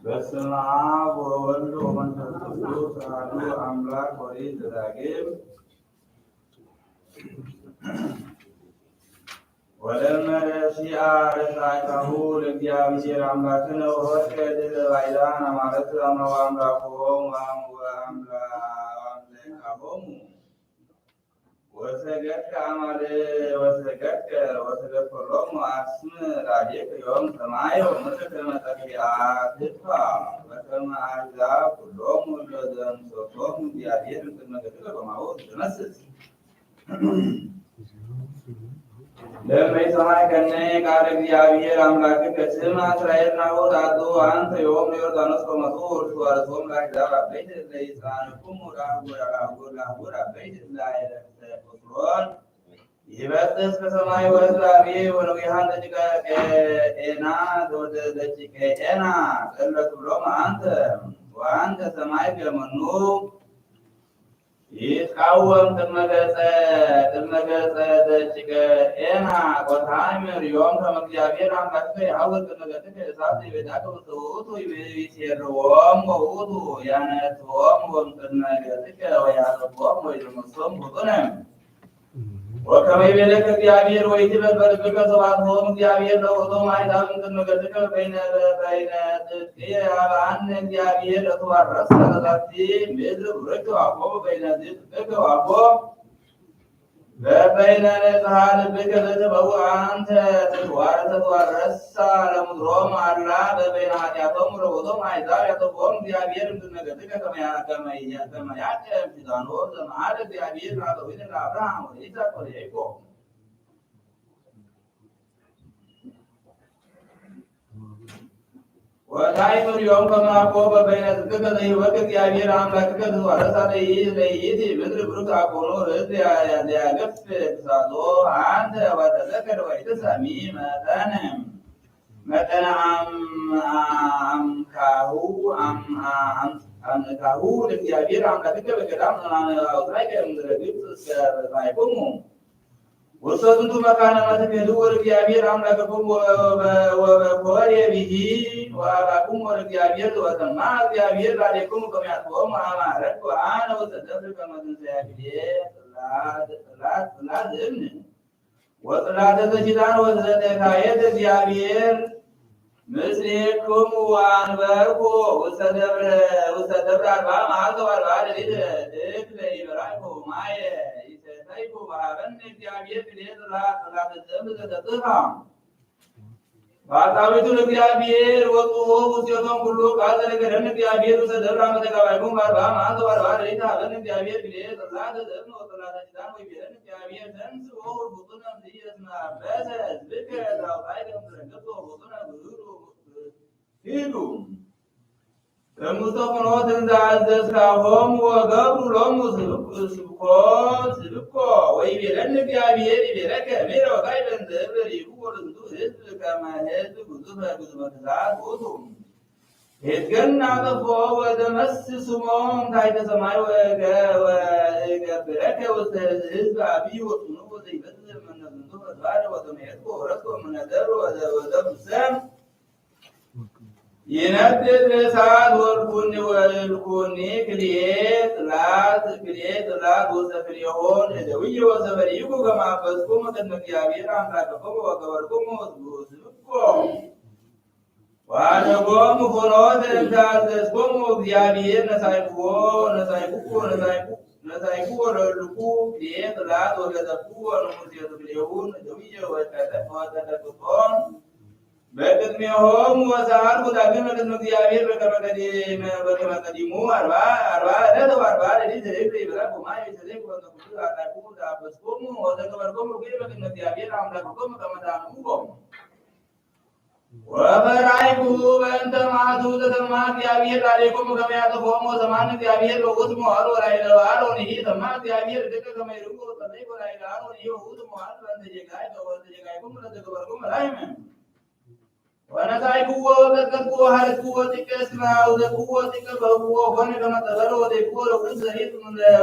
በስመ አብ ወወልድ ወመንፈስ ቅዱስ አሐዱ አምላክ ኦሪት ዘዳግም ወለመሲአ ረሳይታሁ ለእግዚአብሔር አምላክነ ወወድቀ እለ ባዕዳን አማልክት አምላኮሙ ወአምላካሆሙ ወሰገድከ ወሰገድከሎሙ አስመ ላዕሌከ ዮም ሰማየ ወምድር ከመ ጠቢዓትከ በከመ አሕዛብ ኩሎሙ ለዘንሶቶሙ እግዚአብሔር ቅድመ ገጽከ በማሁ ትመስል ለመይሰማይ ከነ ቃለ እግዚአብሔር አምላክከ ስማ እስራኤል ናሁ ታቱ አንተ ዮም ዮርዳኖስ ከመጡር ወርሶም ለአሕዛብ አበይት ለይጻንኩሙ ላሁር አበይት ላይለፍተፍሮን ይበጥስ ከሰማይ ወዝራቤ ወነዊሃን ደቂቀ ቄና ደቂቀ ቄና ቀለት ብሎም አንተ ሰማይ ገመኑ ይትቃወም ቅድመ ገጸ ደቂቀ ዔና ወታዕምር ዮም ከመ እግዚአብሔር አምላክከ ይሐውር ቅድመ ገጽከ እሳት ዘይቤዳከ ውእቱ ይቤርዎሙ ወውእቱ ያነትዎሙ እምቅድመ ገጽከ ወያጠፍዎሙ ወይደመስሶሙ ፍጡነ ወከመ ይቤለከ እግዚአብሔር ወይትበል በልብከ ሰብሐቶሙ እግዚአብሔር ለውእቶሙ አሕዛብ እምቅድመ ገጽከ በይነ ጽድቅየ አብአነ እግዚአብሔር ለትዋረስ ለዛቲ ምድር ውርድ ዋቆሙ በይነ ጽድቅከ ዋቆ በበይነ ንጽሐ ልብከ ዘትበውዕ አንተ ትትዋረሳ ለምድሮሙ አላ በበይነ ኃጢአቶሙ ለውእቶሙ አሕዛብ ያጠፍዎሙ እግዚአብሔር እምቅድመ ገጽከ ከመ ያዕቅብ ኪዳኖ ዘመዓለ እግዚአብሔር ለአበዊነ ለአብርሃም ወለይስሐቅ ወለያዕቆብ ወታዕምር ዮም ከመ ያዕቆብ በበይነ ጽድቅከ ዘኢይወቅ እግዚአብሔር አምላክከ ትትዋረሳ ለይእቲ ምድር ብሩክ አኮኖ ርዕድ ሊያገፍ ክሳቶ አንተ ወተዘከር ወይትሰሚ መጠነ አምካሁ ለእግዚአብሔር አምላክከ በገዳም አውፅአከ እምድረ ግብፅ እስከ ርሳይክሙ ወሰንቱ መካነ መትክህሉ ወለእግዚአብሔር አምላክክሙ ወበኮሬብሂ ወአባክሙ ወለእግዚአብሔር ወሰማ እግዚአብሔር ላዕሌክሙ ከመ ያዕጽኦሙ አማረክሙ አነ ወሰደብር ከመ ትንሣኤ ጽላት እብን ወጽላተ ዘኪዳን ወዘተካየደ እግዚአብሔር ምስሌክሙ ወአንበርኩ ውስተ ደብረ አርብዓ መዓልተ ወአርብዓ ሌሊት እክለ ይበራይኩ ማየ ይሰተይኩ ወሀበነ እግዚአብሔር ክልኤ ጽላተ ዘምድ ዘተጽሕፋ በአጣዊቱ ለእግዚአብሔር ወጽሖ ውስቴቶሙ ኩሉ ቃል ዘነገረነ እግዚአብሔር ውስተ ደብረ አመ ተጋባይኩሙ በአርብዓ መዓልተ ወአርብዓ ሌሊት ሀበነ እግዚአብሔር ክልኤ ጽላተ ዘእብን ወጽላተ ኪዳን ወይቤለነ እግዚአብሔር ተንሥኡ ወርቡጡነ እምይእዜ እስመ አበሰ ሕዝብከ ዘአውጻእከ እምድረ ገጽ ወርቡጡነ ሂዱ እሙስተ ፍኖት እንዘ አዘዝካሆሙ ወገብሩ ሎሙ ስብኮ ወይቤለነ እግዚአብሔር ይቤለከ ምሕረ ወካዕበ እንዘ እብለ ሊሁ ወለዝንቱ ሕዝብ ከመ ሕዝብ ግዙፈ ግዝፈ ትስዓት ውእቱ ሄድገና ጥፎ ወደመስስ ስሞም ታሕተ ሰማይ ወገብረከ ውስተ ሕዝብ አብይ ወጽኑ ወዘይበጽሕ እምነ ዝንቱ ፈድፋደ ወተመየጥኩ ወረስኩ እምነ ደብር ወዘብሰም ይነድድ እሳት ወልኩኒ ክልኤ ጽላት ውስተ ክልኤሆን እደዊየ ወሰበሪኩ ከመ አበስኩሙ ቅድመ እግዚአብሔር አምላክክሙ ወገበርኩሙ ስብኮ ወአነጎሙ ፍኖተ እምታዘዝኩሙ እግዚአብሔር ነሣእኩ ወለልኩ ክልኤ ጽላት ወገዘፍኩ ወንሙሴቱ ክልኤሁን እደዊየ ወቀጠቅጦን በቅድሜሆሙ ወሰአልኩ ዳግመ ቅድመ እግዚአብሔር በከመ ቀዲሙ አርብዓ ዕለት ወአርብዓ ሌሊት ዘእክል ይብረኩ ማይ ዘእክል ወተኩሉ አጣኩሙ ዘአበስኩሙ ወዘገበርኩሙ ርኩየ በቅድመ እግዚአብሔር አምላክክሙ ከመ ታምኑኮሙ ወበራይኩ በእንተ መዓቱ ዘሰማ እግዚአብሔር ላዕሌክሙ ከመ ያጥፍኦሙ ወሰማነ እግዚአብሔር በውእቱ መዋዕል ወላዕለ አሮንሂ ሰማ እግዚአብሔር እዴከ ከመ ይርቁ ወጸለይኩ ወላዕለ አሮንሂ በውእቱ መዋዕል በእንተ ጌጋይኩሙ ለዘገበርኩሙ ላይመ ወነሣእኩዎ ወቀጥቀጥኩ ወሀረድኩዎ ጥቀ እስመ አውዘቅዎ ጥቀ በህብዎ ኮነ ከመ ጠጠር ወዴቅዎ ለውእቱ ዘሪት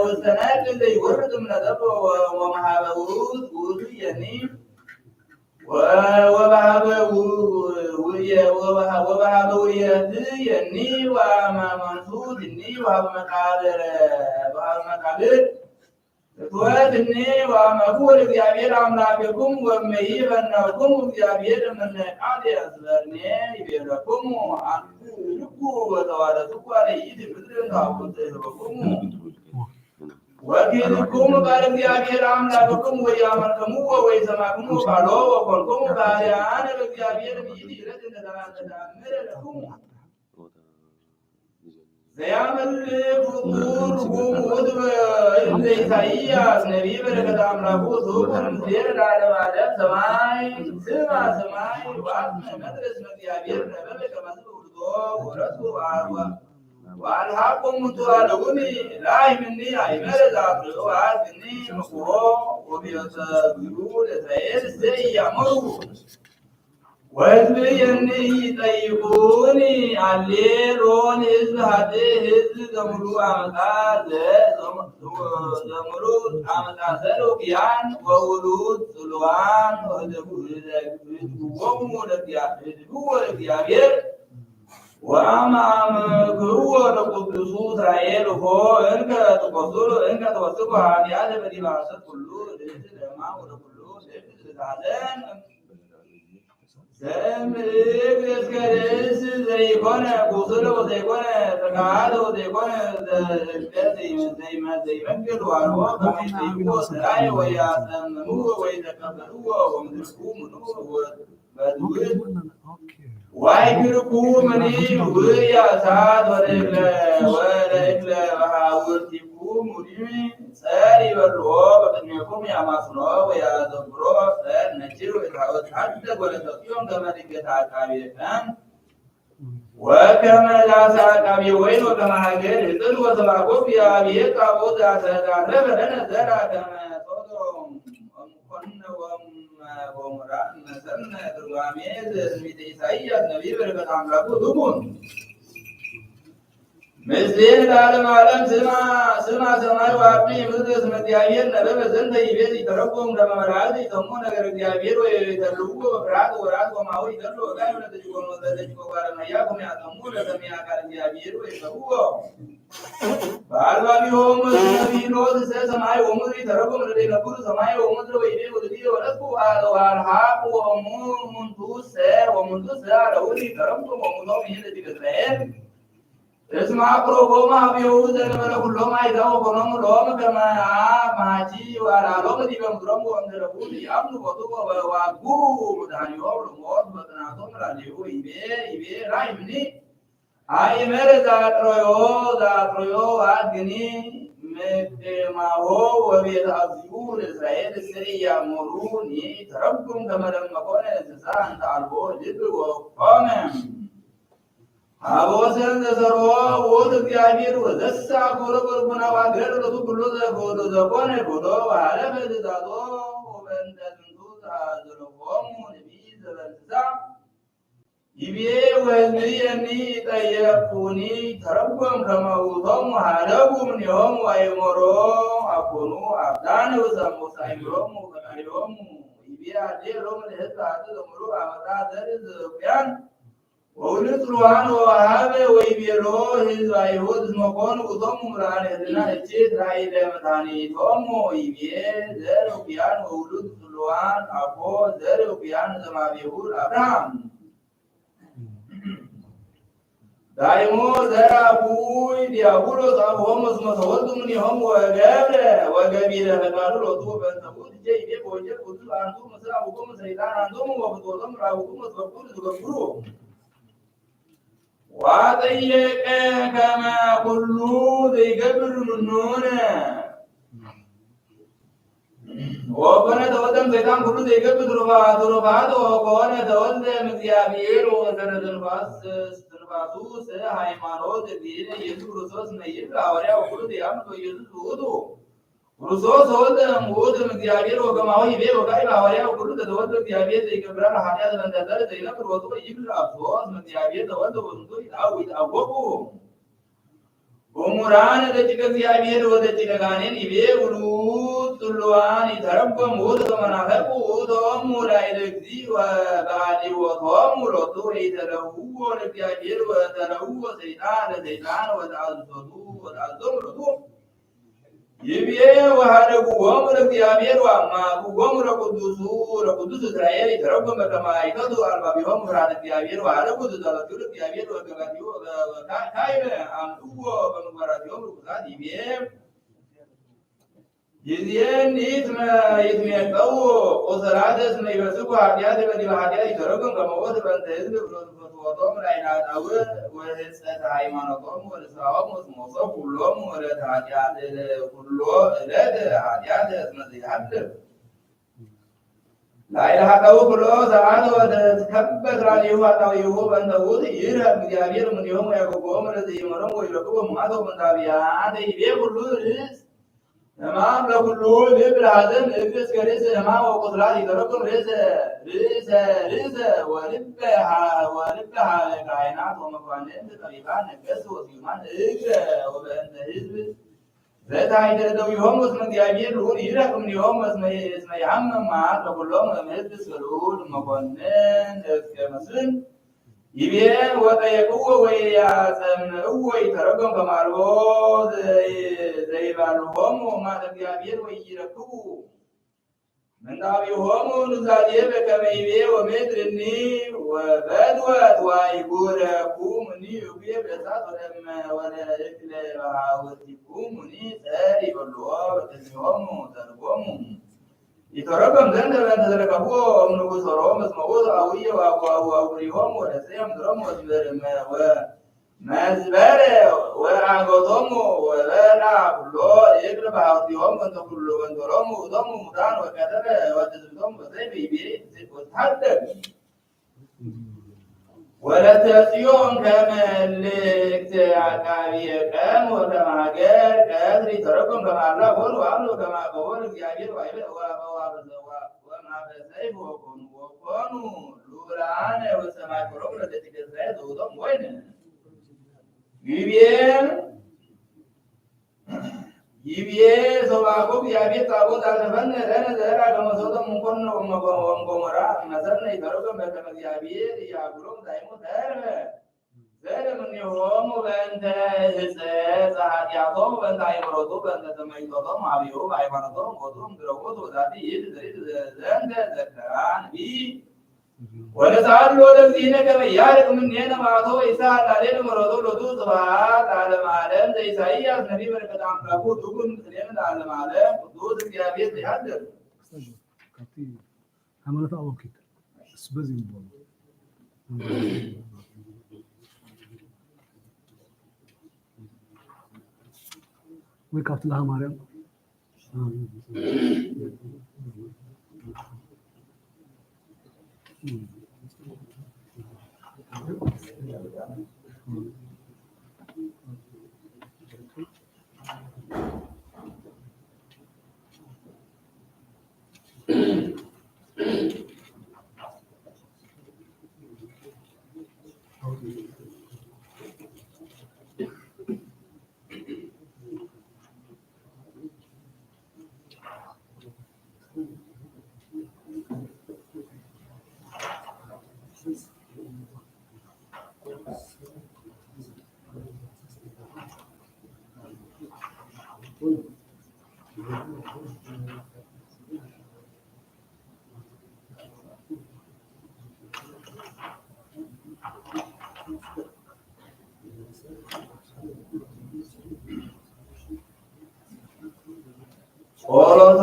ውስተ ነቅል ዘይወርድ እምነ ደብር ወመሃበ ውእቱ ይእኒ ወበሀበ ውእየትየኒ ወመንሱትኒ ወሀበ መቃብር እትወትኒ ወአመኩ ለእግዚአብሔር አምላክክሙ ወእመሂ በነክሙ እግዚአብሔር እምነ ቃዴስ በርኔ ይቤለክሙ አትልኩ ወተዋረስኩ አለይእቲ ምድር ታውኩት ህበክሙ ወኪልክሙ ቃለ እግዚአብሔር አምላክክሙ ወኢአመንክሙዎ ወኢሰማክሙ ቃሎ ወኮንክሙ ባሪያነ በእግዚአብሔር ብእቲ ዕለት እንተ ተአምረ ለክሙ ዘያመልክ ፍቁር ውእቱ እንዘ ኢሳይያስ ነቢይ በረከተ አምላኩ ሱቁ እምእግዚአብሔር ለዓለመ ዓለም ሰማይ ስማ ሰማይ ወአጽንዕ ምድር እስመ እግዚአብሔር ነበበ ከመ ትውልዶ ወረስኩ ወአልሐቆሙ ተዋለውኒ ላይምኒ አይመረ ዛፍርዮ ወአጽኒ ምኩሮ ወቢተግሉ ለእስራኤል ዘኢያእመሩ ወሕዝብ የኒ ይጠይቁኒ አሌሎን ሕዝብ ኃጥእ ሕዝብ ዘሙሉ አመፃ ሰዶቅያን ወውሉድ ጽልዋን ህድግዎሙ ለእግዚአብሔር ወአማምክዎ ለቅዱሱ እስራኤል ሆ እንከ ተወስኩ ኃጢአተ በዲበ ሐሰት ኩሉ ርእስ ደማ ወለኩሉ ልብስ ዝታዘን ዘእምእግር እስከ ርእስ ዘይኮነ ቁስል ወዘይኮነ ጥቃት ወዘይኮነ ዘይመግል ዋልዎ ከመ ይጠይቅዎ ሥራይ ወያጸምምዎ ወይተቀበልዎ ወምድርኩ ምኑዕ በትውልድ ዋይክርኩ ምኒም ውእየ እሳት ወለእክለ በሐውርቲኩ ሙዲም ጸር ይበልዖ በቅድሜክሙ ያማስኖ ወያዘብሮ ጸር ነጭር ወይትሐደግ ወለተጽዮን ከመ ድንገተ አቃቤ ቀን ወከመ ላሰ አቃቤ ወይን ወከመ ሀገር ሕፅን ወሰባኮብ የአብሔር ታቦት ዘአስተዳለፈ ለነ ዘርአ ከመ ሶዶም ወእምኮነ ወገሞራ እምሰምነ ትርጓሜ ዘትንቢተ ኢሳይያስ ነቢይ በረከተ አምላኩ ትኩን ምስሌን ለዓለመ ዓለም ስማ ሰማይ ወአጽንዕ ምድር እስመ እግዚአብሔር ነበበ ዘንተ ይቤ ይተረጎም ከመ መላእክት ይሰምዑ ነገረ እግዚአብሔር ወይተልውዎ በፍርሃት ወራድ ወማሁ ይደሉ ወጋይ ለተጅጎን ወዘለጅጎ ባለመያ ከመ ያሰምዑ ለሰሚዐ ቃለ እግዚአብሔር ወይፈርህዎ በአልባቢሆሙ ነቢሎት እስተ ሰማይ ወምድር ይተረጎም ለደነብሩ ሰማይ ወምድር ወይቤ ወልድየ ወለድኩ ወአልሐቁ ወሙንቱሰ አለውኒ ይተረጎም ወሙኖም ይህን እስራኤል እስመ አቅረቦሙ ኀቤሁ ዘእንበለ ኩሎሙ አሕዛብ ወኮኖሙ ሎሙ ከመ አብ ማጂ ወአልዓሎሙ ዲበ ምድሮሙ ወእምድረ ቡድ ያምኑ ቦቱ ወዋግኡ መድኃኒሆሙ ለሞት በጥናቶሙ ላዕሌሁ ይቤ ራእይምኒ አእመረ ዘአጥረዮ ወአድግኒ ምቅድማሆ ወቤተ አብዚሁ ለእስራኤል እለ ኢያእመሩኒ ይተረጉም ከመ ለእመኮነ እንስሳ እንተ አልቦ ልብ ወቆመ አቦሰን ዘሰርዎ ውእቱ እግዚአብሔር ወዘሳ ኩሎ በልቡና ወአግረረ ሎቱ ኩሎ ዘኮነ ኩሎ ወሀለፈ ትእዛዞ ወበእንተ ዝንቱ ተአዘሎሙ ነቢይ ዘበእንስሳ ይቤ ወዝየኒ ጠየቁኒ ተረጎም ከመውቶሙ ሀለጉ እምኔሆሙ አእምሮ አኮኑ አብዳነ ወሰሙ ሳይምሮሙ ፈቃሪሆሙ ይቤ አዴ ሎሙ ለሕዝብ ሀጥ ዘምሩ አመጣ ዘርዝ ቁያን ወውልድ ሩሃን ወሃበ ወይቤሎ ሕዝብ አይሁድ እስመ ኮኑ ውእቶሙ ምርአነ ሕሊና እቼት ራእይለ መድኃኒቶሙ ይቤ ዘር ቁያን ወውልድ ሩሃን አኮ ዘር ቁያን ዘማቤሁ አብርሃም ዳይሞ ዘራቡይ ዲያብሎስ አብሆሙ እስመ ተወልዱ እምኔሆሙ ወገቢረ ፈቃዱ ሎቱ በእንተኩት ይቤ በወንጌል ቅዱስ አንቱ ምስለ አቡክሙ ሰይጣን አንቱሙ ወፍትወቶሙ ለአቡክሙ እስበኩሉ ትገብሩ ዋጠየቀ ከመ ኩሉ ዘይገብር ምኑነ ወኮነ ተወልደ ሰይጣን ኩሉ ዘይገብር ትሩፋት ወኮነ ተወልደ እምእግዚአብሔር ወዘረ ትንፋሱ ሃይማኖት ዲነ ኢየሱስ ክርስቶስ ነይብ ሐዋርያው ኩሉ ያምኑ ኢየሱስ ውእቱ ክርስቶስ ተወልደ እምውእቱ እምእግዚአብሔር ወከማሁ ይቤ ወካዕበ ሐዋርያው ኩሉ ተወልደ እግዚአብሔር ዘይገብራ ኃጢአት ለእንተዘረ ዘይነብር ወጡ ይብል አብሶስ እምእግዚአብሔር ተወልደ ወንቱ ይታወቁ ወሙራን ደቂቀ እግዚአብሔር ወደቂቀ ጋኔን ይቤ ውሉድ ጽሉዋን ይተረጎም ውእቱ ከመናፈቁ ውእቶሙ ላዕለ እግዚእ ወበአልዮቶሙ ሎቱ ወይተለውዎ ለእግዚአብሔር ወተለውዎ ሰይጣን ለሰይጣን ወተአዘዞሙ ሎቱ ይቤ ወሀደጉዎሙ ለእግዚአብሔር ወአማጉዎሙ ለቅዱስ እስራኤል ይተረጎም በከመ አይከቱ አልባቢሆሙ ፍርሃተ እግዚአብሔር ወሀደጉ ዘተበክሉ እግዚአብሔር ወገበቲሁ ካዕበ አምጽዎ በምግባራቲሆሙ ርኩሳት ይቤ ይእዜኒ ይትሜጠው ቁስላተ እስመ ይበጽሑ ኃጢአተ በዲበ ኃጢአት ይተረጎም ከመ ሞት በእንተ ሕዝብ ፍትወቶሙ ላዕለ ወሕጸተ ሃይማኖቶሙ ወንስሐሆሙ እስመ ወሰው ኩሎሙ ዕለተ ኃጢአት ኩሎ ዕለት ኃጢአት እስመ ዘይሃልፍ ላዕለ ኃጣውእ ኩሎ ሰዓት ወተትከበት ራእይሁ ኃጣውኢሁ በእንተ ውእቱ ይርህብ እግዚአብሔር እምኔሆሙ ያዕቆቦሙ ለዘኢይመሮሙ ወይረክቦሙ መዓተ ወመንታብያተ ይቤ ኩሉ ርእስ ሕማም ለኩሉ ልብ ለሐዘን እግስ ከርእስ ሕማም ወቁስላት ይተረጎም ርእሰ ወልበ ካህናት ወመኳንንት ጠቢባን ነገሥት ወስዩማን እግረ ወበእንተ ሕዝብ ዘታሕተ እደዊሆሙ እስመ እግዚአብሔር ልዑል ይርህብ እምኔሆሙ እስመ ይሐምም መዓት ለኵሎሙ እምሕዝብ እስከ ልዑል መኰንን እስከ መስፍን ይቤ ወጠየቅዎ ወያጸምዕዎ ይተረጎም ከመ አልቦ ዘይባልሆሙ ማተ እግዚአብሔር ወኢይረክቡ ምንጣቢሆሙ ኑዛዜ በከመ ይቤ ወምድርኒ ወበድወት ወአይጉረኩሙኒ እኩየ በእሳት ወለእክለ ባሕውርቲኩሙኒ ጸር ይበልዖ በቅድሚሆሙ ተርጎሙ ይተረጎም ዘንድ በእንተ ዘረከብዎ እምንጉሥ ሮም እስመ ውእቱ አቡየ ወአቡሪሆሙ ወደሴየ ምድሮሙ ወመዝበረ ወአንገቶሙ ወበልዐ ኩሎ እክለ ባሕውርቲሆሙ በእንተ ሎሙ ውእቶሙ ሙታን ወቀተለ ወትዝብቶሙ በሰይፍ ይቤ ወታደግ ወለተ ጽዮን ከመ እልክት አቃብየ ቀም ወከመ ሀገር ቀትር ይተረጎም ከመ አላ ኮኑ ወአምኑ ከመ አቀቦሙ ለእግዚአብሔር ወማበ ሰይፍ ወኮኑ ሉላነ ወሰማይ ኮሎሙ ለደቂቀ እስራኤል ዘውእቶሙ ወይን ይቤ ሰብአኮ እግዚአብሔር ታቦት አልተፈነ ለነ ዘራ ከመ ሶዶም ወገሞራ መሰነ ይተረጎም በከመ እግዚአብሔር ያብሎም ዳይሞ ተርፈ ዘረ እምኔሆሙ በእንተ ሕጸጽ ኃጢአቶሙ በእንተ አእምሮቱ በእንተ ተመይጦቶሙ ኀቤሁ በሃይማኖቶሙ ቦቱም ግረቦቱ ወዛቲ ይእቲ ዘሪት ዘንተ ዘከራን ወነሳሉ ወደዚህነ ከመ ያርቅ እምኔነ መዓቶ ወይስሐቅ ላዕሌነ ምሕረቱ ሎቱ ስብሐት ለዓለመ ዓለም ዘኢሳይያስ ነቢይ በረከተ አምላኩ ትኩን ምስሌነ ለዓለመ ዓለም ቅዱስ እግዚአብሔር ዘይሃድር ሃይማኖት አወኪት በዚህ ወይ ካብቲ ለሃ ማርያም ኦሮቶ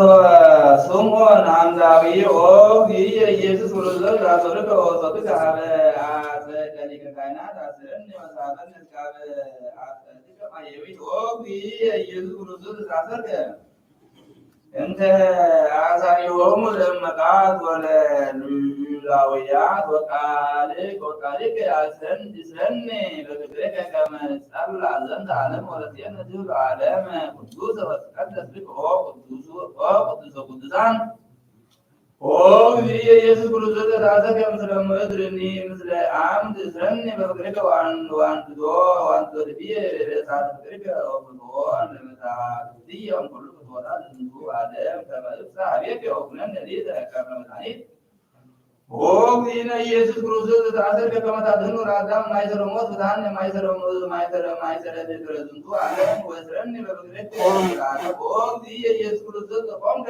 ስምዖን አምዳዊኦ ኢየሱስ ክርስቶስ አሰርከ ወሰብከ ሀበ አጸደ ሊቀ ካህናት አስረን ወሳጠን እስካበ አጸድቀ ማየዊት ኢየሱስ ክርስቶስ አሰርከ እንተ አሳሪሆሙ ለመቃት ወለሉላውያት ወቃልቅ አስረን በፍቅርከ ከመ ጸላ ዘንተ ዓለም ወለትየነ ትብሎ ዓለም ቅዱስ ወትቀደስ ልክኦ ቅዱስ ቅዱሳን ኢየሱስ ክርስቶስ ራሰከ ምስለ ምድርኒ ምስለ አምድ እስረኒ በፍቅርከ ዋንትቶ ልብየ በእሳት ፍቅርከ ወፍትሖ ለመሳትየ እምኩሉ ፍትወታት ዝንቱ ዓለም ከመ እብጽሕ ኀቤከ ወኩነነ ሊተ ከመ መድኃኒት እግዚእነ ኢየሱስ ክርስቶስ ተአሰርከ ከመ ታድኅኑ ለአዳም ማእሰረ ሞት ፍትሐነ ማእሰረ ፍቅረ ዝንቱ ዓለም ወእስረኒ በፍቅርከ ለዓለም እግዚእ ኢየሱስ ክርስቶስ ቆምከ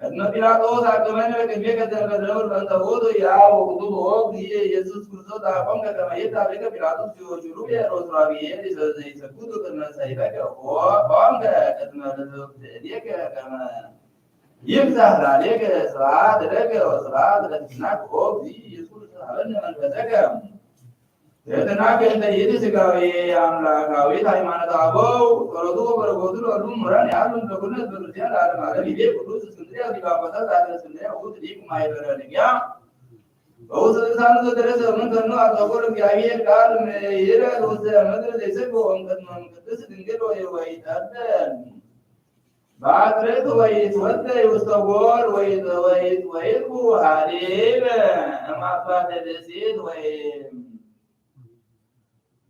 ቅድመ ጲላጦስ አቅመነ በቅድሜከ ተበድረው በእንተ ውእቱ ያው ቅዱስ እግዚእ ኢየሱስ ክርስቶስ አቆምከ ከመ ይትኀቤከ ጲላጦስ ዲዮስቆሮስ ወሱራፌል ይሰግዱ ቅድመ ሰይፈከ ቆምከ ቅድመ ልደትከ ከመ ይፍታሕ ላዕሌከ ስብሐት ለከ ወስብሐት ለትስብእትናከ እግዚእ ኢየሱስ ክርስቶስ ሀበነ መንፈሰከ ትሕትናከ እንተ ይእቲ ሥጋዌ አምላካዊት ሃይማኖተ አበው ጸሎቱ በረከቱ ለሁሉ ምሁራን ያሉ በኩልነት በክርስቲያን ለዓለመ ዓለም ይቤ ቅዱስ እስክንድርያ ሊቀ ጳጳሳት ዘአገረ እስክንድርያ ውእቱ ሊቅ ማኅበረ ንግያ በውስተ ልሳኑ ዘደረሰ እምከኑ አጽብዖ እግዚአብሔር ቃል ይረድ ውስተ ምድር ዘይሰግድ እምቅድመ ቅድስት ድንግል ወይጠብብ በአጥርት ወይትወደይ ውስተ ጎል ወይትቡ ሀሊብ እምአባተ ብእሲት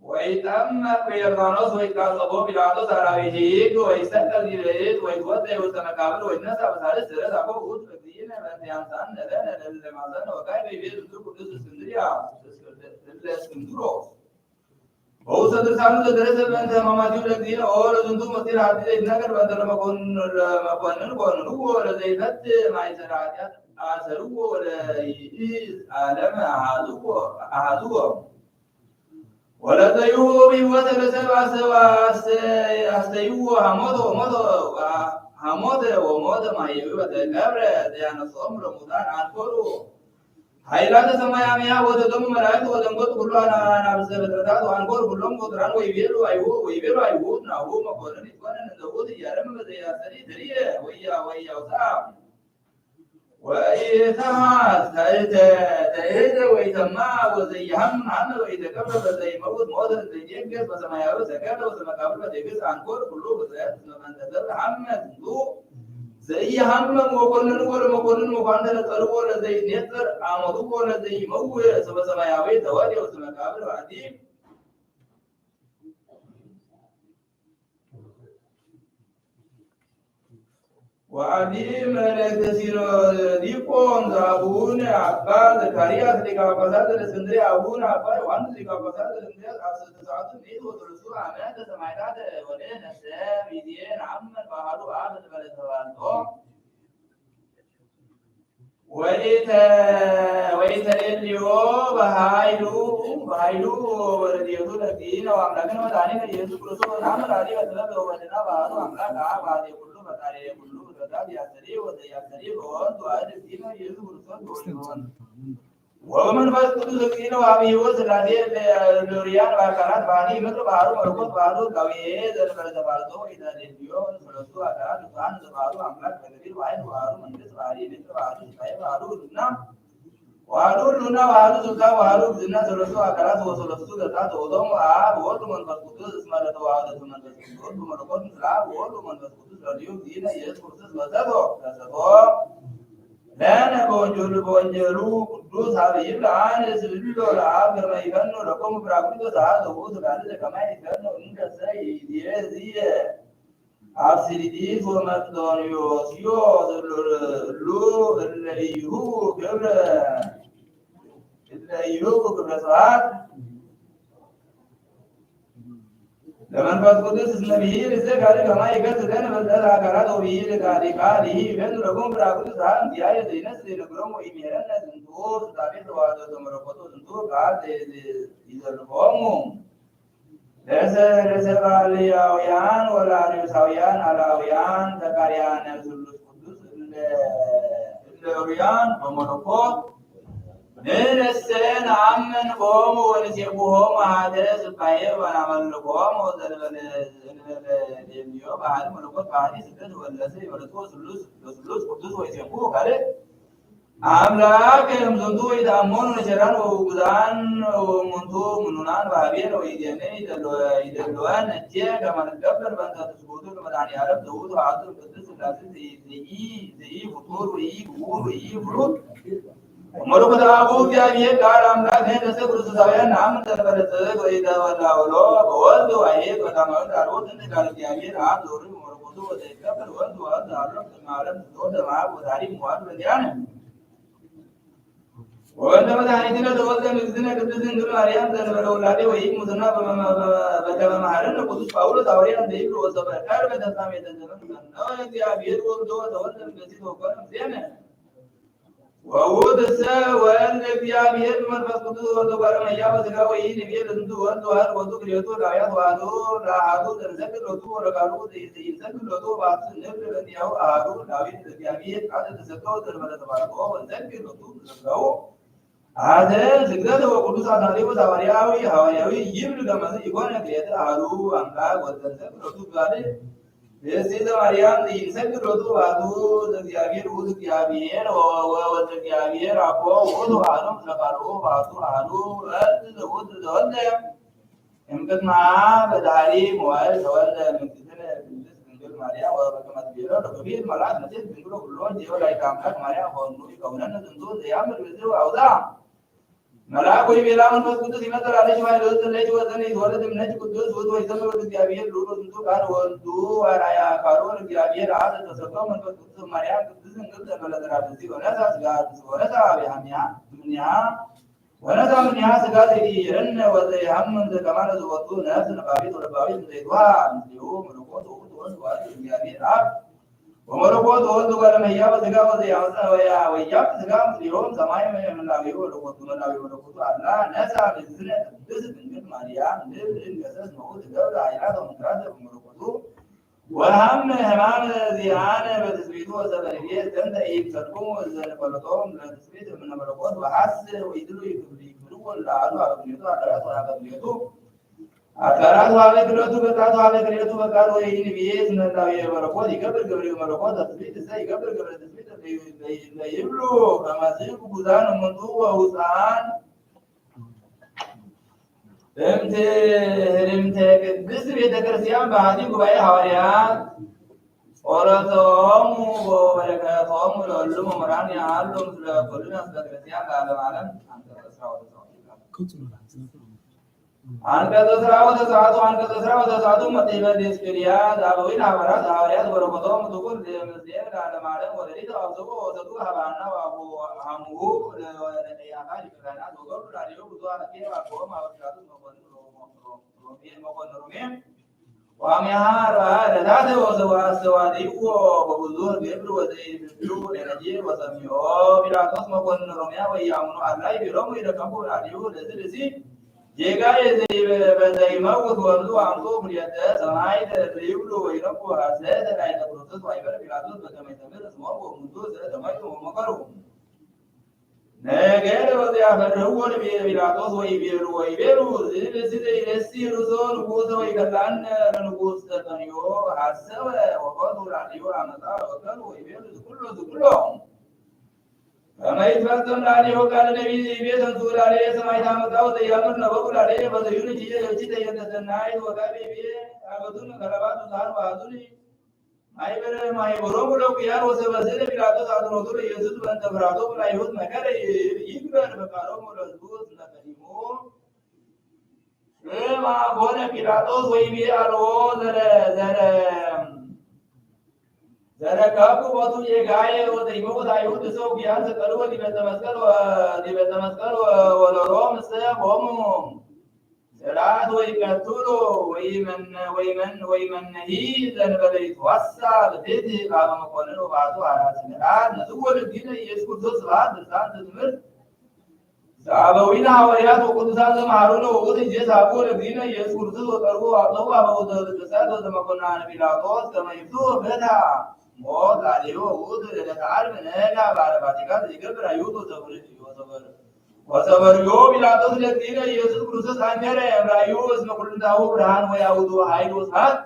ወይጠመቅ በዮርዳኖስ ወይትቃጸቦ ጲላጦስ አራዊት ሕግ ወይሰቀል ዲበ ዕፅ ወይትወደይ ውስተ መቃብር ወይትነሣ በሣልስት ዕለት አኮ ውእቱ እግዚእነ በእንተ ያንሳነ ለነ ለዘማፀነ ወካዕበ ይቤ ዝንቱ ቅዱስ እስክንድርያ ለእስክንድሮስ በውስተ ድርሳኑ ዘደረሰ በእንተ ሕማማቲሁ ለእግዚእነ ለዝንቱ ምስጢር ሐዲስ ይትነገር በእንተ ለመኮንን ኮንንዎ ለዘይፈት ማእሰረ ኃጢአት አሰርዎ ወለይእዝ ዓለም አኀዝዎ ወለዘይሁ በሕይወተ ለሰብእ አስተይዎ ሐሞተ ወሞተ ማኅየዊ ወተቀብረ ዘያነሥኦሙ ለሙታን አንኰሩ ኃይላተ ሰማይ አምያ ወተገሙ መላእክት ወተንኰቱ ኩሉ አናብስተ ፍጥረታት ወአንኰሩ ኩሎሙ ፍጡራን ወይቤሉ አይሁድ ናሁ መኮንን ይትኮነን እንዘ ውእቱ ኢያረምም ዘያስተሪ ትርየ ወያውፅአ ወኢይትሐት ተእህደ ወይተማዕ ወዘይሐምም ሐመ ወኢይተቀብረ በዘይመውት ሞተ ዘይንገሥ በሰማያዊ ሰገደ ውስተ መቃብር በትዕግሥት አንኰሩ ኩሉ ፍጥረት እስመ በእንተ ዘርአ ሐመ ዝንቱ ዘኢሐመም ወኮንንዎ ለመኮንን መኳንንተ ነጸርዎ ለዘይኔጽር አሞትዎ ለዘይመውት በሰማያዊ ተወልደ ውስተ መቃብር ባቲ ወአዲ መልእክተ ሲኖዲቆን ዘአቡነ አባ ዘካርያስ ሊቀ ጳጳሳት ዘእስክንድርያ አቡነ አባ ዮሐንስ ሊቀ ጳጳሳት ዘእስክንድርያ አስርቱ ምዕት ወሰለስቱ ዓመተ ሰማዕታት ወለነሰ ሚዜ ነአምን በአሐዱ አብ እንበለ ተባልቶ ወኢተሌልዮ በኃይሉ ወረድኤቱ ለእግዚእነ ወአምላክነ ወመድኃኒነ ኢየሱስ ክርስቶስ ነአምን አሐዱ በጥበብ ወወልድና በአሐዱ አምላክ አብ አሐዱ ኩሉ ፈጣሪ ኩሉ ፍጥረታት ያስተሪ ወዘያስተሪ በወልድ ዋሕድ እግዚእነ ኢየሱስ ክርስቶስ ወበመንፈስ ቅዱስ እግዚእነ ወአብይ ሥላሴ ሎርያን በአካላት ባህሪ ምድር ባህሩ መለኮት ባህሩ ቃቤ ዘእንበለ ተባልቶ ወኢተሌልዮ ሰለስቱ አካላት ንጹሐን ዘባሕሩ አምላክ በገቢር ዋሕድ ባህሩ መንግሥት ባህሪ ምድር ባህሩ ሲሳይ ባህሩ ሕልውና ዋሕዱ ሕልውና ባህሩ ሥልጣን ባህሩ ግዝና ሰለስቱ አካላት ወሰለስቱ ገጻት ወእቶሙ አብ ወወልድ ወመንፈስ ቅዱስ እስመ ለተዋሕደቱ መንፈስ ቅዱስ በመለኮት ምስለ አብ ወወልድ ወመንፈስ ቅዱስ ረድኡ እግዚእነ ኢየሱስ ክርስቶስ በሰቶ ለነ በወንጀሉ ቅዱስ ሀበ ይብልዕ አነ ስብሎ ለአብ ከመ ይፈኑ ለቆሙ ጰራቅሊጦስ ዘውእቱ ላዕለ ከማይ ይፈኑ እንከሰ ይእዜዝ አብሲዲስ ወመቅዶንዮስዮ እሉ እለ ይሁቡ ክብረ ስብሐት ለመንፈስ ቅዱስ እስመ ብሂል እዘጋሪ ከማይ ገጽ ደን በልጠት አካላት ወብሂል ቃሊ ቃል ይህ ይፈን ረጎም ብራቁስ ዛን ዚያየ ዘይነስ ዘይነግሮም ወይሜረነ ዝንቱ ስታቤ ተዋህዶ ተመረኮቶ ዝንቱ ቃል ይዘልፎሙ ለሰባልያውያን ወላሪሳውያን አላውያን ዘካርያን ስሉስ ቅዱስ ለሩያን በመለኮት ንነሰን አመን ቆሙ ወንሴብሖሙ አሐደ ስባሄ ወናመልኮሙ ዘእንበለሌልዮ ባህል መለኮት ባህሪ ስደት ወለሰ የመለኮ ስሉስ ቅዱስ ወይሴብሑ ካልእ አምላክ እምዝንቱ ይታመኑ ነቸራን ወውጉዛን ወሙንቱ ምኑናን ባህቤን ወይዜነ ይደልወን እጄ ከመንገበር በእንተ ትስብእቱ ለመድኃኒዓለም ዘውቱ አሐዱ ቅድስት ሥላሴ ዘኢፍጡር ወኢግቡር ወኢፍሩት መለኮተ አቡሁ እግዚአብሔር ቃል አምላክ ነሰ ክርስቶሳውያን አምን ተነበረጽ ወይተወላውሎ በወልድ ዋሕድ ወታማዊት አልቦት እንደ ቃል እግዚአብሔር አብ ዘውርድ መለኮቱ ወዘይከበር ወልድ ወልድ አብረም ማለም ዘወደ ማብ ወታሪክ መዋድ በዚያነ ወእንተ መድኃኒትነ ተወልደ እግዝእትነ ቅድስት ድንግል ማርያም ዘእንበለ ውላዴ ወኢሙስና በከመ መሐረነ ቅዱስ ጳውሎስ ሐዋርያ ዘይብሎ ወሰበከር በተሳሜተ ዘመን ነው እግዚአብሔር ወልዶ ተወልደ እምብእሲት ወኮነ እምዜነ ወውእቱሰ ወልደ እግዚአብሔር በመንፈስ ቅዱስ ወተጓረ እመሕያው በሥጋ ወኢይእዜሰ ለዝንቱ ወልድ ዋሕድ ወልዱ ክልኤቱ ኅላውያት ተዋሕዶ ለአሐዱ ዘንሰግድ ሎቱ ወለቃሉ ዘኢንሰግድ ሎቱ በአሐዱ ንብል በእንቲአሁ አሐዱ ዳዊት ለእግዚአብሔር ቃል ተሰጠው ዘእንበለ ተባርኮ ወንሰግድ ሎቱ ተሰብከው አሐደ ስግደተ ወቅዱስ አትናቴዎስ ሐዋርያዊ ይብል ከመዝ ኢኮነ ክልኤተ አሐዱ አምላክ ወዘንሰግድ ሎቱ ባለ በሴተ ማርያም ይንሰግድ ሎቱ አሐዱ ዘእግዚአብሔር ውእቱ እግዚአብሔር ወወልደ እግዚአብሔር አቦ ውእቱ አሐዱ ምስለ ቃልኡ በአሐዱ አሐዱ ወልድ ዘውእቱ ዘወልደ እምቅድመ አብ በዳህሪ መዋዕል ተወልደ እምእግዝእትነ ቅድስት ድንግል ማርያም ወበከመ ትቤሎ ለገቢር መልአክ ንጽሕት ድንግል ኩሎን ዲበ ላዕለ አምላክ ማርያም ወወልዱ ይከውነነ ዝንቱ ዘያምር ብዝሕ አውዛ መልአኩ ይቤላ መንፈስ ቅዱስ ይመጽእ ላለች ማይለወት ለች ወዘነ ይትወለድ እምነች ቅዱስ ውእቱ ወይዘምር እግዚአብሔር ሉሉ ዝንቱ ቃል ወልዱ አርአያ ቃሉን እግዚአብሔር አብ ተሰብከው መንፈስ ቅዱስ ማርያም ቅድስት ድንግል ዘእንበለ ተራብሲ ወነሣ ሥጋ ወነሣ እምኔሃ ሥጋ ዘይእዜረነ ወዘየሐምም ዘከማነ ዘወቱ ነፍስ ነባቢት ወለባዊት ዘይትወሃብ ምስሌሁ መለኮት ውእቱ ወልድ ዋሕድ እግዚአብሔር አብ ወመለኮት ወልድ እጓለ እመሕያው በሥጋ ወኢያብጽ ሥጋ ምስሌሆሙ ሰማይ መላዊሁ መለኮቱ መለኮቱ አላ ነሣ እግዝእትነ ቅድስት ድንግል ማርያም ንብል እንገሰስ መውት ገብረ ኃይላተ ወምክራተ በመለኮቱ ወሐመ ሕማመ ዚአነ በትስብእቱ ወሰበርጌ ዘንተ ኢይምሰልክሙ ዘንፈልጦም ለትስብእት እምነ መለኮት ወሐስ ወይድሉ ይክብርዎ ለአሐዱ አበክሬቱ አካላት ዋለ ክለቱ በቃቱ ዋለ ክለቱ በቃቱ ወይን ቢየት ነላው የመለኮት ይገብር ገብረ መለኮት ትስብእት ዘ ይገብር ገብረ ትስብእት ለይብሉ ከማዝቁ ጉዛን መንቱ ወውፃን እምተ ቅድስት ቤተ ክርስቲያን በአሐቲ ጉባኤ ሐዋርያት ኦረቶሙ ወበረከቶሙ ለሁሉ መምህራን ያሉ ምስለ ኩልነ ምስለ ክርስቲያን ለዓለመ ዓለም አንቀጸ ሥራ ወተሰዓቱ መጤበ ዲስቅልያ ዛበዊን ሐዋርያት በረከቶሙ ትኩር ምስሌነ ለዓለመ ዓለም ወለሊተ አብጽሑ ወሰጡ ሀባና ሀሙሁ ለነያቃ ሊቀ ካህናት ወገብሩ ላዕሌሁ ብዙኃ መጤ አቆሙ አበርካቱ መኮንን ሮሜ ዋሚያ ረዳተ ወሰዋስዋዲዎ በብዙሕ ግብር ወዘይብሉ ለነጂር ወሰሚዖ ጲላጦስ መኮንን ሮሚያ ወኢያምኑ አላ ይቤሎሙ ይደቀሙ ላዕሌሁ ለዝልሲ ጄጋዬ ዘይመውት ወልዱ አምጡ ሙልየተ ሰማዕት ዘይብሉ ወይነቁ ሐሰተ ላዕለ ክርስቶስ ወይቤሎ ጲላጦስ በከመ ይትምህር እስሞሙ ወእሙንቱ ስለተመቱ ወመከሩ ነገረ ወዘያፈርህዎ ለጲላጦስ ወይቤሉ ዝብእሲ ዘይረሲ ርእሶ ንጉሠ ወይከላእነ ለንጉሥ ተቀንዮ ሐሰበ ወቀቱ ላዕሌሁ አመፃ ወከሉ ወይቤሉ ዝኩሎ ከመ ይትፈጸም ላዕሌሁ ቃለ ነቢይ ዘይቤ ተንሥኡ ላዕሌየ ሰማዕት አመፃ ወዘያምር ነበሩ ላዕሌየ በዘዩን ችእቲ ተየተሰናይት ወቃቤ ቤ አበቱን ከለባት ዛን ዋዙን ማይበሮሙ ለኩያን ወሰበስለ ጲላጦስ አድኅኖቱ ለኢየሱስ በእንተ ፍርሃቶሙ ለአይሁድ መከረ ይግበር በቃሎሙ ለሕዝቡ እስመ ቀዲሙ ኮነ ጲላጦስ ወይቤ አልቦ ዘረከብኩ ቦቱ ጌጋዬ ወዘይመውት አይሁድ ሰው ቢያንስ ቀርቦ ዲበ ዕፀ መስቀል ወለሮም እሰ ቦሙ ራት ወይ ቀትሎ ወይ መነሂ ዘንበለ ይትወሳ በቤት ቃለ መኮንን ወባቱ አራት ራት ነዝወል ዲነ ኢየሱስ ክርስቶስ ስብሐት በዛን ትምህርት አበዊነ ሐዋርያት ወቅዱሳን ዘመሃሩነ ወቁት ኢየሳቁ ለዲነ ኢየሱስ ክርስቶስ ወቀርቡ አጥው አበው ተሰጣቶ ዘመኮናን ጲላጦስ ከመይፍቱ በታ ሞት አሊዮ ውድ ለተዓርብ ነጋ ባለባቲካ ይገብር አይሁድ ወሰበርዮ ጲላጦስ ለዲነ ኢየሱስ ክርስቶስ አንጀረ ያምራዩ እስመ ኩልንታሁ ብርሃን ወያውዱ ኃይል ወሳት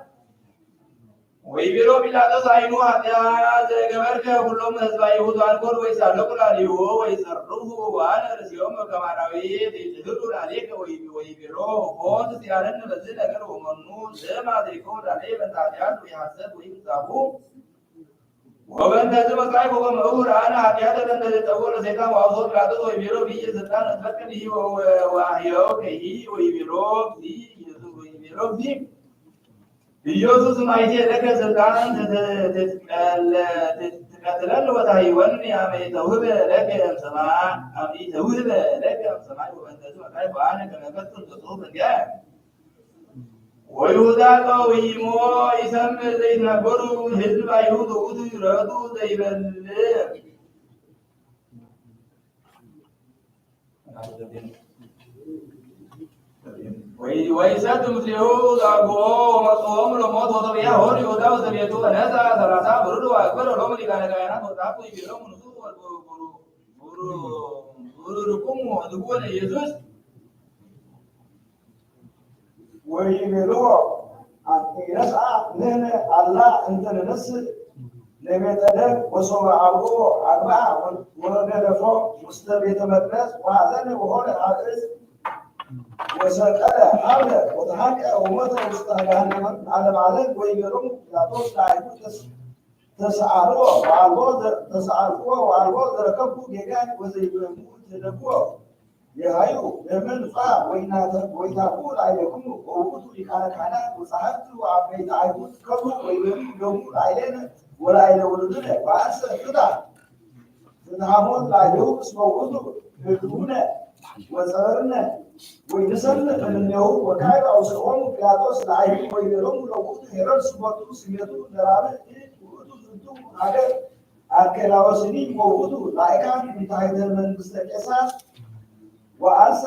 ወይቤሎ ጲላጦስ አይኑ ኃጢአት ገበርከ ሁሎም ህዝበ አይሁድ አንኮር ወይሳለቁ ላሊሁ ወይሰርሁ ዋነ ርእሲሆሙ ከመ አራዊት ይትህሉ ላሌከ ወይቤሎ ሆት ሲያረን በዚህ ነገር ወመኑ ዘማድሪኮ ላሌ በእንተ ኃጢአት ወይሐሰት ወይምጻኡ ወበእንተዝ መጽሐፍ ወመእሁር አነ ኃጢአተ ለእንተ ዘጠውዕ ለሰይጣን ወአውሶ ጲላጦስ ወይቤሎ ብየ ስልጣን እትፈቅድ ወአህየው ከሂ ወይቤሎ ኢየሱስ ማይቴ ለከ ስልጣን ትቀትለል ወታይወን አመ ይተውህበ ለከ እምሰማይ ወበእንተዝ መጽሐፍ ወአነ ከመ እፈጽም ዘጽሑፍ እንዲያ ወይሁዳ ቀዊሞ ይሰምዕ ዘይትናገሩ ህዝብ አይሁድ ውእቱ ይረዱ ዘይበልዕ ወይሰት ምስሌሁ ዛጉኦ ወመጽኦም ለሞት ወተብያ ሆር ይሁዳ ወዘቤቱ ነፃ ሰላሳ ብሩር ወአክበረ ሎሙ ሊቃነ ካህናት ወጻፉ ይቤሎሙ ንጹሕ ቡሩርክሙ ህዝቡ ለኢየሱስ ወይቤሎ ይነስአ ንሕነ አላ እንተ ንነስእ ለቤተ ደግ ወሶበ አብኦ አግብአ ወገደፎ ውስተ ቤተ መቅደስ ወሐዘነ ወሆነ አርእስ ወሰቀለ ሀብለ ወተሐቀ ወሞተ ውስተ ገሃነመ ዓለም ዓለም ወይቤሎሙ ጲላጦስ ለአይሁድ ተሰአልዎ ወአልቦ ዘረከብኩ ጌጋይ ወዘይቤሙ ተደግዎ የሃዩ ለመንጻ ወይታኩ ላዕሌክሙ ወውእቱ ሊቃነ ካህናት ወጸሐፍት ወአበይተ አይሁድ ከብሩ ወይቤሉ ሎሙ ላዕሌነ ወላዕለ ውሉድነ ወአንሰ ፍትሐ ሞት ላዕሌሁ እስመ ውእቱ ህድጉነ ወጸበርነ ወይንሰምዕ እምኔሁ ወካዕበ አውስኦሙ ጲላጦስ ለአይሁድ ወይቤሎሙ ለውእቱ ሄሮድስ ሞቱ ስሜቱ ለራብዕ ውእቱ ዝንቱ ሀገር አርኬላዎስኒ ወውእቱ ላዕካን እንታሕተ መንግሥተ ቄሳር ወአንሰ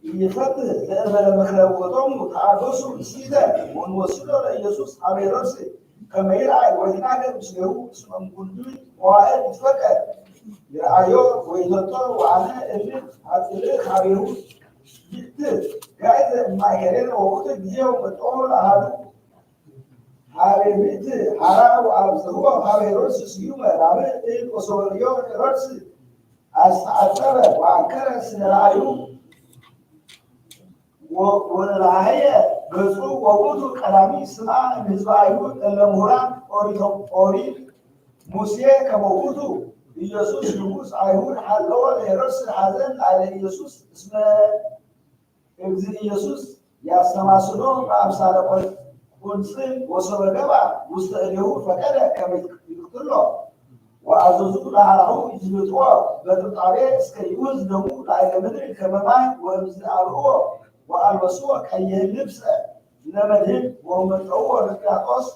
ይፈትሕ ዘእንበለ ምክረ ውእቶሙ ተአገሱ ንስቲተ ወንወስዶ ለኢየሱስ ሀበ ሄሮድስ ከመ ይርአይ ወይትናገር ምስሌሁ እስመ እምኩንዱይ መዋዕል ይትፈቀድ ይርአዮ ወይዘቶ ወአነ እልል አጽልእ ሀቤሁ ይእትት ጋይዘ እማእከሌነ ወውእቱ ጊዜው መጥኦ ለአሐዱ ሀበ ምእት ሐራ ወአብጽሕዎ ሀበ ሄሮድስ ስዩመ ራብዕ እድ ወሶበርዮ ሄሮድስ አስተአጸበ ወአንከረ ስነ ረአዩ ወለላህየ ገጹ ወውእቱ ቀዳሚ ስምዐ እምሕዝበ አይሁድ እለ ምሁራን ኦሪት ሙሴ ከመ ውእቱ ኢየሱስ ንጉሥ አይሁድ ሀለወ ለሄሮድስ ሐዘን ላዕለ ኢየሱስ እስመ እግዚእ ኢየሱስ ያስተማስሎ በአምሳለ ቁንጽል ወሶበ ገባ ውስተ እዴሁ ፈቀደ ከመ ይቅትሎ ወአዘዙ ለሃራሁ ይዝብጥዎ በጥብጣቤ እስከ ይውዝ ደሙ ላዕለ ምድር ከመ ማይ ወእምዝአብዕዎ ወአልበስዎ ቀይሕ ልብሰ ለመድህን ወመጠውዎ ለጲላጦስ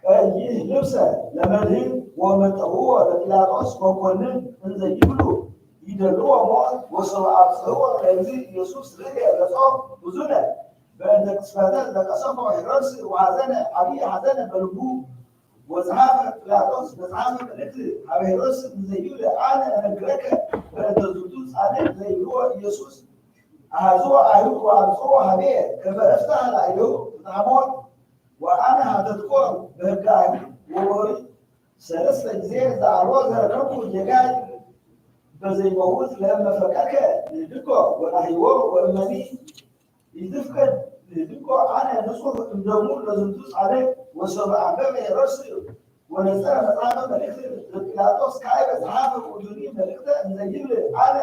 ቀይሕ ልብሰ ለመድህን ወመጠውዎ ለጲላጦስ መኮንን እንዘ ይብሉ ይደልዎ ሞት ወሶበ አብጽሕዎ ለእግዚእ ኢየሱስ ርእየ ገጾ ብዙነ በእንተ ቅስፈተ ዘቀሰፎ ሄሮድስ ወሐዘነ ዓቢይ ሐዘነ በልቡ ወጸሐፈ ጲላጦስ መጽሐፈ መልእክት ሀበ ሄሮድስ እንዘ ይብለ አነ እነግረከ በእንተ ዝንቱ ጻድቅ ዘይብልዎ ኢየሱስ አሐዝዎ አይሁድ ወአብጽሕዎ ሀቤየ ከመ እፍትሐ ላዕሌሁ ፍትሐ ሞት ወአነ ሀተትኮ በሕገ አይሁድ ወኦሪት ሰለስተ ጊዜ ዘአልቦ ዘረከብኩ ጌጋይ በዘይመውት ለእመ ፈቀድከ ንህድጎ ወናህይዎ ወእመኒ ይትፍቀድ ንህድጎ አነ ንጹሕ እምደሙ ለዝንቱ ጻድቅ ወሶበ አንበበ ሄሮድስ ወነጸረ መጽሐፈ መልእክት ለጲላጦስ ካዕበ ጸሐፈ ቁዱኒ መልእክተ እንዘ ይብል አነ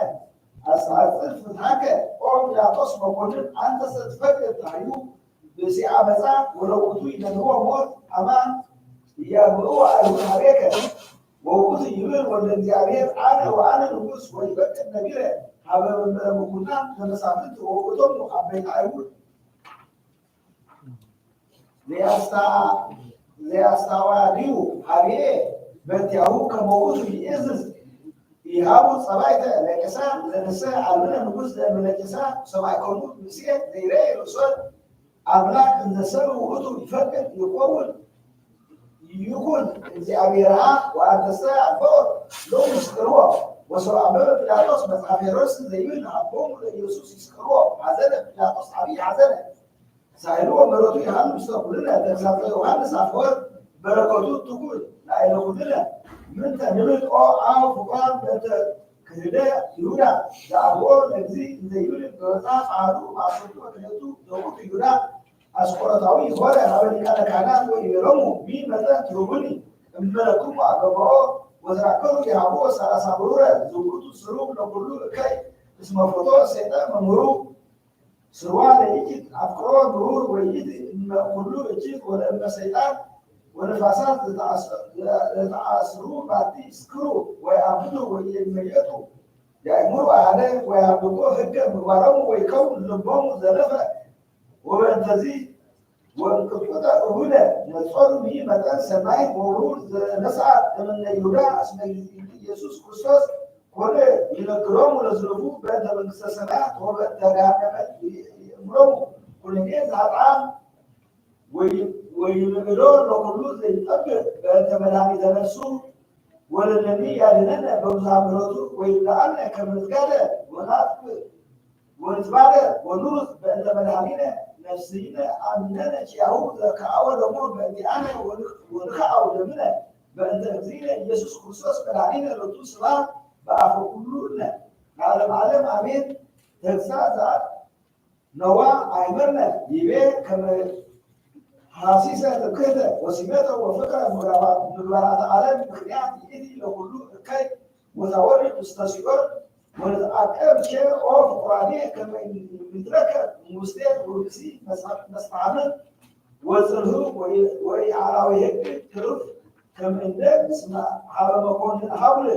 አስተአጽፍ ፍትሐከ ኦ ጲላጦስ መኮንን አንተ ስትፈቅድ ታዩ ብእሲ ዓመፃ ወለውእቱ ይነግሮ ሞት አማን እያብዕዎ አይሁድ ሀቤከ ወውእቱ ይብል ወልደ እግዚአብሔር አነ ወአነ ንጉሥ ወይፈቅድ ነቢረ ሀበብ በረሙኩና ለመሳፍንት ወቁቶም አበይት አይሁድ ሊያስታዋዲው ሀቤ በቲያሁ ከመውቱ ይእዝዝ ይሃቡ ጸባይተ ለቄሳ ለንሰ አልብነ ንጉሥ ለምለቄሳ ሰማይኮኑ ምስኤት ዘይረ ርሶት አምላክ እንዘሰብ ውእቱ ይፈቅድ ይቆውን ይኩን እግዚአብሔርሃ ወአንተሰ አልፈው ሎሙ ይስቅርዎ ወሰብአ ጲላጦስ መጽሐፈ ሄሮድስ ዘይብል አቦሙ ለኢየሱስ ይስቅርዎ ሐዘነ ጲላጦስ ዓብይ ሐዘነ ሳይልዎ ምሕረቱ ይሃሉ ውስተ ኩልነ ተግሳጸ ዮሐንስ አፈወርቅ በረከቱ ትኩን ላዕለ ኩልነ ምንተ ንብልዖ አብ ፍቁራን በእንተ ክህደ ይሁዳ ዘአብኦ ለእግዚእ እንዘይብል በመጽሐፍ አሐዱ ወአሰርቱ ወክልኤቱ ዘውእቱ ይሁዳ አስቆሮታዊ ሆነ ሀበ ሊቃነ ካህናት ወይቤሎሙ ሚመጠን ትሩጉኒ እምበለክሙ አገብኦ ወተራከቡ የሃቦ 30 ብሩረ ዝውቱ ስሩግ ለኩሉ እከይ እስመ ፎቶ ሰይጣን መምህሩ ስርዋ ለይእቲ አፍቅሮ ምሁር ወይእቲ እመ ኩሉ እጅግ ወለእመ ሰይጣን ወነፋሳት ዘተአስሩ ባቲ ይስክሩ ወይአብዱ ወይመየጡ ያእምሩ አሐደ ወያብድቆ ሕገ ምግባሮሙ ወይከውን ልቦሙ ዘለፈ ወበእንተዚ ወእንቅጥቅጠ እሁደ ነጾሩ መጠን ሰናይ ወውሩድ ዘነስአት እምነ ይሁዳ እስመ ኢየሱስ ክርስቶስ ኮነ ይነግሮሙ ለዝርፉ በእንተ መንግሥተ ሰማያት ወበእንተ ገሃነመ ይእምሮሙ ኩነኔ ዘኃጥኣን ወይምዕዶ ለኩሉ ዘይጠብቅ በእንተ መድኃኒተ ነፍሱ ወለለኒ ያድኅነነ በብዙኃ ምሕረቱ ወይብልዐነ ከመ ንትጋደ ወንትባደ ወኑሩዝ በእንተ መድኃኒነ ነፍስይነ አምነነ ኪያሁ ዘከአወ ደሞ በእንቲአነ ወንክዓው ደምነ በእንተ እግዚእነ ኢየሱስ ክርስቶስ መድኃኒነ ሎቱ ስብሐት በአፈ ኩሉነ ለዓለመ ዓለም አሜን። ተግሣጽ ነዋ አይመርነ ይቤ ከመ ሐሲሰ ትምክህተ ወሲመተ ወፍቅረ ምግባራተ ዓለም ምክንያት ይእቲ ለኩሉ እከይ ወታወርድ ውስተ ሲኦል ወንትዓቀብ ኦ ፍቁራኔ ከመ ይትረከብ ውስቴ ወብእሲ መስፍዓምን ወጽልሁ ወኢዓላዊ ሕግ ትሩፍ ከመ እንደ እስመ ሀበ መኮንን ሀብል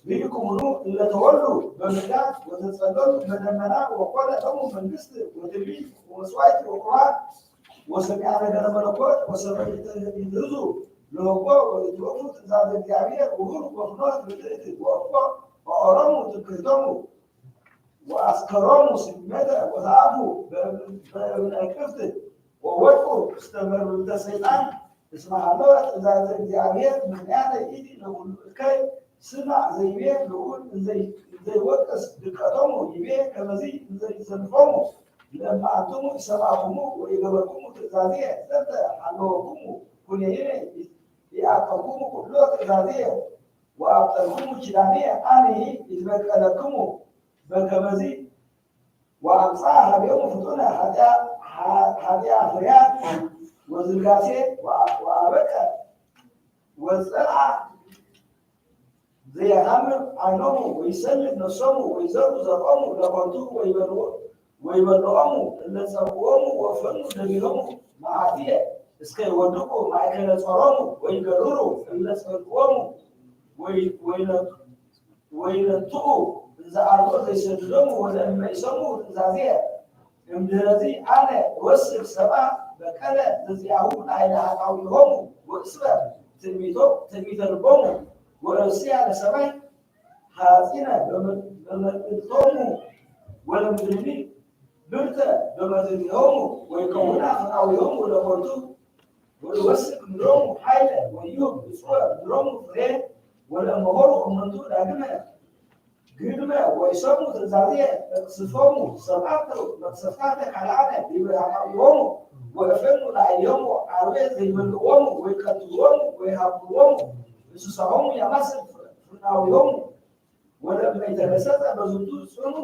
ብኢኩምኑ እለ ተወልዱ በምክንያት ወተጸለሉ በደመና ወኮነ ሎሙ መንግሥት ወትንቢት ወመሥዋዕት ወቁርባን ወሰሚዐ ነገረ መለኮት ወሰምዕ ይትሕዙ ለሕጎ ወይትወቅፉ ትእዛዘ እግዚአብሔር ውሁድ ወፍኖት ብትእቲ ወእፎ ወኦሮሙ ትምክህቶሙ ወአስከሮሙ ስሜተ ወተአፉ በእብነክፍት ወወድቁ ውስተ መርብብተ ሰይጣን እስመ ሀለወ ትእዛዘ እግዚአብሔር ምክንያተ ይእቲ ለኩሉ እከይ ስማዕ ዘይቤ ልዑል እንዘይወቅስ ድቀቶሙ ይቤ ከመዚ እንዘይዘንፎሙ ለእመ አንትሙ ይሰምዓክሙ ወይገበርክሙ ትእዛዝየ ዘንተ ሀለወክሙ ኩነኔ ይዐቀብክሙ ኩሎ ትእዛዝየ ወአብጠልክሙ ኪዳንየ አነሂ ይትበቀለክሙ በከመዚ ወአምጽአ ሀቤሙ ፍጡነ ኃጢአ ፍርያት ወዝልጋሴ ወአበቀ ወጸልዐ ዘየሃምር ዓይኖሙ ወይሰልጥ ነፍሶሙ ወይዘሩ ዘርኦሙ ለኮንቱ ወይበልዖሙ እለ ጸውዖሙ ወፈኑ ደቢሎሙ መዓትየ እስከ ይወድቁ ማእከለ ጾሮሙ ወይገርሩ እለ ጸልዖሙ ወይነጥቁ እንዘ አልቦ ዘይሰድዶሙ ወለእመ ይሰምዑ ትእዛዝየ እምድኅረዚ አነ እወስድ ሰብአ በቀለ ዘዚአሁ ላዕለ ኃጣውኢሆሙ ወእስበር ትንቢተ ልቦሙ ወእስያ ለሰማይ ሐጺነ በመልዕልቶሙ ወለምድሪ ብርተ በመትሕቲሆሙ ወይከውና ፈቃዊሆሙ ለኮንቱ ወይወስድ ምድሮሙ ኃይለ ወይሁብ ብፁዕ ምድሮሙ ፍሬ ወለእመሆሩ እመንቱ ዳግመ ግድመ ወይሰሙ ትእዛዝየ በቅስፎሙ ሰብዓተ መቅሰፍታተ ካልአነ ዲበ ኃጣውኢሆሙ ወእፈኑ ላዕሌሆሙ ዓርዌ ዘይበልዕዎሙ ወይቀትልዎሙ ወይሃብልዎሙ እንስሳሆሙ ያማስል ፍናዊሆሙ ወለእመ ይተገሠጸ በዝንቱ ጽኑ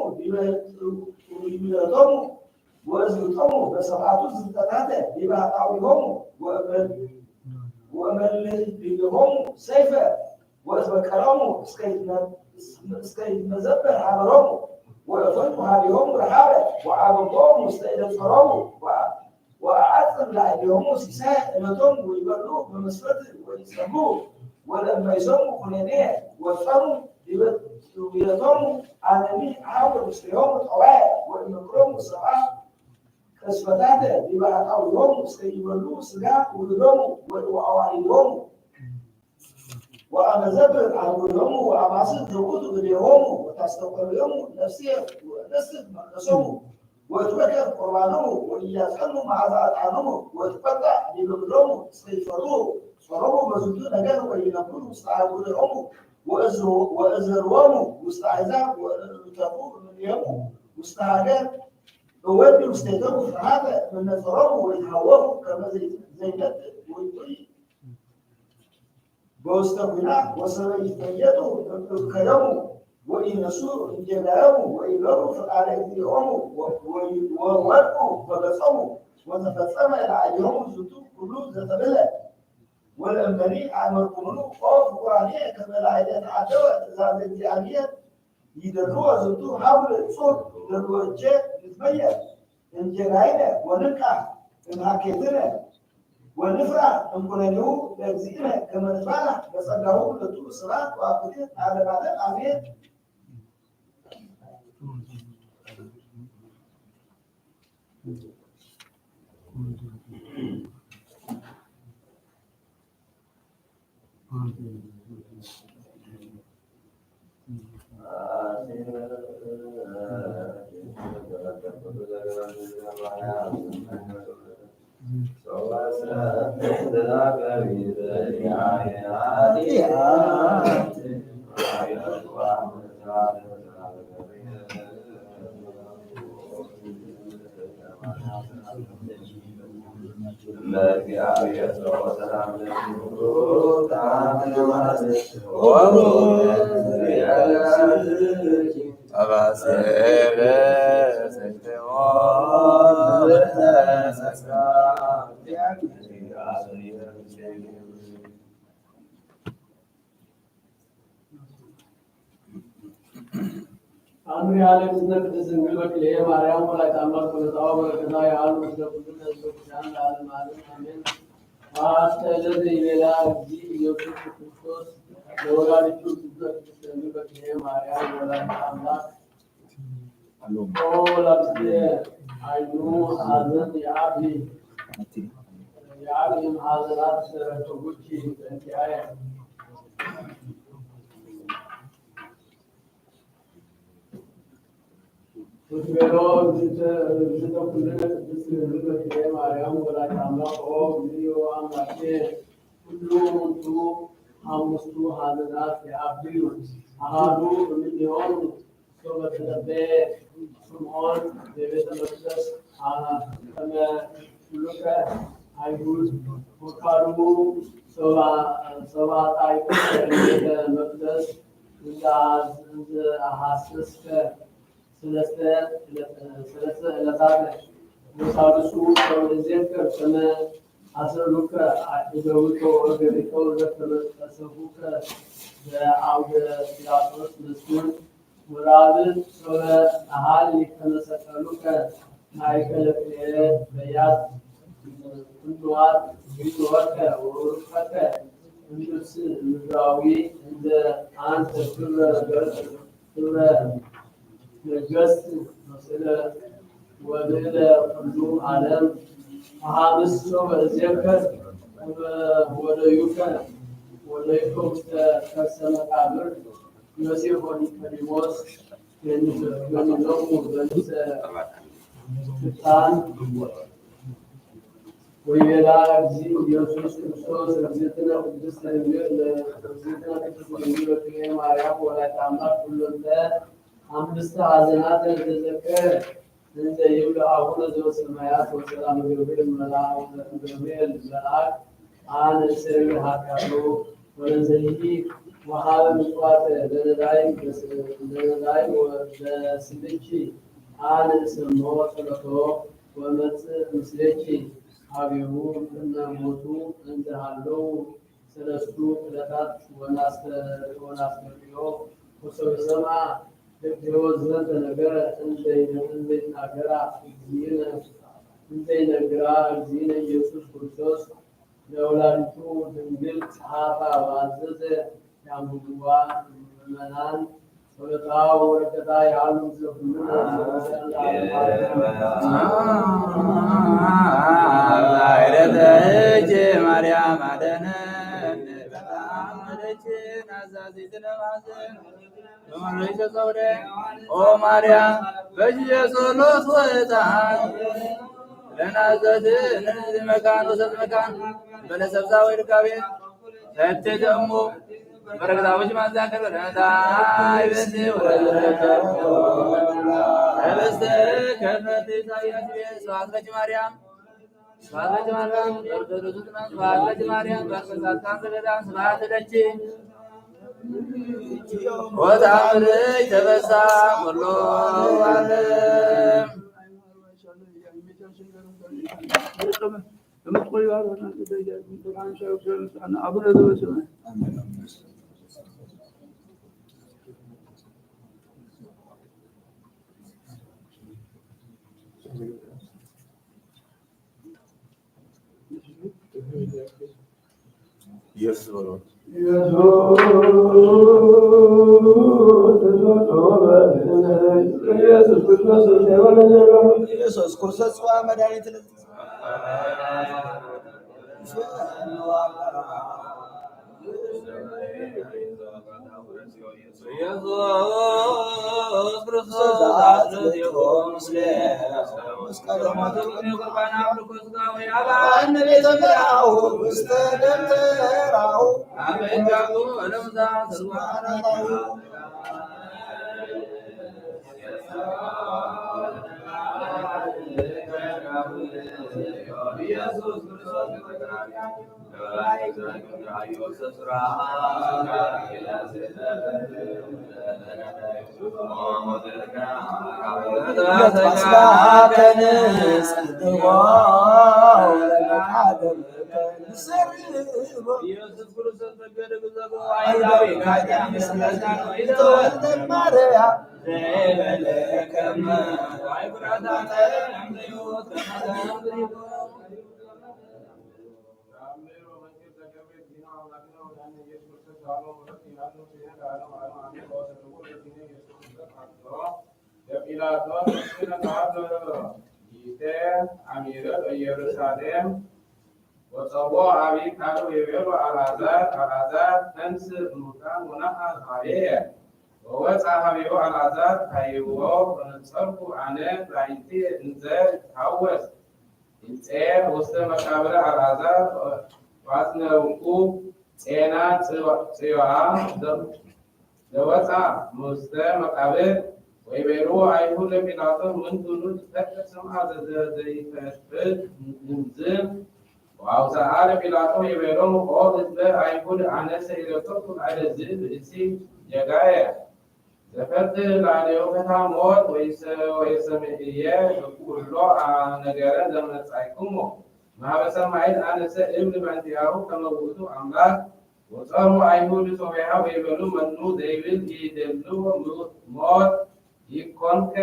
ዲበቶሙ ወእዝግቶሙ በሰብዓቱ ዝንጠታተ ዲበ ኃጣውኢሆሙ ወመልዕሊሆሙ ሰይፈ ወእትበቀሎሙ እስከ ይትመዘበር ሀበሮሙ ወእፈኑ ሀቢሆሙ ረሃበ ወአበቦሙ ውስተ እደ ጾሮሙ ወአዕጽም ላዕሌሆሙ ሲሳየ ዕለቶሙ ወይበልዑ በመስፈርት ወይጸምዑ ወለእመ ይሰምዑ ኩነኔ ወጸኑ ويتم عالمي حاول يوم طوال ويكرم السماء كسبتاته بما أو يوم سيبلو سجا ويوم وأوعيهم وأنا زبر على يوم وأماسك زوجته باليوم وتستقر يوم نفسيا ونسل مقدسهم وتوكل قربانه ويسألوا مع ذات عنه وتفتح بمقدمه سيفروه فرموا بزوجته نجاه وينقلوا مستعبد الأمه وأزروانه مستعزاء وتقول من يومه مستعجاب وودي مستيقظوا في هذا من نظرهم ويتهوروا كما زي نت ويطري بوستقنا وسيتفيدوا كلامه وينسوا انجلامه ويلروا في عليهم وورقوا فبصموا وتفصم العالم زتوب كله زتبلة والأمري عمل كله قاف قرانية كما العيدان عدوة زاد الجانية يدلوا زتوب حول صوت يدلوا الجيد يتبين انجلائنا ونقع انهاكتنا ونفرح نقول له لازينا كما نفعل بس أدعوه لطول الصلاة وأقولين على بعد آمين Amri Alex is in Milwaukee, Mariam, like Amar for the hour, and I almost the Putin Amen. After the Vela, you took Christos, Lora to the Milwaukee, Mariam, like Amar. All up there, I know Hazan Yabi. Yabim Hazrat Toguchi, and Yaya. Pero visito kullum da Mariam wala tamla o video amake kullu tu hamustu hadat ya abdul ahadu milyon sobat be sumon devet maksas kama luka ayul bukaru soba taipu devet maksas unda ahasas ثلاثة إلى مساعدسو كونزينك كما أسألوك إدوكو أغريكو ذكر أسألوك عود سياسوس مسؤول مراد سوى أهالي كما سألوك نايك لفئة بيات كنتوات بيتوات ورفك ندرس نجاوي عند أنت كل نجست مثلا ولله كل عالم أحادث سوى ذكر ولا يكن ولا يكون كسر قبر يوسف ونيكوديموس من نوم بنس كتان ويلا زين يوسف كريستوس رزقنا قدس رزقنا كتير ماريا ولا تعمل كل ده أمست عزنات التذكر أنت يبلغ أقول ذو السماوات والسلام يقبل الملائكة الملائكة عن سر هكذا ونزلي وهذا مقاط لندايم وسلكي عن سمو صلته ومت مسلكي أبيه أن موتو أنت هلو سلستو لتات وناس كريو وسوي سما يوزنت نجرا انزي نجرا زينة يسوع كريستوس لولايتو دنجل صحابة وعزز يعبدوا منان ወለታው ወለከታ ያሉ ሁሉ አይረተች ማርያም አደነን በጣም መለችን አዛዚትነ ማዘን በመለች ተጸውደ ኦ ማርያም በኢየሱስ ወጣን ለናዘዝን መካን ወሰት መካን በለሰብሳ ወይ ድካቤ ሰት ደግሞ በረከታዎች ማዛከር በለታይ በስ ወለለተ ከፈት ኢሳያስ ስብሐት ለኪ ማርያም ስብሐት ለኪ ማርያም በርተሉትና ስብሐት ለኪ ማርያም በርከታታን ዘገዳም ስብሐት ለኪ ወታምርይ ተበሳ ሁሉ ዓለም አቡነ ዘበሰማያት ኢየሱስ ክርስቶስ መድኃኒት ኢየሩሳሌም ወጸቦ አብይ ካሉ የቤሎ አልዓዛር ተንስ ሙታን ወነሐ ኀቤየ ወወፃ ኀቤሁ አልዓዛር ካይብዎ ወነጸርኩ አነ ራእይቲ እንዘ ይትሐወስ ይጼር ውስተ መቃብረ አልዓዛር ወአጽነዑ ጼና ጽዮዓ ዘወፃ ውስተ መቃብር ወይቤሉ አይሁድ ለጲላጦስ ምንቱኑ ትፈቅድ ስምዐ ዘይፈቅድ እምዝ ወአውፅአ ለጲላጦስ ይቤሎሙ ኦ ሕዝበ አይሁድ አነሰ ኢለክሙ ላዕለ ብእሲ ጌጋየ ዘፈርድ ላዕሌሁ ከታሞት ወይሰምዕየ ኩሎ ነገረ ዘመጻእክሙ ማኅበ ሰማዕት አነሰ እብል በእንቲአሁ ከመ ውእቱ አምላክ ወጸሩ አይሁድ ሶብያ ወይቤሉ መኑ ዘይብል ይደልዎ ሞት ይኮንከ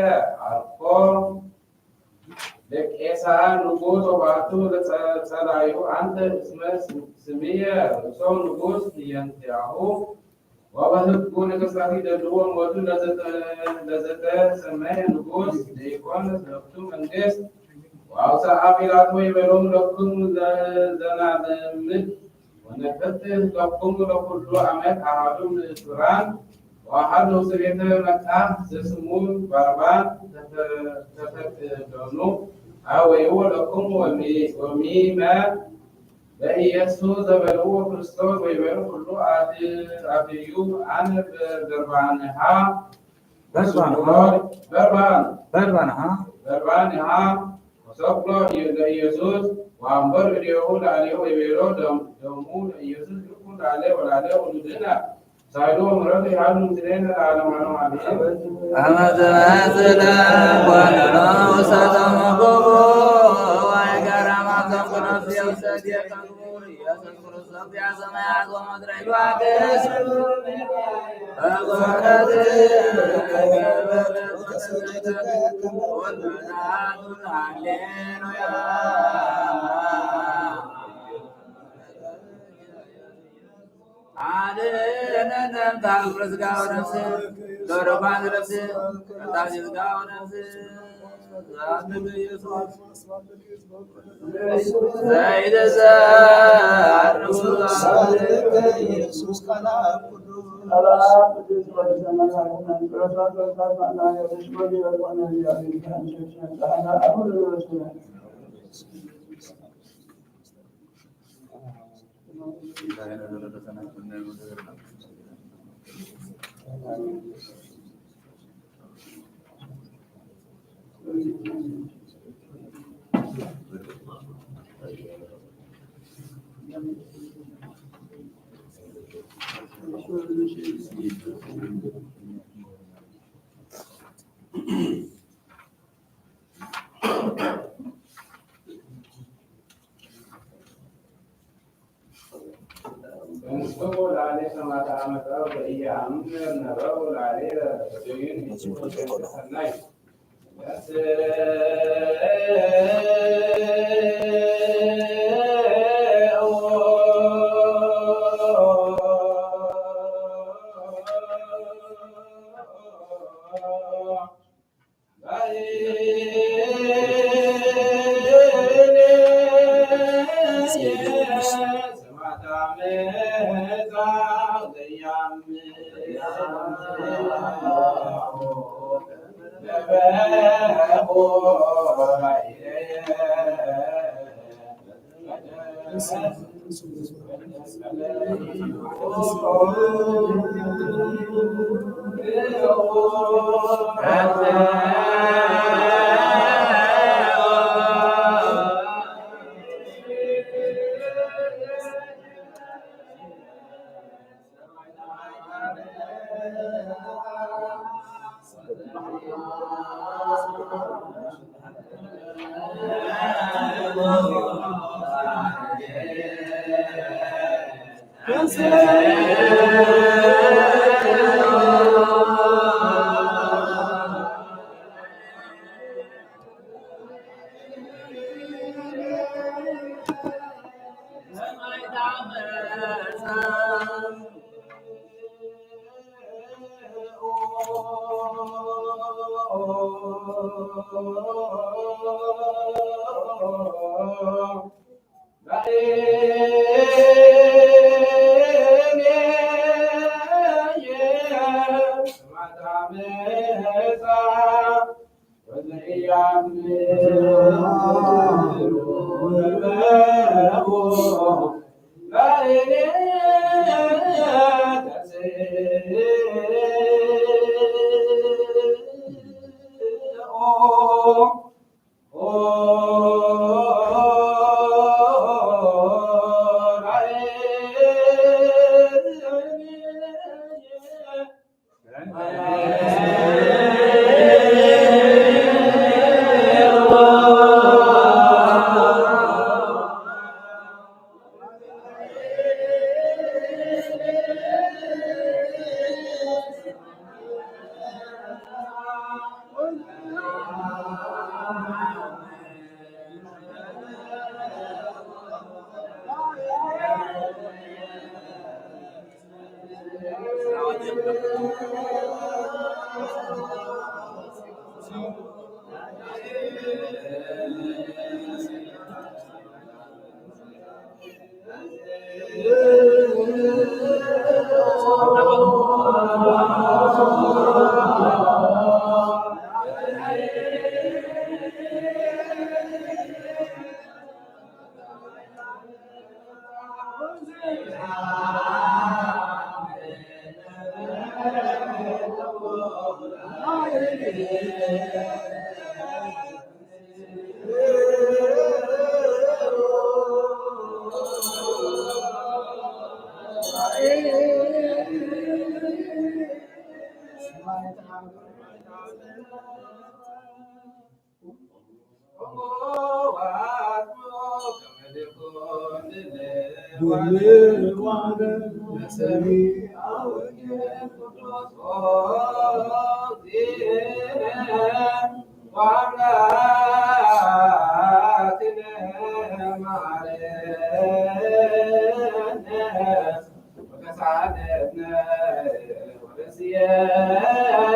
አርኮ ለቄሳር ንጉሥ ወባቱ ለጸላዩ አንተ እስመ ስምየ ርእሶ ንጉሥ የንቲአሁ ወበሕጉ ነገሥታት ይደልዎ ሞቱ ለዘተሰመየ ንጉሥ ለይኮን ለፍቱ መንግሥት ወአውፅአ ጲላጦስ ይቤሎሙ ለክሙ ዘናልምድ ወነፈትሕ ለክሙ ለኵሉ ዓመት አሐዱ ምእሱራን ወአሐዱ ውስተ ቤተ መቃህ ዘስሙ በርባን ተፈቅዶኑ አወይዎ ለክሙ ወሚመ በኢየሱስ ዘበልዎ ክርስቶስ ወይቤሉ ኩሉ አብዩ አነ በርባንሃ ወሰቅሎ ለኢየሱስ ወአንበር እዴሁ ላዕሌሁ ወይቤሎ ደሙ ለኢየሱስ ይኩን ላዕሌሁ ወላዕሌሁ ውሉድነ ሳይዶ ምሕረቱ ይሃሉ ምስሌነ ለዓለመ ዓለም አሜን። አመዘማስለ ኮነኖ ሰተመጎጎ ዋይጋራ ማዘንኩ ነፍሴ ውሰት የከንጉር ኢየሱስ ክርስቶስ ያሰማያት ወመድረይ ባገስ በጎረት ወልናቱን ሃሌሉያ አድነን ታግረ ሥጋ ወነፍስ ለረፋን ረፍት ከታች ዝጋው ነፍስ ዛትብ ኢየሱስ ዘይደዘ አርቡ ኢየሱስ ቃና ሁሉ Yeah.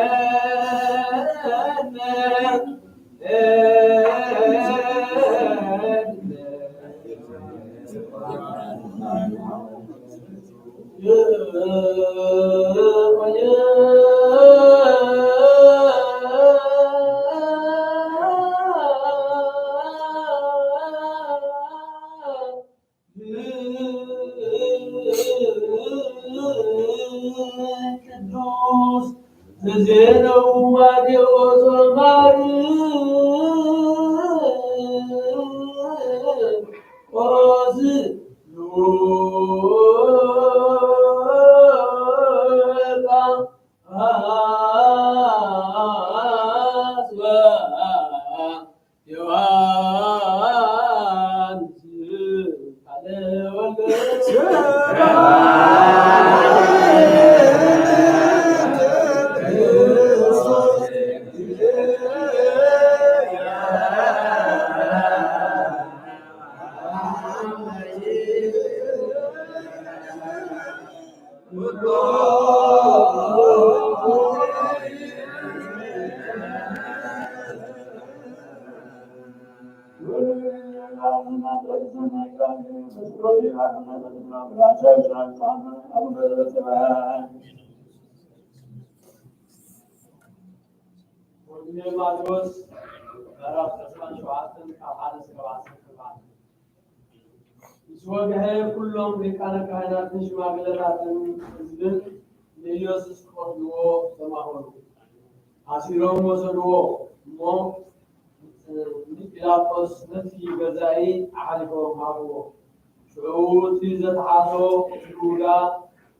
كلهم ሊቃነ ካህናትን ሽማግሌታትን ሕዝብን ለኢየሱስ ቆርብዎ ተማኸሩ አሲሮም ወሰድዎ እሞ ጲላጦስ ነቲ ገዛኢ ኣሓሊፎም ሃብዎ ሽዑ እቲ ዘተሓዞ ይሁዳ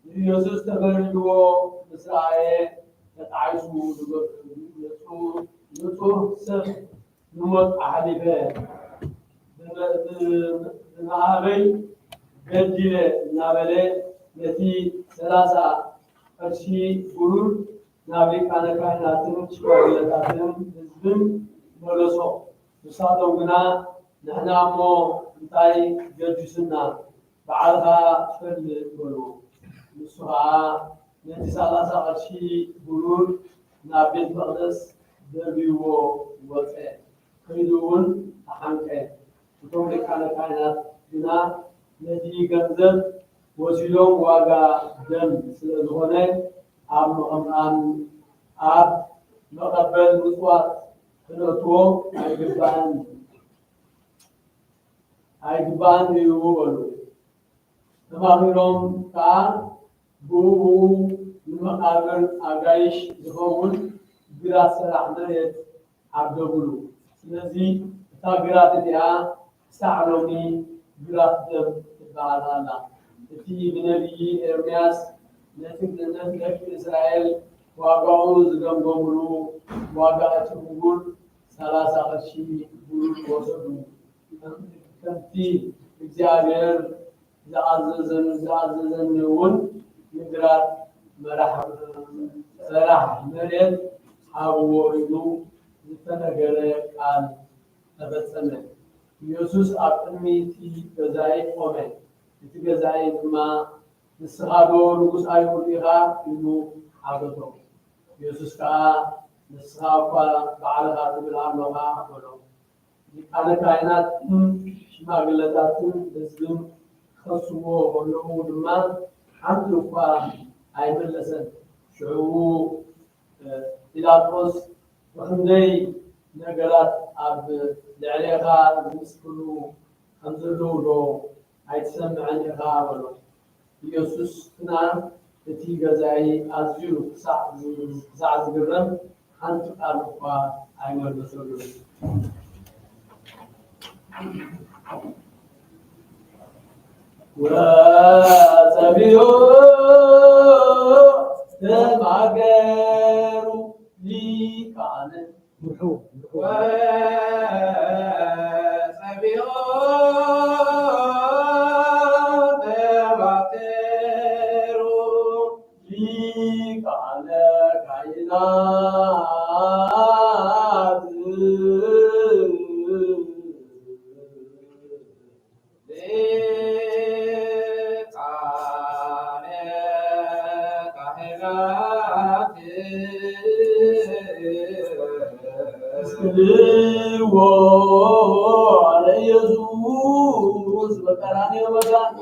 ንኢየሱስ ተፈሪድዎ ምስ ረኣየ ተጣዒሱ ንጹር ሰብ ንሞት ኣሓሊፈ ብማሃበይ ገድለ እናበለ ነቲ 30 ቅርሺ ብሩር ናብ ሊቃነ ካህናትን ሽማግሌታትን ህዝብን መለሶ ንሳቶም ግና ንሕና እሞ እንታይ ገዲሱና በዓልኻ ትፈልጥ በልዎ ንሱ ከዓ ነቲ 30 ቅርሺ ብሩር ናብ ቤተ መቅደስ ደርቢዎ ወፀ ከይዱ እውን ተሓንቀ እቶም ሊቃነ ካህናት ግና ነቲ ገንዘብ ወሲዶም ዋጋ ደም ስለዝኾነ ኣብ መቐምቃን ኣብ መቐበል ምጽዋት ክነትዎ ኣይግባእን እዩ በሉ ተማኺሮም ከዓ ብኡ ንመቃብር ኣጋይሽ ዝኸውን ግራት ስራሕ መሬት ዓገቡሉ ስለዚ እታ ግራት እቲኣ ክሳዕ ሎሚ ግራት ደም ትበሃል ኣላ እቲ ብነቢይ ኤርምያስ ነቲ ደቂ እስራኤል ዋጋኡ ዝገምገምሉ ዋጋ እቲ ብሩር 30 ቅርሺ ብሩር ወሰዱ ከምቲ እግዚአብሔር ዝኣዘዘኒ እውን ንግራት ሰራሕ መሬት ሃብዎ ኢሉ ዝተነገረ ቃል ተፈጸመ ኢየሱስ ኣብ ቅድሚ እቲ ገዛኢ ቆመ እቲ ገዛኢ ድማ ንስኻ ዶ ንጉስ ኣይሁድ ኢኻ ኢሉ ሓበቶ ኢየሱስ ከዓ ንስኻ እኳ በዓልኻ ትብል ኣለኻ በሎ ሊቃነ ካህናትን ሽማግሌታትን ህዝብን ከስዎ ከለዉ ድማ ሓንቲ እኳ ኣይመለሰን ሽዑ ጲላጦስ ብክንደይ ነገራት ኣብ ልዕሌኻ ዝምስክሩ ከምዘለዉ ዶ ኣይትሰምዐን ኢኻ በሎ ኢየሱስ ግና እቲ ገዛኢ ኣዝዩ ክሳዕ ዝግረም ሓንቲ ቃል እኳ ኣይመለሰሉን ወፀቢዮ ተማገሩ ሊቃነ ወፀቢዮ ተማገሩ ሊቃነ ካህናት እስክልዎ ለኢየሱስ ኢየሱስ በቀራንዮ መዳን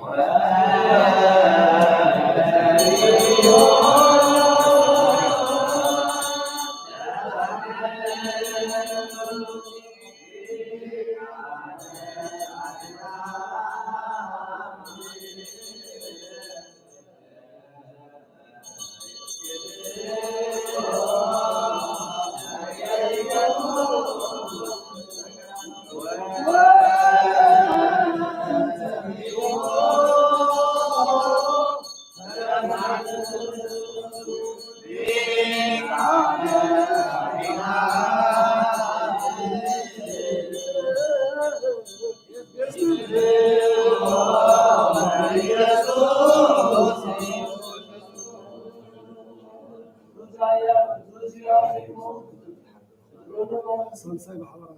صنصاي بحضر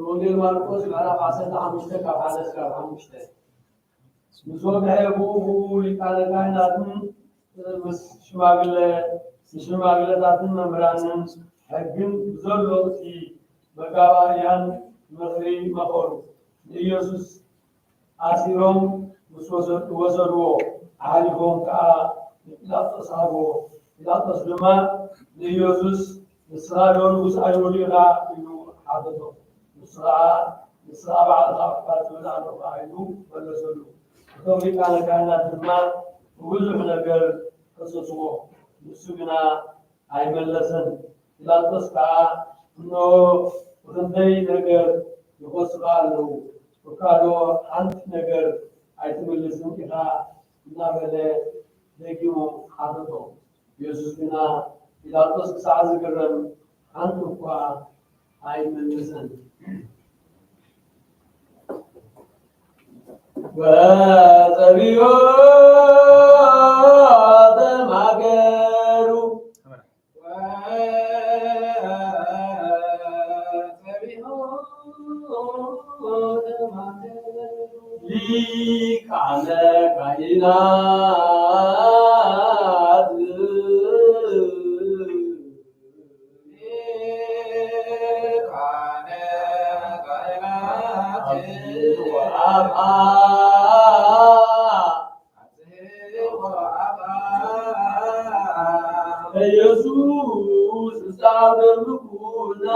ወንጌል ማርቆስ ምዕራፍ 15 ከ1 እስከ 5 ብዙዎች አይቡቡ ሊቃነ ካህናትን ሽማግሌታትን መምህራንን ሕግን ዘሎቲ መጋባርያን ምክሪ መኸሩ ኢየሱስ አሲሮም ምስ ወሰድዎ ሓሊፎም ከዓ ጲላጦስ ሃብዎ ጲላጦስ ድማ ንኢየሱስ ንስኻ ዶ ንጉስ ኣይሁድ ኢኻ ኢሉ ሓተቶ ንስኻ ባዕልኻ እኳ ትብል ኣለኻ ኢሉ መለሰሉ እቶም ሊቃነ ካህናት ድማ ብዙሕ ነገር ከሰስዎ ንሱ ግና ኣይመለሰን ጲላጦስ ከዓ እነሆ ክንደይ ነገር ይኮስኻ ኣለዉ ወካዶ ሓንቲ ነገር ኣይትምልስን ኢኻ እናበለ ደጊሙ ሓተቶ ኢየሱስ ግና ጲላጦስ ክሳዕ ዝግረም ሓንቲ እኳ ኣይመልሰን ወፀቢዮ ተማገሩ ሊቃነ ካህናት ኢየሱስ ዛደምኩና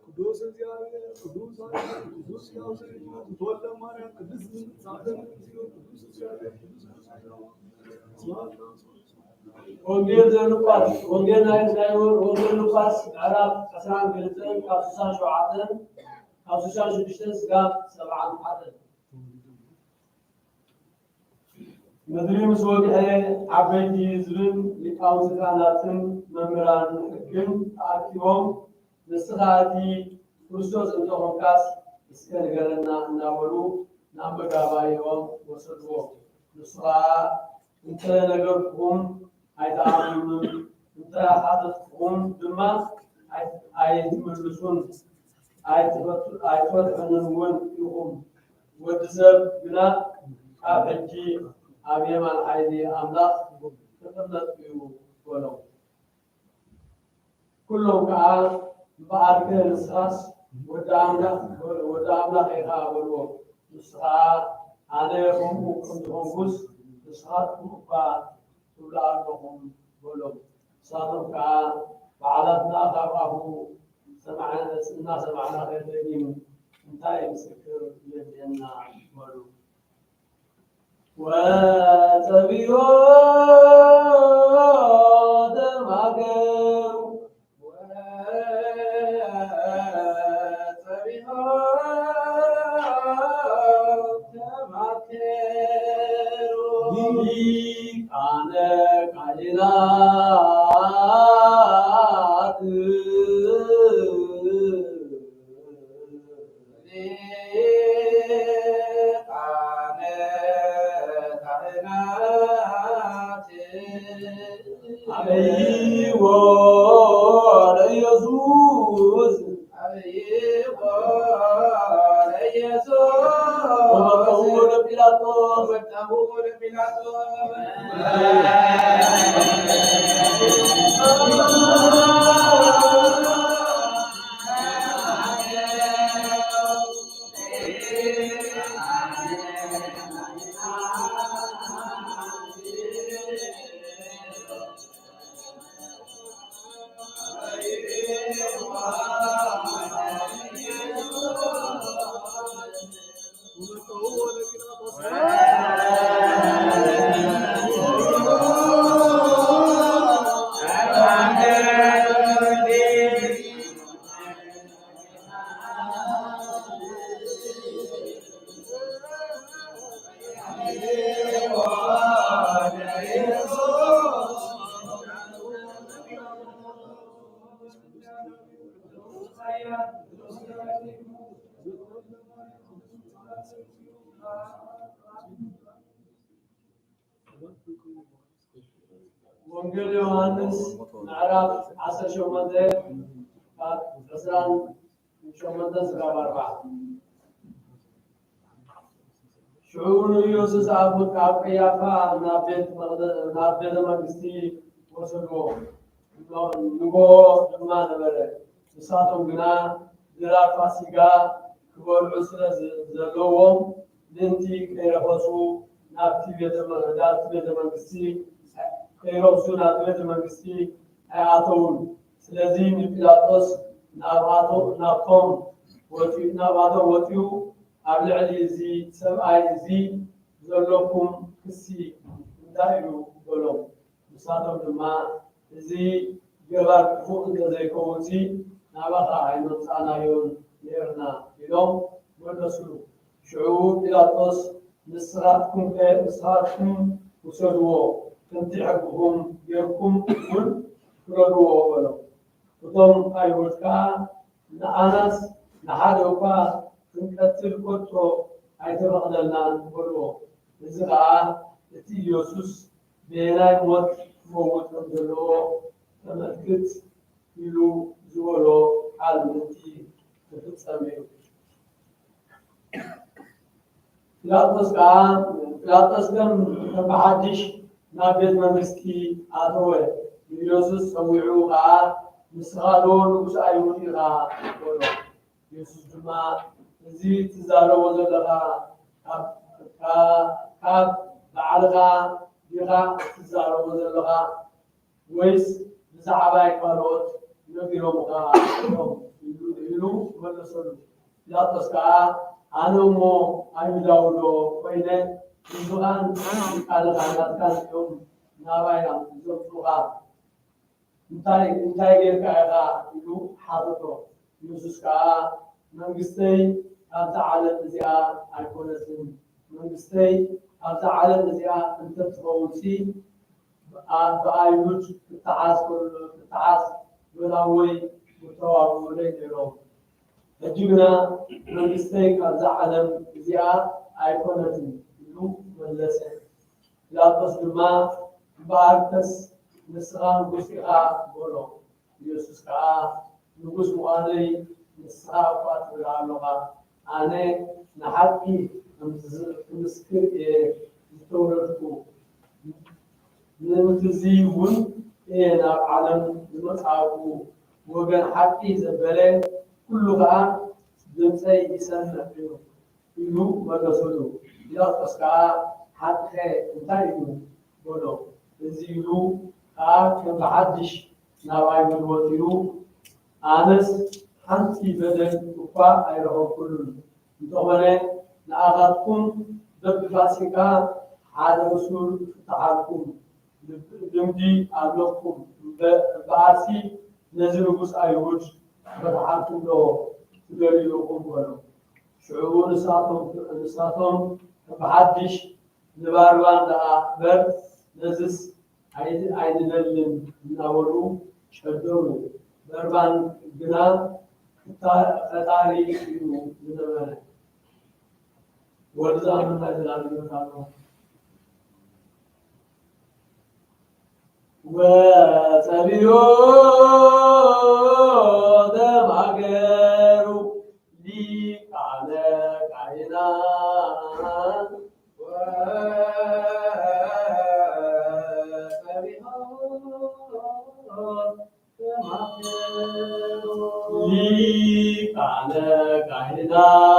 ቅዱስ እግዚአብሔር ቅዱስ ኃያል ቅዱስ ሕያው ተወልደ ማርያም ቅዱስ ጻድቅ ቅዱስ እግዚአብሔር ቅዱስ ወንጌል ዘሉቃስ ወንጌል ናይዛይወር ወንጌል ሉቃስ ምዕራፍ 12 ካብ 67 ካብ 66 እስካብ 71 ምድሪ ምስ ወግሐ ዓበይቲ ህዝብን ሊቃውንቲ ካህናትን መምህራን ሕግን ተኣኪቦም ንስኻ እቲ ክርስቶስ እንተኾንካስ እስከ ንገረና እናበሉ ናብ መጋባይኦም ወሰድዎ ንስኻ እንተነገርኩኹም ኣይተኣምኑን እንተሓተትኩኹም ድማ ኣይትምልሱን ኣይትፈትሑንን እውን ኢኹም ወዲ ሰብ ግና ካብ ሕጂ ኣብ የማን ሓይሊ ኣምላኽ ተቐመጥ እዩ በሎም ኩሎም ከዓ በዓልከ ንስኻስ ወዲ ኣምላኽ ኢኻ በልዎ ንስኻ ኣነ ከምኡ ከምዝኾንኩስ ንስኻትኩም እኳ ትብሉ ኣለኹም በሎም ንሳቶም ከዓ በዓላትና ካብ ኣፉ እናሰማዕና ከደጊም እንታይ ምስክር የድልና በሉ وتبيو دماغو ወንጌል ዮሐንስ ምዕራፍ 18 ከ18 እስከ 40 ሽዑን ኢየሱስ ኣብ ቀያፋ ናብ ቤተ መንግስቲ ወሰዶ ንጎ ድማ ነበረ ንሳቶም ግና ዝራብ ፋሲጋ ክበልዑ ስለ ዘለዎም ልንቲ ከይረኸሱ ናብቲ ቤተ መንግስቲ ከይረኽሱ ናብቲ ቤተ መንግስቲ ኣይኣተውን። ስለዚ ጲላጦስ ናባቶም ወፂኡ ኣብ ልዕሊ እዚ ሰብኣይ እዚ ዘለኩም ክሲ እንታይ እዩ በሎም። ንሳቶም ድማ እዚ ገባር ክፉእ እንተዘይከውን ናባኻ ኣይመፃናዮን ነርና ኢሎም መለሱሉ። ሽዑ ጲላጦስ ንስኻትኩም ውሰድዎ ከምቲ ሕግኹም ጌርኩም እውን ፍረድዎ በሎም። እቶም ኣይሁድ ከዓ ንኣናስ ንሓደ እኳ ክንቀትል ከቶ ኣይተፈቕደልናን በልዎ። እዚ ከዓ እቲ ኢየሱስ ብናይ ሞት ክመውት ከም ዘለዎ ተመልክት ኢሉ ዝበሎ ቃል ምንቲ ክፍፀም እዩ። ጲላጦስ ከም ብሓድሽ ናብ ቤተ መንግስቲ ኣተወ። ኢየሱስ ፀዊዑ ከዓ ንስኻ ዶ ንጉስ ኣይሁድ ኢኻ በሎ። ኢየሱስ ድማ እዚ ትዛረቦ ዘለኻ ካብ ባዕልኻ ዲኻ ትዛረቦ ዘለኻ ወይስ ብዛዕባይ ካልኦት ነጊሮምካ ኢሉ መለሰሉ። ጲላጦስ ከዓ ኣነ እሞ ኣይሁዳዊ ዶ ኮይነ ብዙኻን ቃልኻ ናትካን እዮም ናባይ ዘምፁኻ እንታይ ጌርካ ኢኻ ኢሉ ሓተቶ። ኢየሱስ ከዓ መንግስተይ ኣብዛ ዓለም እዚኣ ኣይኮነትን። መንግስተይ ኣብዛ ዓለም እዚኣ እንተትኸውን ብኣይሁድ ክትዓስ በላወይ ዝተዋግኡለይ ነይሮም። ሕጂ ግና መንግስተይ ካብዛ ዓለም እዚኣ ኣይኮነትን ኢሉ መለሰ። ጲላጦስ ድማ እምበኣርከስ ንስኻ ንጉስ ኢኻ በሎ። ኢየሱስ ከዓ ንጉስ ምዃነይ ንስኻ እኳ ትብል ኣለኻ። ኣነ ንሓቂ ክምስክር እየ ዝተወለድኩ ንምትዚ እውን እየ ናብ ዓለም ዝመፃኩ ወገን ሓቂ ዘበለ ኩሉ ከዓ ድምፀይ ይሰምዕ እዩ ኢሉ መለሰሉ። ጲላጦስ ከዓ ሓቅኸ እንታይ እዩ በሎ። እዚ ኢሉ ከዓ ከም ብሓድሽ ናብ ኣይሁድ ወፂኡ ኣነስ ሓንቲ በደል እኳ ኣይረኸብኩሉን እንተኾነ ንኣኻትኩም በቢፋሲካ على وصول تعلقكم لمدي أبلغكم بأسي نزل بس أيوج بتعلقكم له تدريبكم ولو شعور نساتهم بعدش نباربان دا بر نزس عيد نلم نورو شدورو بربان بنا تاريخ يو ولزان من الجلال يوم وسبيو دماغرو لي على كائنا لي على كائنا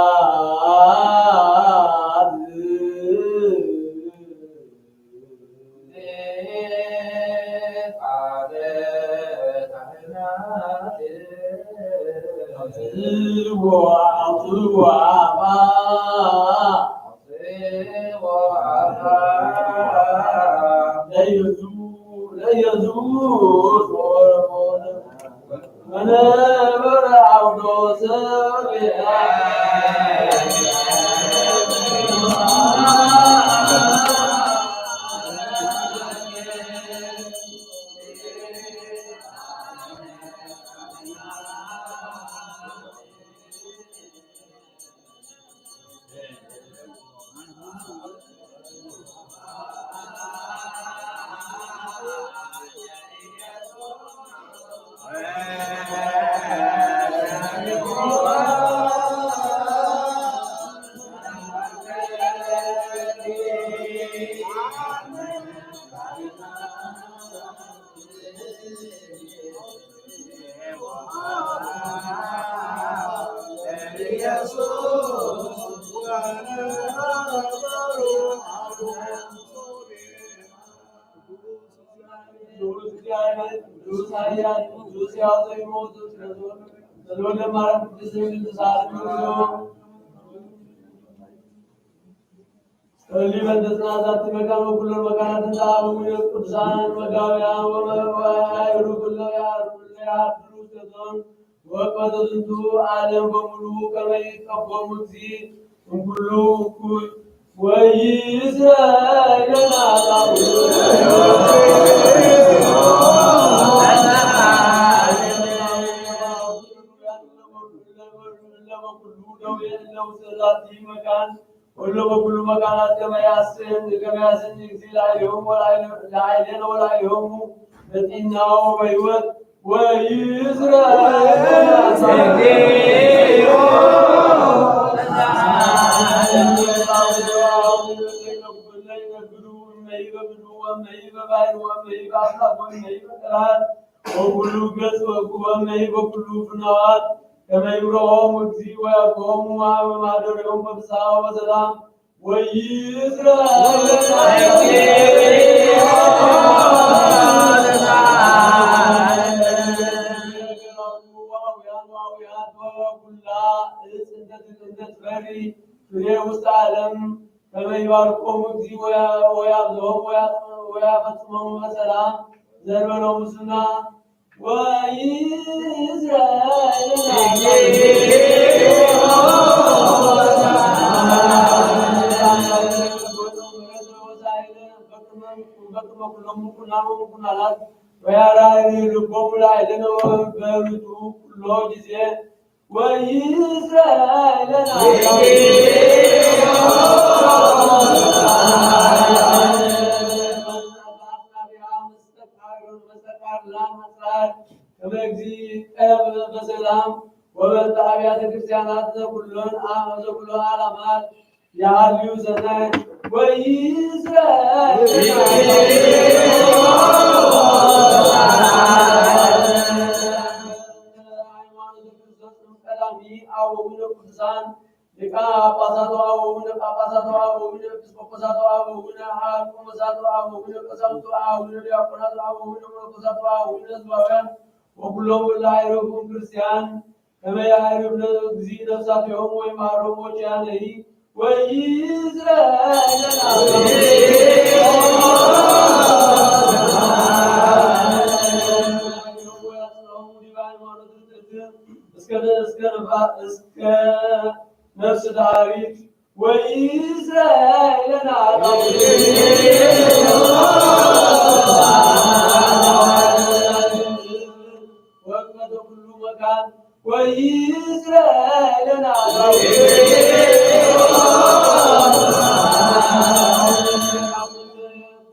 كما يروهم الزي ويقوم ما درهم ببساء وسلام كما يباركهم الزي ويابزهم ويفتمهم وسلام زربنهم سنة وبالتابعات الكريستيانات كلهم علامات يعلو زمان وكلهم لا يعرفون كريستيان كما يعرف نفساتهم ويمارهم وجانه نفس تعريف وإسرائيل وقت كل مكان وإسرائيل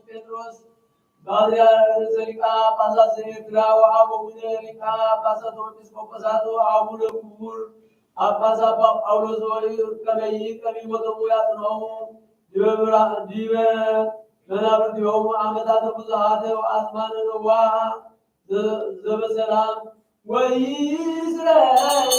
بطرس بعد ذلك pasal setra abu ذلك pasal tortis pasal abu lekubur apa sabab Allah kami bertemu ya Tuhan dia benar dia amat ada pusat asman wa salam wa Israel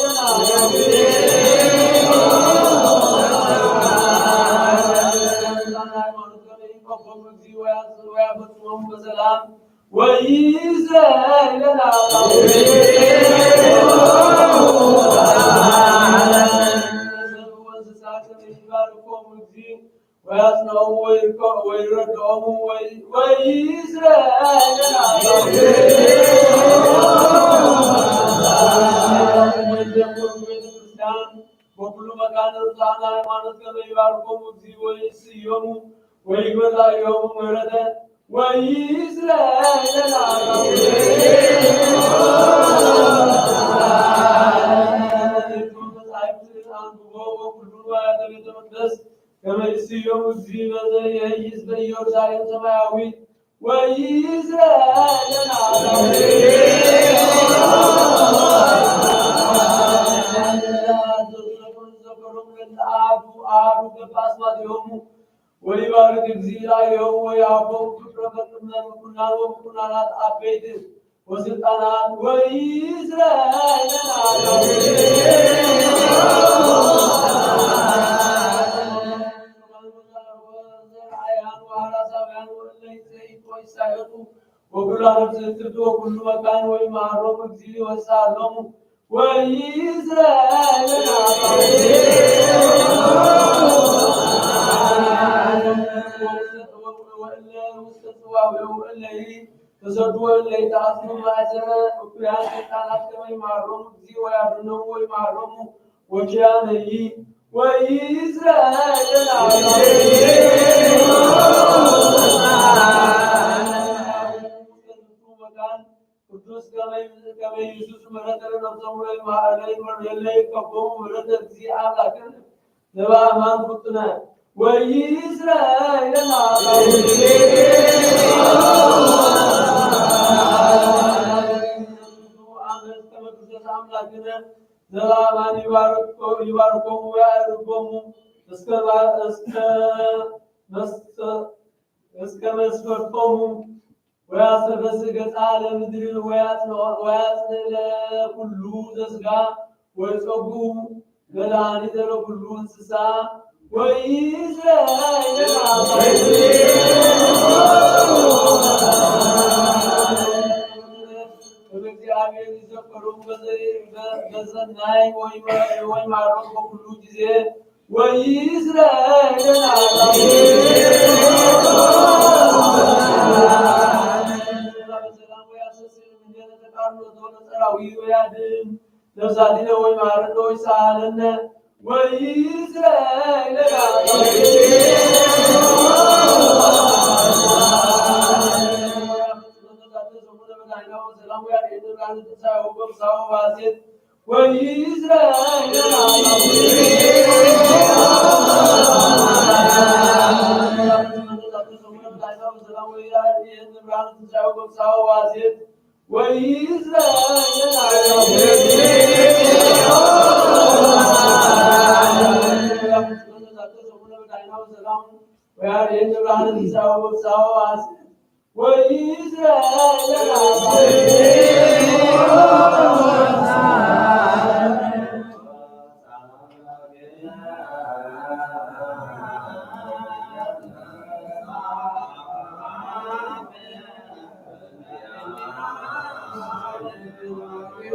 وسلطانات وإسرائيل وكل عرب سنترت وكل مكان ويمعرب اكزيل وسالم وإسرائيل تسدوا اللي تعصموا معزنا وكيان كانت كما يمعرم اكزيل ويعبرنهم ويمعرم وجاني وإسرائيل قدوس كما يسوس مرتل نفسه ما عليه ورلي كبوم مرتل زي لكن نبا مان فتنا وإسرائيل زمان يباركم ويعرفكم اسكمسكم وياسفسك على مدر وياسل كل زسغا ويصبو غلاني در كل انسسا وإسرائيل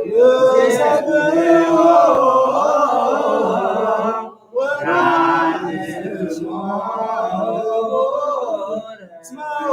Yes, Yeah.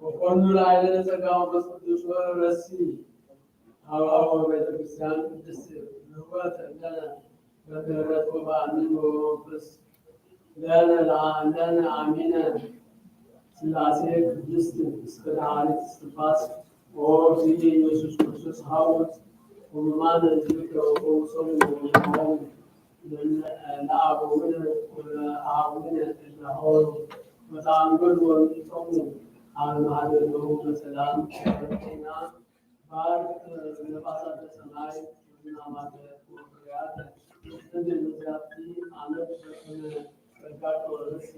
ወኮኑ ላዕለ ጸጋው በቅዱስ ወረሲ አብአው ቤተክርስቲያን ቅድስት ንዋተ ለነ በምህረት ወበአሚን ወመንፈስ ለነ አሚነ ሥላሴ ቅድስት እስከ ዳህሪት እስትንፋስ ወእግዚእ ኢየሱስ ክርስቶስ ሐውት ወማነ ዝክረ ወሰሙ ወሰሙ ለአበውነ ወለአቡነ ለሆኑ ወታንጎል ወሚጾሙ አልማህደሩ በሰላም በጤና ባርክ ነፋሳተ ሰማይ ዝናማተ ወፍሬያተ እንድንዛቲ አመት በከመ ጸጋከ ወርሲ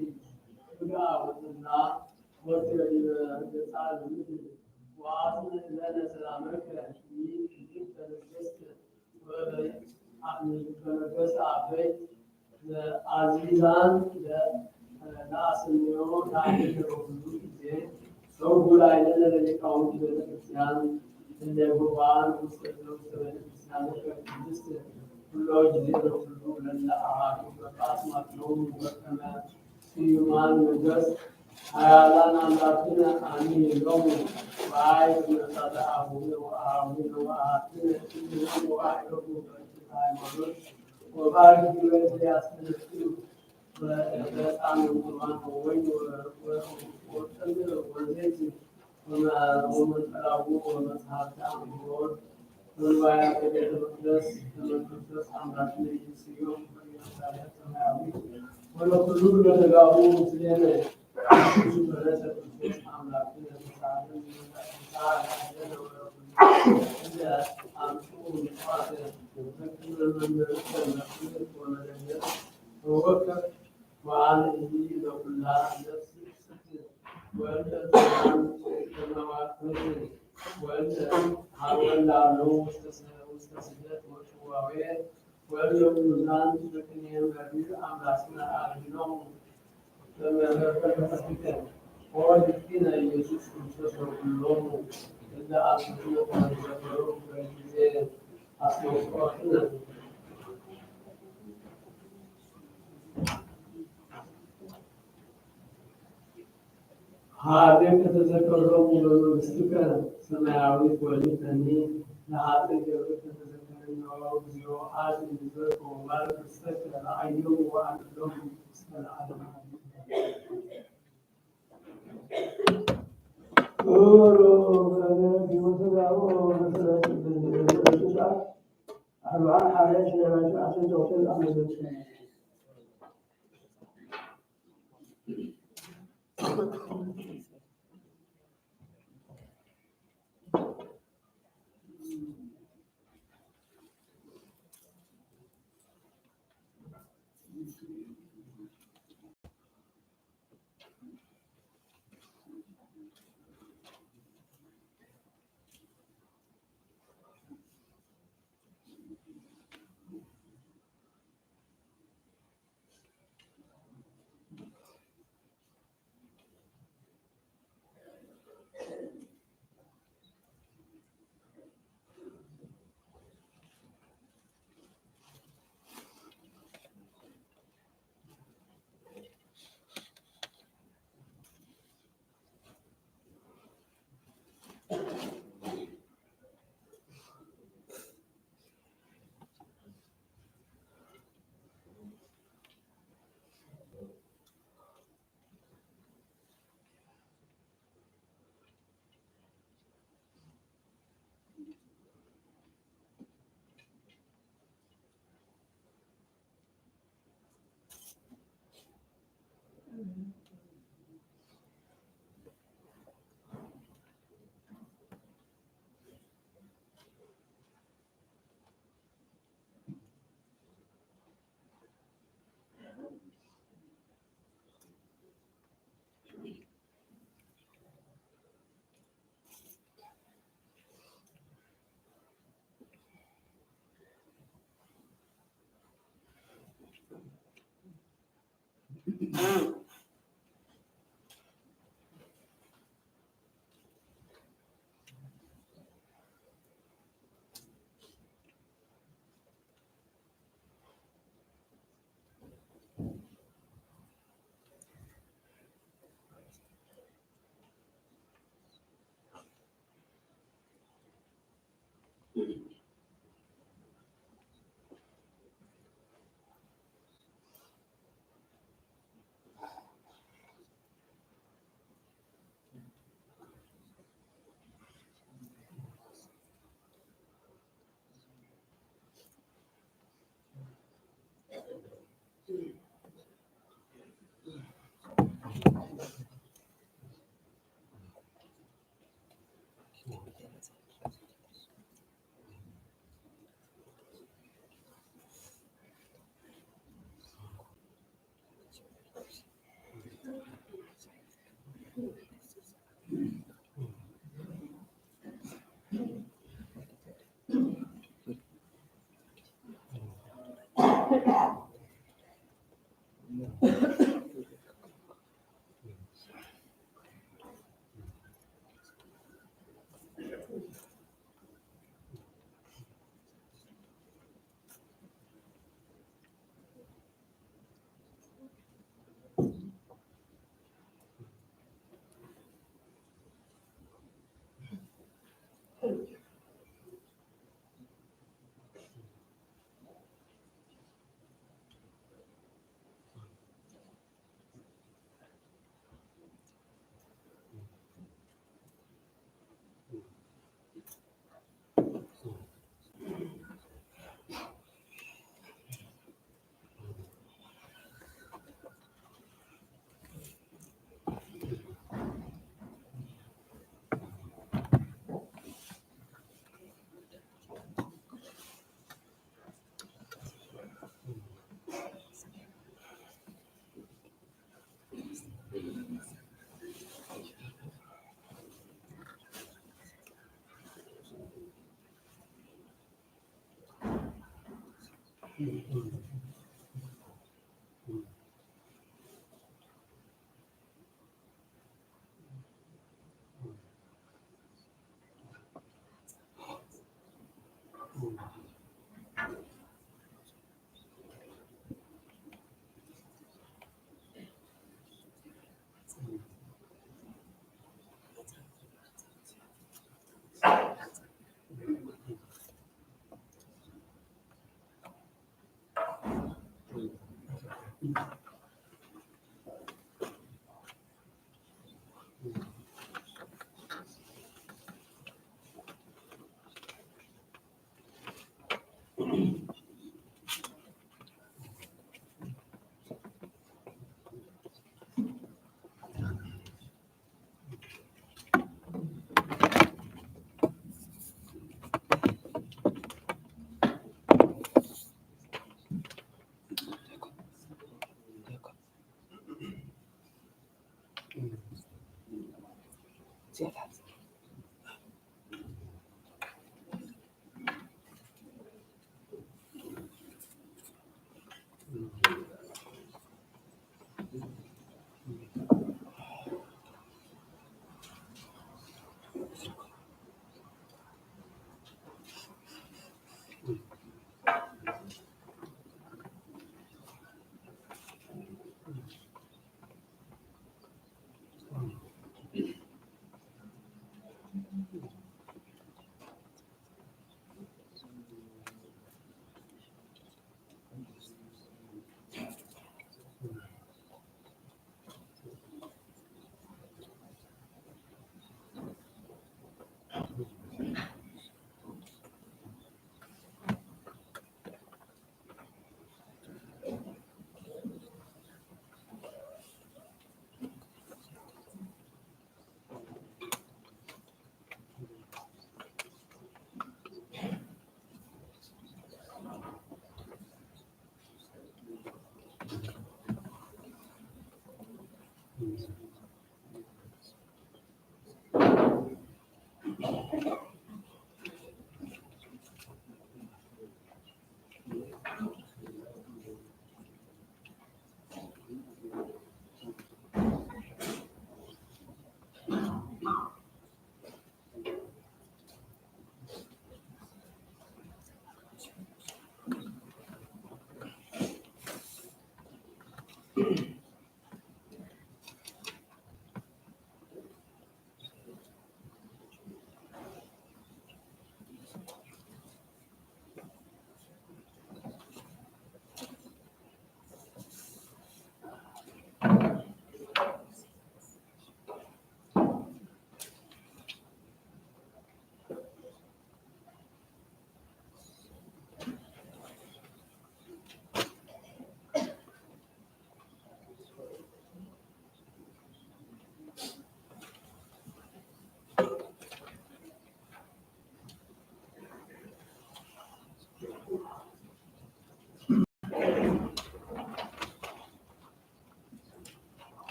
ስጋ ወጥና ወርቴ ገጻ ለምድር ወአጽን ለነ ሰላመከ ይህ ተነገስት በነገስት አበይት ለአዚዛን ለአስምዮ ታሪክ ሁሉ ጊዜ ሰው ላይ ለሊቃውንት ቤተክርስቲያን እንደ ጉባን ውስጥ ቤተክርስቲያን ቅድስት ሁሉ ጊዜ ሁሉ ለለ አሃዱ በቃት ማጥሎም በከመ ስዩማን ነገስ አያላን አምላክነ አሚን ሎሙ ባይ መሳተ አቡነ ወአቡነ ወአትነ ወአይረቡ ሃይማኖት ወባይ ግብረት ያስነሱ በጣም እንኳን ወይ ወጥተን ወንጀት ወመንፈራው ወመጽሐፍታ ወር ወልባያ ከቤተ መቅደስ ከመቅደስ አምላክ ሲዮ በኢየሩሳሌም ሰማያዊ ወለኩሉ ለተጋቡ ስለነ ሀቤት ከተዘከረው በመንግሥትከ ሰማያዊት ወሊተኒ ለሀጥ ገብር ከተዘከረኛው እግዚኦ አድ ንዘር ወማር ክስተከ ለአየሁ ወአንሎም እስከ ለዓለም أربعة حالات عشان توصل الأمر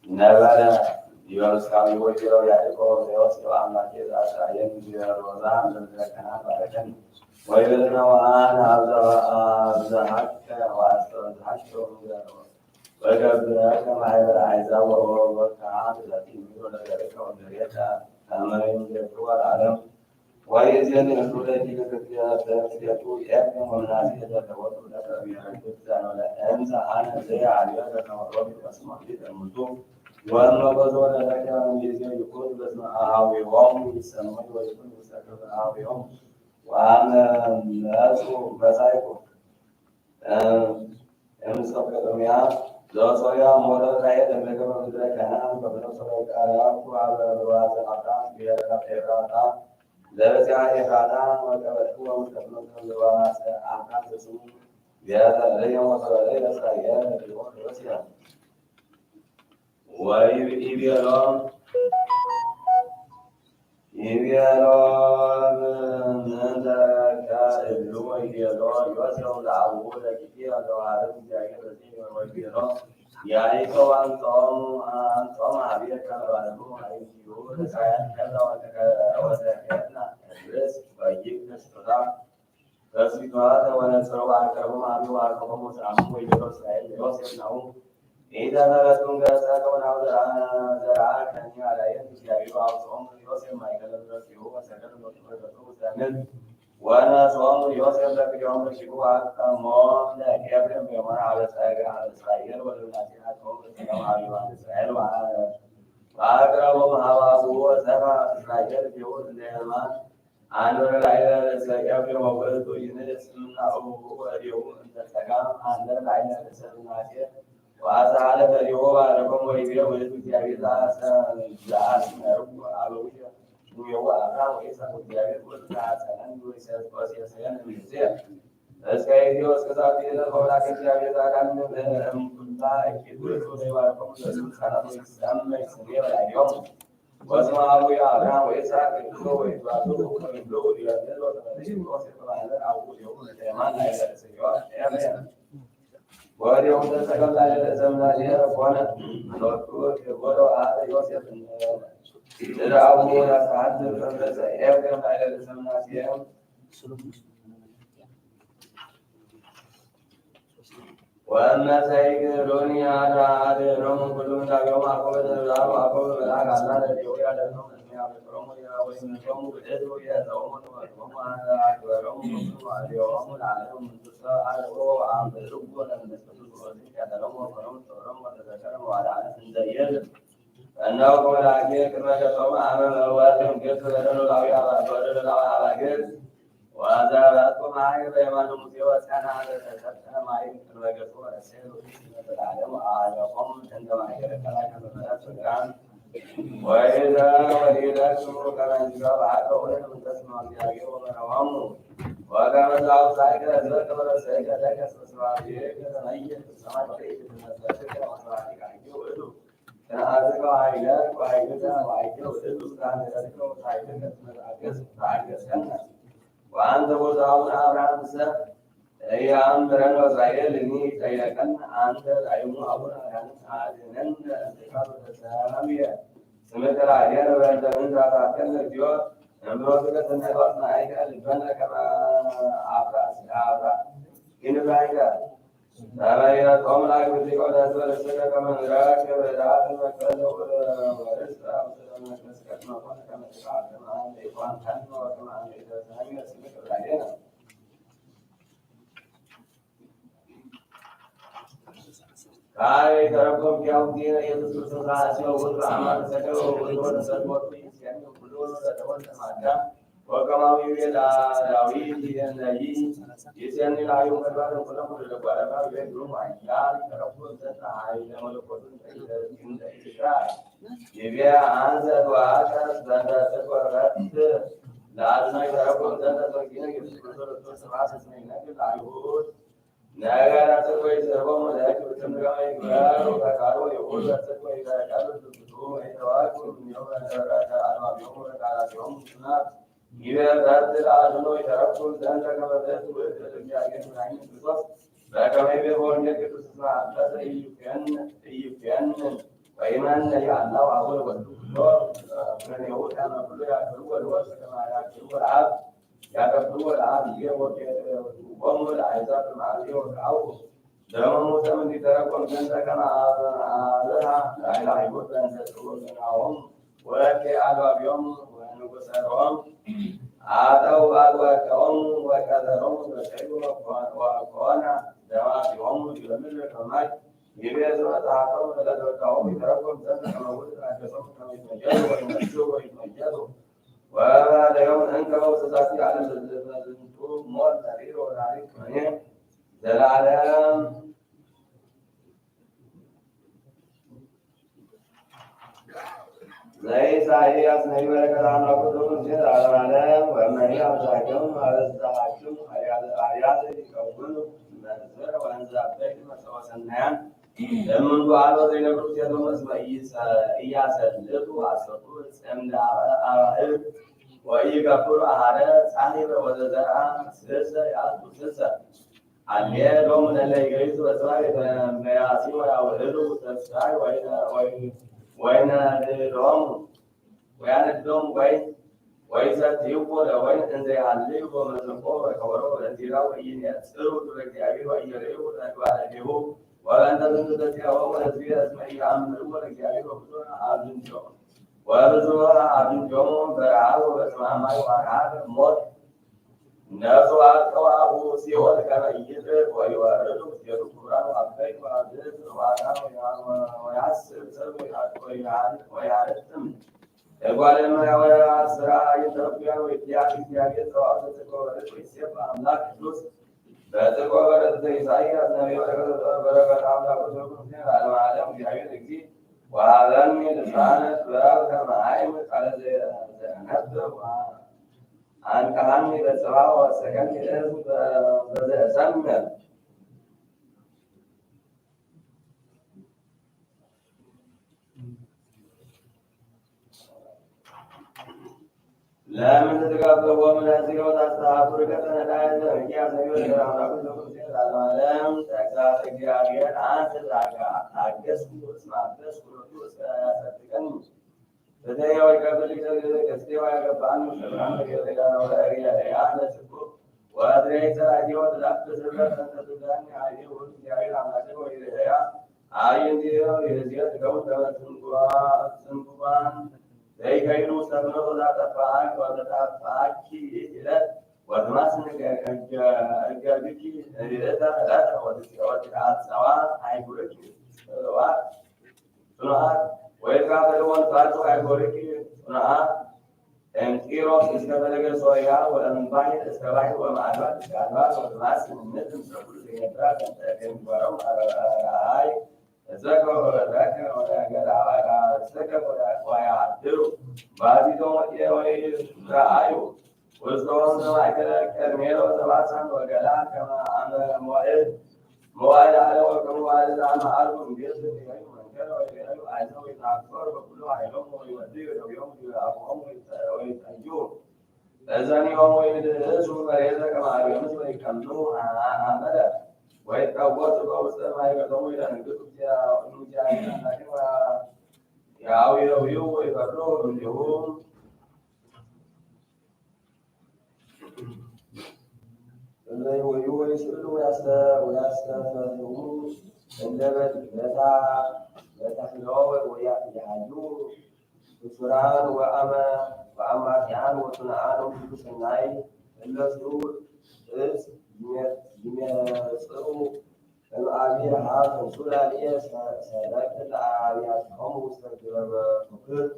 ነበረ ዮስካዊ ወጀሮ ያዕቆብ ዘወስዶ አምላኬ ዘአስራየን ሮዛ ለዘከና ባረከን ወይብልና ወአን አብዛሃከ ወአስተዛሃከ ወገብረከ ማህበረ አሕዛብ ወወከዓት ዘቲ ሚሮ ነገርከ ወገሬታ አመሪን ዘክሩ አልዓለም ወይእዜን እሱለቲ ለክርስቲያቱ ኤርም ወምናሴ ዘተወጡ ለከቢረክት ዘኖለ እንዘ አነ ዘየ አልዮ ዘተወሮቢ መስማት ተሙቱ ወመቆዞ ለለከ ጊዜ ይኩን በስመ አኀዊሆሙ ይሰመይ ወይኩን ውስተ አኀዊሆሙ ወአነ ነጹ መጻይኩ እምሰቀጥምያ ዘሶያ ሞረ ላይ ለመገበ ምድረ ከናን በበሶያ ቃራኩ አበራዘ አታ ቢራታ ለበዚያ ኤፍራታ ወቀበቱ ወሙስተፍኖተ ዘዋሰ አምካት ስሙ ያተለየ ወሰለ ለእስራኤል ሊሆን ወሲያ ወይቤሎም ነንተካ እሉ ወይቤሎ ዮሴፍ ለአቡሁ ለኪያ ለዋህብ እግዚአብሔር በዚህ ወይቤሎ ያዕቆብ አንጾም አብየከ ለባለሙ አይሁ ለእስራኤል ከዛ ወተከና ድረስ በይክ ስጦታ በስቢቷተ ወነጽሮ አቀርቦም አሉ አቀርቦም ወስአሙ ወይቤሎ እስራኤል ዮሴፍ ነው ኢተመረቱን ገጸ ከሆናው ዘርአ ከኒ አላየን እግዚአብሔር አውጾም ዮሴፍ ማይገለብረት ይሁ ወሰደድ ወጥመረቱ ዘምን ወነጾም ዮሴፍ ለቅዲያውም ለሽጉ አቀሞ ለኤፍሬም በየሆነ አበጸጋ እስራኤል ወለናሲና ጾም ለተጋው አቢዋን እስራኤል በአቅረቦም ሀባቡ ወሰባ እስራኤል ቢሆን እንደማን አንድ ወደ ላይ ለኤፍሬም ወወልዱ ይንስምና አቡሁ ወዲሁ እንተጸጋ አንድ ላይ ለሰብናሴ ወአዛለ በሪሆ ባረኮም ወይቤ ወልዱ እግዚአብሔር ዘአስመርኩ አበዊየ ወየዋ አብርሃም ወይስሐቅ እግዚአብሔር ወልዱ ዘአጸናን ወይሰስ የሰየን ምዜ እስከይዲዮ እስከዛቲ ለሆላከ እግዚአብሔር ዛዳን እምኩላ እኪዱስ ወይባረኮም ለስልጣናት ወይሰመይ ስሜ በላይዮም ወስመ አቡየ አብርሃም ወይስሐቅ እኮ ወይባሉ ወይብሎ ወዲያዘ ወተመለሽ ወሰተ ባለ አቡ የው ለማን አይደረሰዮ ያበያ ወዲያው ተሰቀል ላይ ለዘመና የሆነ ሎቱ ወዶ አለ ዮሴፍ ለአቡ ያሳድ ተፈዘ ኤፍሬም ላይ ለዘመና ሲያም ወመሰይግ ሎኒ አዳደ ሮም ሁሉ ታገው አቆበ ዘራው አቆበ በላግ አላለ ዲዮያ ደግሞ ያበሮሙ ያወይም ደግሞ በደዶ ያዛውሙ ወሮሙ አገሮሙ አዲዮሙ አለም ተሳ አልቆ አምብሩ ወለምነሱ ወዲ ያደረሙ ወሮሙ ጦሮሙ ወተዘከረሙ አዳነ እንደየል እናው ወላጌ ከመገጠሙ አመ ወአለም ገጽ ለደሎ ላዊያ ወደሎ ላዋገር ወዛራት ማይ በየማኑ ሙሴ ወሰና ተሰጠነ ማይ ከመገጠሙ ወሰሉ ተላለም አለቆም እንደማይገረ ከላከ በመራት ጋር ወይዛ ወዲዳ ስሙ ከመንጋ ባዶ ወደ ተስማ ያገው ወመራሙ ወጋመዛው ሳይገ ዘከረ ሳይገ ለከስዋዲ ከነየ ሰማይ ተሰጠነ ወሰራቲ ጋር ወዱ ከአዝጋ አይላ ባይገዛ ባይገው ወዱ ካነ ተከው ሳይገ ከመራገስ ታገሰና ወአንተ ቦታውን አብርሃም ሰ ያም በረን እስራኤል እኒ ጠየቀን አንተ ላይሙ አቡነ አድነን ተካሉ ተሳሚየ ስመከራ የረበደን ዛታከለ ዲዮ እምሮት ከተነባስ ማይካል በነከራ አብራስ አብራ ይንባይካ ታባያ ቆም ላይ ወዲቆ ዳሰረ ሰከከ መንራከ በዳት መከለ ወረስታ መስከት ነው ከመጣ ከማን ይፋን ታን ነው ከማን ይተሳሚየ ስመከራ ያና ካይ ተረኮም ያው ዲነ ኢየሱስ ክርስቶስ አስመው ወጥራ አማን ሰከው ወጥራ ሰጥሞት ይስያኑ ሁሉ ተወልደ ማዳ ወከማዊ ቤላ ዳዊት የነይ ይስያኒ ላይ ወርባን ሁሉ ለባረካ ቤድሩ ማይያ ተረኮም ዘታ አይ ለመለኮቱን እንደ ኢስራ የቢያ አንዘ ዋአተስ ዘንዳ ተቆረጥ ለአዝናይ ተረኮም ዘንዳ ተወጊነ ኢየሱስ ክርስቶስ ራስስ ነው ነገር አይሁድ ነገራ ተቆይ ዘቦም ለክ ተምራይ ጋር ወካሮ የሁሉ ተቆይ ጋር ያሉ ብዙ አይተዋቁ ነው ተራራ አልማ ቢሆን ካላቸውም እና ይበዛት አድኖ የተረፉ ዘንድ ከመዘት ወደ እግዚአብሔር ላይ ክርስቶስ በከመይ ቢሆን የቅዱስ ስራ ተሰይፈን وإيمان الله أقول والدكتور من يهود أنا كل يأكلوا الوسط كما يأكلوا العبد يأكلوا العبد يجوا وهم العزاب المعلي والعود لما موسى من يتركون من كما لها لا إله إلا أنت تقول لهم ولكن على يوم ونقصرهم عادوا أدواتهم وكذرهم وشيء وقوانا دوابهم يلمل كماي يبيزوا تعاطوا لدوتهم يتركون سنة كما قلت أجسهم كما يتمجدوا ويمشوا ويتمجدوا وهذا يوم أنت وسطاتي على الزنطور مول تغيير وذلك منه زلالهم ليس هي أصنعي ولكن نقول سير على العالم وما هي أبزاكم على الزحاكم أعياد يكونوا منزل وأنزل أبداك مسوى سنان لمن قالوا ذي نقول سيدهم اسم إياس اللغو أسطور سمد أعرف وإي كفر أعرف صاحب وزرع سلسة يأتو سلسة عليه لهم من اللي يقيس وسوائي فمياسي ويأولدوا سلسة وين اليوم وين اليوم وإذا تيوبوا وين إنزل عليه ومن القوة كورو الزراعة وين يسيروا تركي أبيه وين يريوا تقوى أبيه وأن تنتظر تيوم الزراعة اسمه عام الأول كأبيه وبزورها عابين يوم وبزورها عابين يوم فرعاه وبسمع ما يوارعاه موت نفسه أبو سيوال كان يجرب ويوارده سيرو قرآن وأبيك وأبيك ويعسر ويعرفتم يقول لما يسرع يتربيا ويتياك سواء تتكورت ويسيب أملاك فلوس فتكورت زي سعيد نبي بركة أملاك وسوكم سير على معلم جاهد كي وهذا من لسانة براءة معايم على زي نبض عن كلامي بسواء وسكن الاسم بزي لا من تتقبل ومن أسير وتستحب ركتنا لا يزال يا سيد الكرام رب لكم سيد العالم تكسات الجاريات عن تزعجا أجسم واسمع أجسم ودوس ستكني تدعي ويقبل لك كسي ويقبل مسلمان كذا ولا أريد أن تشكو وأدري سراجي وتلقى سرك تدعني عليه وتجاري عملك وإليها عين ديرا يرزيت كون سنقوان ذي كيلو سمنو ذات فاك وذات فاكي إلى وثماسن الجابكي إلى ذات وذات سواء هيقولك سواء سنوات ويكافلون فاتو هيقولك سنوات إيروس إسكابلك سويا والأنباي إسكاباي ومعلومات إسكابات وثماسن النجم سكول سينتراك أنت كم هاي زكوا ولا زكوا ويعدلوا بعد يوم يراعوا وزوجهم ما كذا كرميل وزواسان وجلا كما أن مواد على وكمواد على معلوم بيزن يعني من كذا ويجوا عايزوا يتأخر وكل واحد يوم ويوديه يوم يأخذهم ويتأجوا لازم يوم يدرسوا فريضة كما يوم ويكملوا عمله ويتقوت بوسط ما يقدموا إلى نكتب نجاهنا لكن يعاوي ويفروا باليوم الذي هو يسأل ويستفهمون عندما يتخلوا ويحجوا بسرعان وأما كان وصنعان في سناي إلا سرور يمسروا الأبي حاكم سلالية سادات الأبي هم مستقبل فكر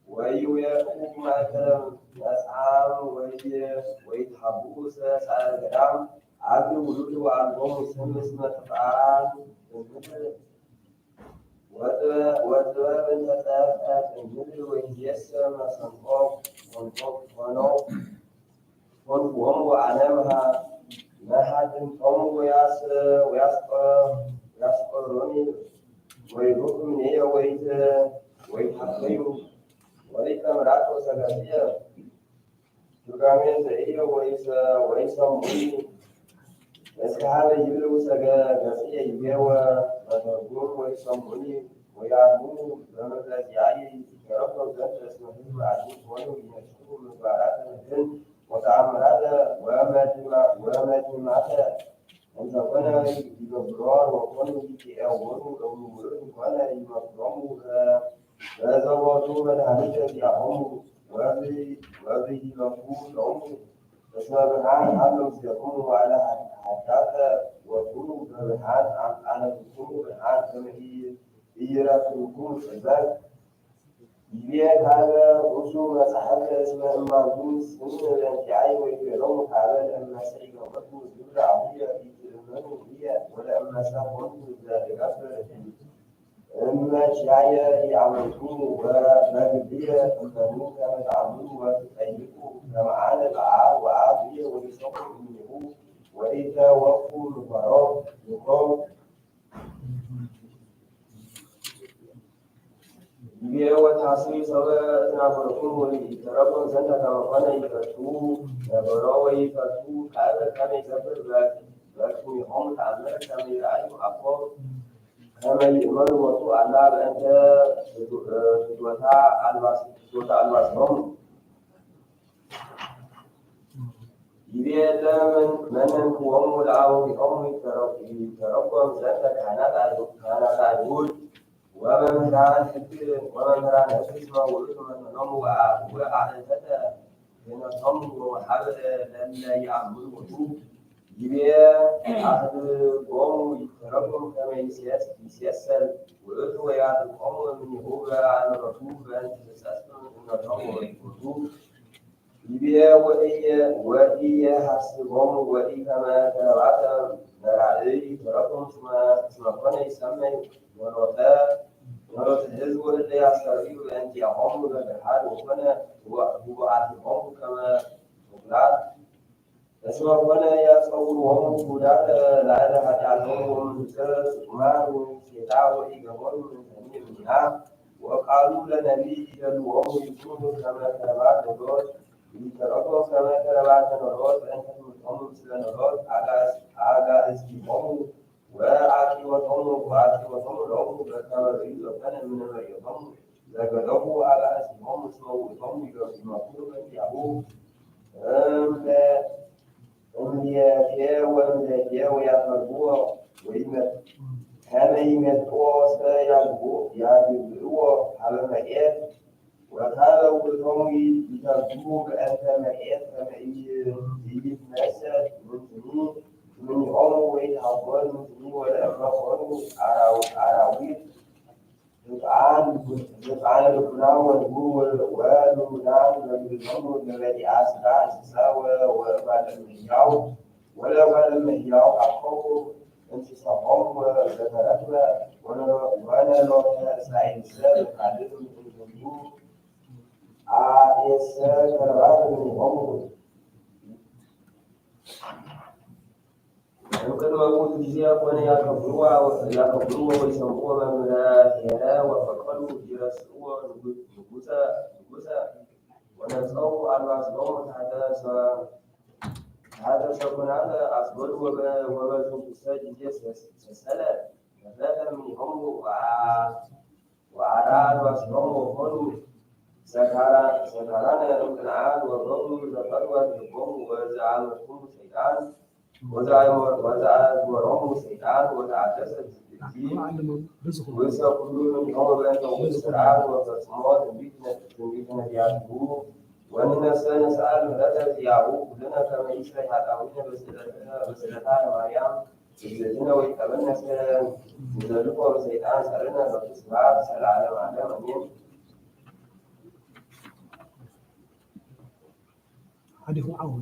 ويوقف ما كلام يسعى ويتحبوا سعى الكلام عبد ولود وعبهم اسم تفعال وتواب النتافات الجل ويسر صنفوق ونوق ونقوم وعلمها ما حد قوم ويسقرني ويروح من هي ويتحقيوا وليس مرات سجاسية تقامين زئية ويسموني بس هذا يبلو سجاسية يجوا وتقول ويسموني ወያሉ በመግለጽ ያይ ተረፈው ዘንድ እስመ ህዝብ አዲስ ሆነው ይነሱ ምግባራት ግን ወተአምራተ ወመድማተ እንተ ኮነ ይገብሮን ወኮኑ ይእወሩ እምውእቱ ኮነ ይመክሮሙ በዘቦቱ መድኃኒተ ዚአሆሙ ወብይለፉ ሎሙ እስመ ብርሃን ሀለው ምስሌክሙ ዋዕለ ሀዳተ ወኩኑ በብርሃን አምጣነክሙ ብርሃን ከመ ኢይረክብክሙ ጽልመት ይቤ ካለ ውእቱ መጽሐፈ እስመ እማንቱ ስም ለእንቲአየ ወይቤሎሙ ካለ ለእመሰ ኢገበርኩ ግብረ አቡየ ኢትእመኑ ብየ ወለእመሰ ኮንቱ ዘእገብር እመችያየ ኢአመንቱሙ በግብየ እመኑ ከመ ተአምኑ ወትጠይቁ ከመ አነ በአብ ወአብ ብየ ወይሰምዑ እምኔሁ ወኢተወፉ ምክሮም ይቤ ወታስሪ ሰበ ተናገርኩ ወይተረጎም ዘንተ ከመ ኮነ ይፈቱ ነበሮ ወይፈቱ ካለ ከመ ይገብር በክሙ ተአምረ ከመ ይርአዩ አኮ ከመ ይእመኑ ወቱ አላ በእንተ ፍትወታ አልባሶሙ ይቤ ለመነንክዎሙ ለአበዊሆሙ ይተረጎም ዘንተ ካህናት አይሁድ ወመምህራን ሕግ እስመ ውእቱ መምህሮሙ ወአእተተ ክህነቶሙ ወወሀበ ለእለ ይአምኑ ቦቱ ይቤ አህድጎሙ ይተረጎም ከመ ይሴሰል ውእቱ ወያድቆሙ እምኔሁ በአንብሮቱ በእንተ ሕጸጽ እምነቶሙ ወይቦቱ ይቤ ወኢየሐስቦሙ ወኢከመ ከለባተ መራእይ ይተረጎም እስመ ኮነ ይሰመይ ወሮተ ሕዝብ እለ ያስተርእዩ በእንቲአሆሙ በብርሃን ወኮነ ጉባኤሆሙ ከመ ምኩላት እስመ ኮነ ያጸውርዎሙ ጉዳተ ላዕለ ኃጢአቶሙ ወምንጽረ ስቁማን ሴታ ወኢገበሩ ምንተኒ እምኔሃ ወቃሉ ለነቢይ ይደልዎሙ ይኩኑ ከመ ከለባት ኖሎት ይተረጎም ከመ ከለባተ ኖሎት በእንተ ትምህርቶሙ ምስለ ኖሎት አጋእዝቲሆሙ ወአኪወቶሙ ሎሙ በከመ ርእዩ ዘኮነ እምነ መሪዖቶሙ ዘገደፉ አጋእዝቲሆሙ እስመ ውእቶሙ ይመክሩ በእንቲአሁ እምኔቴ ወእምኔቴ ወያፈርህዎ ከመ ይሜጥዎ እስከ ያግብእዎ ሀበ መርዔት ወካለ ውእቶሙ ይተርጉሙ በእንተ መርዔት ከመ ኢይትነሰት ምንትኒ እምኔሆሙ ወይትሐጐል ምንትኒ ወለእመ ኮኑ አራዊት ሕፃነ ልቡና ወልሙናን በምድሮሙ ለበዲአ ሥጋ እንስሳ ወለእጓለ እመሕያው አቆሙ እንስሳሆሙ ዘተረክበ ወለሎተ እስራኤልሰ በካልእ እምኩሉ አኤሰ ከለባተ እምኔሆሙ እምቅድመ ውእቱ ጊዜ ኮነ ያከብርዎ ወይሰምዕዎ መምህረ ኄረ ወፈቀዱ ይረስዕዎ ንጉሠ ወነጸው አልባሶሙ ታሕተ ሰኩናተ አስገዱ ወበዝንቱሰ ጊዜ ሰሰለ ከፍለተ እምኔሆሙ ወአርዓ አልባሲሆሙ ወኮኑ ሰካራነ እምቅንዓት ወገብሩ ዘፈርወት ልቦሙ ወዘአመርኩሙ ሰይጣን ወዘአዝወሮሙ ሰይጣን ወተአደሰ ውእሰ ኩሉ እምኔሆሙ በእንተ ውእቱ ሥርዓት ወፈጽሞ ትንቢተ ነቢያቲሁ ወንነሰ ንስአል ምሕረተ ዚአሁ ኩልነ ከመ ይስረይ ኃጣውኢነ በስእለታ ለማርያም እግዝእትነ ወይቀበልነ ንዘልፎ በሰይጣን ጸርነ በኩ ስብሐት ዘለዓለመ ዓለም አሜን። حديث عون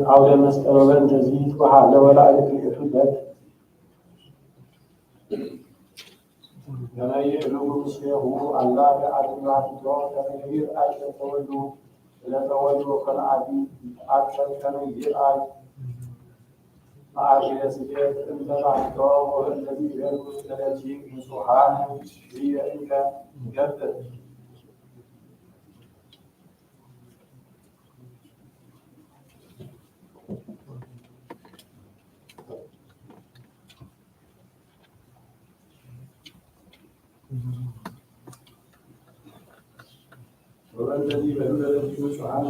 አውደ መስቀል በእንተ ዝኢትወሃ ለወላእልክ ይእቱለት ለማይእሉ ምስሌሁ አላ ለአድማቲቶ ከመይር አይ ለተወልዱ ከነአቢ አክሰብ ከመይር አይ ማዕሽረ ስጌት እንተባሕቶ ወእለዚህ ገሩ ስለዚህ ንጹሐን ይእንከ ይገብር والذي بلغ سبحانه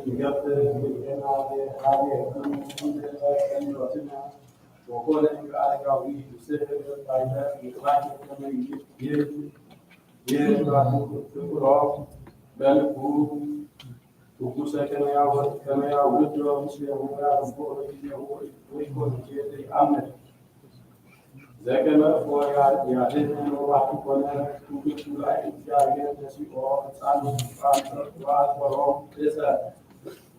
يغفر لنا هذه كلمتنا وقول إن عليك وفيه سر الطائفة إخراج كما يجب بل هو وكوسا كما يعود ومسلم ويعرفه ويكون في أمر ذاك هو يعلن وواحد ولا توجد لا إجابة نسيء وإنسان وأكبر ليس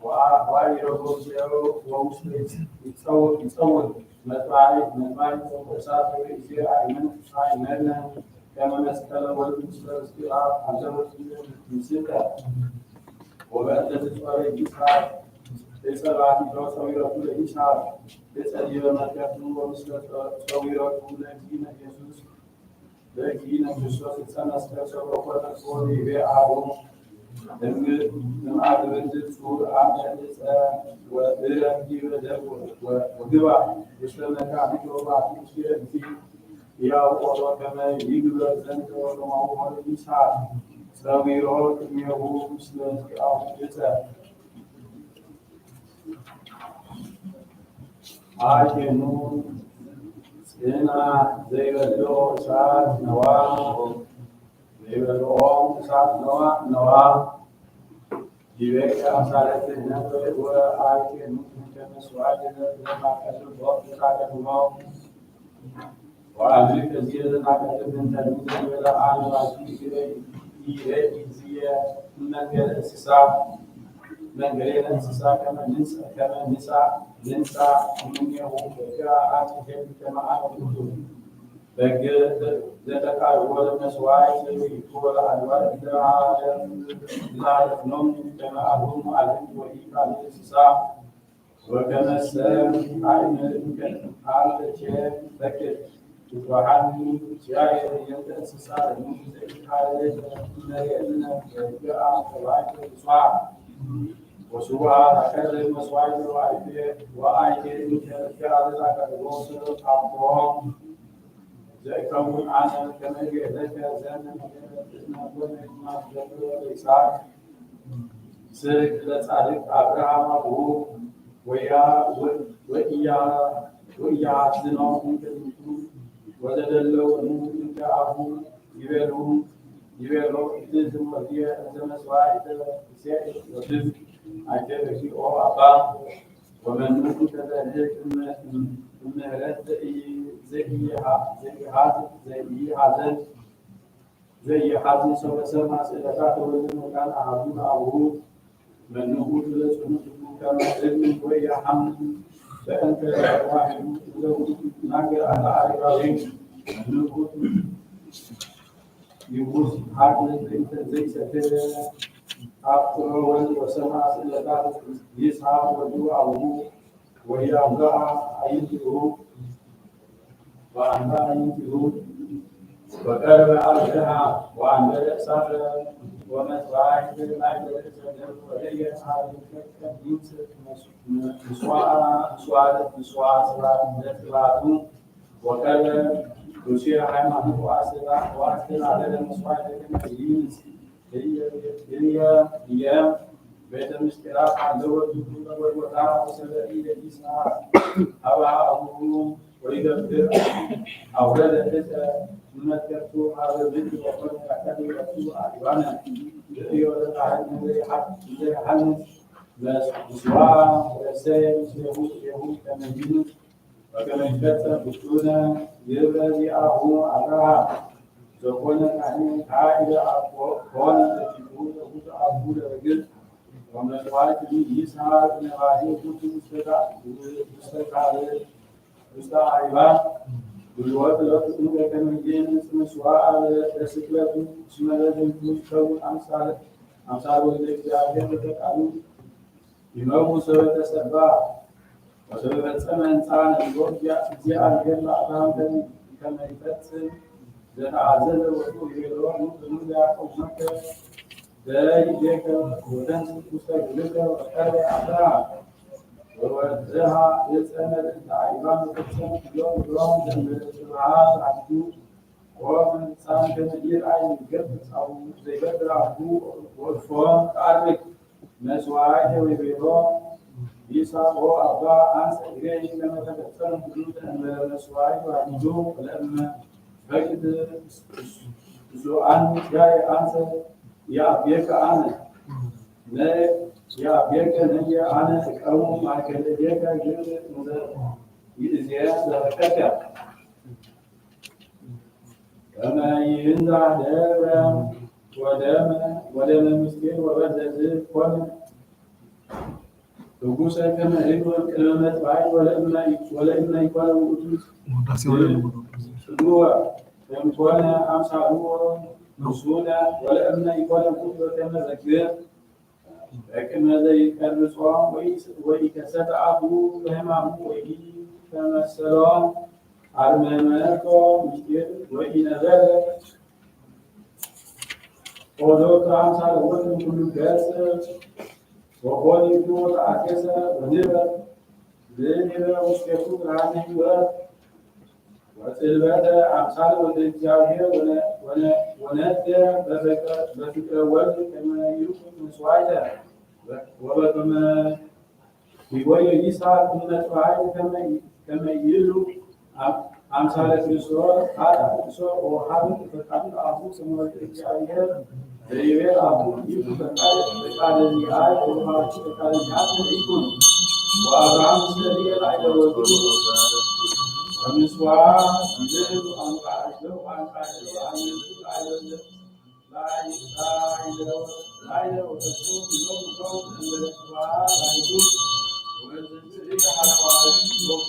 وغيره سيرو ومسلم يتصور مطاعي وساعة وإزياء من كما نسكن والمسلم استيعاب عزم من ستة وبعد تسوى إسحاق ليس بعد صغيرة الإسحاق ليس اليوم كافر ومثل صغيرة الذين يسوس لكن يسوس السنة استكسر وقد تكون بيعهم لم أعد بنزل سور عام الإسلام وبرمجي وقبع يسلمك عبد الله في يا الله كما يجب الزنك ومعه الإسحاق صغيرة يهو مثل الإسلام عاجنون سنا زيغلو سات نوا زيغلو سات نوا جيبك أسالة النبي وعاجنون كما سواجنا لما كتب وقت ساكنوا وعليك زيادة عقد من تلميذ ولا عالم عزيز إليه زيادة من غير السساب من غير السساب كما ننسى من يوم جاء كما أنتم بقى ذلك أول مسواي يقول الأنوار لا نوم كما أبوم عليه وإيقان السساب وكما السلام عين على شيء ذكر وحني شاعر ينتسس من حالة من جاء طبعا صعب وسواء هكذا المصائب وآية إن كان ذاك الوصل أقوام ذكرهم عن كما يذكر زمن ما جبر الإسحاق سيد لصالح أبراهام أبوه وإياه زنهم ودلوا أنهم جاءوا يبلغ إذن وهي أنزل سواء سائر وجزء عجب في أبا ومن نقول كذلك ثم هلت زي حازم سوى سمع سلكات ولم كان أحدهم أبوه من نقول لسنة كما علم وهي حمل فأنت واحد له ناقل على عربين نقول يقول حاجة أنت زي سفر أقرأ وسمع سلكات يسعى وجوعه وهي أمرأة عينته وأنباء عينته وقرب عرشها وعن الإحسان ومسواعد المعدة وهي هذه مسواعد وكان يشير حيمانه وأسر على المسواعد المسجين هي بيت المشكلات عن دور الجنود والوطاعة وسبعين إسحاق أبوهم ويغفر أولاد نذكرت هذا الذكر وقد أعتني رسول أعوانا يقول تعالى زي حنس بس سواء رسائل يهود كمدينة وكما يكتب بطونا يبدي أهو أراها زوجنا يعني عائلة أقوال تجيبون أبو الرجل ومن الوالد يسعى من هذه الكتب مستعيبات والوقت إنك كان جين سواء رسالة سماذا تكون أمثال الذي جاء بتكلم إمام سوى تسبع وسبب إنسان እግዚአብሔር ለአብርሃም ከመይፈጽም ዘተአዘዘ ወጡ ይሮኑ በኑዳ ቆመከ በይደከ ወደን ውስተ ግልከ ወቀረ አብርሃም ወወዘሃ የጸመረ ታይባን ተሰም ዮም ሎም ዘመረሃት አዱ ወመን ሳን ከመዲር አይን ገብጻው ዘይበድራሁ ወፎ ቃርክ መስዋዕት ወይቤሮ ይሳቆ አባ አንስ ግሬ ለመተከተል ሁሉ መስዋዕት አዱ ለእመ ፈቅድ ዙአን ያይ አንሰ ያ ቤከ አነ ያ ቤከ ነየ አነ ቀሙ ማከለ ቤከ ግን ይእዚያ ዘፈከተ ከመ ይንዛ ደረ ወደመ ምስኪን ወበደዝ ኮነ ንጉሰ ከመ ይኩን ቅድመት ባይ ወለእመ ይኮነ ውእቱ ጽኑዕ ከመኮነ አምሳሉ ንሱነ ወለእመ ይኮነ ውእቱ ከመ ዘግር በቅድመ ዘይቀርጾ ወኢከሰተ አፉ በሕማሙ ወኢተመሰሎ አርመመቶ ምስጢር ወኢነበረ ኦዶከ አምሳለ ወልድ ኩሉ ገጽ ወኮኒቱ ተአኬሰ ወንበረ ውስጤቱ ብርሃነ ሕይወት ወጽልበተ አምሳለ ወልደ እግዚአብሔር ወነደ በፍቅረ ወልድ ከመ ይኩን መስዋዕተ ወበከመ ይጎየ ይስሐቅ እምነጽባሕት ከመ ይብሉ አምሳለ ክርስቶስ አጣቅሶ ወሀብ ፈቃዱ አቡ ስመ ወልደ እግዚአብሔር ዘይቤር አቡ ይኩን ፈቃደ ዚአየ ወማቱ ፈቃደ ዚአየ ይኩን ወአብርሃም ስለዚህ አይደወዱ ወምስዋዕ ይብሉ አንቃቸው አይደለም ላይ ወተቱ ይኖሩ እንደለስዋዕ አይዱ ወዘንዚህ አልዋሊ ወቁ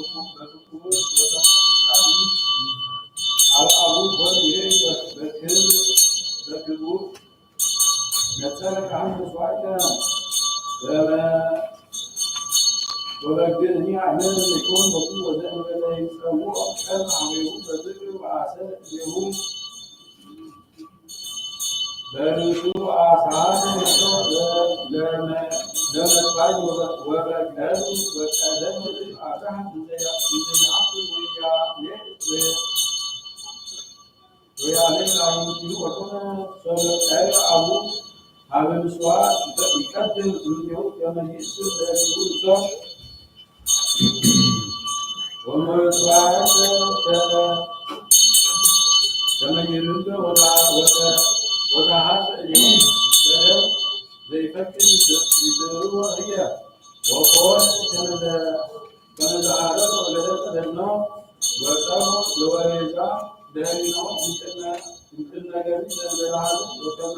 አልአቡ ወይሬ በክቡር ነጸረ ካህን መስዋዕተ ወበግን አመን ይኮን ወቁ ወዘንበለ ይጸውዕ ቀን አሜሁ በዝክር ወአሰር ይሁ በርሱ አሳት ለመስዋዕት ወበቀል ወቀለም አብርሃም ይዘያፍ ወያሌ ላይንቲሁ ወኮነ ሰበቀል አቡ ሀበ ምስዋዕ ይቀድም እንዲሁ ከመይስ ለሪሁ ሰ ወመስዋዕት ከመይርንደ ወታሃት በደም ዘይፈቅድ ይዝሩ ህየ ወኮን ከመዛሃረት ወለደት ደግሞ ወቀሙ ለወሬዛ ደህኒኖ እንቅነገሪ ዘንበላሃሉ ወከመ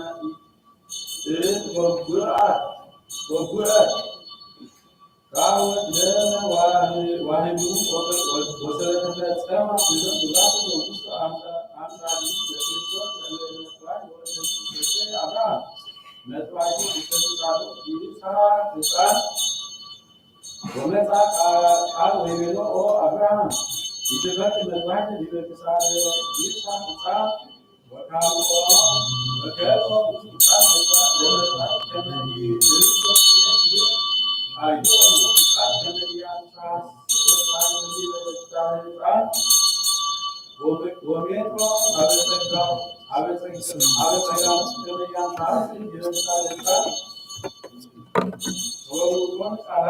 ወጉዕት ራወት ለነ ዋህዱ ወሰለተፈጸመ ብዛት ውስጥ አምሳሉ ለክርስቶስ ለመስዋዕት ወለደ አብርሃም መስዋዕት ይሰጣሉ ይስሐቅ ሕፃን ወመጻ ቃል ወይቤሎ ኦ አብርሃም ይትፈቅ መስዋዕት ቢበክሳለ ይስሐቅ ሕፃን ወካልኦ ወከልኦ ሕፃን ለመስዋዕት ከመይድርሶ አይቶ ሕፃን ከመያንሳስ ሕፃን ወሜቶ አበጸጋው ከመያንሳስ ይረሳል ሕፃን ወውቶን ቃላ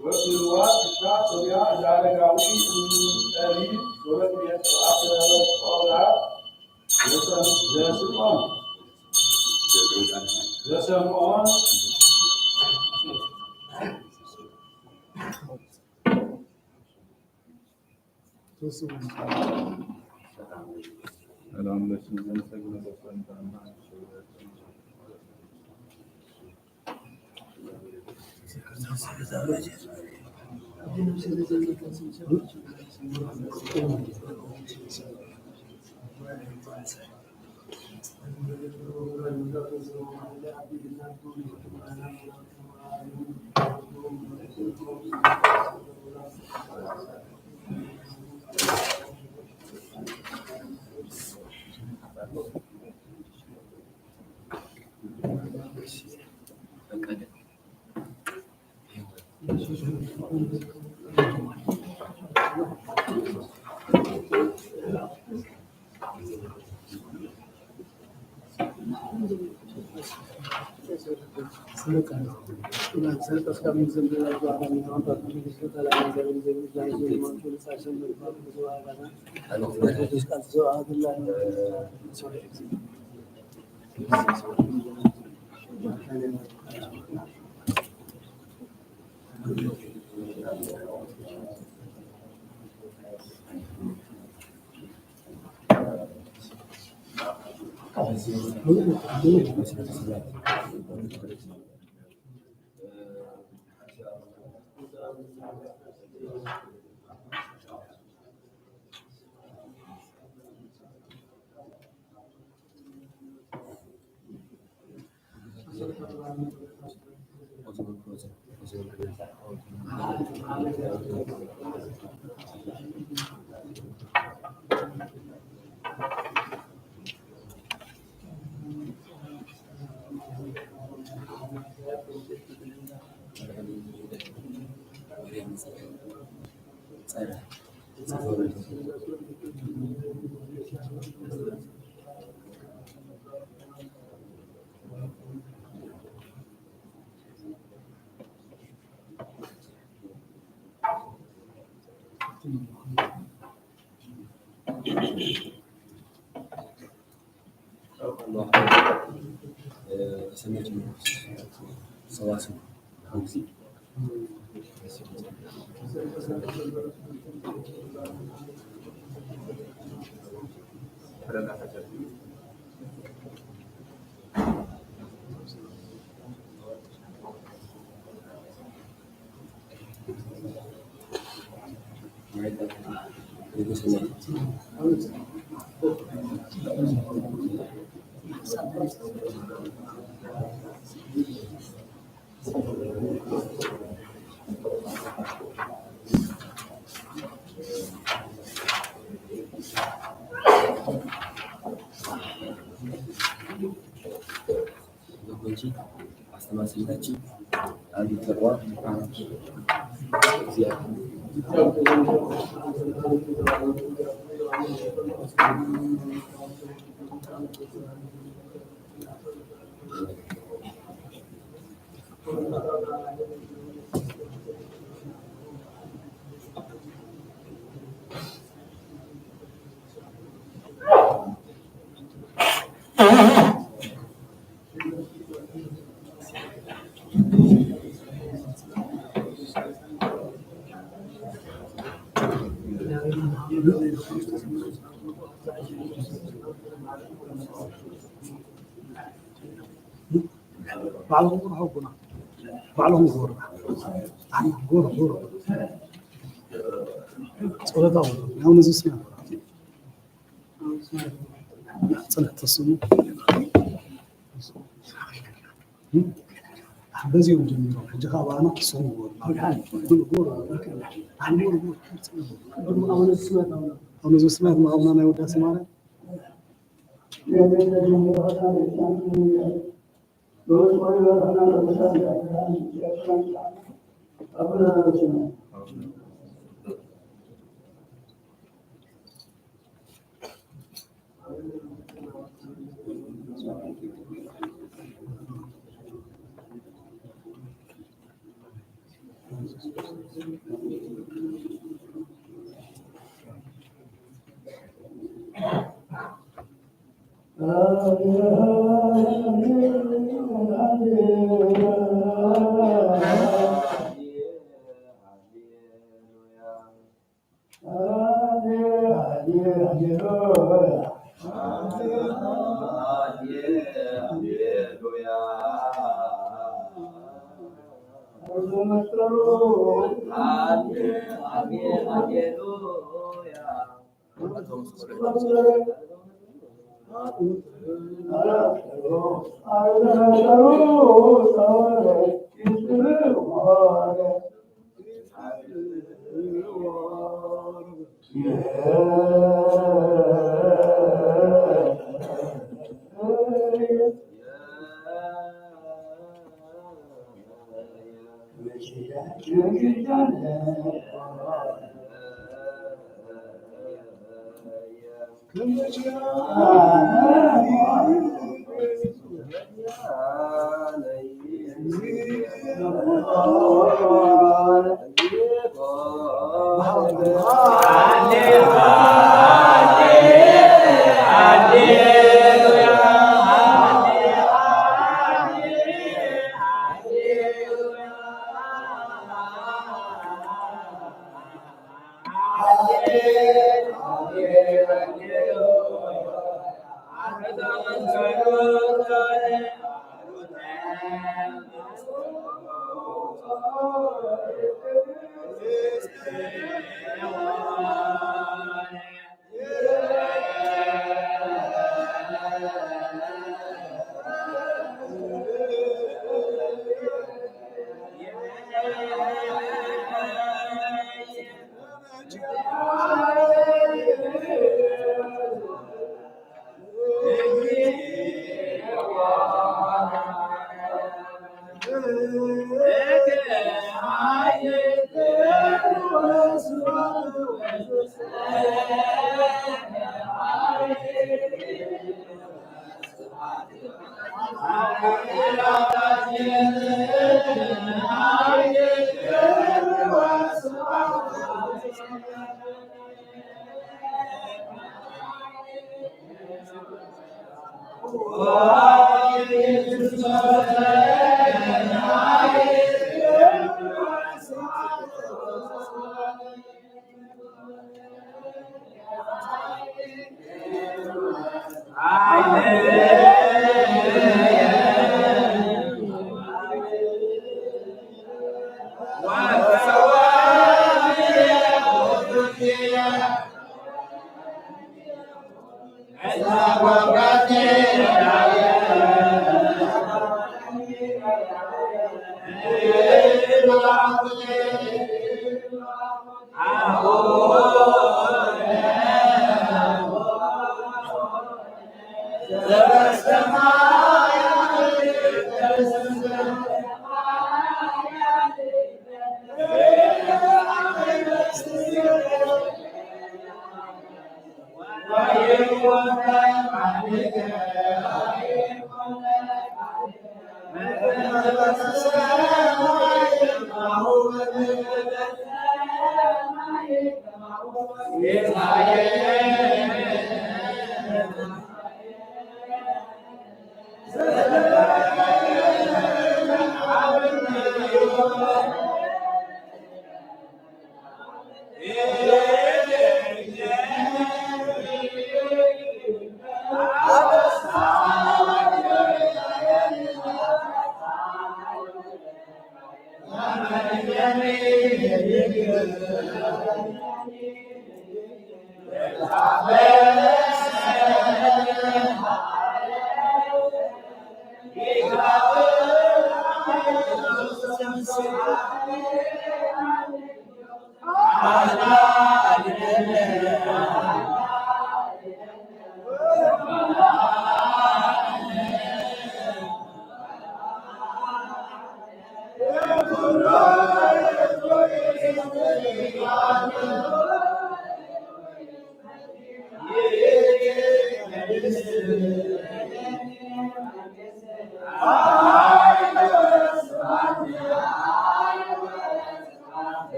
ወብልዋት ብቻ ሶሪያ ዛረጋዊ ጠሪ ወበቅየቱ አፈረቆላ ዘስምዖን بعضهم غور بعضهم غور غور صلاة يوم نزسنا صلاة تصوم بزي وجميل جهاب أنا صوم أو نزسنا ما أمنا يودا سمارة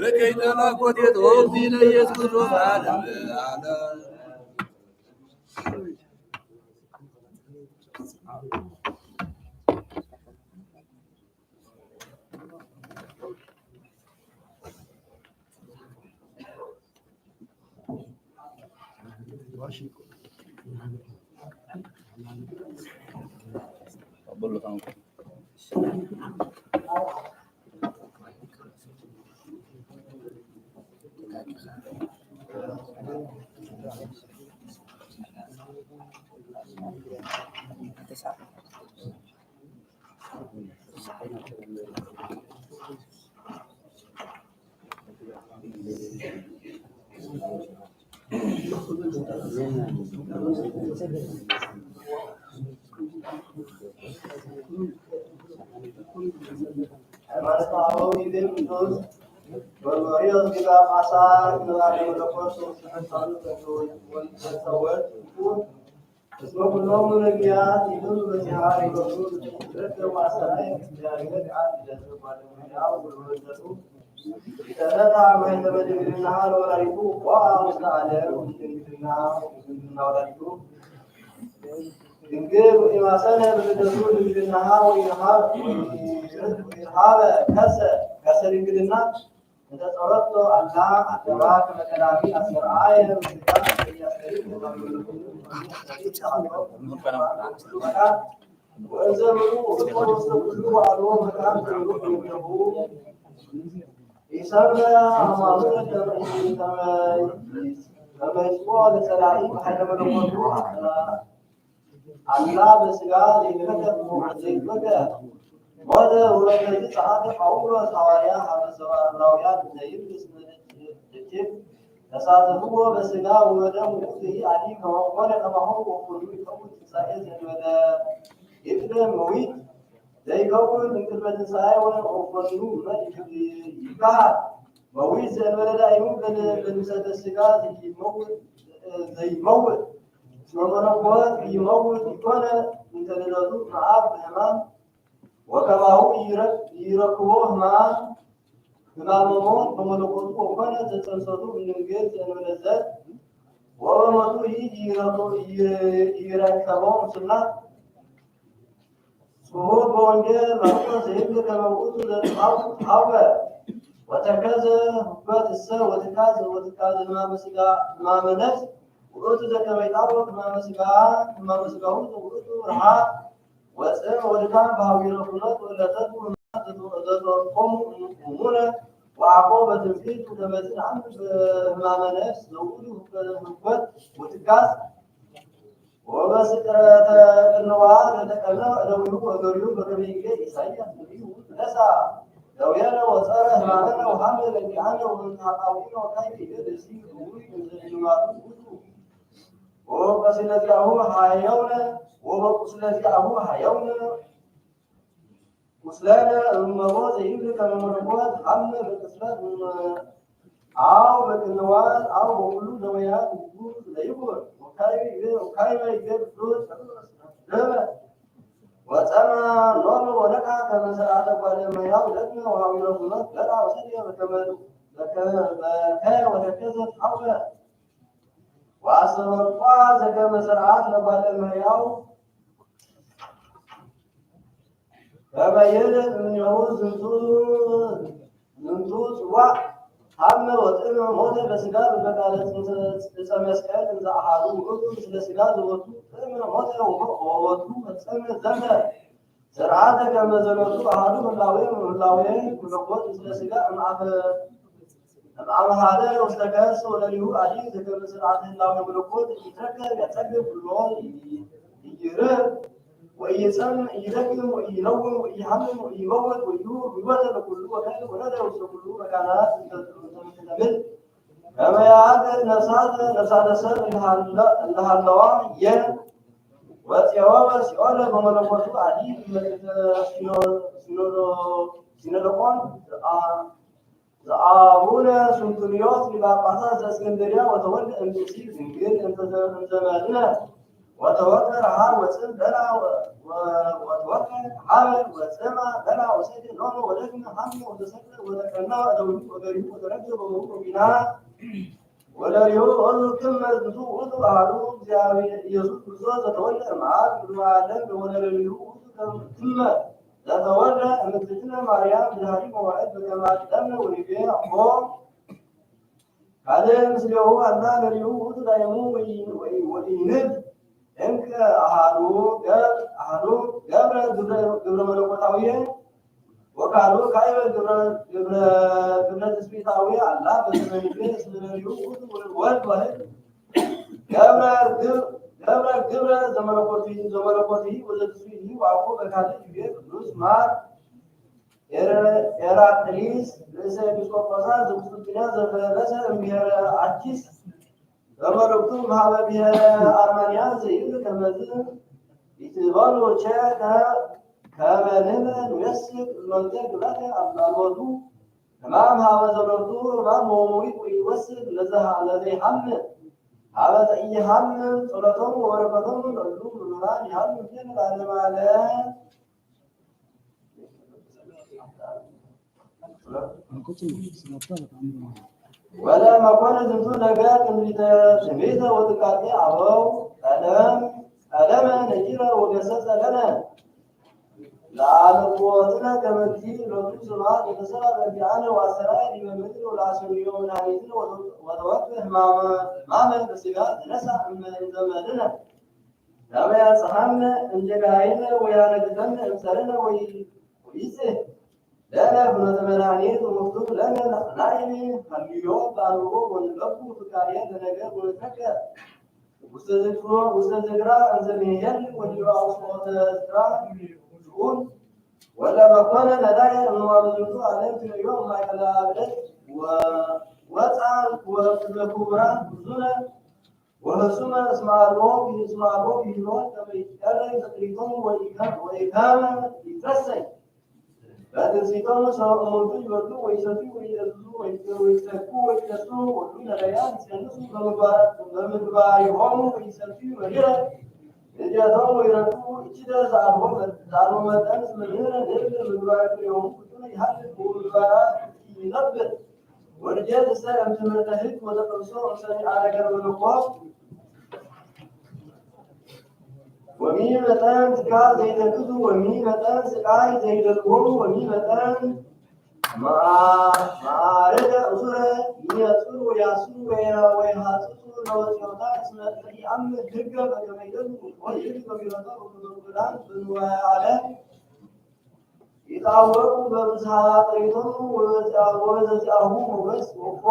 ለከይተና ኮቴት ወዲነ ኢየሱስ ክርስቶስ ዓለም ዓለም ድንግል ወኢማሰነ በልደቱ ድንግልናሃ ወኢርሃበ ከሰ ድንግልና እንተጸረቶ አላ አደባ ከመቀዳሚ አስርአየ ወእንዘምሩ ወጥቶ ሁሉ አሎ መቃም ተብሎ ይሰብለ አማኑኤል ተመይጾ ለሰላኢ ኃይለ መለኮቱ አላ በስጋ ዘይበከ ወደ ሁለተዚ ጸሐፊ ጳውሎስ ሐዋርያ ሀበሰባ ዕብራውያን ዘይብስ ደጅብ ተሳተፍዎ በስጋ ወደሙ ይህ አዲ ከሆነ ከማሆን ወኩሉ ይከውን ትንሣኤ ዘንበለ ይቅደም መዊት ዘይከውን እንቅድመ ትንሣኤ ወኮኑ ይባሃል መዊት ዘንበለ ዳይሙ በልብሰተ ስጋ ዘይመውት መመለኮት ይመውት ይኮነ እንተ ልደቱ መዓብ በሕማም ወከማሁ ይረክቦ ሕማመ ሞት በመለኮቱ ወኮነ ዘጽንሰቱ እምድንግል ዘእንበለ ዘር ወበሞቱ ይረከቦ ሙስና ጽሑፍ በወንጌል ማርቆስ ዘይብል ከመ ውእቱ ዘሐውከ ወተከዘ ህበት እሰ ወትካዝ ሕማመ ሥጋ ሕማመ ነፍስ ውእቱ ዘከመ ይታወቅ ሕማመ ሥጋሁ ውእቱ ረሃብ ወጽም ወድካም በሀዊረ ኩነት ወለተቱ ዘተወቆሙ እሙነ ወአኮ በትምክህት ወተመጽእ አንድ በሕማመ ነፍስ ዘውእቱ ህበት ወትካዝ ወበስቅረተ ቅንዋት ለተቀነ እደዊሁ ወገሪሁ በከመ ይቤ ኢሳይያስ ነቢዩ ነሣ ደዌነ ወፀረ ሕማመነ ወሐመለ ዚአነ ወኃጣውኢነ ወካዕበ ይእዜሰ ውእቱ ዘልማዱ ውእቱ ወበስለዚአሁ ሀየውነ ወበቁስለዚአሁ ሀየውነ ቁስለነ እመቦ ዘይብል ከመ መለኮት ሐመ በቅስለት አው በቅንዋት አው በኩሉ ደዌያት ውጉር ዘይኩን ወካዕበ ይገብር ወፀመ ኖር ወለቃ ከመሰራተ ጓለመያው ደግሞ ዋሚረቱነት ገራ ወሰድ በከመዱ ወተከዘት አወ ዋሰበቋ ዘገመ ስርዓት ለጓለመያው ከመየለ ምንየው ዝንቱ ጽዋ ሀመ ወጥነ ሞተ በስጋ በቃለ ጽንሰ መስቀል እንዘ አሐዱ ውእቱ ስለ ስጋ ዘወቱ ጥዕመ ሞተ ወወቱ ፈጸመ ዘንተ ስርዓተ ከመ ዘሎቱ አሐዱ ህላዌ መለኮት ስለ ስጋ እምአመሃደ ውስተ ከርስ ወለሊሁ አዲ ዘከመ ስርዓተ ህላዌ መለኮት ይትረከብ ያጸግብ ብሎ ይይርህ ወይጸም ይደግም ወይነውም ወይሐምም ወይመወት ወይወት ለኩሉ ወከል ወለደ ውስተ ኩሉ መካናት እንተምትነብል ከመያት ነፍሳተ ሰብ እንደሃለዋ ወፄወበ ሲኦለ በመለኮቱ አዲ ሲኖዶቆን ዘአቡነ ሱንቱንዮስ ሊቀ ጳጳሳት ዘእስክንድርያ ወተወልደ እምብእሲ ድንግል እንዘመድነ ወተወከ ረሃብ ወፅም በላ ወተወከ ሀበል ወፅማ በላ ወሰድ ኖኖ ወደግመ ሀሚ ወተሰቅለ ወተቀና ወደውሉ ወገሪሁ ወተረግዘ በመሩ ሚና ወለሪሁ ሁሉ ክመ ዝንቱ ውእቱ አሐዱ እግዚአብሔር ኢየሱስ ክርስቶስ ዘተወልደ እምአብ ቅድመ ዓለም ወለሊሁ ውእቱ ክመ ዘተወልደ እምእግዝእትነ ማርያም ድኅሪ መዋዕል በከመ አቅደምነ ወይቤሆ ካልእ ምስሌሁ አላ ለሪሁ ውእቱ ዳይሙ ወኢንብ እንከ አሐዱ ገብረ ግብረ መለኮታዊ ወካሉ ካይበ ግብረ ትስብእታዊ አላ በዘመንቤ ስለለሪሁ ወልድ ዋሕድ ገብረ ግብረ ዘመለኮቲ ወዘትስብእቲ ዋቆ በካልእ ጊዜ ቅዱስ ማር ኤራቅሊስ ርእሰ ኤጲስቆጶሳት ዘቁስጥንጥንያ ዘፈለሰ እምብሔረ አኪስ በመልእክቱ ማህበ ብሔረ አርመንያ ዘይብል ከመዝ ይትበሉ ከመ ንሕነ ንወስክ መንገድ ግብረተ አብላሎቱ ሕማም ሀበ ዘሎቱ ሕማም ወሞዊት ወይወስክ ለዘይሐምም ሀበ ዘኢይሐምም ጸሎቶሙ ወበረከቶሙ ለሁሉ ምእመናን ይሐምም ፊን ለዓለመ ዓለም። ወለመኮነ ዝንቱ ነገር ትንቢተ ወጥቃቄ አበው ቀለመ ነኪረ ወገሰጸ ለነ ለአልቦትነ ከመቲ ሎቱ ስብሐት የተሰራ በዚአነ ወአሰራይ ዲበ ምድር ወለአስርዮ መድኃኒትነ ወተወክፍ ሕማመ በሥጋ ተነሣ እምዘመድነ ከመ ያጽሐነ እንጀጋይነ ወያነግሠነ እምሰርነ ወይጽሕ ለነ ፍኖተ መድኃኒት ወመፍቱሕ ለነ ናይኒ ሀልዮ በአንብቦ ወንለቡ ፍቃርየ ለነገር ወንትረከ ውስተ ዝግራ እንዘ ንሄል ወዲበ አውስኦተ ዝግራ ይሁን ወለመኮነ ነዳየ እምዋበ ዝንቱ ዓለም ትንዮ ማእከለ አብለት ወፃ ወክቡራን ብዙነ ወህሱመ እስመ አልቦ ቢሂሎት ከመ ይትቀረይ በጥሪቶሙ ወኢካመ ይትረሰይ በትንሣኤው ሰው እሙንቱ ይበሉ ወይሰቱ ወይጠጡ ወይሰኩ ወይጠጡ ሁሉ ነዳያን ሲያንሱ በምግባሪሆሙ ወይሰቱ መድረ እጀቶሙ ወይረቱ እጅደ ዛልቦ መጠን እስመ ንሕነ ንብል ምግባሪሆሙ ፍጡነ ይሃልፍ ወምግባራት ይነብር ወልጀት እሰ እምትምህርተ ሕግ ወተቀምሶ እምሰሚዐ ነገረ መለኮት ወሚመጠን ትካዝ ዘይተክዙ ወሚመጠን ስቃይ ዘይደልዎ ወሚመጠን ማዕረገ እሱረ ይነጽሩ ወያስሩ ወይሃጽጹ ለወጽዮታ እስመ ኢአምር ሕገ በከመ ይደሉ ወይሕግ በሚመጣ ወበኩላን በንዋየ ዓለም ይታወቁ በብዝሃ ጥሪቶሙ ወበዘዚአሁ ሞገስ ወፎ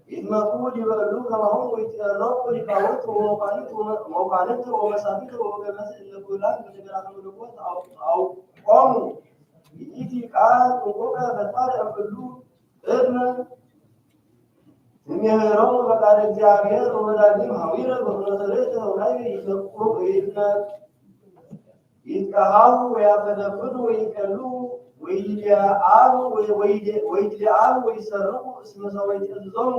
ይትመኩ ሊበሉ ከማሁን ወይትቀረቁ ሊቃውንት ወመኳንንት ወመሳፍንት ወገመስ ለኩላን በነገራተ መለኮት አውቆሙ ይእቲ ቃል እንቆቀ ፈጣሪ እምኩሉ እድነ እምየምህሮሙ ፈቃደ እግዚአብሔር ወመዳግም ሀዊረ በፍኖተ ርእሰ ወላይ ይትቀሃው ወያፈለፍሉ ወይቀሉ ወይድልአሉ ወይሰርቁ እስመ ሰወይት እዞሙ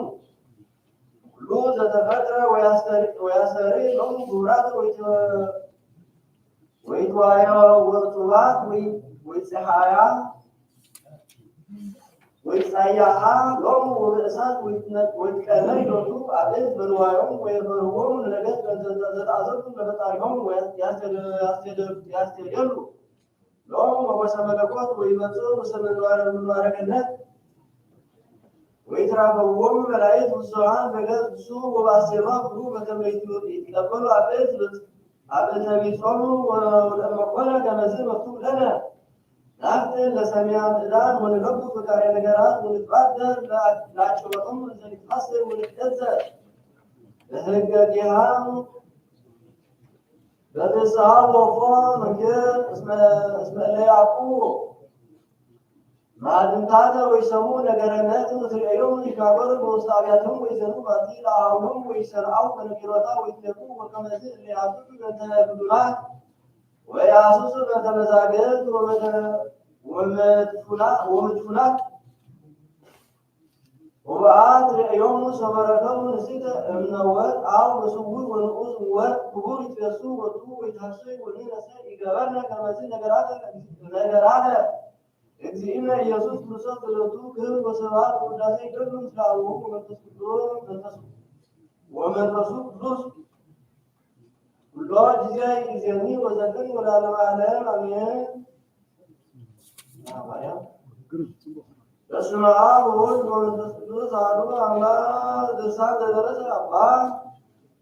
ሁሉ ዘተፈጥረ ወያስተሪ ሎሙ ግብራት ወይትዋዮ ወርጡባት ወይፀሓያ ወይፀያሓ ሎሙ ወርእሳት ወይትቀነይ ሎቱ አብዕት በንዋዮሙ ወየፈርዎሙ ለነገሥት ዘተአዘዙ ለፈጣሪሆሙ ያስቴደሉ ሎሙ ወወሰ መለኮት ወይመጽኡ ውስተ ምንባረ ገነት ወይትራከብዎሙ መላእክት ብዙኃን በገጹ ወበአስቴማ ኩሉ በከመ ይትቀበሉ አብዕት ቢጾሙ ወለእመኮነ ከመዝ መክቱብ ለነ ናቅል ለሰሚያ ምዕዳን ወንገቡ ፍቃሬ ነገራት ወንትባደር ለአጭበቶም እንዘንትሐስብ ወንትገዘር ለሕገ ጌሃም በፍስሓ ወፎ መንገድ እስመ እለ ያዕቁቡ ማዕድንታተ ወይሰሙ ነገረነት ወትርእዮሙ ይካበሩ በውስተ አብያቶሙ ወይዘኑ ባቲ ለአሁኖሙ ወይሰርዐው ከነኪሮታ ወይትለቁ ወከመዝ እለ ያብዱ በእንተ ብሉላት ወያሱሱ በእንተ መዛግብት ወመድፉናት ወበዓት ርእዮሙ ሰበረከሙ ንስተ እምነወርቅ አው በስውር ወንዑስ ወርቅ ክቡር ይትገሱ ወጡ ወይታሰይ ወንነሰ ይገበርነ ከመዝ ነገራተ እግዚእነ ኢየሱስ ክርስቶስ በሎቱ ክብር ወስብሐት ወውዳሴ ይደሉ ምስለ አቡሁ ወመንፈሱ ቅዱስ ኩሎ ጊዜ ጊዜኒ ወዘልቅ ወለዓለመ ዓለም አሜን። በስመ አብ ወወልድ ወመንፈስ ቅዱስ አሐዱ አምላክ። ድርሳን ዘደረሰ አባ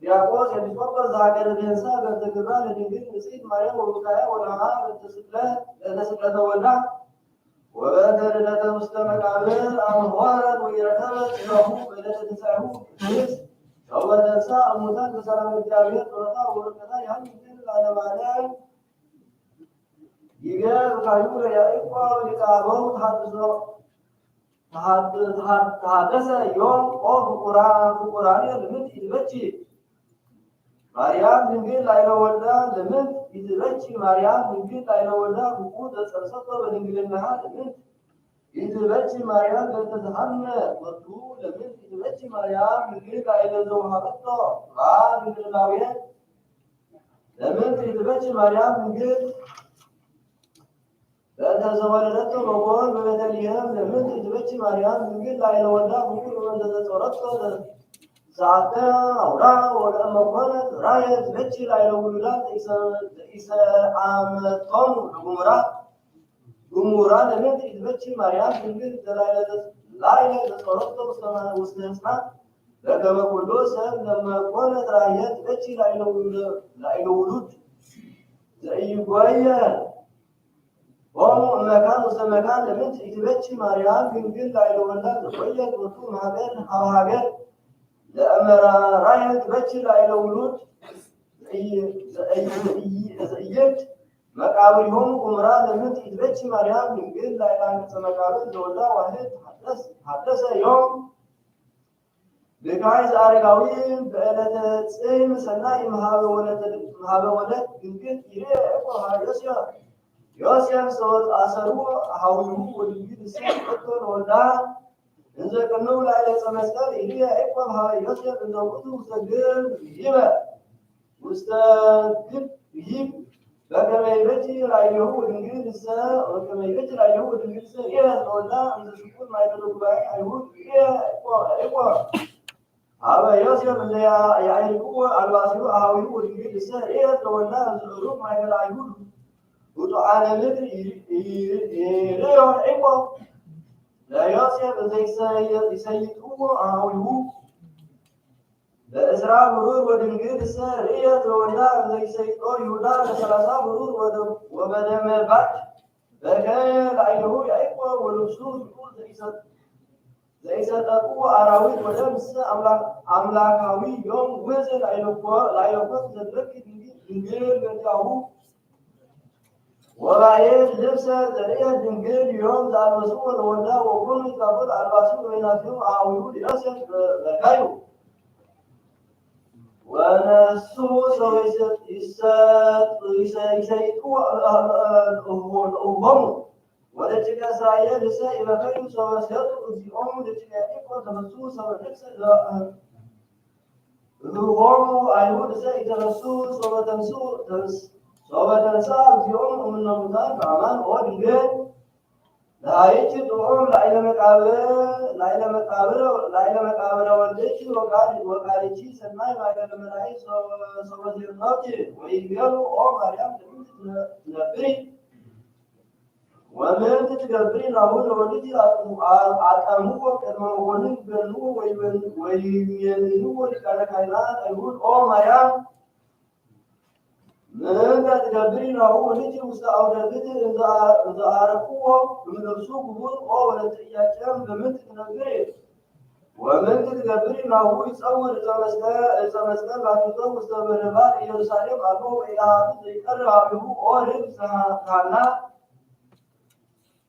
ዲያቆን ኤጲስቆጶስ ዘሀገረ ቤንሳ በእንተ ክብራ ለድንግል ንጽሕት ማርያም ወቡቃያ ወለሃ በእንተ ስቅለተ ወልዳ ወበእንተ ልደተ ውስተ መቃብር አምኅዋረት ወኢረከበት ሥጋሁ በዕለተ ትንሣኤሁ ቅድስት ወተንሥአ እሙታን በሰላም እግዚአብሔር ጸሎታ ወበረከታ ያህል ለዓለመ ዓለም። ይገብ ካህኑ ለያዕቆብ ሊቀ አበው ተሐደሰ ዮም ኦ ፍቁራኔ ልምንት ይትበቺ ማርያም ድንግል ላዕለ ወልዳ ልምንት ይትበቺ ማርያም ድንግል ላዕለ ወልዳ ብቁ ዘጸንሰቶ በድንግልናሃ ልምንት ይትበቺ ማርያም በእንተ ዘሐመ ወቱ ልምንት ይትበቺ ማርያም ድንግል ላዕለ ዘወሀበቶ ድንግልናዌ ልምንት ይትበቺ ማርያም ድንግል በእንተ ዘወለደቶ በጎል በቤተልሔም ልምንት ይትበቺ ማርያም ድንግል ላዕለ ወልዳ ብቁ በእንተ ዘጾረቶ ሰዓተ አውራ ወለእመ ኮነት ራእየ ትበቺ ላዕለ ውሉዳት ኢሰአመቶሙ ለጉሙራ ልምንት ይትበቺ ማርያም ድንግል ላዕለ ዘጾረቶ ውስተ ሕፅና በከመ ኩሉ ሰብ ለእመ ኮነት ራእየ ትበቺ ላዕለ ውሉድ ዘኢይጎየ ሆሙ እመካን ውስተ መካን ልምንት ይትበቺ ማርያም ድንግል ላዕለ ወልዳ ዘቆየት ወቱ እምሀገር ሀበ ሀገር ለእመራ ራእየ ትበቺ ላዕለ ውሉድ ዘኢይእድ መቃብሪሆሙ ጉሙራ ልምንት ይትበቺ ማርያም ድንግል ላዕለ አንቀጸ መቃብር ዘወልዳ ዋሕድ ሐደሰ ዮም ብካይ ዘአረጋዊ በዕለተ ጽም ሰናይ እምኀበ ወለት ድንግል ይሬ እቆሃ ዮሴፍ ሰወት አሰርዎ ሀዊሁ ወድንግል እሴ ወቶን ወልዳ እንዘ ቅንው ላዕለ ዕፀ መስቀል ኢልየ ያዕቆብ ሀበ ዮሴፍ እንዘ ውእቱ ውስተ ግብ ይበ ውስተ ግብ ይብ በከመ ይበጂ ላዕሌሁ ወድንግል እሰ ኢየ ዘወልዳ እንዘ ስቁል ማእከለ ጉባኤ አይሁድ ኢየ ያዕቆብ ሀበ ዮሴፍ እንዘ ያዕርቅዎ አልባሲሁ አኀዊሁ ወድንግል እሰ ኢየ ዘወልዳ እንዘ ሩቅ ማእከለ አይሁድ ውጡዓነ ምድር ይሬዮ ያዕቆብ ለዮሴፍ እንዘ ይሰይጥዎ አኀዊሁ በእስራ ብሩር ወድንግል እሰ ርእየት ዘወልዳ እንዘ ይሰይጦ ይሁዳ ለሰላሳ ብሩር ወበደመ ባድ በከመ ላዕሌሁ ያዕቆብ ወልብሱ ዝቁል ዘኢሰጠጡ አራዊት ወደም እሰ አምላካዊ ዮም ውእዘ ላዕሌኮት ዘትረክብ ድንግል በእንቲአሁ ወባኤል ልብሰ ዘርእየት ድንግል ዮም ዘአልበስዎ ለወልዳ ወኮኑ ይትካፈሉ አልባሲሁ ወይናቲሁ አኀዊሁ ለዮሴፍ በካዩ ወነሱ ሰው ይሰይጡ እሆሙ ወደ ጭቃ እስራኤል እሰ ይበከዩ ሰበ ሲያጡ እግዚኦሙ ለጭቃ ያዕቆብ ተመሱ ሰበ ልብሰ እሆሙ አይሁድ እሰ ይተረሱ ሰበ ሰው በተነሳ እግዚኦም እምነ ሙታን በአማን ድንግል ለሀይች ጥዑም ላይለ መቃብረ ወልደች ወቃልቺ ሰናይ ማገረ መላእክት ሰበዜርናት ወይቤሉ ኦ ማርያም ትነብሪ ወምን ትገብሪ ናሁ ለወልድ አጣምዎ ቅድመ መኮንን ገንዎ ወይሜንዎ ሊቃነ ካህናት አይሁድ ኦ ማርያም ምን ትገብሪ ናሁ ወልድ ውስተ አውደ ግድ እንዘ አረኩዎ በምድርሱ ጉቡን ኦ ወለተ ኢያቄም በምን ትነግሪ ወምን ትገብሪ ናሁ ይጸውር ዕፀ መስቀል ባሕቲቶ ውስተ በረባር ኢየሩሳሌም አልቦ ወኢያሃዱ ዘይቀርብ ኀቤሁ ኦ ልብስ ሐና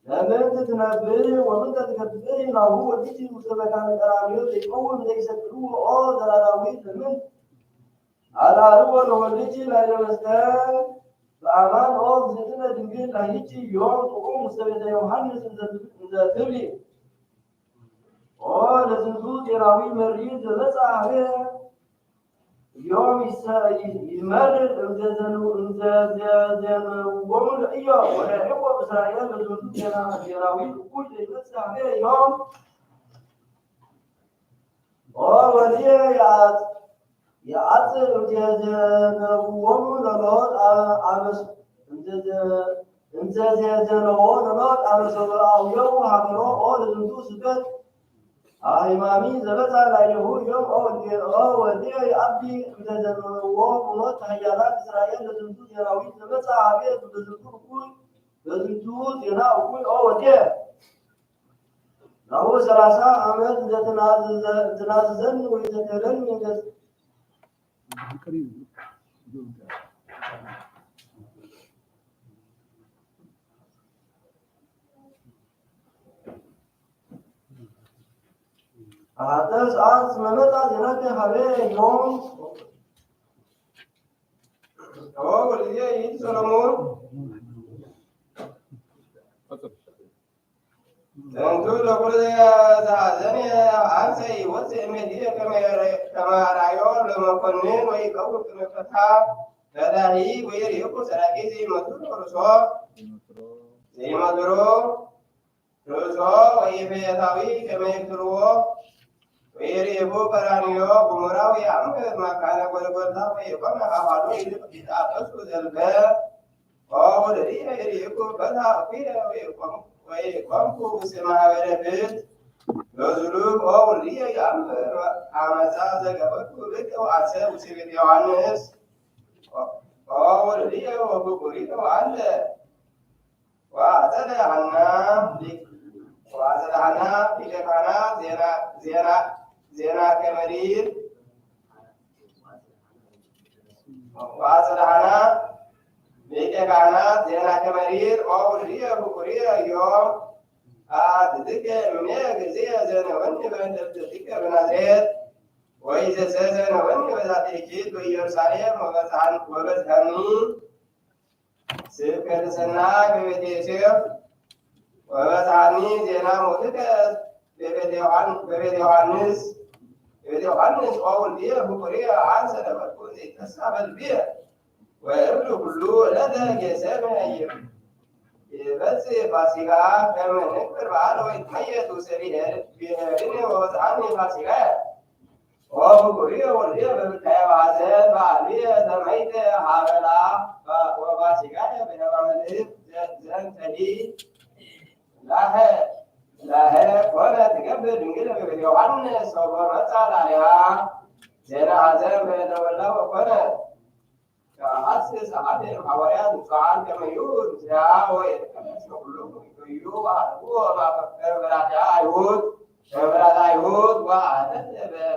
ለምን ትነብር ወምን ትገብሪ ናሁ ወልድ ውስተ መካነ ቀራንዮ ዘይቀውም ዘይሰቅልዎ ኦ ዘላለማዊት ለምን አልዓርቦ ለወልድኪ ላዕለ መስቀል በአማን ኦ እግዝእትነ ድንግል ላይቺ ዮም ጥዑም ውስተ ቤተ ዮሐንስ እንዘ ትብሊ ኦ ለዝንቱ ጤናዊ መሪር ዘበጽሐ ኀቤ ዮም ይመርር እንዘዘንዎሙ ለኢዮብ ወለያዕቆብ እስራኤል በዝንቱ ጤናዊ እኩይ ዘይበጽሕ ኀቤ ዮም ኦ ወልየ የአጽር እንዘዘነዎሙ ለሎጥ እንዘዘነዎ ለሎጥ አመሰብአውየው ሀገሮ ኦ ለዝንቱ ስደት ሃይማሚ ዘበጽሐ ላዕሌሁ ዮም ኦ ወልድየ የአቢ እንዘዘነዎ ሞት ኃያላን እስራኤል ለዝንቱ ዜናዊት ዘበጽሐ ኀቤ በዝንቱ ዜና እኩይ ኦ ወልድየ ናሁ 30 ዓመት ዘትናዝዘን ወይዘከረን አሐተ ሰዓት መመጣ ዜናከ ኀቤ ዮም ኦ ወልድየ ይእቲ ሰሎሞን ዘንቱ ለኩሉ ዘኀዘነ አንሰ ይወፅእ እምኔትየ ከመ አርአዮ ለመኮንን ወይቀውም ቅድመ ፍትሐ ገዳሂ ወይሬኩ ሰራቂ ዘይመትሮ ርእሶ ወኢፌታዊ ከመ ይቅትልዎ ወይሬኩ ቀራንዮ ገሞራ ወየአምር መካነ ጎልጎታ ወይኮነ ኀባሎ ይጣበሱ ዘልፈ ኦ ወልድየ ይሬኩ በትሐ እኩየ ወይቆምኩ ውስተ ማኅበረ ፍትሕ በዝሉቅ ኦ ወልድየ የአምር አመፃ ዘገበርኩ ብቅ ወአሰብ ውስተ ቤተ ዮሐንስ ኦ ወልድየ ወፍቁሪተ ወአለ ወአጸደ ሐና ሊቀ ካህናት ዜና ከመሪር ወአጸደ ሐና ሊቀ ካህናት ዜና ከመሪር ኦ ወልድየ ፍቁሪየ ዮም አትትከ እምኔ ጊዜየ ዘነወኒ በእንተ ልደትከ በናዝሬት ወኢዘዘነወኒ በዛቲ ዕለት በኢየሩሳሌም ወበጽሐኒ ስብከተ ሰናይ በቤተ ዮሴፍ ወበጽሐኒ ዜና ሞትከ በቤተ ዮሐንስ ኦ ወልድየ ፍቁሪየ አንሰ ነበርኩ ዘይትነሣ በልብየ ወእብሉ ኩሉ ዕለተ ጌሰመ ይበጽሕ ፋሲካ ከመ ንክብር በዓለ ወይትመየጥ ውስተ ብሔርነ ወበጽሐኒ ፋሲካየ ኦ ፍቁሪየ ወልድየ በብልታየ በሐዘን በዓልየ ተመይተ ሀበላ ወፋሲካየ በደብረ መልእክት ዘንተሊ ላሄ ኮነ ትገብር ድንግል በቤተ ዮሐንስ ወመጽአ ላዕሌሃ ዜና ሐዘን በተወላ ወኮነ ከአስስ አሐደ ሐዋርያት ንጹሐን ከመ ይሁን ምስሌሃ ወይትቀደስ ኩሎሙ ይቆዩ ወአልቦ በምሕረተ አይሁድ ወአሐተት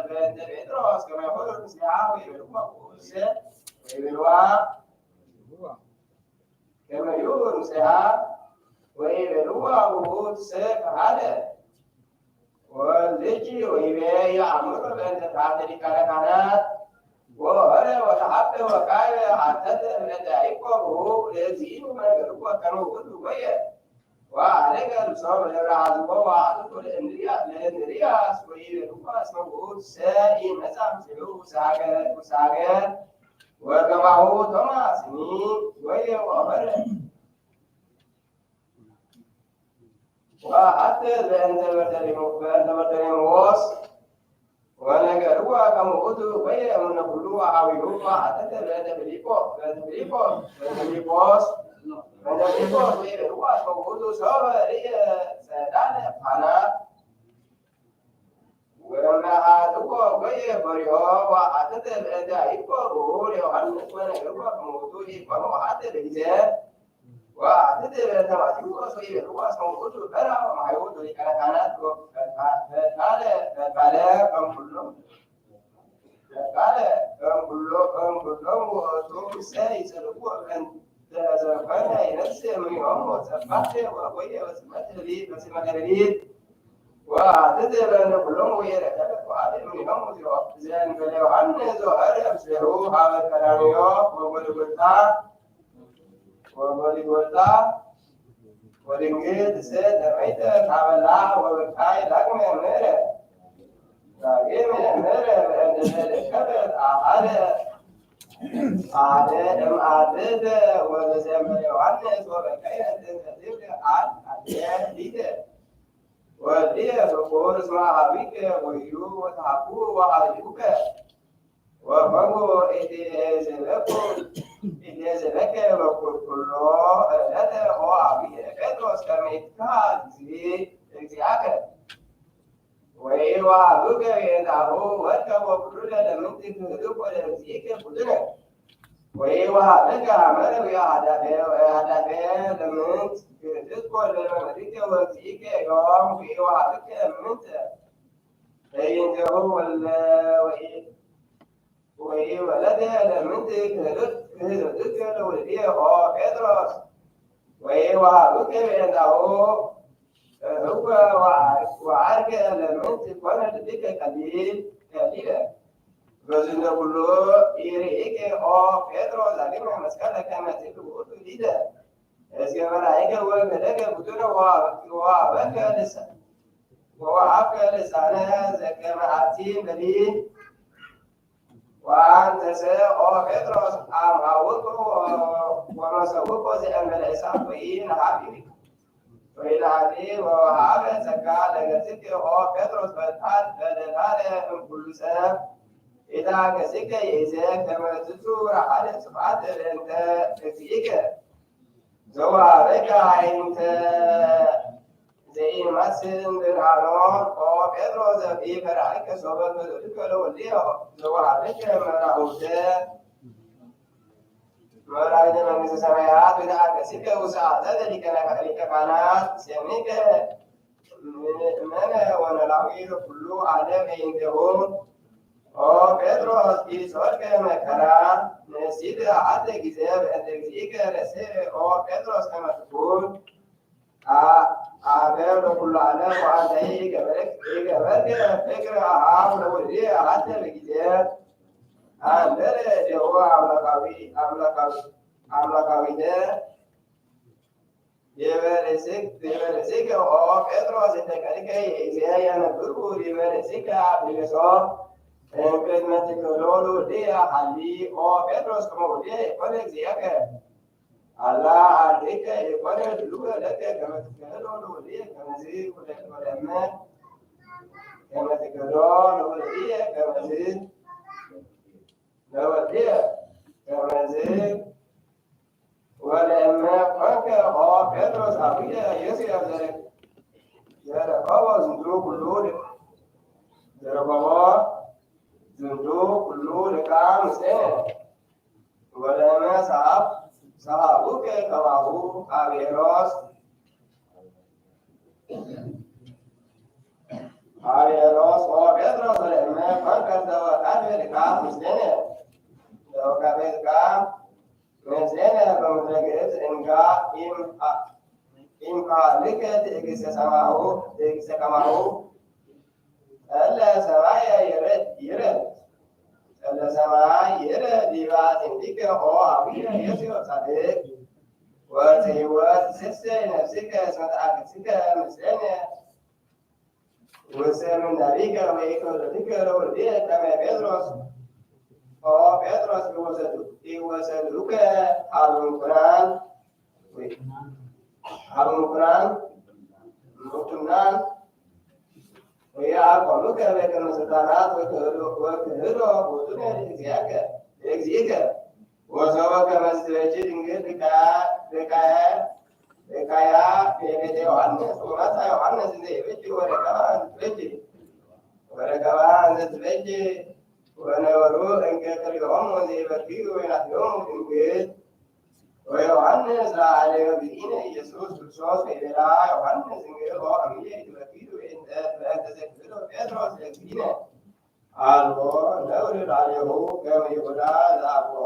በእንተ ጴጥሮስ ከመ ይሁን ምስሌሃ ወይቤልዋ ቁርሰ ወይቤልዋ ከመ ይሁን ምስሌሃ ወይቤልዋ ውእቱሰ ከሃደ ወልድኪ ወይቤ የአምሮ በእንተ ተሐተ ሊቃነ ካህናት ወሆረ ወተሐተ ወካዕበ ሐተተ እምኔተ ያዕቆብ ለእግዚእነ መንገድኮ ከመ ውእቱ ጎየ ወአደገ ልብሶ በደብረ ሐዝቦ ወአጥቶ ለእንድርያስ ወይቤልዋ እስመ ውእቱሰ ኢመጽአ ምስሌሁ ውስተ ሀገር ወከማሁ ቶማስኒ ወይ ወበረ ወአተ በእንተ በርተሎሜዎስ ወነገርዋ ከመ ውእቱ ወይ እምነ ኩሉ አኀዊሁ ወአተተ በእንተ ፊልጶስ ወይቤልዋ ከመ ውእቱ ሰብእ ርእየ ጸዳለ ፋናት ወእምነአኀትዎ ወይ ፈሪሆ ወአተተ በእንተ ኢኮኑ ለዮሐንስ ወነገርዋ ከመ ውእቱ ኢኮኑ ወአተ በጊዜ ወአተተ በእንተ ማቴዎስ ወይቤልዋ ከመ ውእቱ በራ ወማሕይወት ሊቃነ ካህናት ፈቃደ እምኩሎሙ ውእቱ እሰይ ይጸልዎ በእንተ ዘኮነ ይነፍስ እምኔሆሙ ጸባቴ ወቆየ በስመተ ሌሊት ወአተተ በእንተ ኩሎሙ ወይረከበ ወአደ እምኔሆሙ ዘእንበለ ዮሐንስ ወአርያ ምስሌሁ ሀበ ቀራንዮ ወጎልጎታ ወድንግል ትስእል ተመይተ ታበላ ወበካይ ዳግመ ምሕረ በእንተ ዘደከበት አሐደ እምአርድእተ ወበዘእንበለ ዮሐንስ ወበካይ እንተ ትብለ ሊተ ወልድየ ፍቁር እስመ ኀቢከ ወዩ ወተሐኩ ወኀቤኩከ ወኮንኩ ኢትዔዘለከ በኵሎ ዕለተ ወአብየ ጴጥሮስ ከመ ይትከሀል እግዚአከ ወኢወሀብከ በእንታሁ ወድቀ ወኩሉነ ለምንት ትህድግ ለእግዚእከ ኩልነ ወኢወሀበከ ሐመረ ወኢሃዳፈ ለምንት ትህድግ ለመምህርከ ወእግዚእከ ዮም ወኢወሀብከ ምንተ በእንቲአሁ ወኢወለደ ለምንት ክህድግ ለወልድየ ጴጥሮስ ወኢወሀብከ በእንታሁ هو وعارك لمنت كون لديك قليل بزن كله يريك او بيدرو زالما مسكنا كما تقول ليدا اسكي ملائكه هو ملك بدون وابك لسان وابك لسانه زكما عتيم بلي وانت سي او بيدروس ام اوكو ومسوكو زي ام الاسان وين حبيبي وإلهي وهاب زكاة لجسك هو بطرس فتحت بدلالة من كل سنة إذا جسك يزيك كما تسور على سبعة أنت تسيك زوارك أنت زي مسن بالعنون هو بطرس في فرعك صوبة مدرك الوليه زوارك مرعوته መራዊተ መንግሥተ ሰማያት ወተአገሥከ ውስዓተ ሊቀ ካህናት ሰሚከ መነ ወኖላዊ ኩሉ ዓለም በእንቲአሁ ኦ ጴጥሮስ ኢትጾርከ መከራ ንእሲት አሐተ ጊዜ በእንተ እግዚእከ ርእስየ ኦ ጴጥሮስ ከመ ትኩን አገር በኩሉ ዓለም ወአንተ ኢገበርከ ፍቅረ አኀው ለወልድየ አሐተ በጊዜ አንደረ ደው አምላካዊነ የበለሲከ ኦ ጴጥሮስ እንተ ቀድከ የእግዚአብሔር ያነብሩ የበለሲከ አብልሶ ቅድመ ትክህሎ ለወልድየ ሀሊ ኦ ጴጥሮስ ከመ ወልድየ የኮነ እግዚአከ አላ አርዲከ የኮነ ድሉከ ለከ ከመ ትክህሎ ለወልድየ ከመዝ ወለመ ከመ ትክህሎ ለወልድየ ከመዝ ለወልድየ ከመዝ ወለእመ ኮንከ ኦ ጴጥሮስ አብየ ዮሴፍ ዘረከቦ ዝንቱ ኩሉ ልቃም ምስሌነ ወለእመ ሰሐቡከ ከማሁ አብሔሮስ ኦ ጴጥሮስ ወለእመ ኮንከ ዘወካፌ ልቃም ምስሌነ ዘወካፌ ልቃም ምስሌነ በምድረ ግብፅ እንጋ ኢምካልከ ትዕግሥተ ከማሁ እለ ሰማየ ይረድ ዲበ አዕጽምቲከ ኦ አቡየ ዮሴፍ ጻድቅ ወዘሕይወት ትሴሰይ ነፍስከ እስመ ተአገሥከ ምስሌነ ወሰምናሪከ ወኢኮነትከ ለወልድየ ከመ ጴጥሮስ ኦ ጴጥሮስ ጴጥሮስ ይወሰዱከ ሀበምኩናን ሙቱናን ወያቆሙከ በቅድመ ሥልጣናት ወክህሎ ቦቱነ ለእግዚእከ ወሰቦ ከመ ትቤጂ ድንግል ሊቃያ ቤተ ዮሐንስ ወማታ ዮሐንስ ዘይቤጂ ወረከባ እንዘ ትቤጂ ወነበሩ እንከ ክልኤሆሙ ዘይበክዩ ወይናትዮሙ ድንግል ወዮሐንስ ለዓለመ እግዚእነ ኢየሱስ ክርስቶስ ወይቤላ ዮሐንስ እንግዲህ እምዬ ትበክዩ በእንተ ዘክህሎ ጴጥሮስ ለእግዚእነ አልቦ ነውር ላዕሌሁ ከመ ይሁዳ ዘአብኦ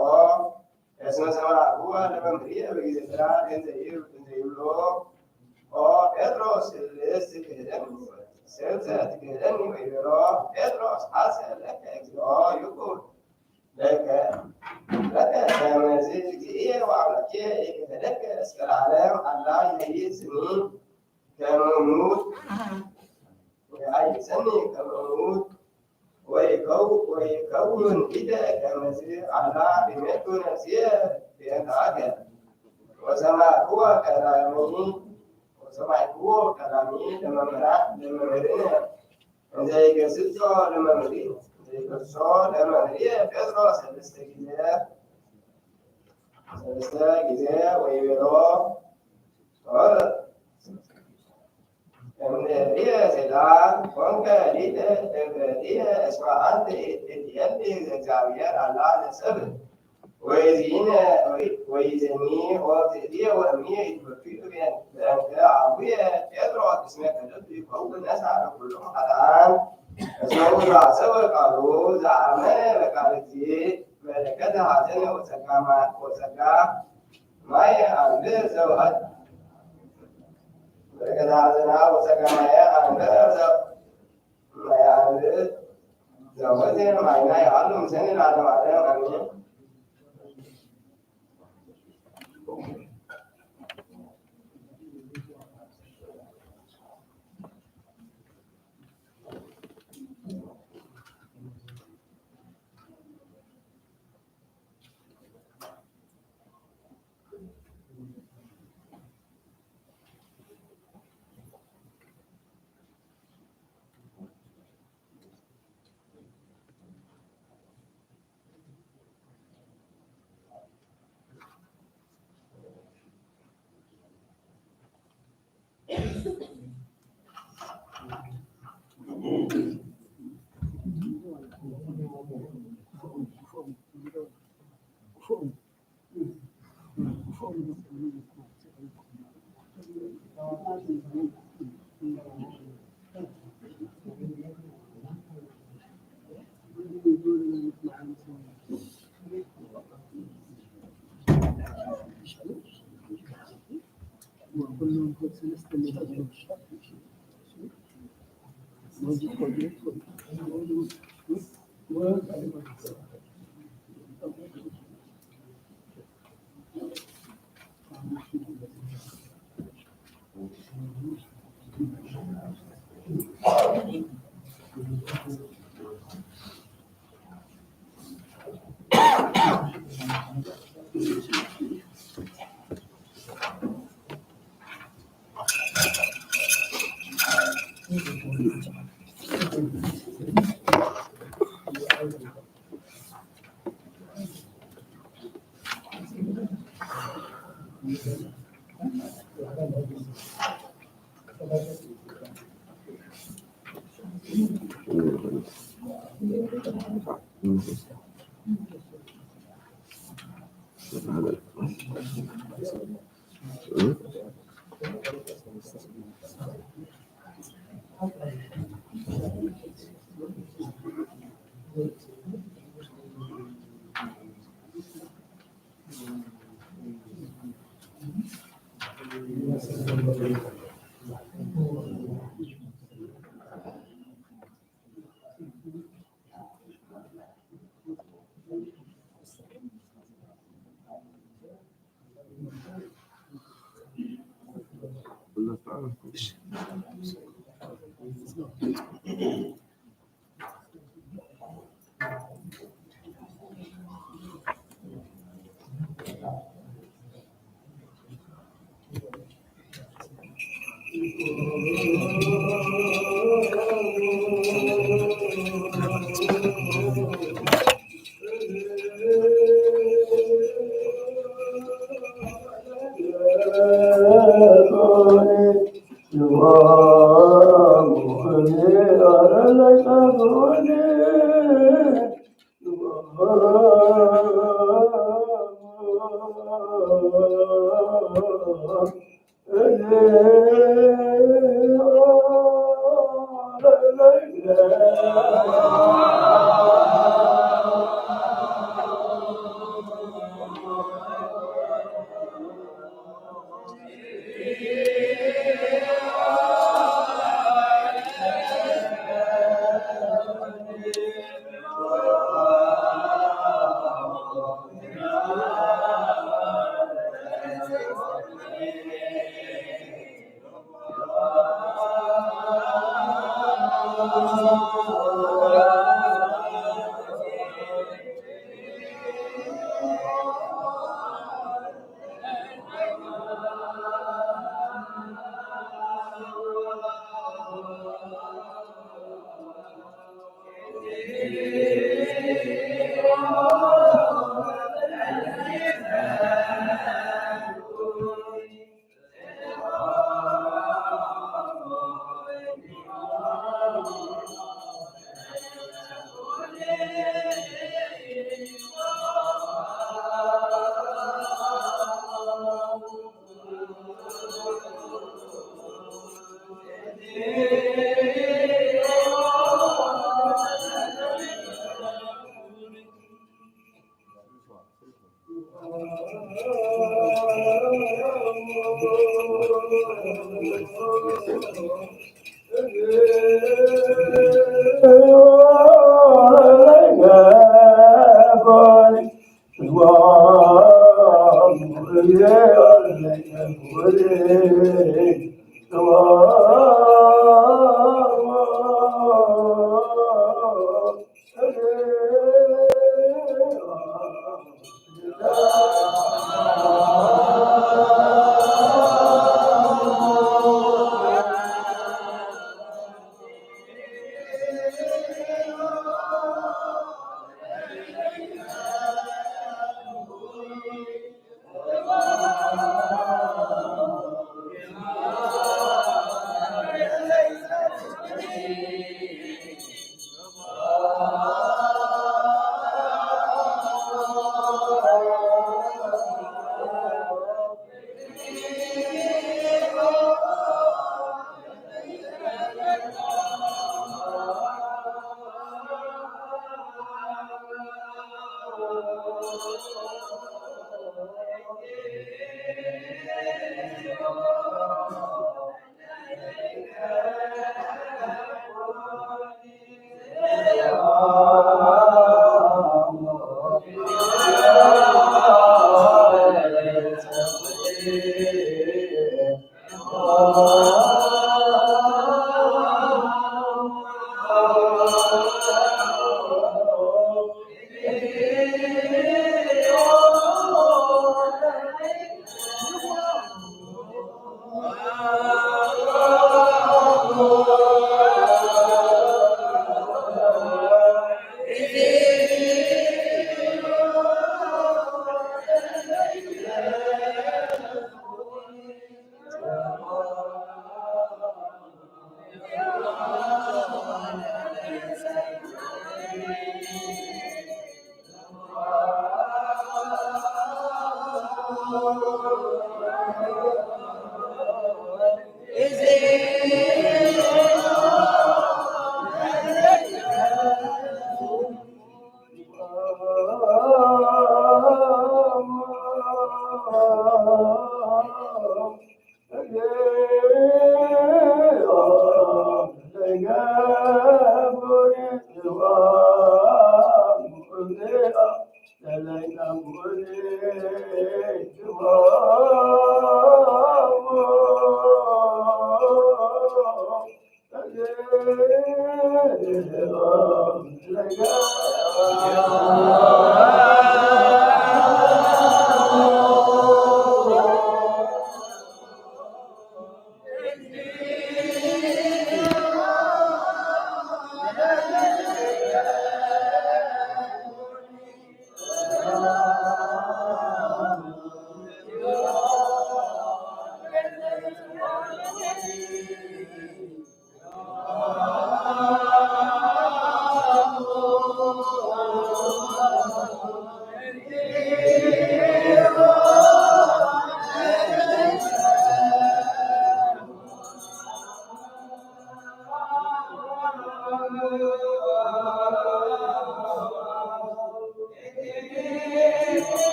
እስመ ሰምዐኩ ለመምህርየ በጊዜ ሥራት እንዘ ይብሎ ኦ ጴጥሮስ ስልስ ትክህደኒ ወይቤሎ ጴጥሮስ ሐሰብ ለከ እግዚኦ ይኩን ለከ ከመዝ እግዚእየ ወአምላክየ ይክህደከ እስከ ለዓለም አላ ይመይስኒ ከመ እሙት ወያይሰኒ ከመ እሙት ወይከውን ፊተ ከመዝ አላ ይሜቱ ነፍስየ በእንተአከ ወሰማዕክዎ ከላሚ ለመምህርነ እንዘ ይገሥጾ ለመምህርየ ጴጥሮስ ሰለስተ ጊዜ ወይቤሎ እምኔርየ ሰይጣን ኮንከ ሊተ እምኔርየ እስመ አንተ እትየሊ ዘእግዚአብሔር አላ ለሰብእ ወይዜኒ ወእትየ ወእምየ ይትበክዩ በእንተ አቡየ ጴጥሮስ እስመ ክህደቱ ይከውን ነሣእ ለኵሎሙ ኃጥኣን እስመ ውእቱ ሐሰበ ቃሉ ዘአመነ በቃለ እግዚእ በረከተ ኀዘነ ወጸጋ ማየ አንብር ዘውአት በረከተ ኀዘነ ወጸጋ ማየ አንብር ዘወትር ማይና ያሉ ምስሌ ለዓለመ ዓለም አሜን።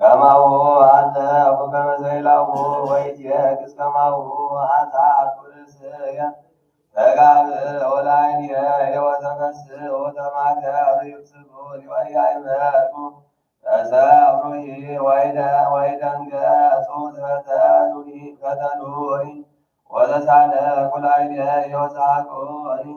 ከማሁ አንተ አቡከመ ዘይላሁ ወይትየክስ ከማሁ አንተ አኩልስየ ተጋብ ወላይየ ወተከስ ወተማከ ርዩስቡ ወያይመርኩ ተሰብሩሂ ወይደንገጹ ከተሉኒ ወተሳለ ኩላይየ ወሳቁኒ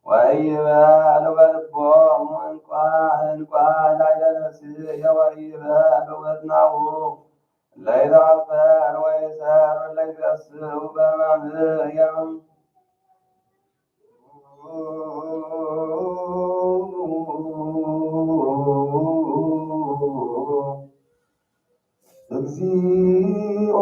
ወይበሉ በልቦሙ እንኳን ላይደረስ የወይበሉ በድናሁ ለይዛፈር ወይሰር ለይገስሩ በማምየም እግዚኦ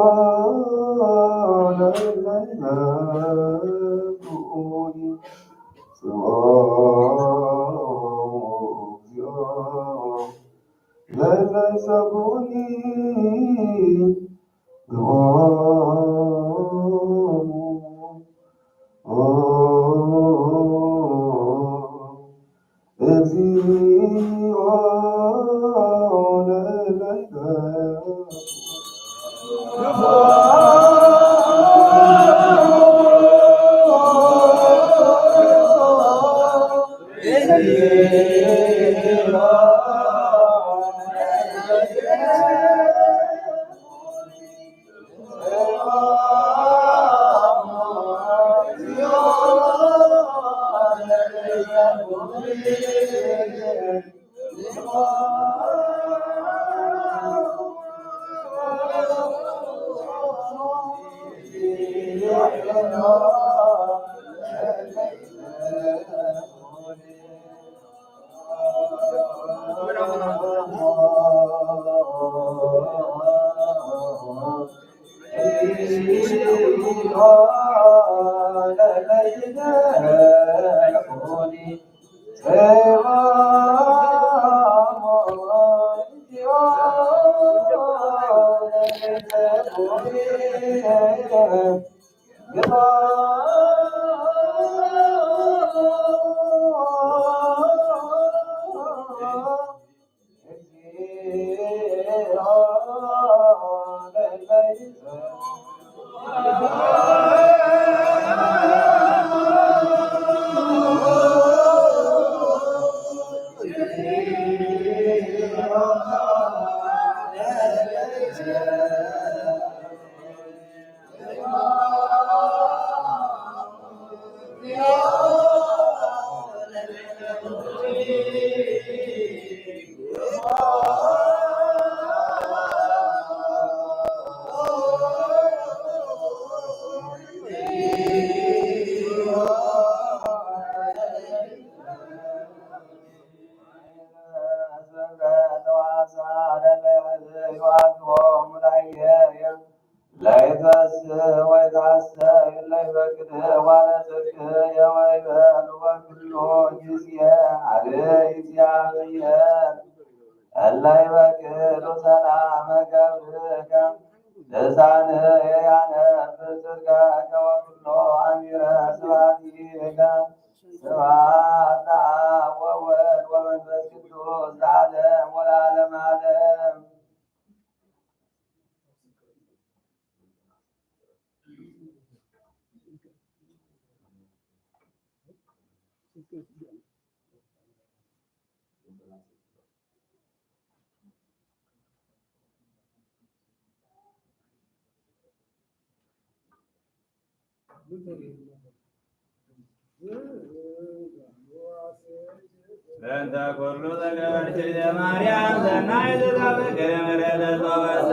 በእንተ ኩሉ ዘገበርክልየ ማርያም ሰናይ ዘዛብክር ምሕረተ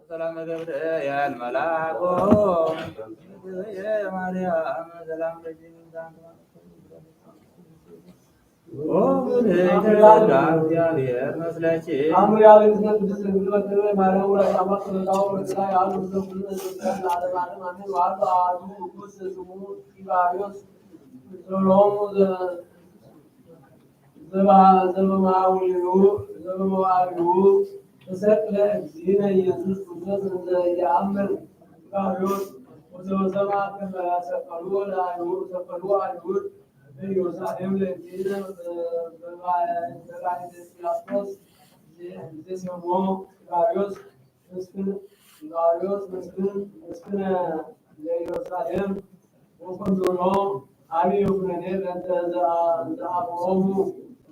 ሰላም ገብርኤል መልአኩ የማርያም ሰላም እግዚአብሔር መስለች ተሰቅለ እግዚእነ ኢየሱስ ክርስቶስ እንዘ ይአምር ቃሎስ ወዘበሰማ ከመ ሰቀሉ ለአይሁድ ሰቀሉ አይሁድ በኢየሩሳሌም ለእግዚእነ በባሕረ ጲላጦስ ዘስሞ ዳርዮስ መስፍነ ለኢየሩሳሌም ወኮንዶሎ አብዮ ኩነኔ በእንተ ዘአብሮሙ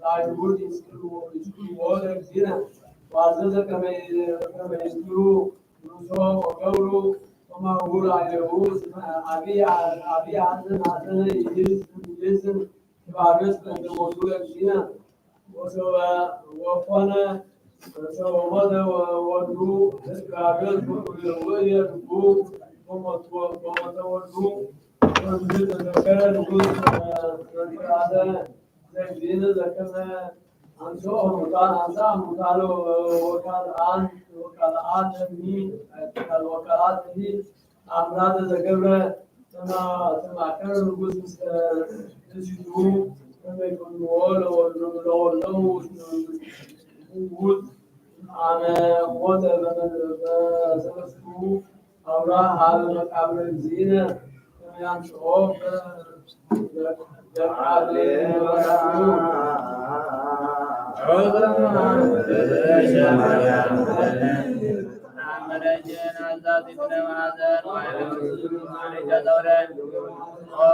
ለአይሁድ ይስቅልዎ ለእግዚእነ وعزز كما يذكروا نصوص وقولوا وما هو عليه أبي عزم يجلس فارس عند موضوع الدين وسوى وفنا سوى ماذا ودو فارس ويربو ومتوردو ونزل ذكر نقول هذا الدين ذكرنا አንሶ ሙታን አንሳ ሙታሎ ወካልአት ወካልአት አምራት ዘገብረ ተማከረ ንጉስ ምስሉ ከመይኮንዎ ለወለው ውት አመ ሞተ በሰለስቱ አውራ ሀበ መቃብረ እግዚእነ ከመያንጽሖ በቃሌ ወራኑ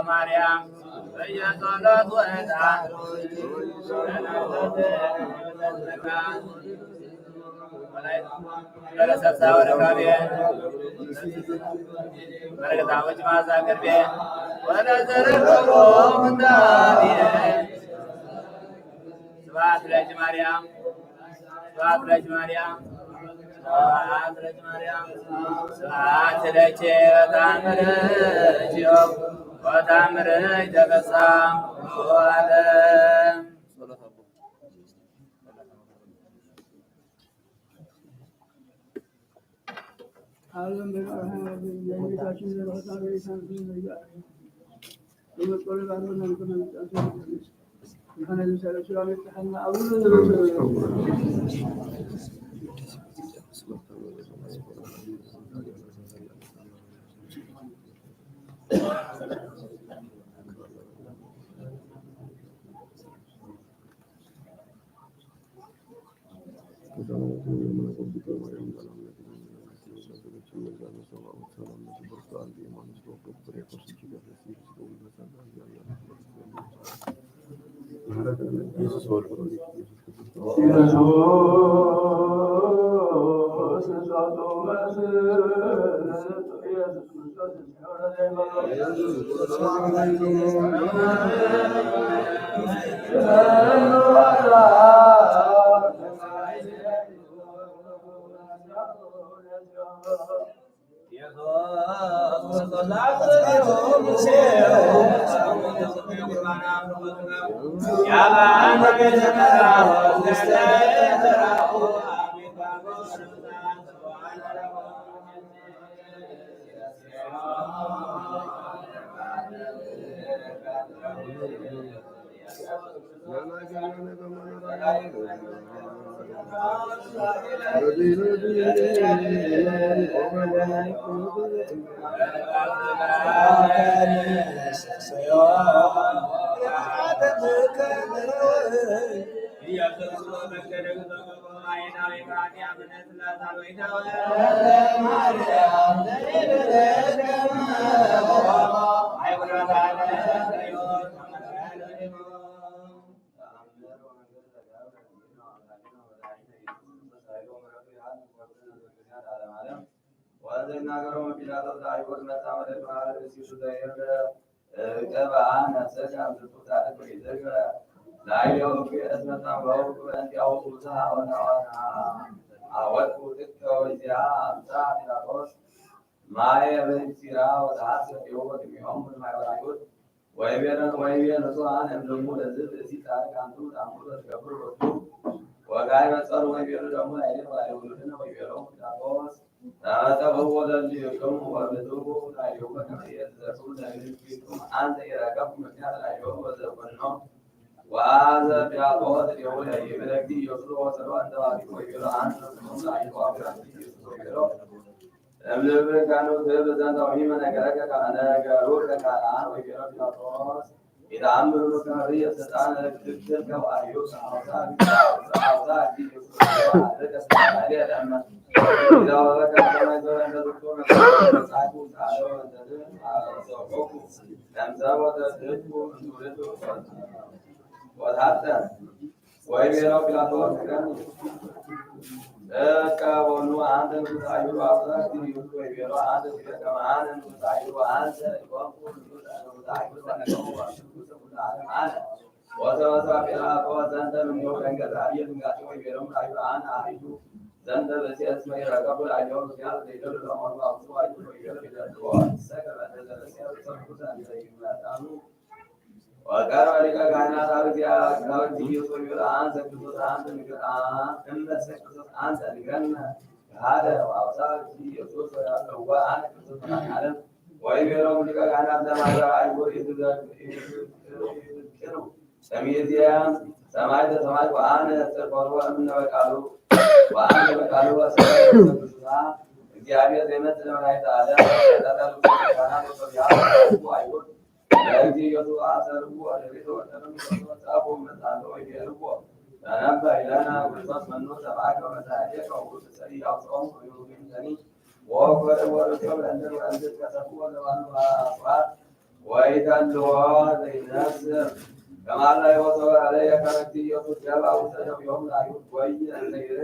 ማርያም በየጸሎት ወጣ ለሰብሳ ወረካቤ መረገታዎች ማዛገርቤ ወደ ዘረከቦ ምንዳቤ ስብሐት ለእጅ ማርያም ስብሐት ለእጅ ማርያም ስብሐት ለእጅ ማርያም ስብሐት ለእጅ ወታምርች ወታምርች ተፈጻም ዓለም ዓለም በጌታችን ዘበታ በኢሳንስ ነጋር በመቆረብ አንዱን አንዱን أنا لسه شلون يتحنى أقول ወጋይ መጸሩ ወይ ቢሉ ደግሞ አይደል ወይ ወሉድና ወይ ቢሉ ታቦስ ታተበው ወለል ይከሙ ወለዱ አይው በከየት ዘሩ ለልጅቱም አንተ የራቀም ምክንያት ላይ ነው ወዘበኖ ዋዘ ቢያቆት የሆነ የበለግዲ ይወስዶ ወሰዶ አንተ ባሪ ወይ ቢሉ አንተ ነው ላይ ዋብራን ይወስዶ እምልብ ካኑ ዘበዛን ታውሂመ ነገረከ ካነገሩ ከካላን ወይ ቢሉ ታቦስ ኢዳምሩ ከሪየ ሰጣን ለክትል ከዋዩ ሳውታ ሳውታ ዲዩስ አለ ለማ ኢዳው ለከተማ ዘወንደ ዶክተር ሳይቱ ታለው እንደደ አሶቆኩ ለምዛው ተደቡ እንደወለዱ ወዳተ ወይ ቢራው ቢላቶር ከን ከወኑ አንተ ታዩ አብዛት ዲዩስ ወይ ቢራው አንተ ከማን ታዩ አንተ ቆንቁ ታዩ ወሰወሰ ጲላጦስ ዘንተ እምኔሁ ደንገጸ አብየ ድንጋጤ ወይቤሎሙ ላዕባን አሐዱ ዘንተ በሲእስመ ይረከቡ ላዕሌሆሙ ምክንያተ ዘይደሉ ለመሆኑ አብዝሖ አይሁድ ወይቤሎ ይደልዎ ይሰቀል በእንተ ዘበሲእስ ርኩሰ እንዘ ይመጣኑ ወቀርበ ሊቀ ካህናት አብዝያ ኢየሱስ ወይቤሎ አንተ ክርስቶስ አንተ ንገር እምነሰ ክርስቶስ አንተ ንገረነ ገሃደ ወአብሳር ኢየሱስ ወያዕቆብ አንተ ክርስቶስ መድኃኔ ዓለም ወይቤሎሙ ሊቀ ካህናት ለማኅበረ አይሁድ ሰሚዝያ ሰማዕተ ሰማዕት ወአነ ጽርቆሮ እምነ በቃሉ ወአነ በቃሉ ወሰብአ እግዚአብሔር ዘይመጽእ ለመላእክተ ዓለም ተጠሩ ካህናት ወሰብያ አይሁድ ለእግዚእ ኢየሱስ አሰርቡ ወለቤቱ ወተረሙ ወጻፉ መጻሎ ወይቤልዎ ተነበ ኢለነ ክርስቶስ መኑ ሰብአከ ወመሳሌከ ወውእቱ ሰሪ ያውፅኦም ወይሁንተኒ ወወረደ ወረደው ለእንደር ወእንድር ከሰፉ ወለባሉ አስዋት ወይተልዎ ዘይነስር ከማላ የወሰወ አለየ ከመክቲ ኢየሱስ ገባ ውሰደው የሆም አይሁድ ወይ እንደይረ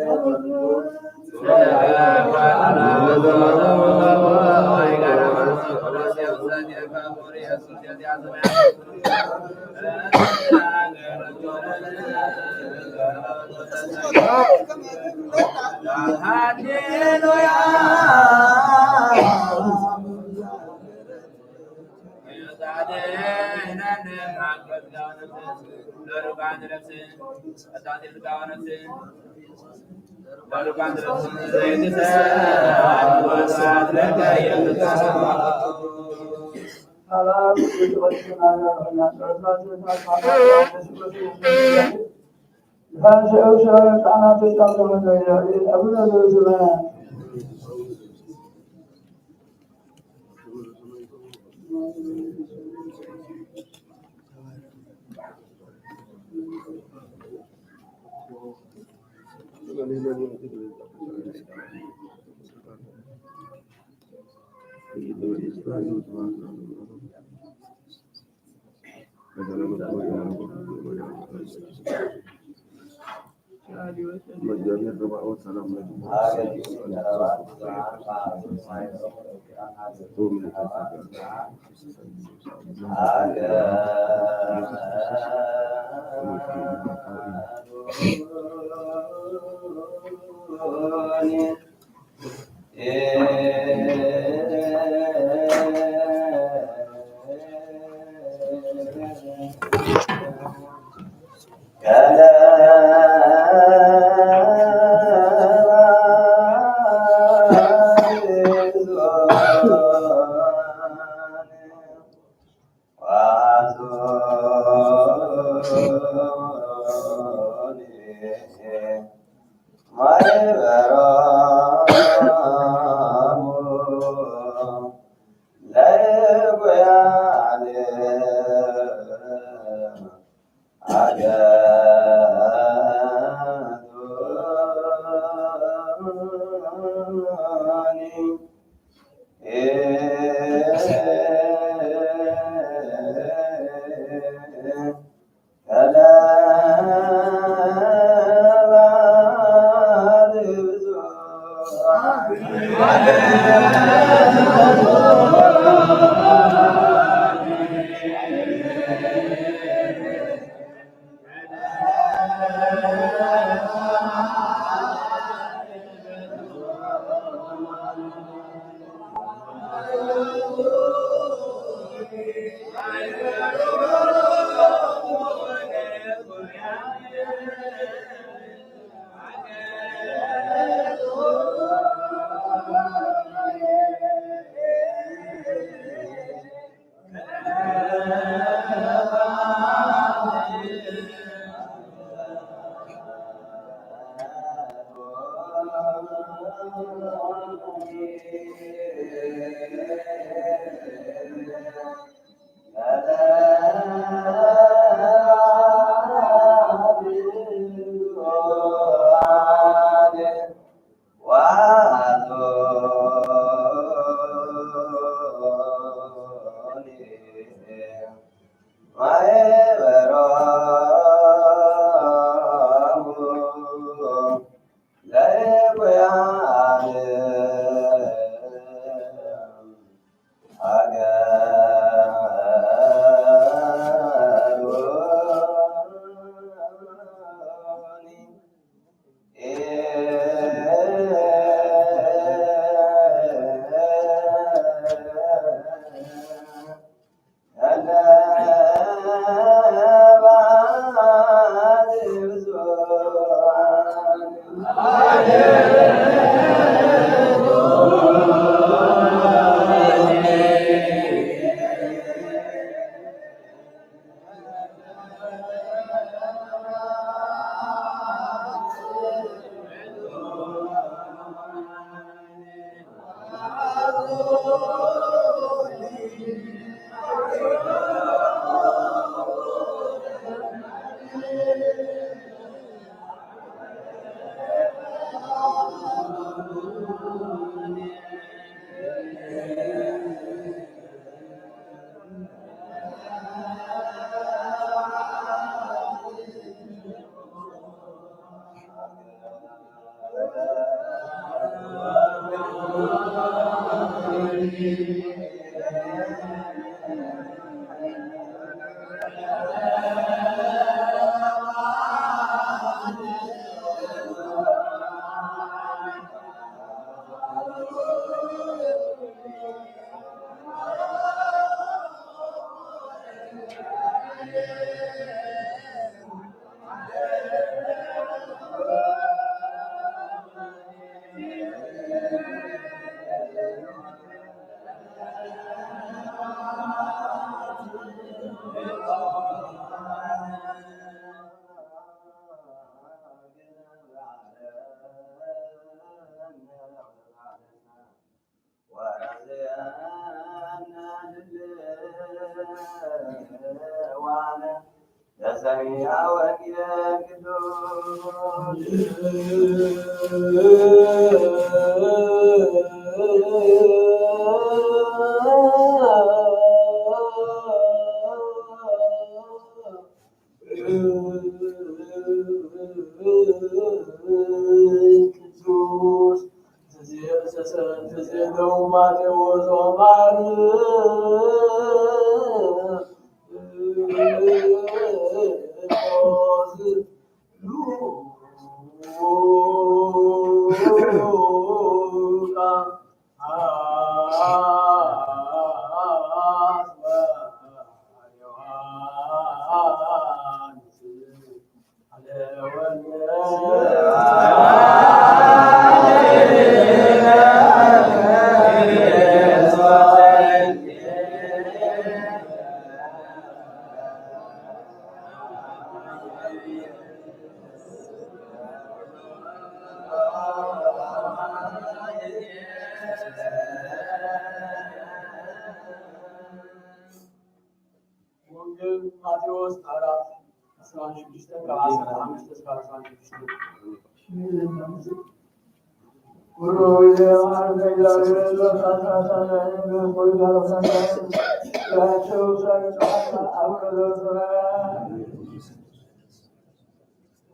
Amen.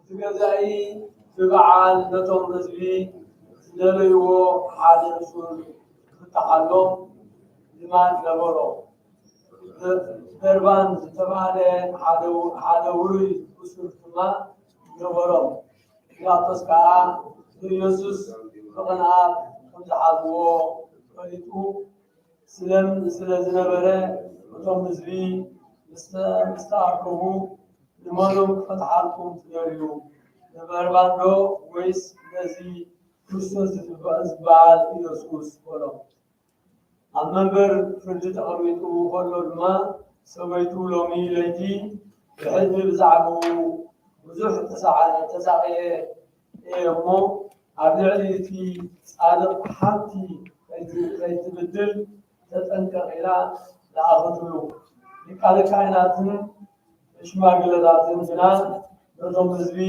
ገዛኢ ብበዓል ነቶም ህዝቢ ዝደለይዎ ሓደ እሱር ክተሓሎም ልማድ ነበሮ ደርባን ዝተባሃለ ሓደ ውሩይ እሱር ድማ ነበሮም ጲላጦስ ከዓ ኢየሱስ ብቕንዓት ከምዝሓዝዎ ፈሊጡ ስለ ዝነበረ እቶም ህዝቢ ምስ ተኣከቡ ንመኖም ክፈትሓልኩም ትደልዩ ነበርባን ዶ ወይስ ነዚ ክርስቶስ ዝበሃል ኢየሱስ በሎም። ኣብ መንበር ፍርዲ ተቐሚጡ ከሎ ድማ ሰበይቱ ሎሚ ለይቲ ብሕልሚ ብዛዕባኡ ብዙሕ ተሳቀየ እየ እሞ ኣብ ልዕሊ እቲ ጻድቕ ሓንቲ ከይትብድል ተጠንቀቕ ኢላ ዝኣኸትሉ ሊቃነ ካህናትን ሽማግለታትን ግና ነቶም ህዝቢ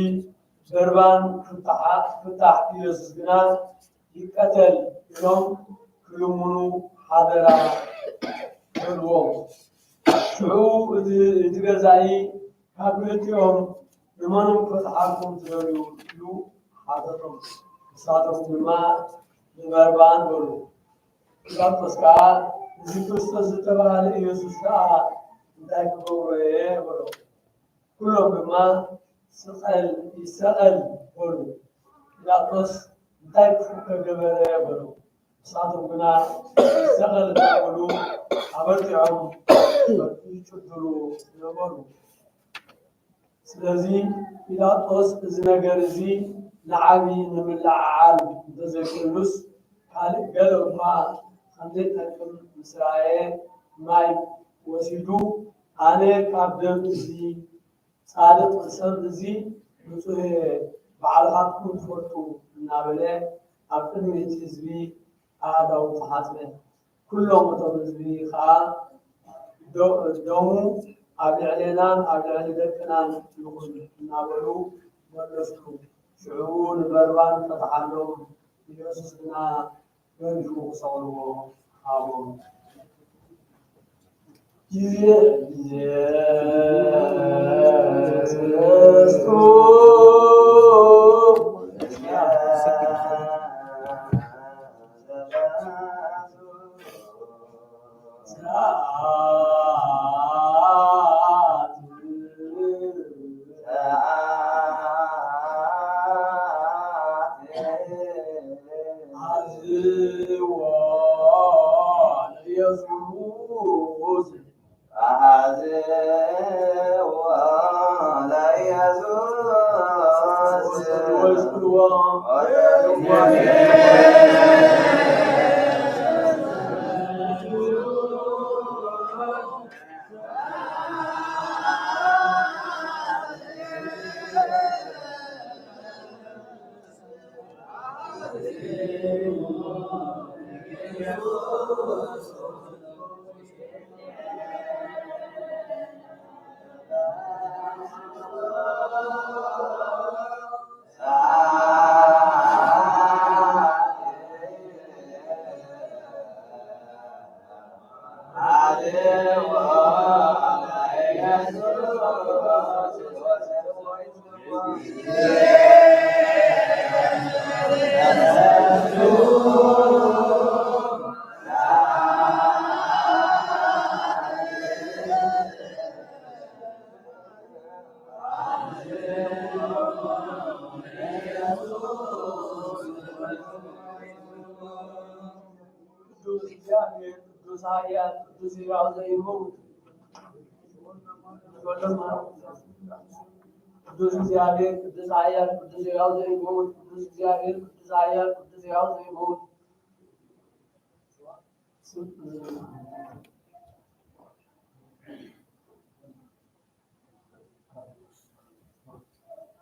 በርባን ክፍታሕ ኢየሱስ ግና ይቀተል ኢሎም ክልምኑ ሓደራ በልዎም። ሽዑ እቲ ገዛኢ ካብ ክልቲኦም ንመኖም ክፈትሓልኩም ትደልዩ ኢሉ ሓተቶም። ንሳቶም ድማ ንበርባን በሉ። ጲላጦስ ከዓ እዚ ክርስቶስ ዝተባሃለ ኢየሱስ ከዓ እንታይ ክገብሮ እየ በሎ። ኩሎም ድማ ስቀል ይሰቀል በሉ። ጲላጦስ እንታይ ክፉእ ከገበረ በሉ። ንሳቶም ግና ይሰቀል እናበሉ ኣበርቲዖም ይጭድሉ ነበሩ። ስለዚ ጲላጦስ እዚ ነገር እዚ ንዓብዪ ንምልዓዓል እንተዘይክእሉስ ካልእ ገለ እኳ ከምዘይጠቅም ምስ ረአየ ማይ ወሲዱ ኣነ ካብ ደም እዚ ጻድቕ ሰብ እዚ ንጹህ ባዕልኻትኩም ትፈልጡ እናበለ ኣብ ቅድሚ እቲ ህዝቢ ኣእዳው ተሓፅበ። ኩሎም እቶም ህዝቢ ከዓ ደሙ ኣብ ልዕሌናን ኣብ ልዕሊ ደቅናን ይኹን እናበሉ መለሱ። ሽዑ ንበርባን ፈትሓሎም ኢየሱስ ግና ገሪፉ ክሰቅልዎ ሃቦም። ቅዱስ እግዚአብሔር ቅዱስ ኃያል ቅዱስ ሕያው ዘኢይሞት ቅዱስ እግዚአብሔር ቅዱስ ኃያል ቅዱስ ሕያው ዘኢይሞት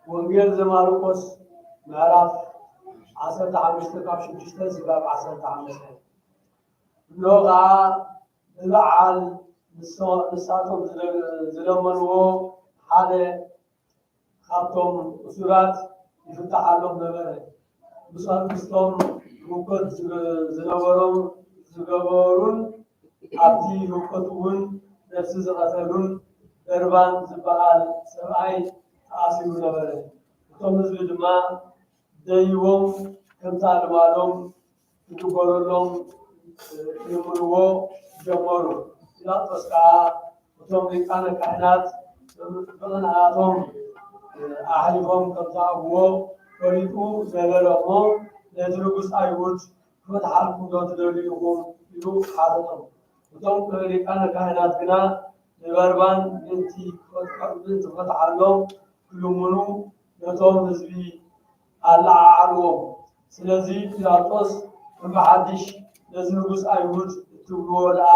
ወንጌል ዘማርቆስ ምዕራፍ 15 ካብ 6 እስካብ 15 እነሆ ከዓ ብበዓል ንሳቶም ዝለመንዎ ሓደ ካብቶም እሱራት ይፍታሓሎም ነበረ። ምስቶም ህውከት ዝነበሮም ዝገበሩን ኣብቲ ህውከት እውን ነፍሲ ዝቐተሉን በርባን ዝበሃል ሰብኣይ ተኣሲሩ ነበረ። እቶም ህዝቢ ድማ ደይቦም ከምታ ልማዶም ዝግበረሎም ይምርዎ ጀመሩ። ጲላጦስ ከዓ እቶም ሊቃነ ካህናት ብቕንዓቶም ኣሕሊፎም ከምዝኣብዎ ፈሊጡ ነበረ እሞ ነቲ ንጉስ ኣይሁድ ክፈትሓልኩም ዶ ትደልዩ ኢኹም ኢሉ ሓተቶም። እቶም ሊቃነ ካህናት ግና ንበርባን ብንቲ ፈትሓሎም ክልምኑ ነቶም ህዝቢ ኣለዓዓልዎም። ስለዚ ጲላጦስ ብሓድሽ ነዚ ንጉስ አይሁድ እትብልዎ ደኣ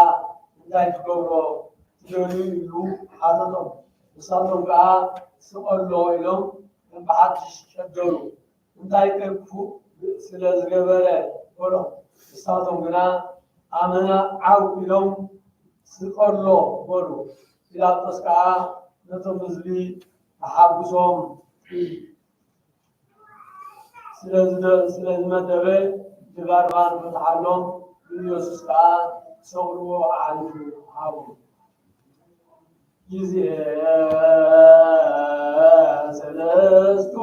እንታይ ትገብሮ ትደልዩ ኢሉ ሓተቶም። ንሳቶም ከዓ ስቀሎ ኢሎም ብሓድሽ ሸደሉ። እንታይ ከክፉ ስለ ዝገበረ በሎም። ንሳቶም ግና ኣመና ዓው ኢሎም ስቀሎ በሉ። ጲላጦስ ከዓ ነቶም ህዝቢ ተሓጉሶም ስለዝመደበ ንባርባን ፈትሓሎም። ኢየሱስ ከዓ ሰቅልዎ ዓሊሙ ሃቡ። ጊዜ ሰለስቱ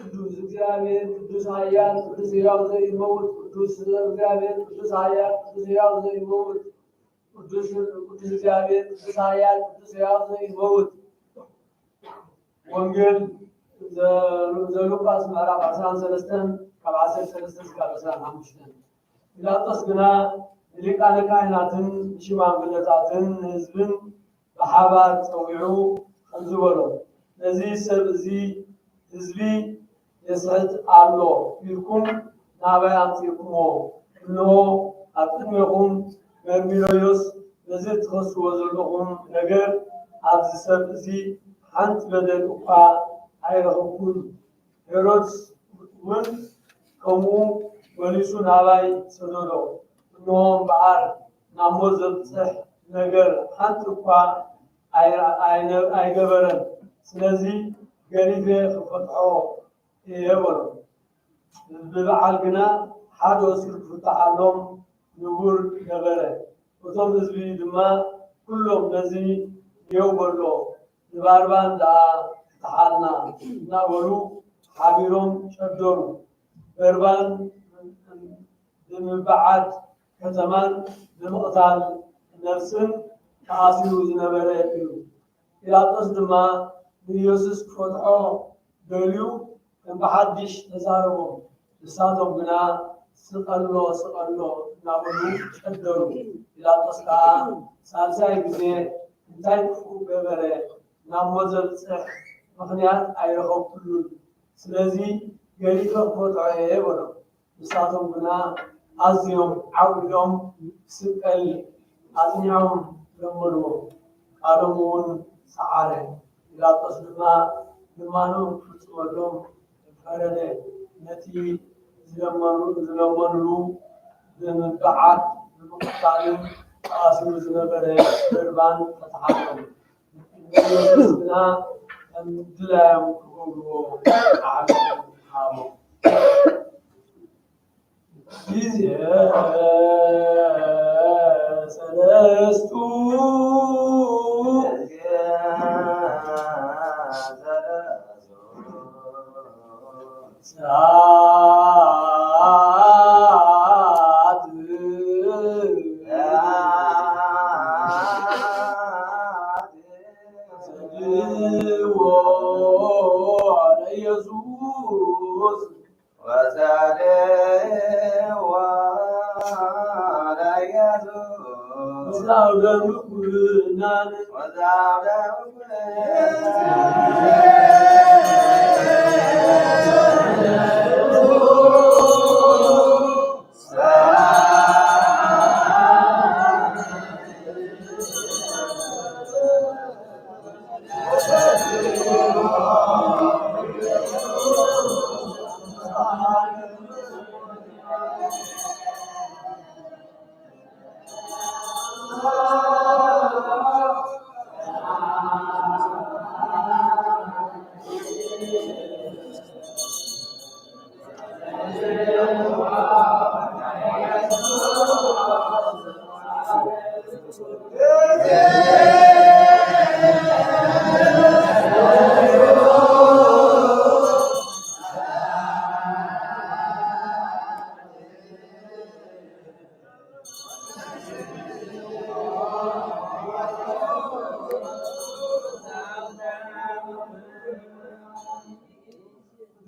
ቅዱስ እግዚአብሔር ቅዱስ ኃያል ቅዱስ ሕያው ዘይመውት ቅዱስ እግዚአብሔር ቅዱስ ኃያል ቅዱስ ሕያው ዘይመውት ቅዱስ እግዚአብሔር ቅዱስ ኃያል ቅዱስ ሕያው ዘይመውት። ወንጌል ዘሉቃስ ምዕራፍ 13 ካብ 13 እስካብ 15። ጲላጦስ ግና ሊቃነ ካህናትን ሽማግለታትን ህዝብን ብሓባር ፀዊዑ ከምዚ በሎም፣ ነዚ ሰብ እዚ ህዝቢ የስሕት ኣሎ ኢልኩም ናበይ ኣምፂእኩሞ? እንሆ ኣብ ቅድሚኹም መርሚሎዮስ ነዚ ትኸስዎ ዘለኹም ነገር ኣብዚ ሰብ እዚ ሓንቲ በደል እኳ ኣይረኸብኩን። ሄሮድስ እውን ከምኡ መሊሱ ናባይ ሰደዶ። እንሆ እምበኣር ናብ ሞት ዘብፅሕ ነገር ሓንቲ እኳ ኣይገበረን። ስለዚ ገሊፌ ክፈትሖ እየ በሎም። ብበዓል ግና ሓደ ወሲሉ ክፍታሓሎም ንቡር ነበረ። እቶም ህዝቢ ድማ ኩሎም ነዚ የው በሎ ንባርባን ደኣ ፍታሓልና እናበሉ ሓቢሮም ሸደሩ። በርባን ብምብዓድ ከተማን ብምቕታል ነፍስን ተኣሲሩ ዝነበረ እዩ። ጲላጦስ ድማ ንኢየሱስ ክፈትሖ ደልዩ ከም ብሓድሽ ተዛረቦም። ንሳቶም ግና ስቀሎ ስቀሎ እናበሉ ሸደሩ። ጲላጦስ ከዓ ሳልሳይ ግዜ እንታይ ክፉእ ገበረ? ናብ ሞት ዘብፅሕ ምክንያት ኣይረኸብኩሉን። ስለዚ ገሊፈ ክፈትሖ እየ በሎም። ንሳቶም ግና ኣዝዮም ዓው ኢሎም ስቀል ኣፅኒዖም ለመድዎ። ቃሎም እውን ሰዓረ። ጲላጦስ ድማ ድማኑ ክፍፅመሎም ፈረደ። ነቲ ዝለመንሉ ብምብዓት በቁጣንም አስሩ ዝነበረ በርባን ተተሓቶም ኢየሱስና ድላዮም ክገብርዎ ዓሞ ጊዜ ሰለስቱ ሰዓት ሰድዎ ለኢየሱስ ወሰደዋ ለኢየሱስ ወዛውደ ምኩናን ወዛውደ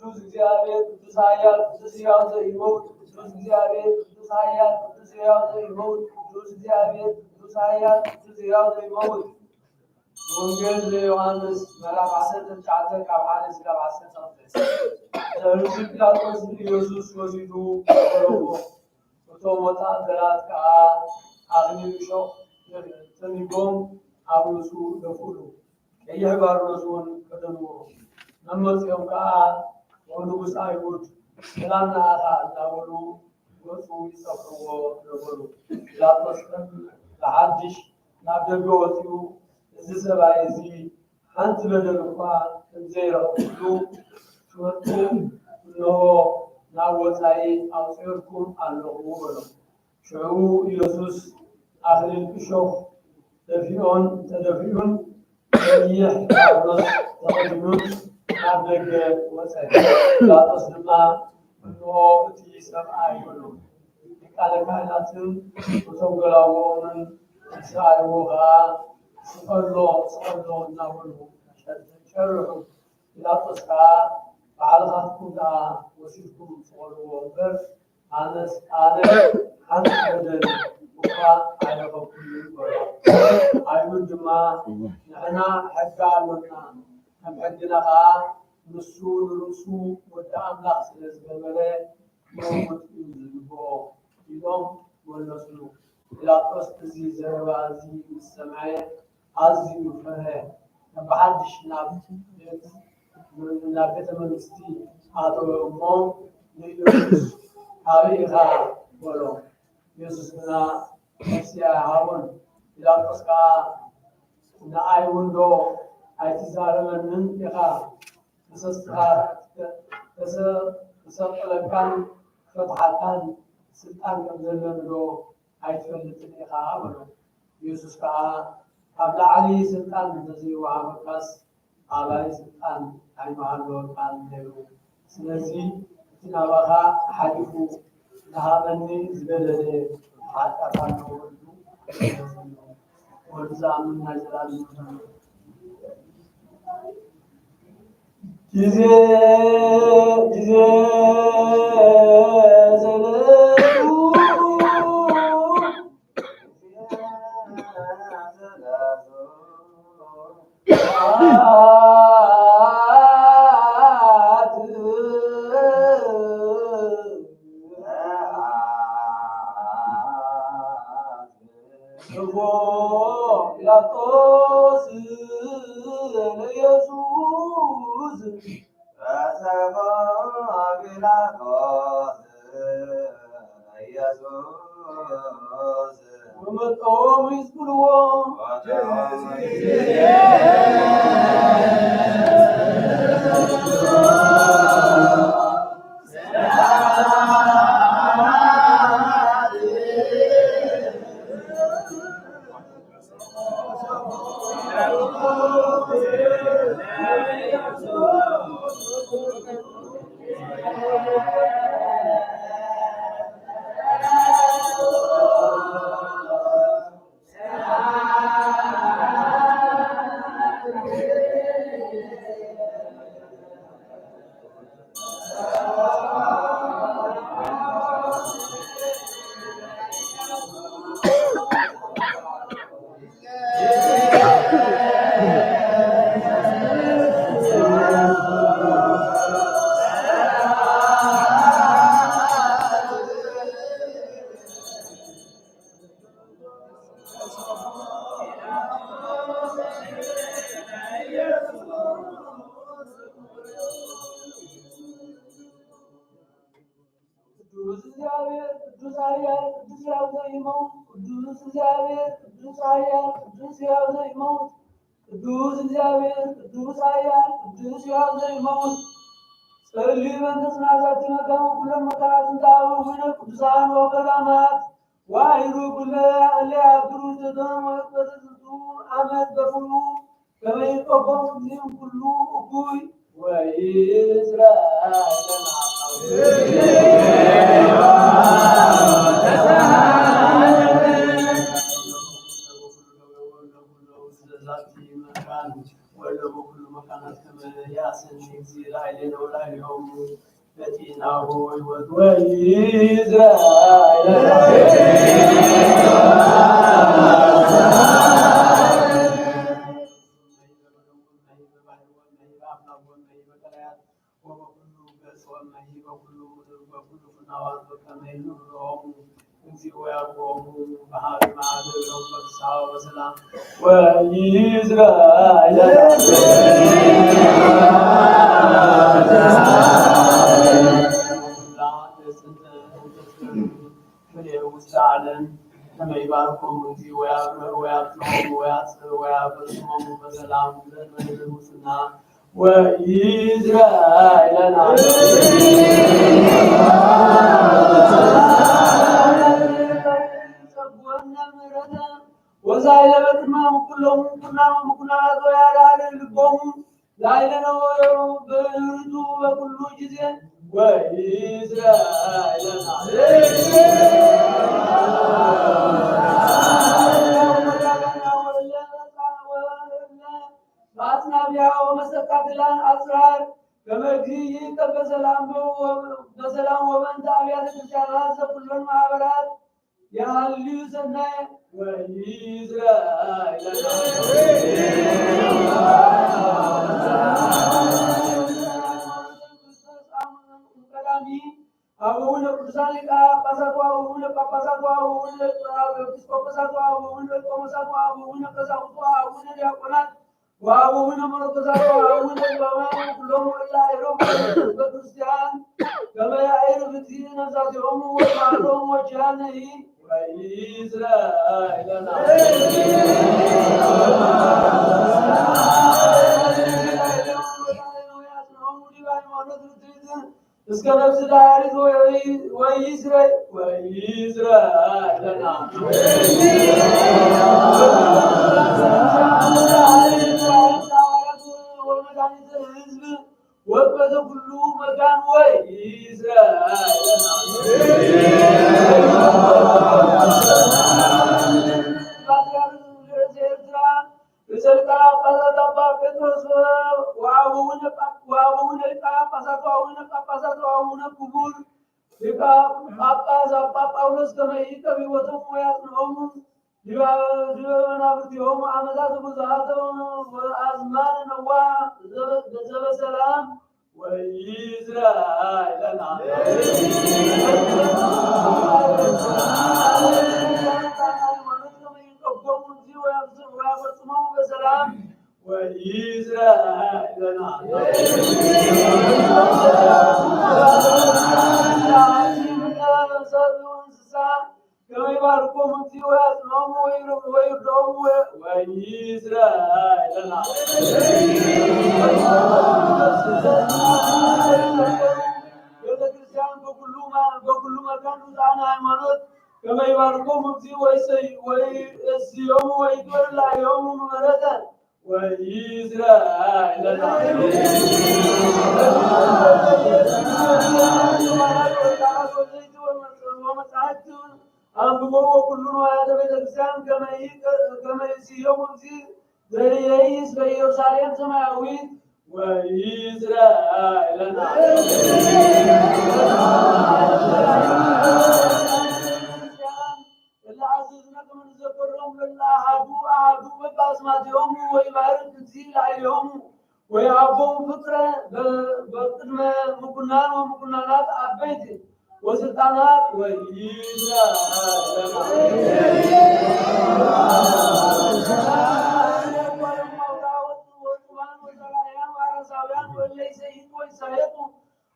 ቅዱስ እግዚአብሔር ቅዱስ ኃያል ቅዱስ ሕያው ዘኢይሞት ቅዱስ እግዚአብሔር ቅዱስ ኃያል ቅዱስ ሕያው ዘኢይሞት ቅዱስ እግዚአብሔር ቅዱስ ኃያል ቅዱስ ሕያው ዘኢይሞት ወንጌል ዘዮሐንስ ምዕራፍ 19 ካብ 1 እስካብ 13 ሰሉሲ ጲላጦስ ኢየሱስ ወሲዱ ቀረቦ እቶም ወታደራት ከዓ ኣኽሊል እሾህ ተኒቦም ኣብ ርእሱ ደፍኡ ቀይሕ ባርኖስ እውን ከደንዎ መመፅኦም ከዓ ንጉስ አይሁድ ሰላም ለአኻ እናበሉ ገፁ ይፀፍርዎ ነበሩ። ጲላጦስ ብሓድሽ ናብ ደገ ወፂኡ እዚ ሰብኣይ እዚ ሓንቲ በደል እኳ ከምዘይረኽብሉ ትወጡ እንሆ ናብ ወፃኢ ኣውፂርኩም ኣለኹ በሎም። ሽዑ ኢየሱስ ኣኽሊል እሾህ ተደፊኡን ቀይሕ ባርኖስ ተኸዲኑን ናብ ደገ ወፀ። ጲላጦስ ድማ እንሆ እቲ ሰብኣይ በሎ። ሊቃነ ካህናትን እቶም ገላውኦምን ሰብኣይዎ ከዓ ስቀሎ እናበሉ ሸርሑ። ጲላጦስ ከዓ ባዕልኻትኩም ከዓ ወሲድኩም ስቀልዎ እምበር ኣነ ሓንቲ በደል እኳ ኣይረኸብኩምን በሎ። አይሁድ ድማ ንሕና ሕጊ ኣሎና ከም ሕግና ከዓ ንሱ ንርእሱ ወዲ ኣምላኽ ስለ ዝገበረ ይሞት እዩ ዝግብኦ ኢሎም መለሱሉ። ጲላጦስ እዚ ዘረባ እዚ ምስ ሰምዐ ኣዝዩ ፈርሀ። ብሓድሽ ናብ ቤተ መንግስቲ ኣተወ እሞ ንኢየሱስ ካበይ ኢኻ በሎ። ኢየሱስ ግና ነፍስያ ሃቦን። ጲላጦስ ከዓ ንኣይ ውንዶ ኣይትዛረበንን ኢኻ ክሰቅለካን ክፈትሓካን ስልጣን ከም ዘለኒ ዶ ኣይትፈልጥን ኢኻ በሎ። ኢየሱስ ከዓ ካብ ላዕሊ ስልጣን እንተዘይወሃበካስ ኣባይ ስልጣን ኣይመሃለወካን ነይሩ። ስለዚ እቲ ናባኻ ሓሊፉ ዝሃበኒ ዝበለለ ሓጢኣት ኣለዎ ኢሉ ወዲ ዝኣምን ናይ ዘላለም ጊዜ ዘለቱ ጲላጦስ ለኢየሱስ ጲላጦስ ለኢየሱስ ومطعوم يذكروا كما يباركوا من في ويصنعهم ويرضهم ويسرائيل لنا يوم الكريستيان بكل مكان وزعنا هيمانوت كما يباركوا من في ويسيوم ويدور لا يوم مرة ويسرائيل لنا أنبوه كلنا هذا بالإنسان كما يسيوم في زي يوساليم سماوي وإسرائيل لنا العزيزنا كما نذكرهم لله أعدوا بباسماتهم ويبارك تنزيل عليهم ويعبهم فطرة بقدم مكنان ومكنانات أبيتي وسلطانات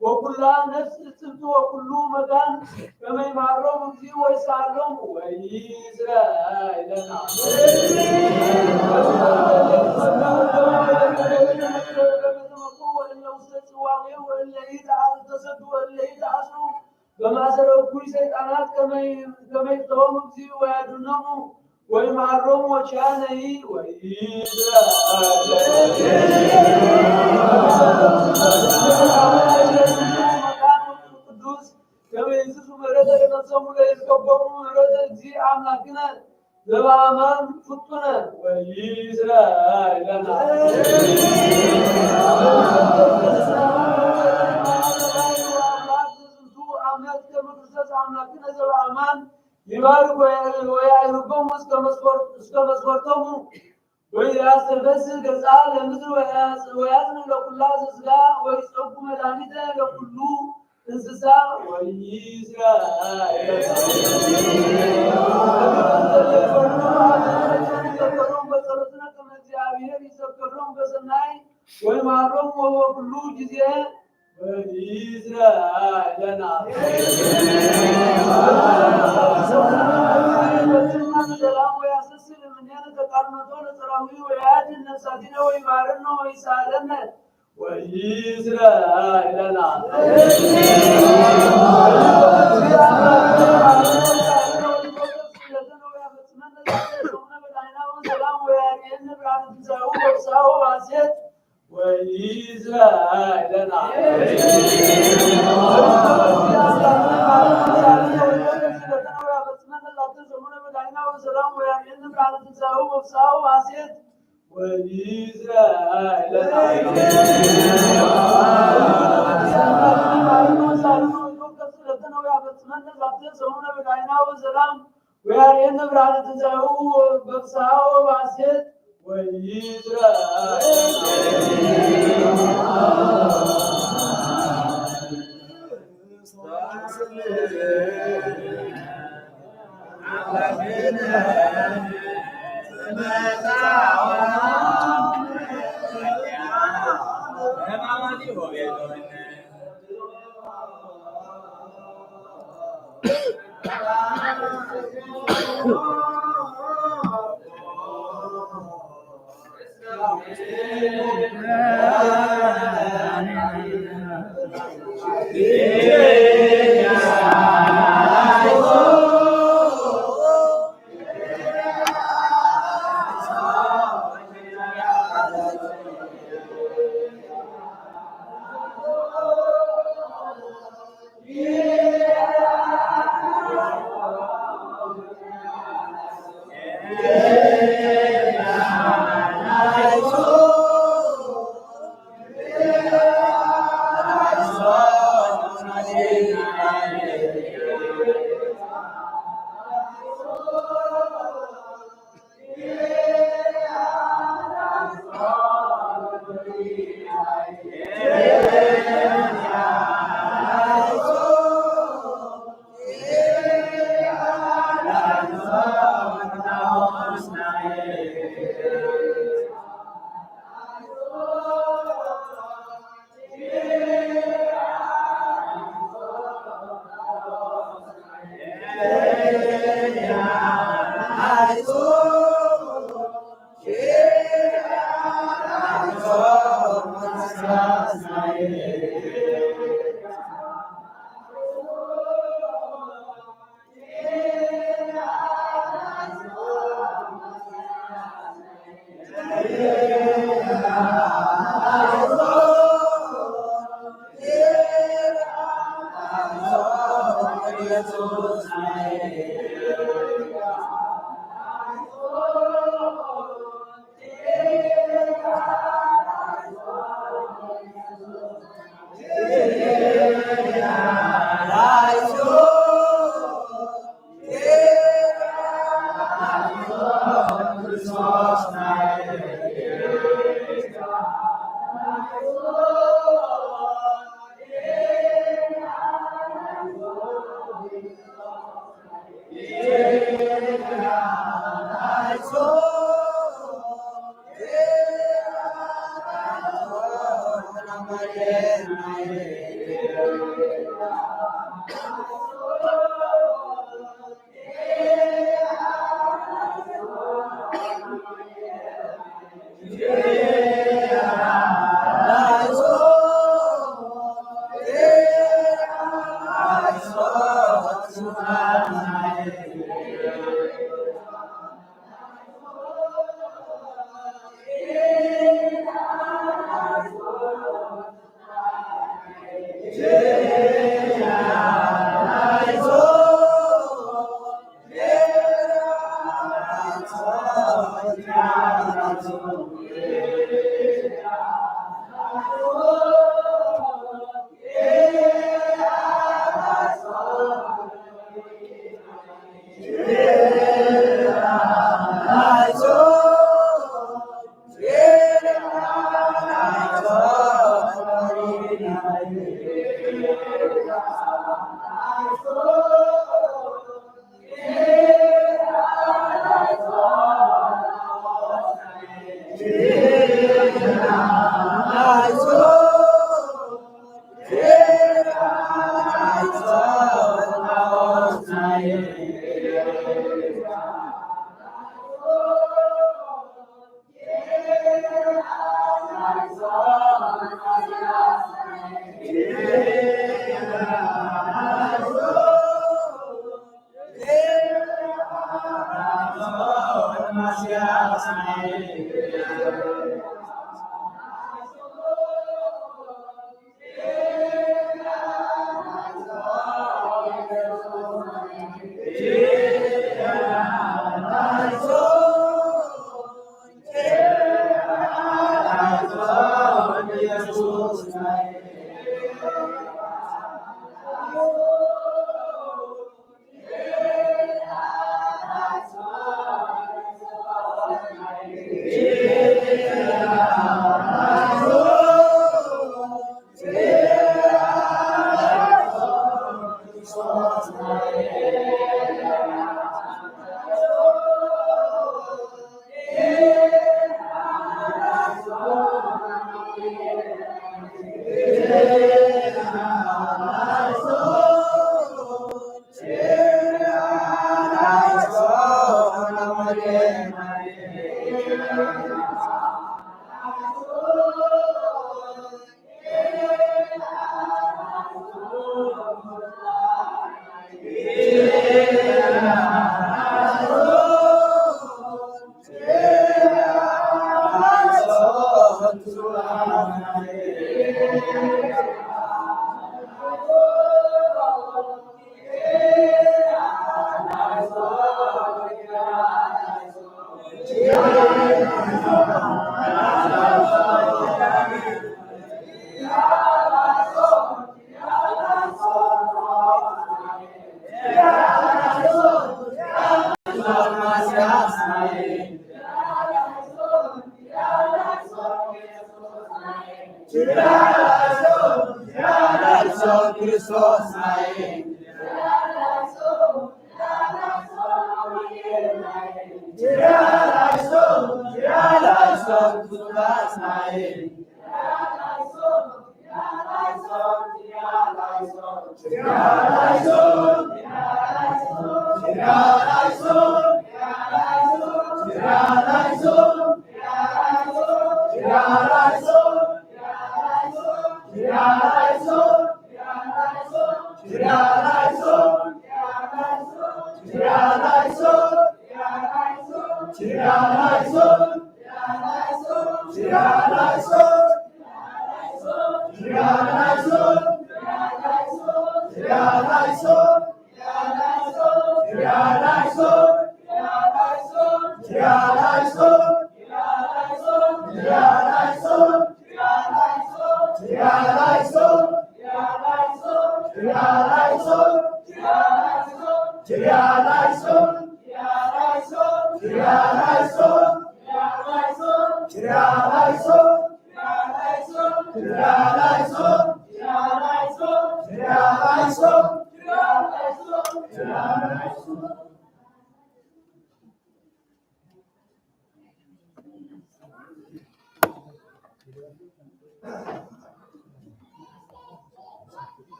وكل نفس تسلط وكل مكان كما يمعرهم فيه ويسعلهم وإسرائيل كما سروا كل شيطانات كما يفتهم فيه ويدنهم ويمعرهم وشانه القدوس كما يزيد مرة ينصم ويكبر مرة زي أملاكنا لبعمان فتنا وإسرائيل لنا يبارك ويعرفهم اسكمسورتهم ويستفسر كسال مثل ويأذن لكل أسسا ويسحب ملامته لكل انسسا وإسرائيل يذكرون بصرتنا كما جاء يذكرون بسناي ويمعرهم وهو كل جزية وإسرائيل لنا السلام ويأسسل من ينتقرنطون سراوي ويأتي النساتين ويمارن ويسالن وإسرائيل لنا وإسرائيل لنا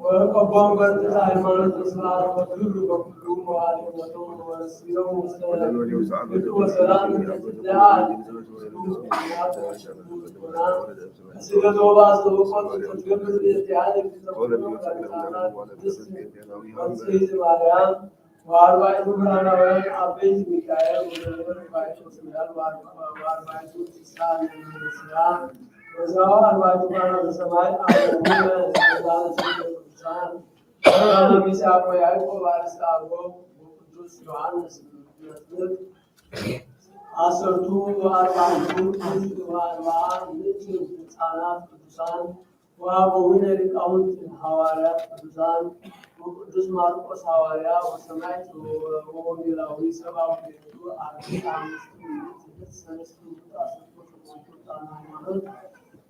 وقبام بنت ሃይማኖት ስርዓት በክልሉ በኩሉ መዋዕል ወቶም ወሲሎም ወሰላም ለአል سيدة وبعض الوقت تتقبل الاستعانة بتطبيق وتسيد مريم وأربعة برهانوين عبيد ميكائيل وأربعة سميال وأربعة إسحاق من الإسلام وزاوى أربعة برهانوين سماعي أعلمون سيدان سيدة الإنسان وميساق ويعقوب وأرساقوب وقدوس يوحنس المسجد አስርቱ ወአርባዕቱ ወአርባዓ ምዕት ሕፃናት ቅዱሳን ወአበዊነ ሊቃውንት ሐዋርያት ቅዱሳን ወቅዱስ ማርቆስ ሐዋርያ ወሰማዕት ወወንጌላዊ ሰብአ ወንጌሉ አርድእት አምስቱ ሰለስቱ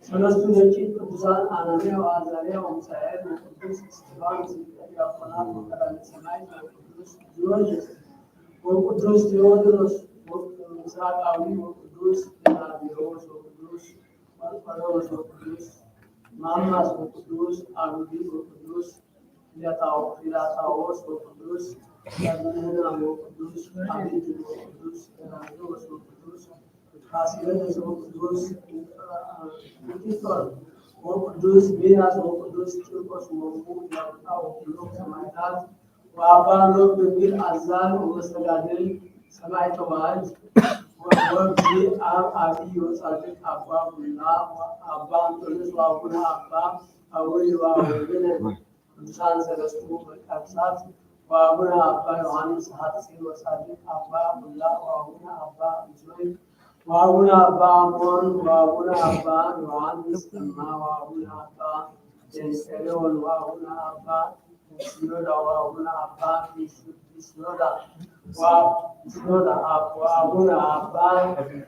ሰለስቱ ደቂቅ ቅዱሳን አናንያ ወአዛርያ ወሚሳኤል ወቅዱስ እስጢፋኖስ ሊቀ ዲያቆናት ወቀዳሜ ሰማዕት ወቅዱስ ጊዮርጊስ ወቅዱስ ቴዎድሮስ ምስራቃዊ ወቅዱስ ዲዮናስዮስ ወቅዱስ መርቆሬዎስ ወቅዱስ ማማስ ወቅዱስ አብዲ ወቅዱስ ፊላታዎስ ወቅዱስ ያዝንህና ወቅዱስ አብዲ ወቅዱስ ዲዮናስዮስ ወቅዱስ ፋሲለደስ ወቅዱስ ቲቶር ወቅዱስ ሚናስ ወቅዱስ ቂርቆስ ወቁ ያወጣ ወቅዱስ ሰማዕታት ወአባ ኖብ በሚል አዛል ወመስተጋድል ሰማዕተ ዋዕድ ወወልድ አብ አብይ ወጻድቅ አባ ቡላ አባ አንጦንዮስ ወአቡነ አባ አወይ ወአቡነ ቅዱሳን ሰለስቱ መቃብሳት ወአቡነ አባ ዮሐንስ ሐጺር ወጻድቅ አባ ቡላ ወአቡነ አባ ምስሎይ ወአቡነ አባ አሞን ወአቡነ አባ ዮሐንስ እማ ወአቡነ አባ ቴንስቴሎን ወአቡነ አባ ሲኖዳ ወአቡነ አባ ሲኖዳ ወአቡነ አባ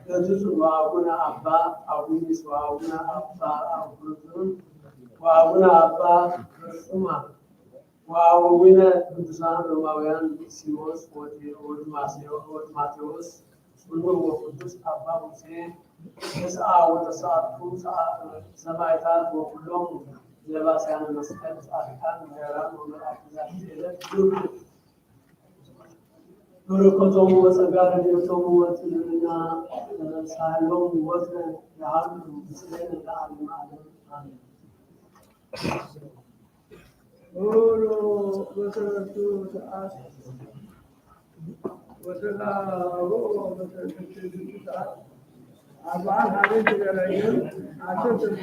ለትጹ ወአቡነ አባ አቡኒስ ወአቡነ አባ አቡኑን ወአቡነ አባ ሱማ ወአቡነ ቅዱሳን ሮማውያን ሲሞስ ወድማቴዎስ ጽኑዕ ወቅዱስ አባ ሙሴ ተስዓ ወተስዓቱ ሰማዕታት ወኩሎም ለባስያነ መስቀል ጻድቃን ምሁራን ወመላእክት ዕለት በረከቶሙ ወጸጋ ረድኤቶሙ ወጽንዕና ሳህሎሙ ወትረ ያሃሉ ምስሌነ ለዓለመ ዓለም አሜን። ኦሮ በሰረቱ ሰዓት ወሰላሙ በሰረቱ ሰዓት አባን ሀገር ተገናኘ አቸር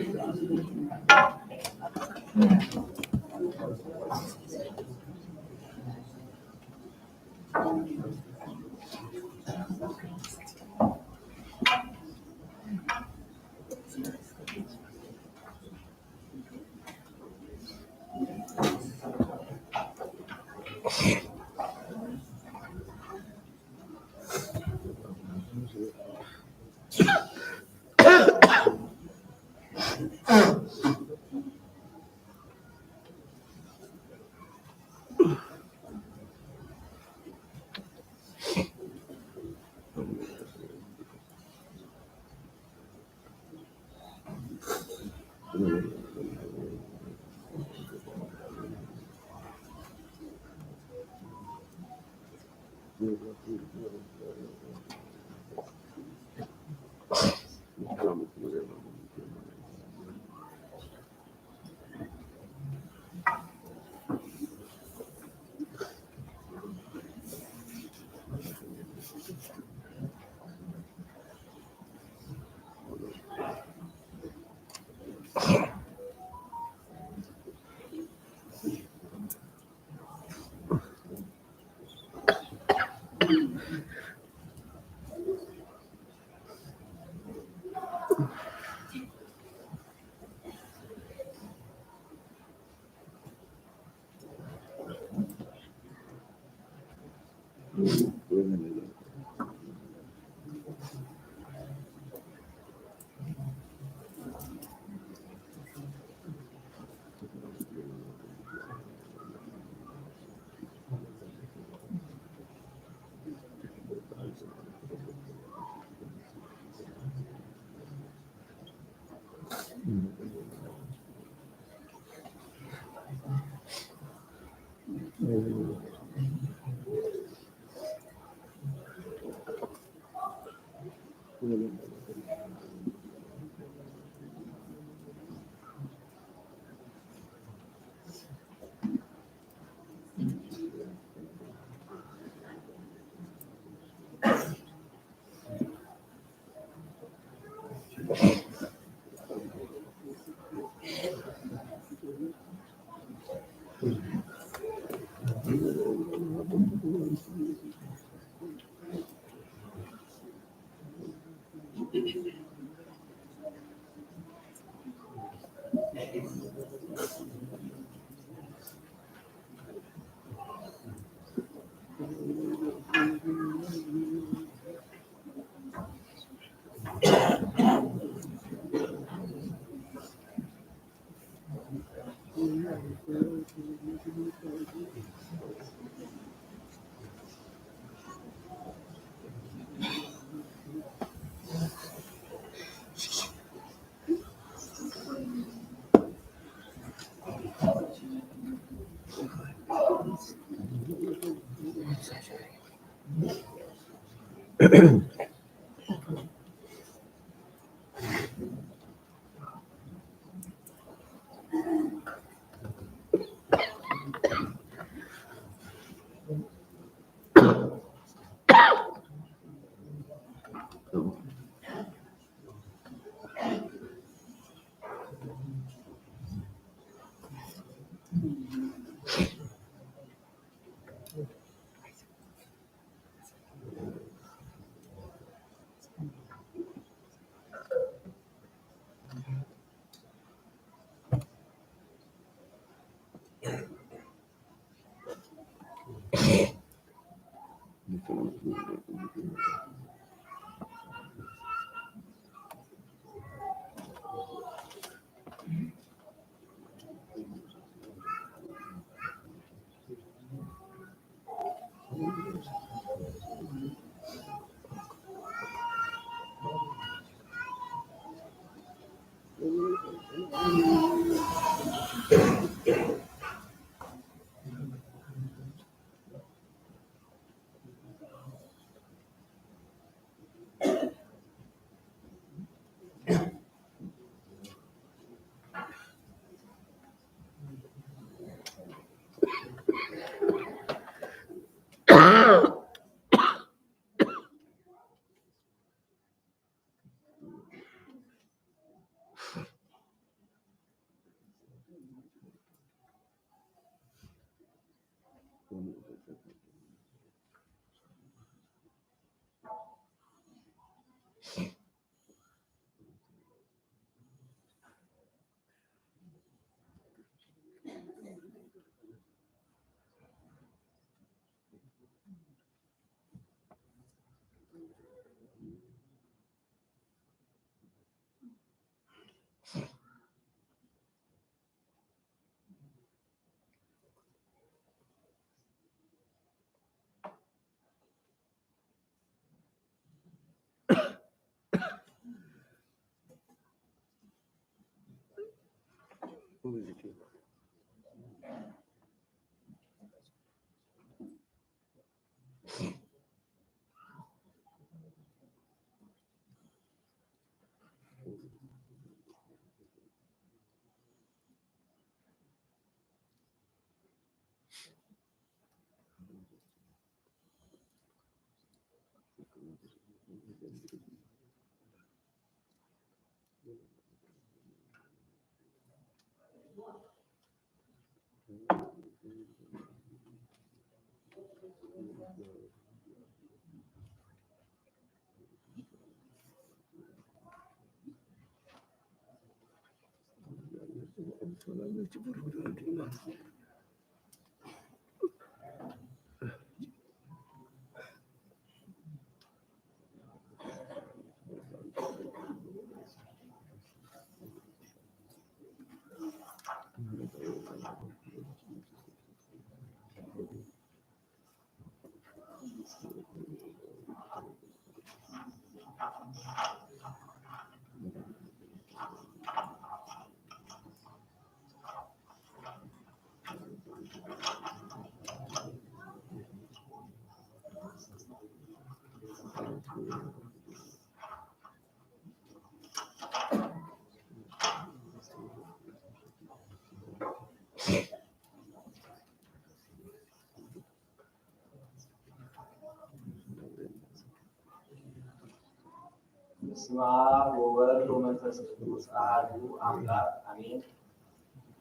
በስመ አብ ወወልድ ወመንፈስ ቅዱስ አሐዱ አምላክ አሜን።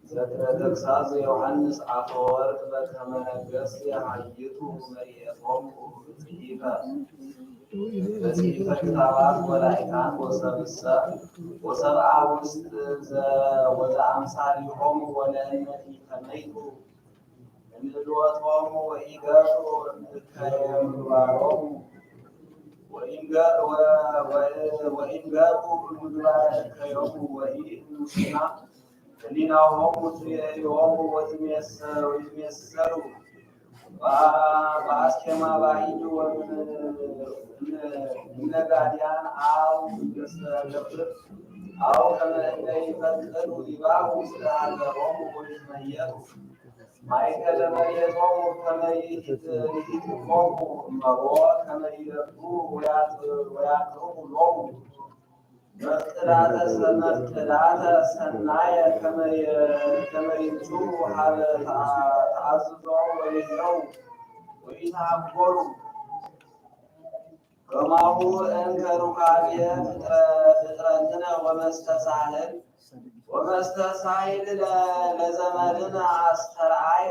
ዘክረ ተግሣጽ ዮሐንስ አፈወርቅ በከመ ነገሥት የሐይቱ መሪኤቶሙ ጽሒፈ በጽሒፈ ክታባት ወላእካን ወሰብአ ውስጥ ወዘአምሳሊሆሙ ወለእነ ኢተመይቱ እምድኅሎቶሙ ወኢገርዑ እምእከየ ምግባሮሙ ወኢን ገርዑ ምግባረ እከዮሙ ወኢሙስና ሕሊናሆሙ ትቤዮሙ ወትሜሰሉ በአስኬማ ባሕድ እምነጋድያን አው ገጸገብር አው ከመ እለ ይፈቅዱ ዲባሁ ውስተ ሀገሮሙ ወይትመየጡ ማእከለ መሬቶሙ ከመ ይሕትቆሙ እመሮ ከመ ይለብሱ ወያቅርቡ ሎሙ መፍቅዳተ ሰናየ ከመ ይምጽኡ ሀበ ተአዝዞ ወይህነው ወኢተሐጐሉ ከማሁ እንከ ሩካቤ ፍጥረትነ ወመስተሳሂል ለዘመድነ አስተርአየ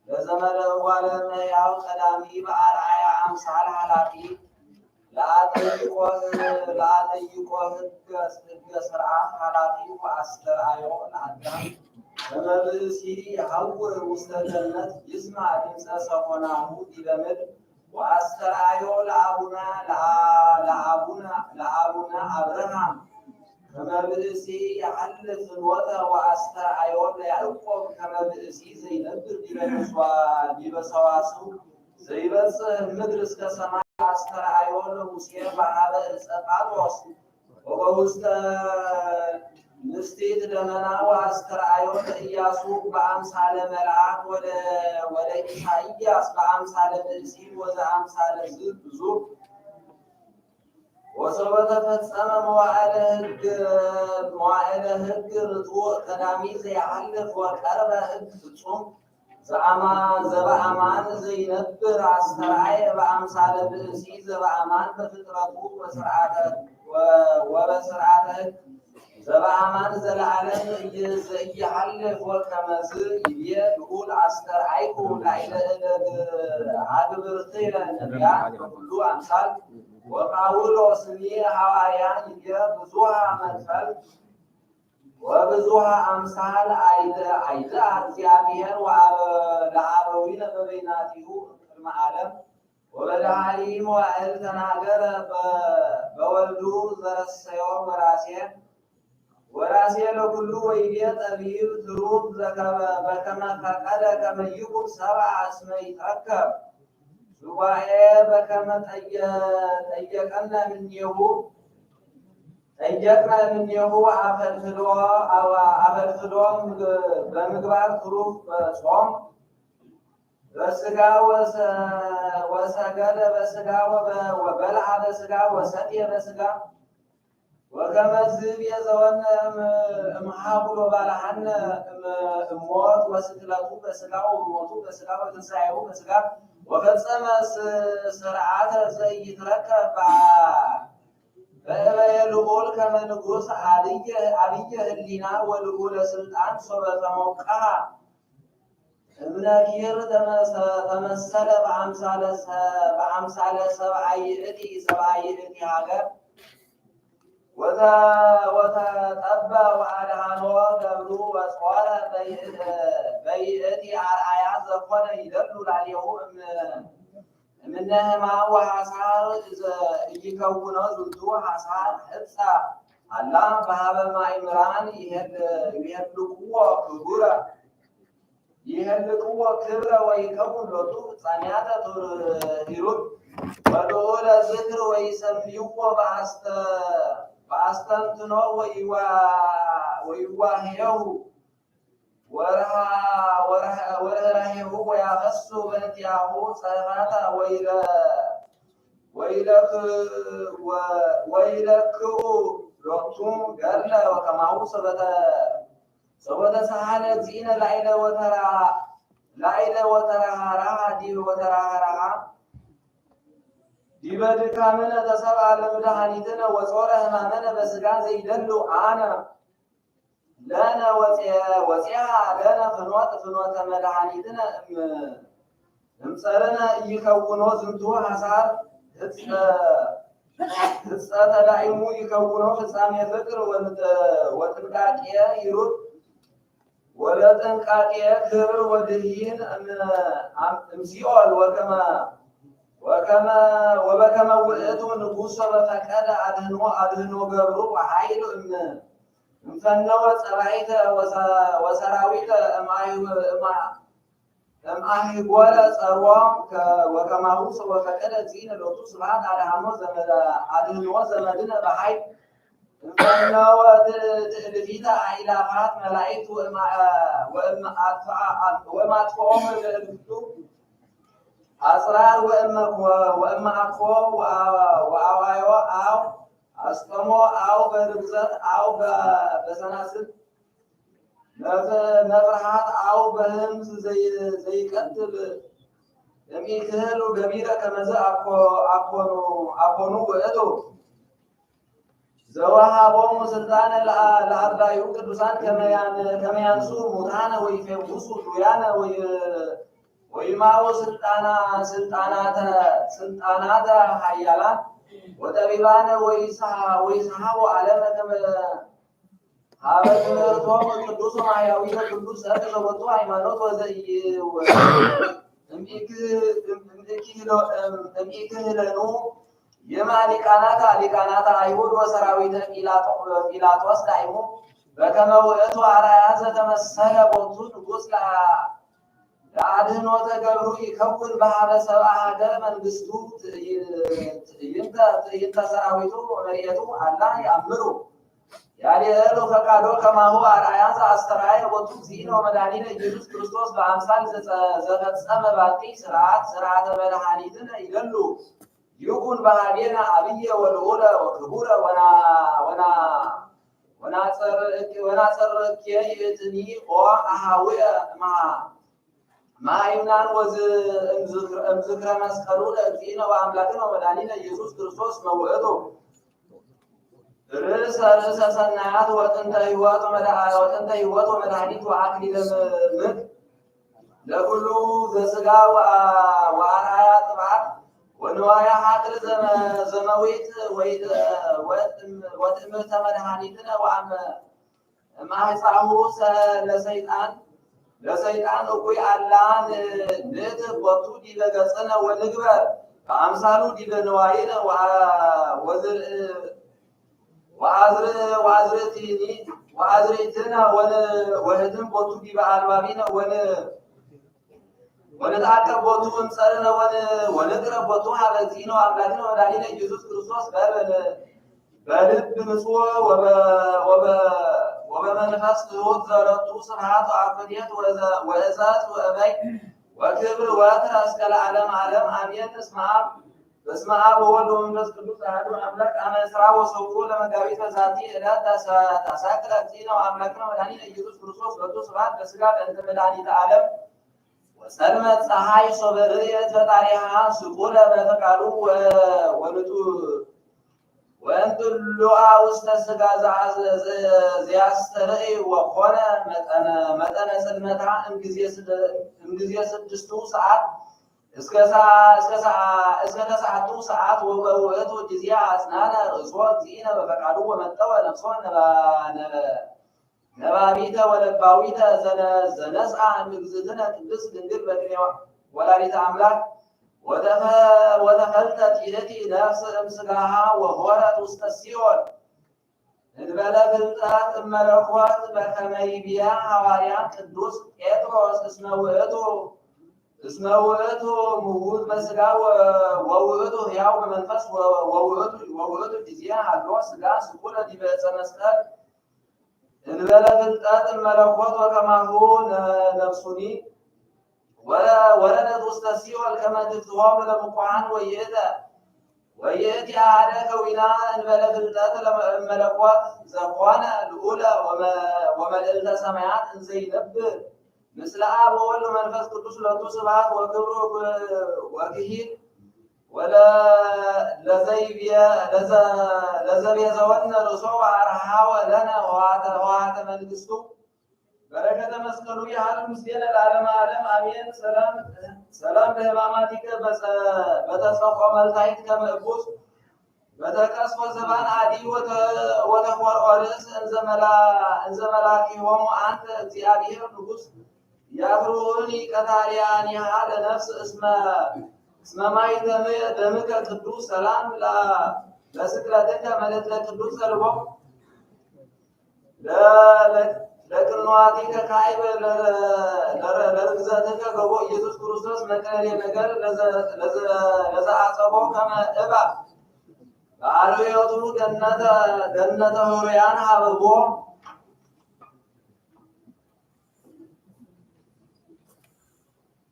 ለዘመደ እጓለ እመሕያው ቀዳሚ በአርአያ አምሳል ኃላፊ ለአጠይቆ ሕገ ሥርዓት ኃላፊ ወአስተርአዮ ለአዳም ከመ ብእሲ ይሐውር ውስተ ገነት ይስማዕ ድምፀ ሰኮናሁ ዲበ ምድር ወአስተርአዮ ለአቡነ አብርሃም ከመ ብእሲ ይሐልፍ ፍኖተ ወአስተርአዮ ለያዕቆብ ከመ ብእሲ ዘይነብር ዲበ ሰዋስው ዘይበጽሕ ምድር እስከ ሰማይ አስተርአዮ ለሙሴ በኀበ ዕፀ ጳጥሮስ ወበውስተ ንስቲት ደመና ወአስተርአዮ ለኢያሱ በአምሳለ መልአክ ወደ ኢሳይያስ በአምሳለ ብእሲ ወዘአምሳለ ብዙኅ ወሶበ ተፈጸመ መዋዕለ ሕግ ርቱዕ ቀዳሚ ዘየሐልፍ ወቀርበ ሕግ ፍጹም ዘበአማን ዘይነብር አስተርአየ በአምሳለ ብእሲ ዘበአማን በፍጥረቱ ወበስርዓተ ሕግ ዘበአማን ዘለዓለም ዘኢየሐልፍ ወከመዝ ይቤ ልዑል አስተርአይኩ ላዕለ አግብርትየ ነቢያት በኩሉ አምሳል ወጳውሎስ ሐዋርያ ይቤ ብዙኃ መንፈል ወብዙኃ አምሳል አይደ እግዚአብሔር ለአበዊነ በበይናቲሁ ቅድመ ዓለም ወበዳህሪ መዋዕል ተናገረ በወልዱ ዘረሰዮ ወራሴ ለኩሉ ወይቤ ጠቢብ ትሩፍ በከመ ፈቀደ ከመ ይኩን ሰብአ እስመ ይትረከብ ሱባዔ በከመ ጠየቅነ እምኔሁ አፈልፍሎ በምግባር ትሩፍ በጾም በስጋ ወሰገደ በስጋ ወበልዐ በስጋ ወሰትየ በስጋ ወከመ ዝብ የዘወነ እምሃቡሎ ባልሐነ እሞት ወስቅለቱ በስጋ ወሞቱ በስጋ ወትንሣኤሁ በስጋ ወፈጸመ ስርዓተ ዘኢይትረከብ በእበየ ልዑል ከመ ንጉሥ አብየ ህሊና ወልዑለ ስልጣን ሶበ ተሞቅሐ እምነኪር ተመሰለ በአምሳለ ሰብአ ይእቲ ሀገር ወተጠበ ወአድኃኖ ገብሩ ወጾረ በይእቲ አርአያ ዘኮነ ይደሉ ላሌሁ እምነ ሕማም ወሐሳር ኢይከውኖ ዝንቱ ሐሳር ሕፃ አላ በኀበ ማእምራን ይሄልቅዎ ክብረ ወይከውን ሎቱ ፍጻሜያተ ሂሩት ወልዑለ ዝክር ወይሰምይዎ በአስተንትኖ ወይዋህየሁ ወርኅራኄሁ ወያፈሱ በእንቲአሁ ጸፋተ ወይለክዑ ሎቱ ገድለ ወከማሁ ሰበተሳሃለ እግዚእነ ላዕለ ወተራሃራሃ ዲበ ድካምነ ተሰብአ ለመድኃኒትነ ወጾረ ሕማመነ በሥጋ ዘይደሉ አነ ለነ ወፂአ ለነ ፍኖተ መድኃኒትነ እምፀርነ ኢይከውኖ ዝንቱ ሐሳር ህጸተ ዳይሙ ይከውኖ ፍጻሜ ፍቅር ወጥንቃቄ ይሩጥ ወለጥንቃቄ ክብር ወድህይን እምሲኦል ወበከመ ውእቱ ንጉሥ በፈቀደ አድህኖ ገብሩ ወኃይል እምፈነወ ጸባይተ ወሰራዊተ እምአህጎለ ጸርዋ ወከማሁ ወፈቀደ ዚነ ሎቱ ስብሐት አድህኖ ዘመድነ በኃይል እምፈነወ ትእልፊተ አእላፋት መላእክት ወእማጥፍኦሙ ለእልፍቱ አጽራር ወእማአኮ ወአዋዮ አው አስጠሞ አው በርግዘት አው በሰናስል መፍርሃት አው በህምዝ ዘይቀትል የሚክህሉ ገቢረ ከመዘ አኮኑ ውእቱ ዘወሃቦሙ ስልጣነ ለአርዳኢሁ ቅዱሳን ከመያንሱ ሙታነ ወይፌውሱ ዱያነ ወይማሩ ስልጣናተ ኃያላን ወጠቢባነ ወይስሐቡ ዓለመ ከመ ሀበ ትምህርቶሙ ቅዱስ ማሕያዊተ ቅዱስ ሰርክ ዘቦቱ ሃይማኖት እምኢክህለኑ የማ ሊቃናተ አይሁድ ወሰራዊተ ጲላጦስ ዳይሙ በከመ ውእቱ አርአያ ዘተመሰለ ቦቱ ንጉሥ ለአድኅኖተ ገብሩ ይከውን በሀበ ሰብአ ሀገረ መንግሥቱ ትዕይንተ ሰራዊቱ ወመርየቱ አላ ይአምሩ ያልየእሉ ፈቃዶ ከማሁ አርአያ ዘአስተርአየ ቦቱ እግዚእነ ወመድኃኒነ ኢየሱስ ክርስቶስ በአምሳል ዘፈጸመ ባቲ ስርዓተ መድኃኒትነ ይደሉ ይኩን በሀቤነ አብየ ወልዑለ ወክቡረ ወናጸርኬ ይእትኒ ኦ አሃውየ ማይምናን እምዝክረ መስቀሉ ለእግዚእነ ወአምላክነ ወመድኃኒነ ኢየሱስ ክርስቶስ መውእቱ ርእሰ ሰናያት ወጥንተ ሕይወት ወመድኃኒት ወአክሊለ ምድር ለኩሉ ዘሥጋ ወአርአያ ጥበብ ወንዋያ ሀቅል ዘመዊት ወትምህርተ መድኃኒትነ እምአሕፃሁ ለሰይጣን እኩይ አላ ንእት ቦቱ ዲበ ገጽነ ወንግበር በአምሳሉ ዲበ ንዋይነ ወአዝርዕትነ ወህድም ቦቱ ዲበ አልባቢነ ወንትአቀብ ቦቱ እምጸርነ ወንቅረብ ቦቱ ሀበ እግዚእነ ወአምላክነ ወመድኃኒነ ኢየሱስ ክርስቶስ በልብ ንጹሕ ወበመንፈስ ትሑት ዘረቱ ስብሐት ወአክብሮት ወዕዘት ወእበይ ወክብር ወትረ እስከ ለዓለመ ዓለም አሜን። በስመ አብ ወወልድ ወመንፈስ ቅዱስ አሐዱ አምላክ አመ ዕስራ ወሰብዑ ለመጋቢት በዛቲ ዕለት ተሰቅለ እግዚእነ ወአምላክነ ወመድኃኒነ ኢየሱስ ክርስቶስ በቱ ስብሐት በሥጋ በእንተ መድኃኒተ ዓለም ወሰልመት ፀሐይ ሶበ ርእየት ፈጣሪሃ ስቁለ በፈቃዱ ወእንጥሉአ ውስተ ሥጋ ዘያስተርኢ ወኮነ መጠነ ጽልመታ እምጊዜ 6 ሰዓት እስከ 9 ሰዓት ወበውእቱ ጊዜ አጽናነ ርእሶ እግዚእነ በፈቃዱ ወመጠወ ነፍሶ ነባቢተ ወለባዊተ ዘነስአ እምግዝእትነ ቅድስት ድንግል በቅኔ ወላዲተ አምላክ ወተፈልጠት ይእቲ ነፍስ እምሥጋሃ ወሆረት ውስተ ሲኦል እንበለ ፍልጠት እመለኮት በከመ ይቤ ሐዋርያ ቅዱስ ጴጥሮስ እስመ ውእቱ ምውት በሥጋ ወውእቱ ሕያው በመንፈስ ወውእቱ ጊዜ ሀሎ ሥጋ ስቁለ ዲበ ዕፀ መስቀል እንበለ ፍልጠት እመለኮት ወከማሁ ነፍሱኒ ወረደት ውስተ ሲኦል ከመ ትፍትሖሙ ለምኩዓን ወይእቲ አሐደ ከዊና እንበለ ፍልጠት እመለኮት ዘኮነ ልዑለ ወመልዕልተ ሰማያት እንዘ ይነብር ምስለ አብ ወወልድ ወመንፈስ ቅዱስ ሎቱ ስብሐት ወክብር ወክሂል ለዘቤዘወነ ርእሶ ወአርሃወ ለነ ህወሓተ መንግስቱ በረከተ መስቀሉ ያህል ምስሌነ ለዓለመ ዓለም አሜን። ሰላም ለሕማማቲከ በተጸፎ መልካይት ከመእቡስ በተቀስፎ ዘባን አዲ ወተኮርኦ ርእስ እንዘ መላኪሆሙ አንተ እግዚአብሔር ንጉሥ ያፍሩኒ ቀታልያኒሃ ለነፍስ እስመ ማኅተመ ደምከ ቅዱስ ሰላም ለስቅለትከ መልዕልተ ቅዱስ ጸልቦ ለቅንዋቲከ ካዕበ ለርግዘትከ ገቦ ኢየሱስ ክርስቶስ መቀሌ ነገር ለዘአጸቦ ከመ እባብ በአርዮቱ ገነተ ሆርያን ሀበቦ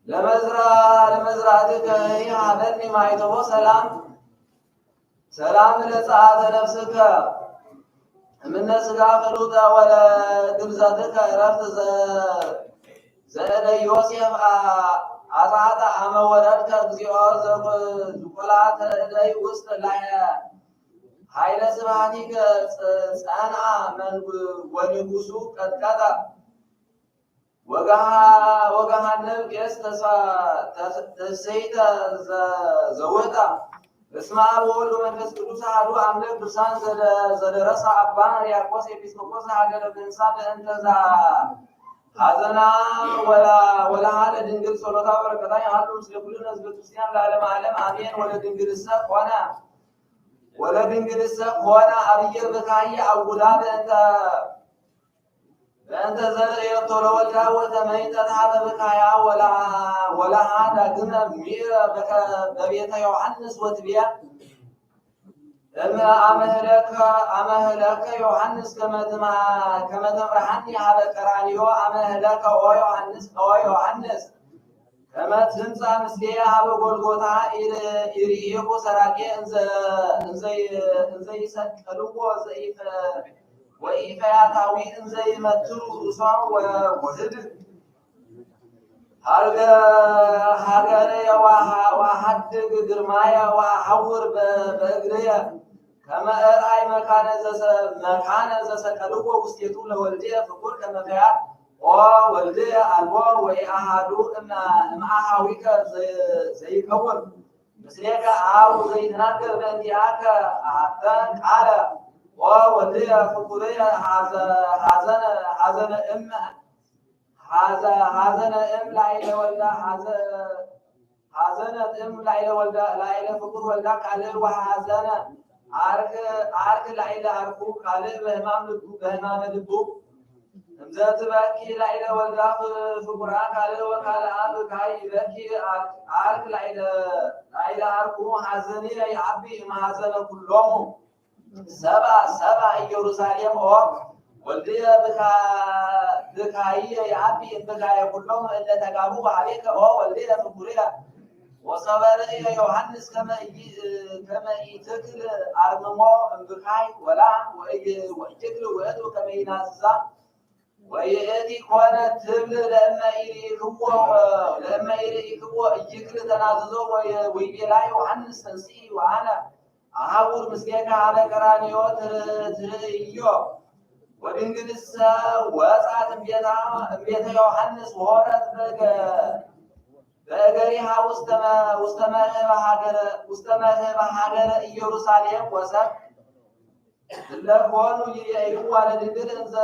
ለመዝራትከ ሀበኒ ማይተቦ ሰላም ለጸአተ ነፍስከ እምነ ሥጋ ፍሉጠ ወለግብዘትከ ዕረፍት ዘእደ ዮሴፍ አጽአተ አመ ወረድከ እግዚኦ ዘቆላተ እደይ ውስጥ ኃይለ ስብሐቲከ ጸንዐ ወንጉሱ ቀጥቀጠ ወገሃነብ ቄስ ተሰይተ ዘወጣ እስመ አብ ወወልድ ወመንፈስ ቅዱስ አሐዱ አምላክ ቅዱሳን ዘደረሰ አባ ሕርያቆስ ኤጲስቆጶስ ሀገረ ብንሳ በእንተ ሐዘና ወለሃለ ድንግል ጸሎታ በረከታ ያህሉ ምስለ ኩልነ ሕዝበ ክርስቲያን ለዓለመ ዓለም አሜን። ወለድንግልሰ ኮነ አብየ ብካይ አውላ በእንተ ዘርእየቶ ለወልዳ ወተመይጠት ሀበ ብካያ ወለሃ ዳግመ ሚረ በቤተ ዮሐንስ ወትቢያ አመህለከ ዮሐንስ ከመ ትምርሐኒ ሀበ ቀራንዮ አመህለከ ኦ ዮሐንስ ከመ ትምጻእ ምስሌየ ሀበ ጎልጎታ ኢርኢኩ ሰራቄ እንዘ ይሰቅልዎ ወኢፈያታዊ እንዘ ይመትሩ ርእሶም ወህድ ሀገረ ወሐድግ ግርማየ ወሐውር በእግርየ ከመ እርአይ መካነ ዘሰቀልዎ ውስቴቱ ለወልድየ ፍቁር ከመ ፈያት ኦ ወልድየ አልቦ ወኢአሐዱ እምአኀዊከ ዘይከውን ምስሌከ አብ ዘይትናገር በእንቲአከ አሐተ ቃለ ኦ ወልድየ ፍቁርየ ሐዘነ እም ላዕለ ወልዳ ሐዘነት እም ላዕለ ወልዳ ላዕለ ፍቁር ወልዳ ካልእ ወሐዘነ አርክ ላዕለ አርኩ ካልእ በሕማመ ልቡ እምዘ ትበኪ ላዕለ ወልዳ ፍቁራ ካልእ ወካልአ ብካይ ይበኪ አርክ ላዕለ አርኩ ሐዘንየ ይዓቢ እምሐዘነ ኩሎሙ ሰብአ ኢየሩሳሌም ኦ ወልድየ ብካይየ ይዓቢ እምብካየ ኩሎሙ እለ ተጋቡ በኀቤከ ኦ ወልድየ ፍቁርየ ወሰበርእየ ዮሐንስ ከመ ኢትክል አርምሞ እምብካይ ወላን ወኢትክል ውእቱ ከመ ይናዝዛ ወይእቲ ኮነት ትብል ለእመ ኢርኢክዎ ኢይክል ተናዝዞ ወይቤላ ዮሐንስ ተንሥኢ ወአነ አሐውር ምስሌከ ሀበ ቀራንዮ ትርእዮ ወድንግልሰ ወጻት እምቤተ ዮሐንስ ወሆረት በእገሪሃ ውስተ መርህበ ሀገረ ኢየሩሳሌም ወሰብ እለኮኑ ይእይዋ ለድንግል እንዘ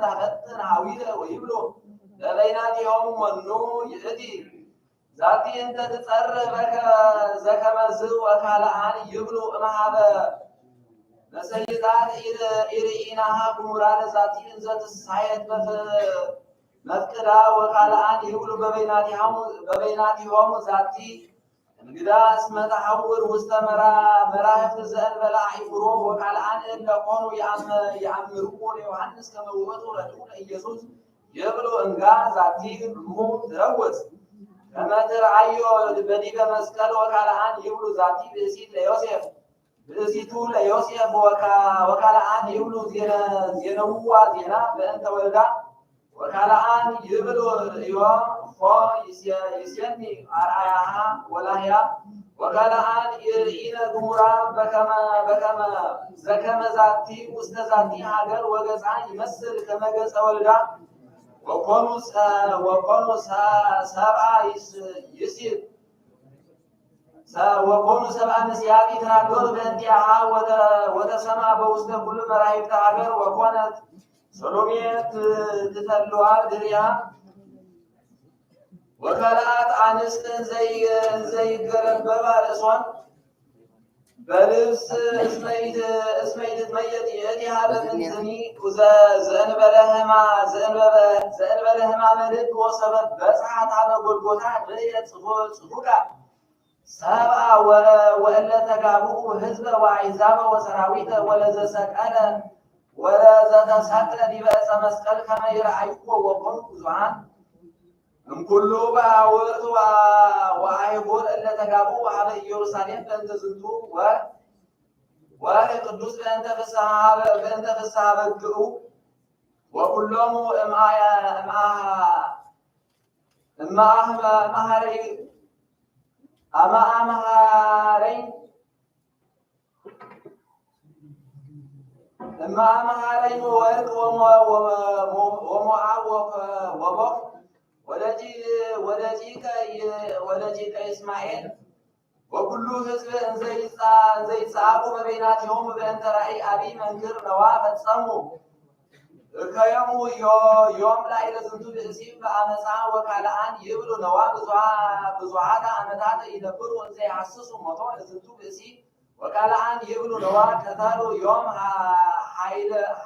ታፈጥን ሀዊረ ወይብሎ በበይናቲሆሙ መኑ ይእቲ ዛቲ እንተ ትጸርህ ዘከመ ወካልአን ይብሉ እምኀበ ለሰይጣን ኢርኢናሃ ጉሙራነ ዛቲ እንዘ ትሳየት መፍቅዳ ወካልአን ይብሉ በበይናቲሆሙ ዛቲ እንግዳ እስመ ተሐውር ውስተ መራሕብት ዘእንበለ አዕይፍሮ ወካልአን እለ ኮኑ ይአምርዎ ለዮሐንስ ከመ ውእቱ ረድኡ ለኢየሱስ ይብሉ እንጋ ዛቲ እሙ ትረውፅ ከመ ትርአዮ በዲበ መስቀል ወካልአን ይብሉ ዛቲ ብእሲቱ ለዮሴፍ ወካልአን ይብሉ ዜነውዋ ዜና በእንተ ወልዳ ወካልአን ይብሉ ዮም ፎ ይሴኒ አርአያሃ ወላህያ وكالآن إرئين جمرا بكما ذاتي وستذاتي هاجر وجزعان يمثل كما جز ولدا وكونوا سبعة يسير وكونوا سبعة نسيابي تناقض بانتياها وتسمع بوسط كل مراهب تهاجر وكونت سلومية تتلوها دريها وكالات عنستن زي قرب بارسون بلس اسميت تميت يأتي هذا من زني زأنبلهما ملد وصبت بسعة على قلقوتات غيرت صفوكا سابعا وإلا تقابوه هزب وعزاب وسراويت ولذا سكالا ولذا تسكل لبأس مسكال كما يرعيكو وقم زعان من كل باورت وعيقول إلا تقابوه على يروساليم بأنت زنتو وقدوس بأنت في الصحابة الدعو وكلهم أمهارين وورق ومعاوق وبق ولجيك إسماعيل وكل حزب زي صعبوا ببيناتهم بأنت رأي أبي منكر نوافت صموا كيوم يوم لا إلى زنتو بأسيب بأمسا وكالآن يبلو نواب بزعادة أمتات يدبروا زي حسسوا مطوع زنتو بأسيب وكالآن يبلو نواب كتاروا يوم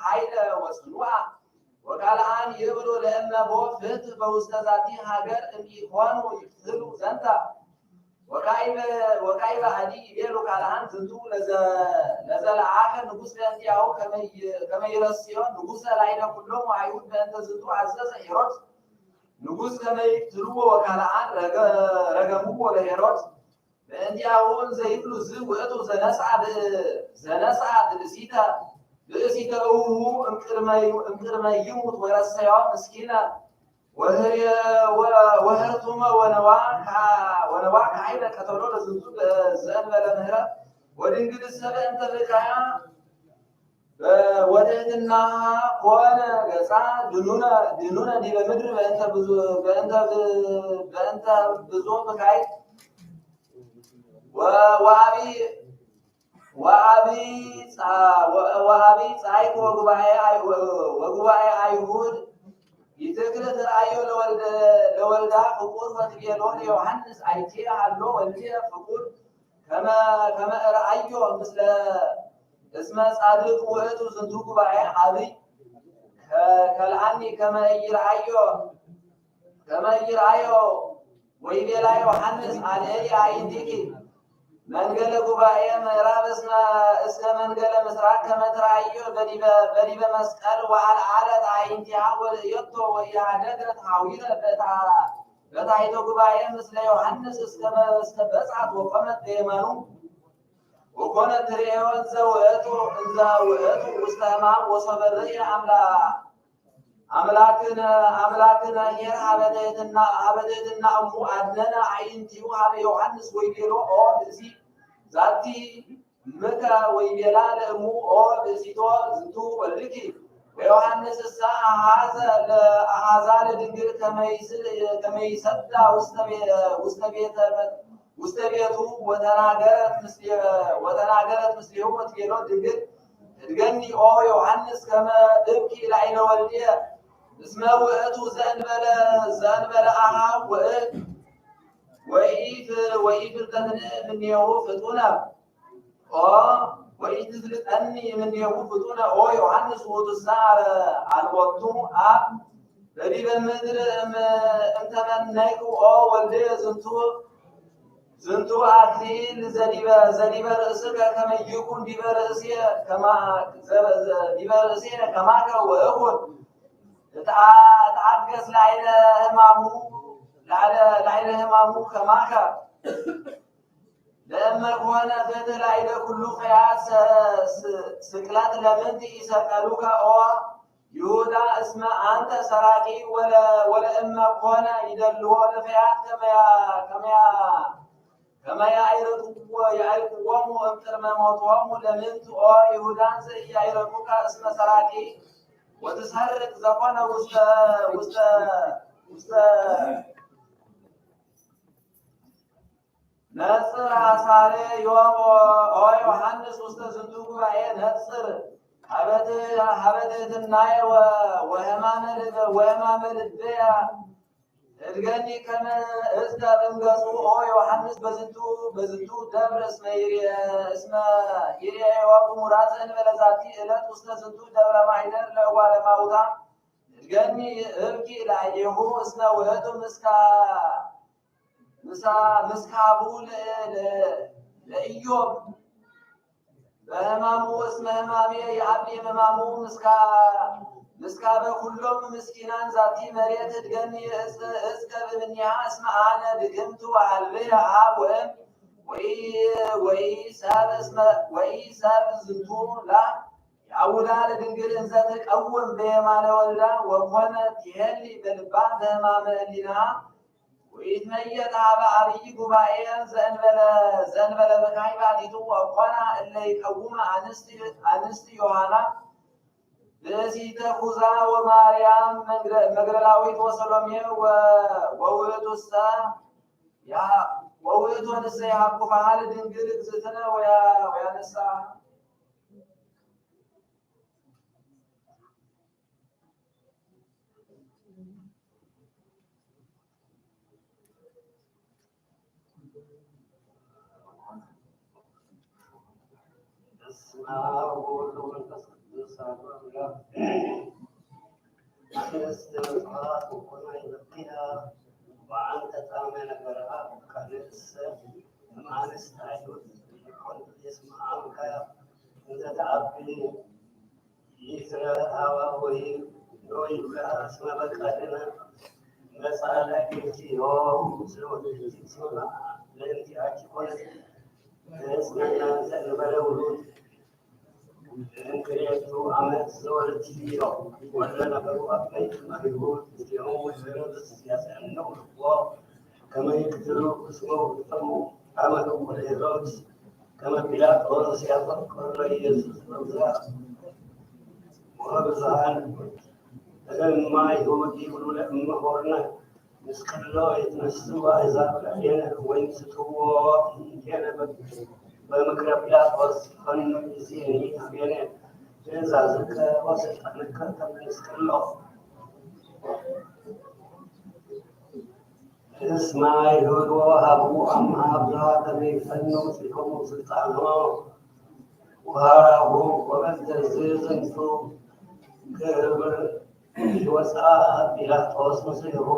حيل وسنوع وكالآن يبلو لأما بوفت بوستذاتي هاجر إن إخوانه يفتلوا زنتا وكايب هدي يبلو كالآن زنتو لزل عاكر نقص لأنتياهو كما يرسيون نقص لعينا كلهم وعيود بأنت زنتو عزيز هيروت نقص كما يقتلوا وكالآن رقموه ولا هيروت بأنتياهون زيبلو زي وقتو زنسعد لسيتا أوه انكر ما يموت ورسيون مسكينة وهرتما ونواك عيبا كتولو لزنتو زان ولا مهرة ودنقل السبع انت بكايا ودهتنا قوانا قصا دنونا دي بمدر بأنت بزون بكاي وأبي صحيح وقبائي أيهود يتكل ترأيو لولدا فقور وتبيلون يوحنس أيتيا هلو ولديا فقور كما رأيو مثل اسم صادق وقتو زنتو قبائي أبي كالعني كما يرأيو ويبيلا يوحنس عليه أيديكي منقل قبائي ميراب اسم منقل مسراك كما ترأيو بديب مسقل وعلى عالة عينتها واليطو وإعادة حاويلة بتاعيتو قبائي مثل يوحنس اسكبسعت وقمت بيمانو وكونت ريوان زوئتو واستهمام وصبرية أملاكنا هي عبدتنا أمو أدننا عينتيو هذا يوحنس ويبيلو أو بزي ذاتي مكا ويبيلا لأمو أو بزيتو زنتو والركي ويوحنس الساعة هذا لدنجر كما يسدى وستبيتو وتناقرت مسليه وتبيلو دنجر تغني أو يوحنس كما ابكي العين والديه اسمه وقتو زنبل أها وإيف من يهو فتونا وإيف أني من يهو فتونا أو يوحنس وتسنع الوقتو بريب المدر امتمنيكو أو والدي زنتو أكليل زليب رأسك كما يكون ديب رأسي كما وأقول تعرقس لعيله همامو كماكا لما كوانا فيت لعيله كله خياس سكلات لمنتي سكالوكا أو يهودا اسم أنت سراكي ولا إما كوانا يدلوه لفيات كما يعيرتو ወቅድመ ሞቶሙ ለምንት ኦ ይሁዳን ዘኢያዕረፉከ እስመ ሰራቂ ወትሰርቅ ዘኮነ ውስተ ነጽር አሳሬ ዮም ኦ ዮሐንስ ውስተ ዝንቱ ጉባኤ ነጽር ሀበትህትናየ ወህማመ ልብየ እድገኒ ከመ እዝከር እምገጹ ኦ ዮሐንስ በዝንቱ ደብር እስመ ይርኤዮሙ ሙራተ እንበለ ዛቲ ዕለት ውስተ ዝንቱ ደብረ ማኅደር ለእጓለ እማውታ እድገኒ እብኪ ላዕሌሁ እስመ ውእቱ ምስካቡ ለኢዮብ በህማሙ እስመ ህማሜ የአቢ ህማሙ ምስካበ ኩሎም ምስኪናን ዛቲ መሬት እድገኒ እስከ ብምኒሃ እስመ አነ ድግምቱ አልብየ አብ ወእም ወኢሰብ ዝንቱ ላ የአውዳ ለድንግል እንዘ ትቀውም በየማነ ወልዳ ወኮነ ትሄሊ በልባ በህማመ ህሊናሃ ወይትመየጥ ሀበ አብይ ጉባኤ ዘእንበለ በካይ ባቲቱ ወኮና እለ ይቀውማ አንስት ዮሐና ብእሲተ ኩዛ ወማርያም መግደላዊት ወሰሎሜ ወውእቱ ንሰ ያዕቁብሃ ለድንግል እግዝእትነ ወያነሳ وأنت تأمن برها كنس مانس تعود كنت تسمع عنك إذا تعبني يسرى هوا وهي نوي بها اسم بكاتنا مسألة كنتي هو سلوك تسمع لأنتي أكيد اسمنا سنبلا ولود انكريتو عمل زورت ليرو ولا نبرو أبنيت مهيبوت اليوم وزيرو السياسة أنه الأخوة كما يقتلوا اسمه ويفهموا عملوا والإيراد كما بلاد غرز يفق الرئيس الوزراء وابزعان لما يهودي يقولوا لهم مهورنا مسكرلو يتنسوا عزاب العينة وينستوا ينبت በምክረ ጲላጦስ ሆኖ ጊዜኒ አብየነ ትእዛዝከ ወስልጣንከ ተመስክሎ እስማ ይሁድ ወሃቡ አምሃ ብዝሃ ከመይፈኑ ጽልኮሙ ስልጣኖ ወሃራሁ ወበዘዝ ዘንቱ ክብር ወፃ ጲላጦስ ምስሌሁ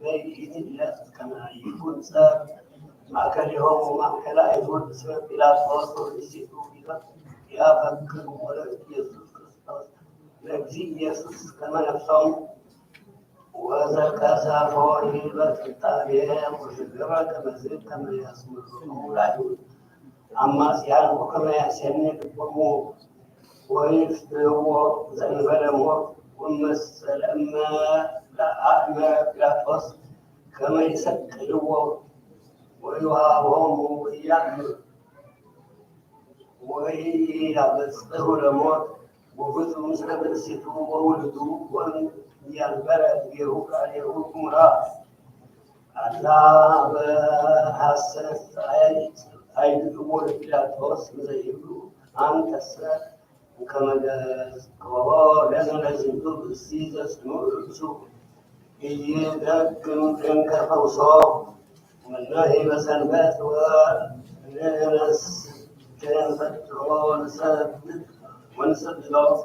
በይእትለት ከመ ይኩን ጸብ ማዕከልሆሙ ማዕከላ አይሁድ እስመ ጲላጦስ ወእሲቱ ያፈክሩ ወለኢየሱስ ክርስቶስ ለእግዚእ ኢየሱስ ከመ ነፍሶሙ ወዘከሳፎ በስልጣኔ ወሽግረ ከመዝ ከመ ያስምርሙ ለአይሁድ አማጽያን ወከመ ያስየንቅሙ ወይፍትሕዎ ዘእንበለ ሞት ወመሰለእመ ለአእመ ጲላጦስ ከመ ይሰቅልዎ ويوهبهم ويبصروا لموت وبثوا مثل برسيتوا وولدوا وان البلد يهوك اليهود مراد الله بحسن عيد الأمور بيلاطوس مزيدوا أنت السر كما لازم تدور السيزة سنور السوق يدقن تنكر وصاب والله بسنبات وناس كان فتحون ونسدلوا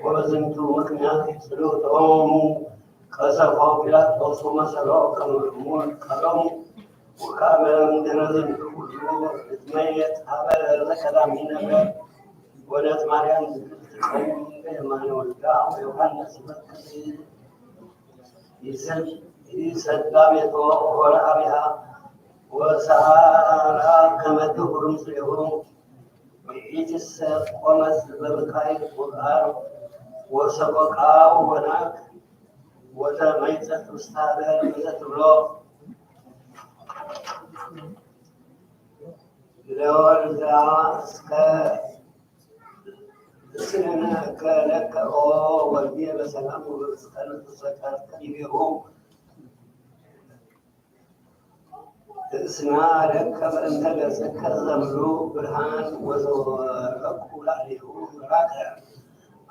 وبزنتوا مكنات سلوتهم كسفوا بلاطوس ومسلوا كانوا الأمور كرموا وكامل من دنزل كله تميت حبل الكلام هنا ولات مريم تقوم بما يولدها ويوحنا سبكتي يسلم يتوقع بها وسعى كما تقول مسلمهم ويجلس ومس بالخير والقرآن وسبقا وناك وتميزت مستعبر ميزت الله ለወርዛ እስከ ስንከ ለከኦ ወልዴ በሰላም ወበስከነ ተሰቀልከ ይቤሁ እስና ለከ በእንተ ገጽከ ዘምሉ ብርሃን ወዘወረቁ ላዕሌሁ ምራቀ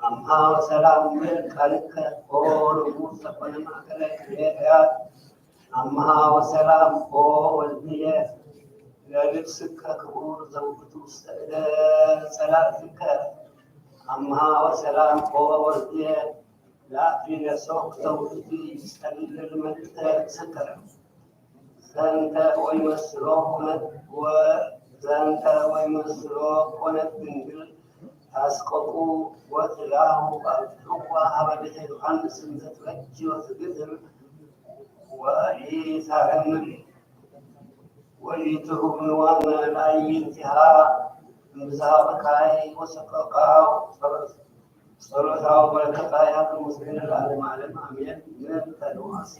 አምሃ ሰላም ቃልከ ኦ ንጉሥ ተኮነ ማእከለ ክልኤያት አምሃ ወሰላም ኦ ወልድየ ለልብስከ ክቡር ዘውግቱ ውስተ እደ ጸላእትከ አምሃ ወሰላም ኦ ወልድየ ለአክሊለ ሦክ ዘውግቱ ይስጠልል መልዕልተ ስከረ ዘንተ ወይመስሎ ኮነት ድንግል ታስቆቁ ወጥላሁ ባልትዋ ሀበልተ ዮሐንስ ዘትረጂ ወትግዝር ወኢታረምም ወኢትሁብንዋ መላይንቲሃ እምብዝሃ በካይ ወሰቆቃው ጸሎታው በረከታ ያት ምስግን ለዓለመ ዓለም አሜን። ምን ተለዋሴ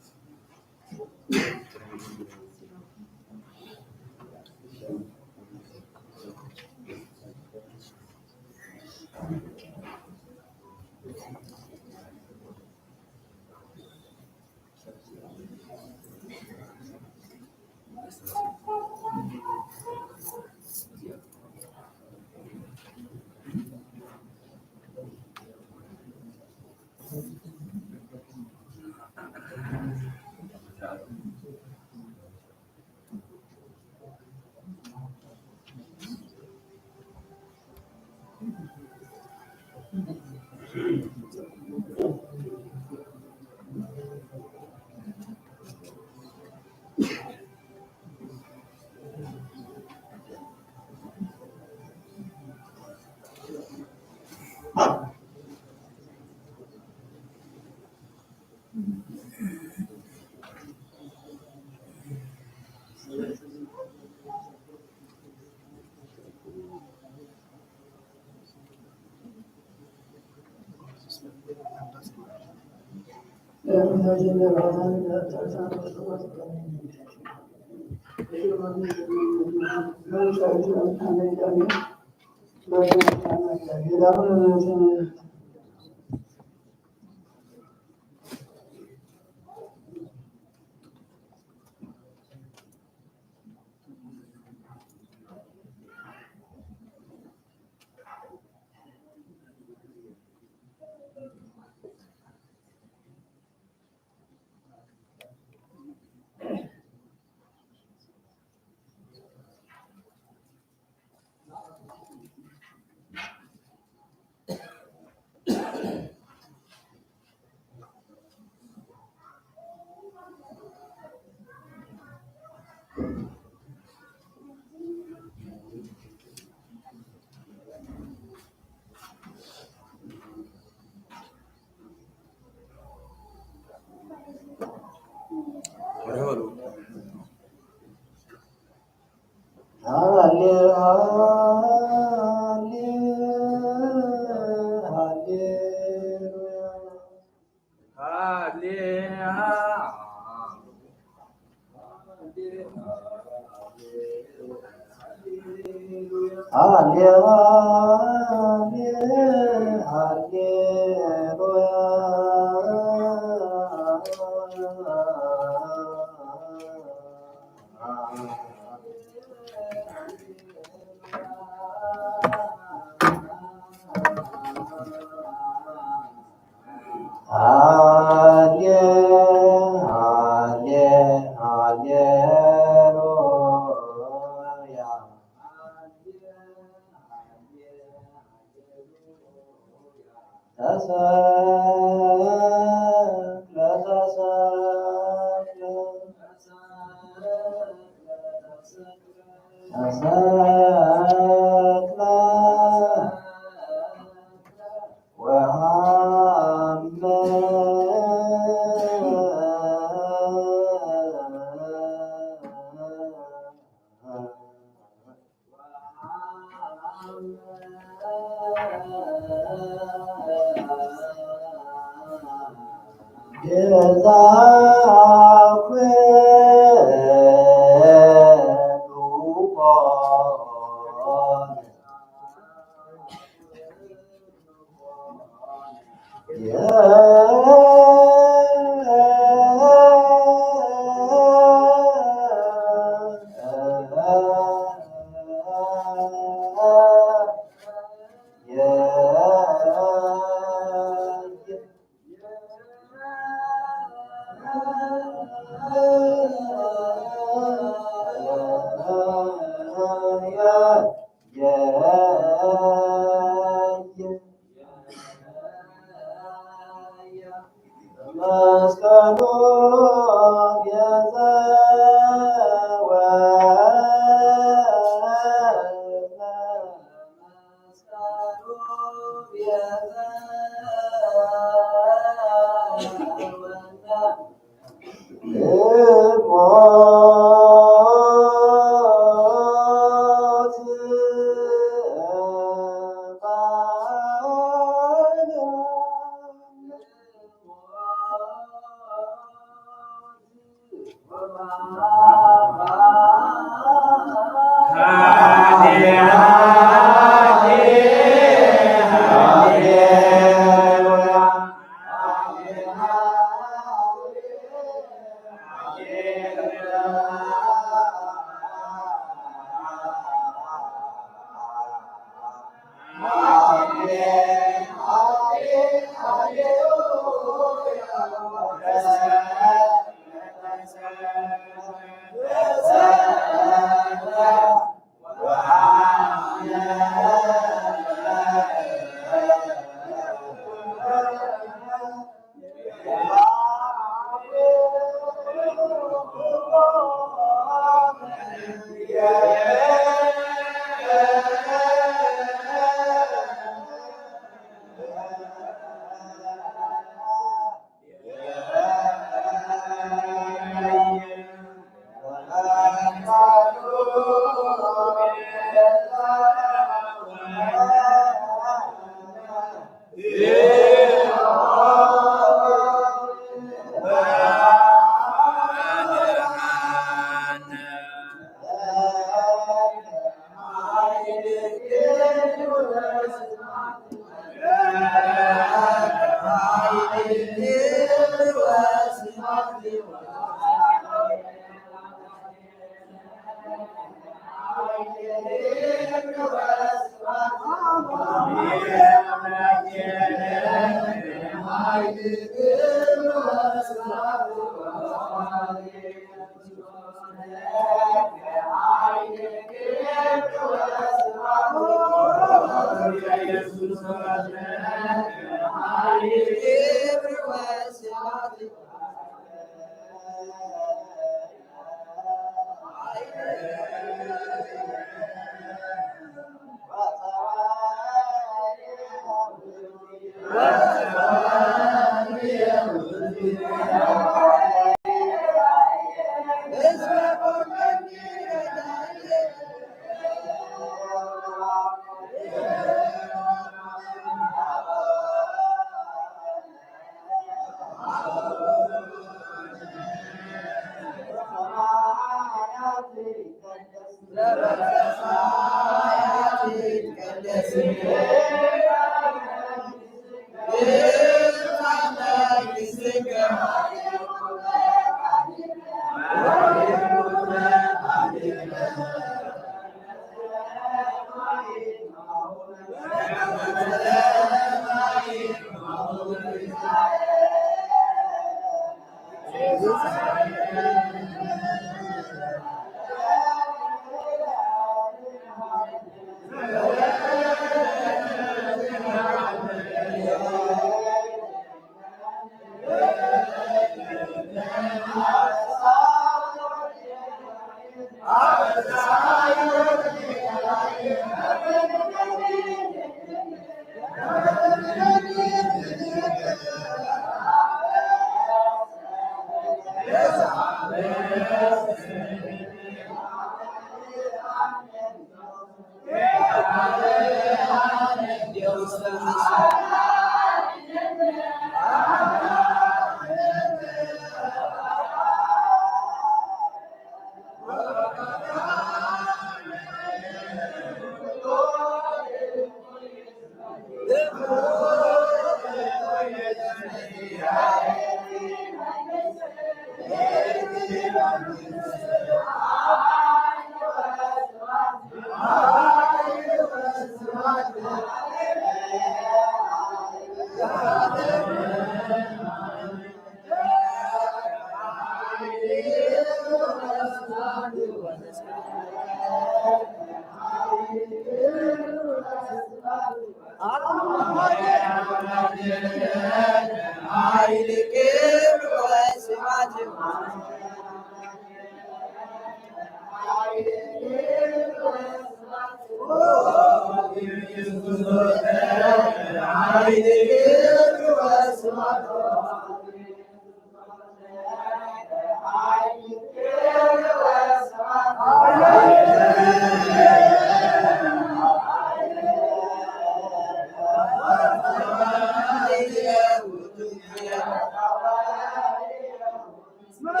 I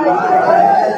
Hallelujah.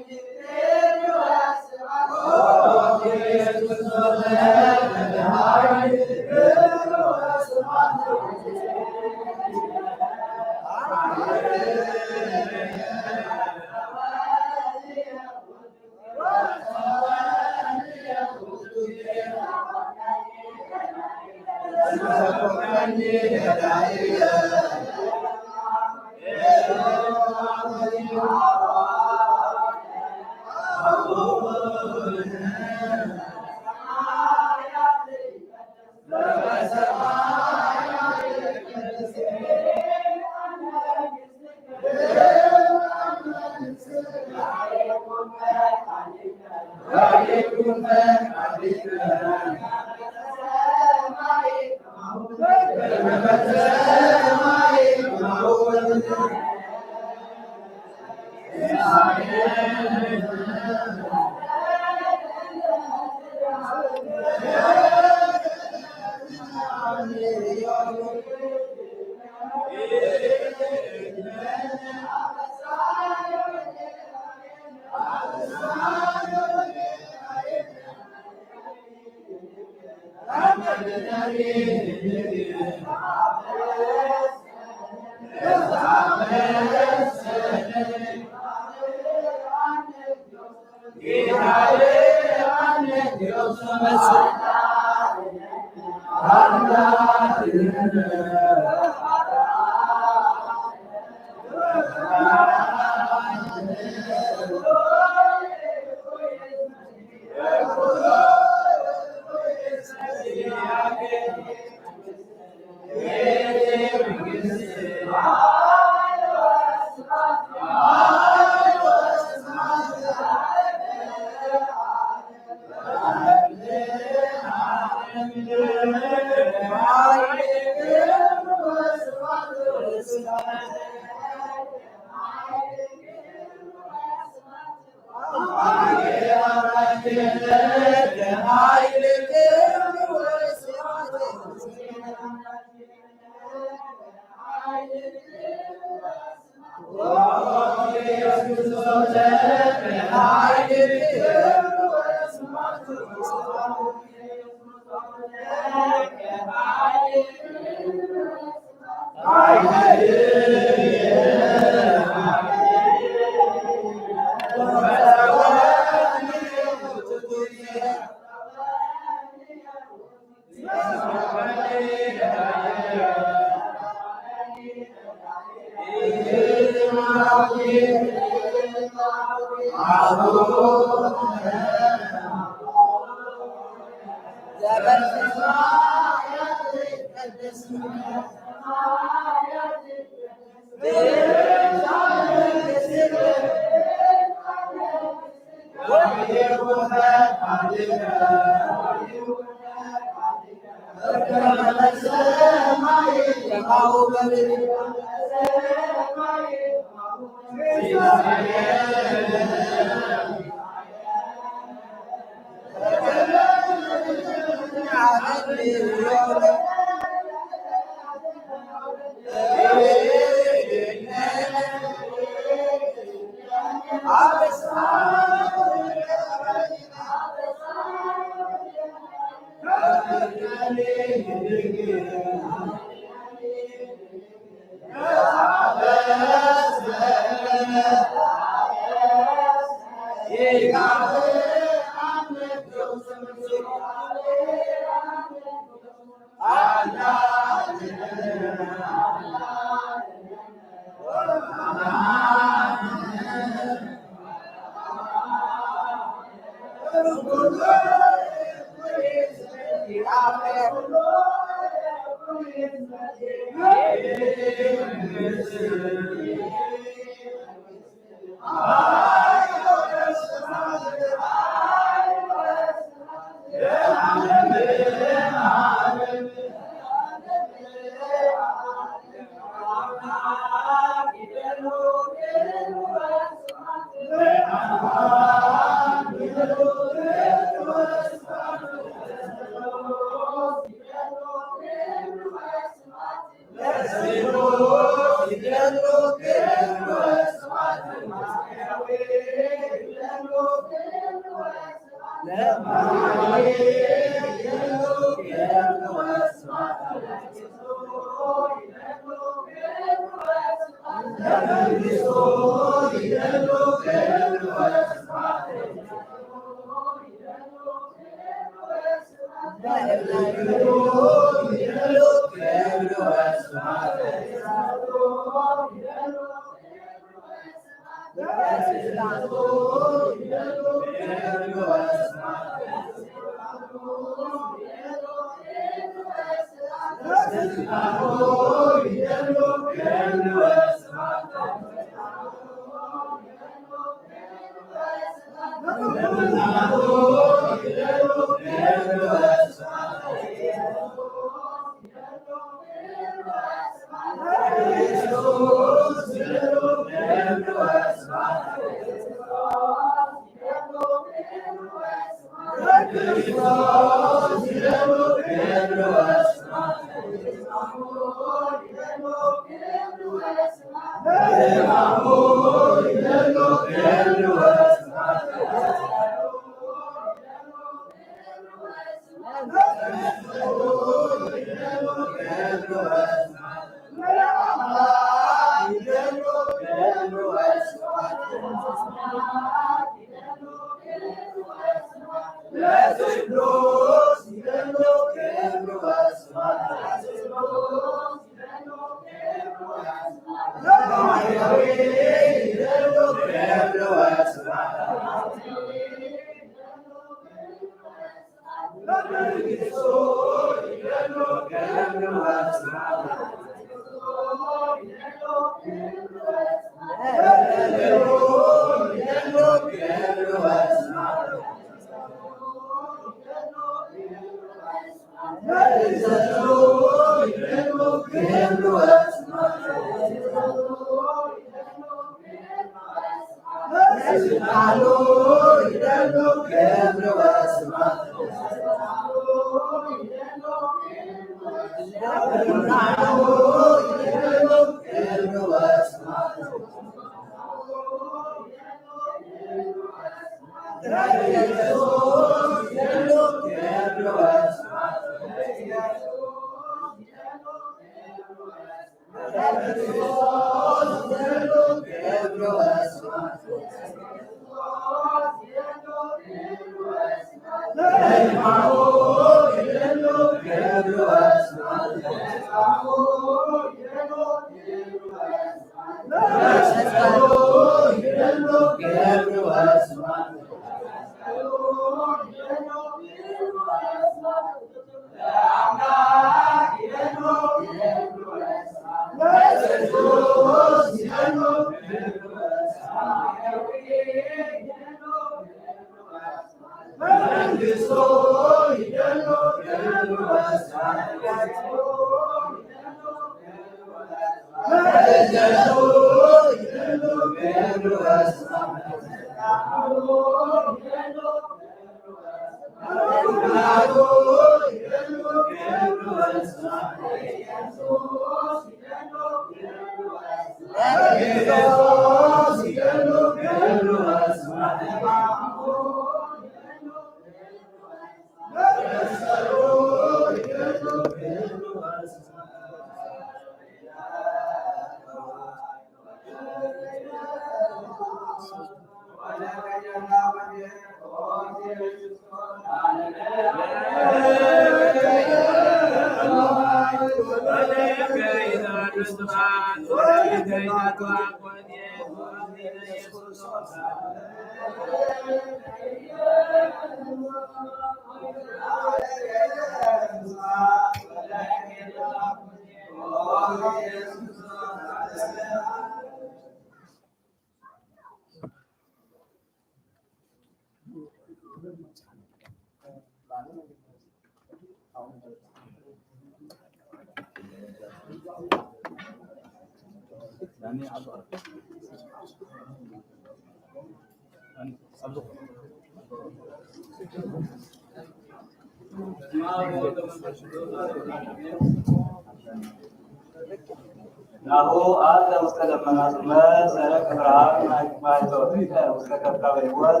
ናሁ አንተ ውስተ ደመናት መሰረቅ ብርሃን ማይተወፊከ ውስተ ከብካበ ሕይወት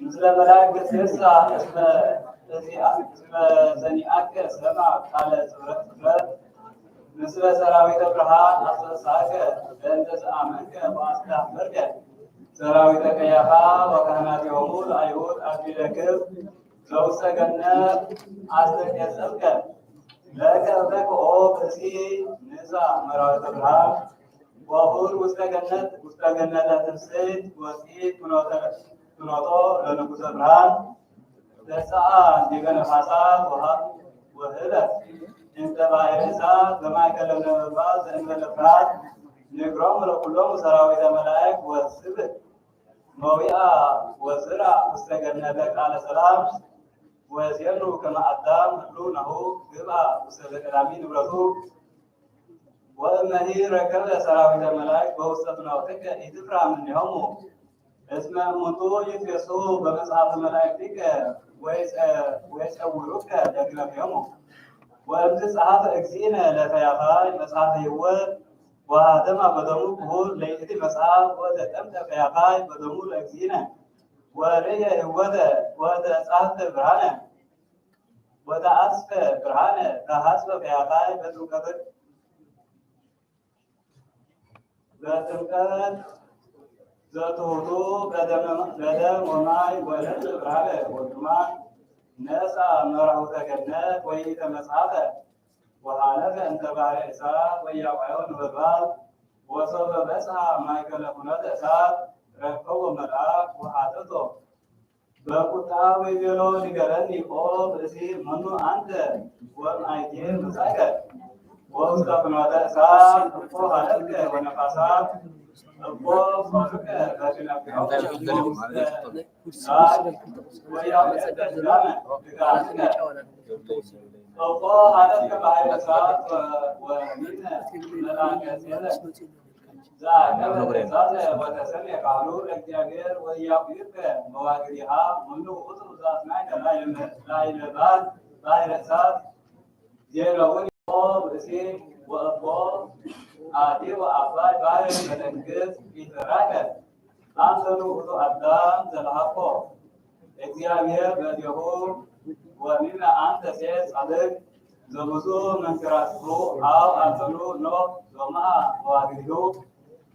ምስለ መላእክት ገስጻ እስመ ዘኒአከ ሰማ ቃለ ጽፍረት ምስለ ሰራዊተ ብርሃን አስረሳከ በእንተ ዘአመንከ ወአስተአመርከ ሰራዊተ ቀያፋ ወካህናቲሆሙ ለአይሁድ አክሊለ ክብር ዘውስተ ገነት አስተቀጸብከ ለከ በክኦ ብእሲ ንዛ መራዊተ ብርሃን ወሁር ውስተ ገነተ ትምስሕት ወፂት ፍኖቶ ለንጉሰ ብርሃን ተስዓ ዲበ ነፋሳት ወህለት እንተ ባሕረ እሳት በማእከለ ነበልባል ዘእንበለ ፍርሃት ንግሮሙ ለኵሎሙ ሰራዊተ መላእክት ወስብእ መዊአ ወዝራ ውስተ ገነተ ቃለ ሰላም ወዜኑ ከመ አዳም ህሉ ናሁ ግብአ ውስተ ዘቀዳሚ ንብረቱ ወእመሂ ረከበ ሰራዊተ መላእክት በውስተ ፍኖትከ ኢትፍራ እምኔሆሙ እስመ እሙንቱ ይትገሥጹ በመጽሐፈ መላእክቲከ ወይጸውሩከ ደግነትሆሙ ወእምዝ ጸሐፈ እግዚእነ ለፈያፋይ መጽሐፈ ሕይወት ወሀተማ በደሙ ክቡር ለይእቲ መጽሐፍ ወተጠምጠ ፈያፋይ በደሙ ለእግዚእነ ወርእየ ሕይወተ ወተጻሕፈ ብርሃነ ወተአስፈ ብርሃነ ተሐስበ ፈያፋይ በጥምቀት ዘትሑቱ በደም ወማይ ወለድ ብርሃነ ወግርማን ነሣ መራሁተ ገነት ወይእተ መጽሐፈ ወሃለፈ እንተ ባሕረ እሳት ወያውዓዮ ነበልባል ወሶበ በጽሐ ማእከለ ኩነተ እሳት ረከቦ መልአክ ወሐተቶ በቁጣ ወይቤሎ ንገረኒ ኦ ብእሲ መኑ አንተ ወእምአይቴ መጻእከ ወውስተ ፍኖተ እሳት እፎ ሀለፍከ ወነፋሳት እፎ ሶርከ በክነፍሆሙ ወያውዕከ ሰላመ ድጋትከ እፎ ሀለፍከ ባሕረ እሳት ወሚነ መልአከ ጼለ ዘአቀበ እሳተ ወተሰምዐ ቃሉ ለእግዚአብሔር ወኢያዕብርከ መዋግሪሃ መኑ ውእቱ ዘአጽናዕከ ላዕለ ባሕረ እሳት ዜነውን ኦ ብእሲ ወእፎ አዲ ወአባይ ባሕር በትዕግሥት ኢትራከ አንተኑ ውእቱ አዳም ዘለሃኮ እግዚአብሔር በእዴሁ ወሚመ አንተ ሴት ጻድቅ ዘብዙ መንክራቱ አው አንተኑ ኖ ዞማ ዋግዱ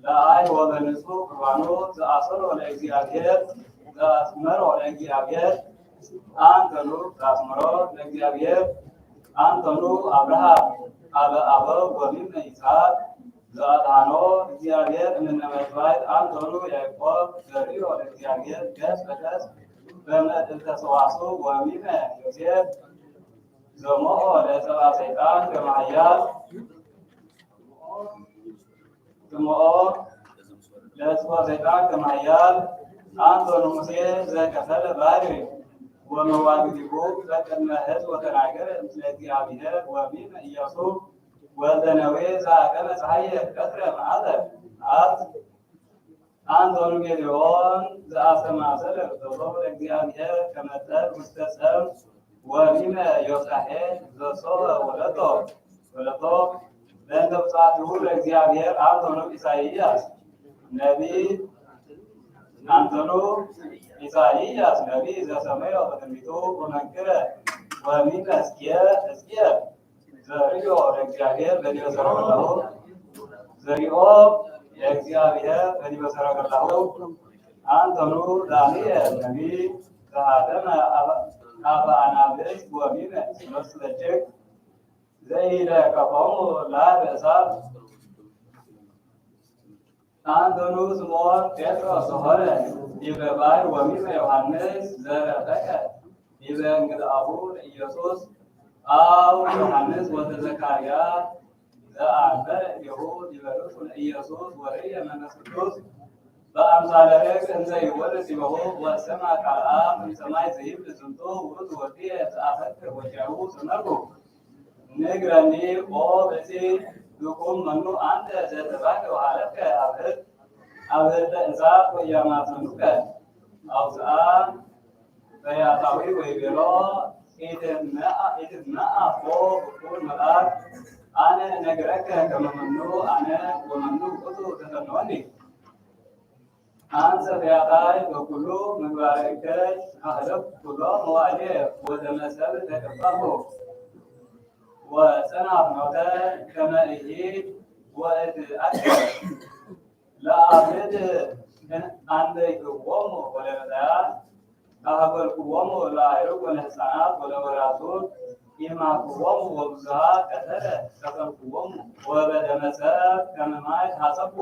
ለአይ ወበንጹ ቁርባኑ ዘአሰሮ ለእግዚአብሔር ዘአስመሮ ለእግዚአብሔር አንተኑ ዘአስመሮ ለእግዚአብሔር አንተኑ አብርሃም አበው ወሚመ ይስሐቅ ዘአድኃኖ እግዚአብሔር እምነ መሥዋዕት አንተኑ ያዕቆብ ዘርዮ ለእግዚአብሔር ገጽ በገጽ በምድር ሰዋስው ወሚመ ዮሴፍ ዘሞኦ ለሰብአ ሰይጣን ከመ ኃያል አንተኑ ሙሴ ዘከፈለ ባሕር ወመዋግዲሁ በቅድመ ሕዝብ ወተናገረ ምስለ እግዚአብሔር ወሚመ ኢያሱ ወልደ ነዌ ዘአቀመ ፀሐየ ቀትረ መዓልተ አት አንተኑ ጌዴዎን ዘአስተማሰለ ተብሎ ለእግዚአብሔር ከመ ጠል ውስተ ጸም ወሚመ ዮፍታሔ ዘሶበ ወለቶ በእንተ ብፅዓቲሁ ለእግዚአብሔር አንተኑ ኢሳይያስ ነቢይ ዘሰመዮ በትንቢቱ ወመንክረ ወሚመ ሕዝቅኤል ዘርዮ ለእግዚአብሔር በዲበ ሰረገላሁ አንተኑ ዳንኤል ነቢይ ዘሃተመ አበ አናብስት ወሚመ መስለጭቅ ዘኢለቀቆሙ ላዕለ እሳት አንተኑ ስምዖን ጴጥሮስ ሆነ ዲበ ባሕር ወሚመ ዮሐንስ ዘረቀቀ ዲበ እንግድአሁ ለኢየሱስ አው ዮሐንስ ወልደ ዘካርያስ ዘአንበረ እዴሁ ዲበ ርእሱ ለኢየሱስ ወርእየ መንፈስ ቅዱስ በአምሳለ ርግብ እንዘ ይወርድ ዲበሁ ወሰምዐ ቃልአ እምሰማይ ዘይብል ዝንቱ ውእቱ ወልድየ ዘአፈቅር ወዲያሁ ሰመርኩ ንግረኒ ኦ ብእሲ ድኩም መኑ አንተ ዘተባከ ወሀለፍከ አብህርተ እንስሳት ወኢያማሰኑከ አውፅአ ፈያታዊ ወይቤሎ ኢትትመአ ፎ ብኩር መልአክ አነ እነግረከ ከመ መኑ አነ ወመኑ ውእቱ ተሰምዖኒ አንሰ ፈያታይ በኩሉ ምግባረ እከይ አህለፍኩ ኩሎ መዋዕየ ወዘመሰል ተቀባሁ ወጸናፍ ኖተ ከመ ኢሂድ ወእትአከር ለአብድ አንደይክዎሙ ወለነዳያን አሀበልክዎሙ ለአዕሩግ ወለሕፃናት ወለወራዙት ኢማክዎሙ ወብዙኃ ቀተለ ቀተልክዎሙ ወበደመ ሰብእ ከመ ማይ ሐሰብኩ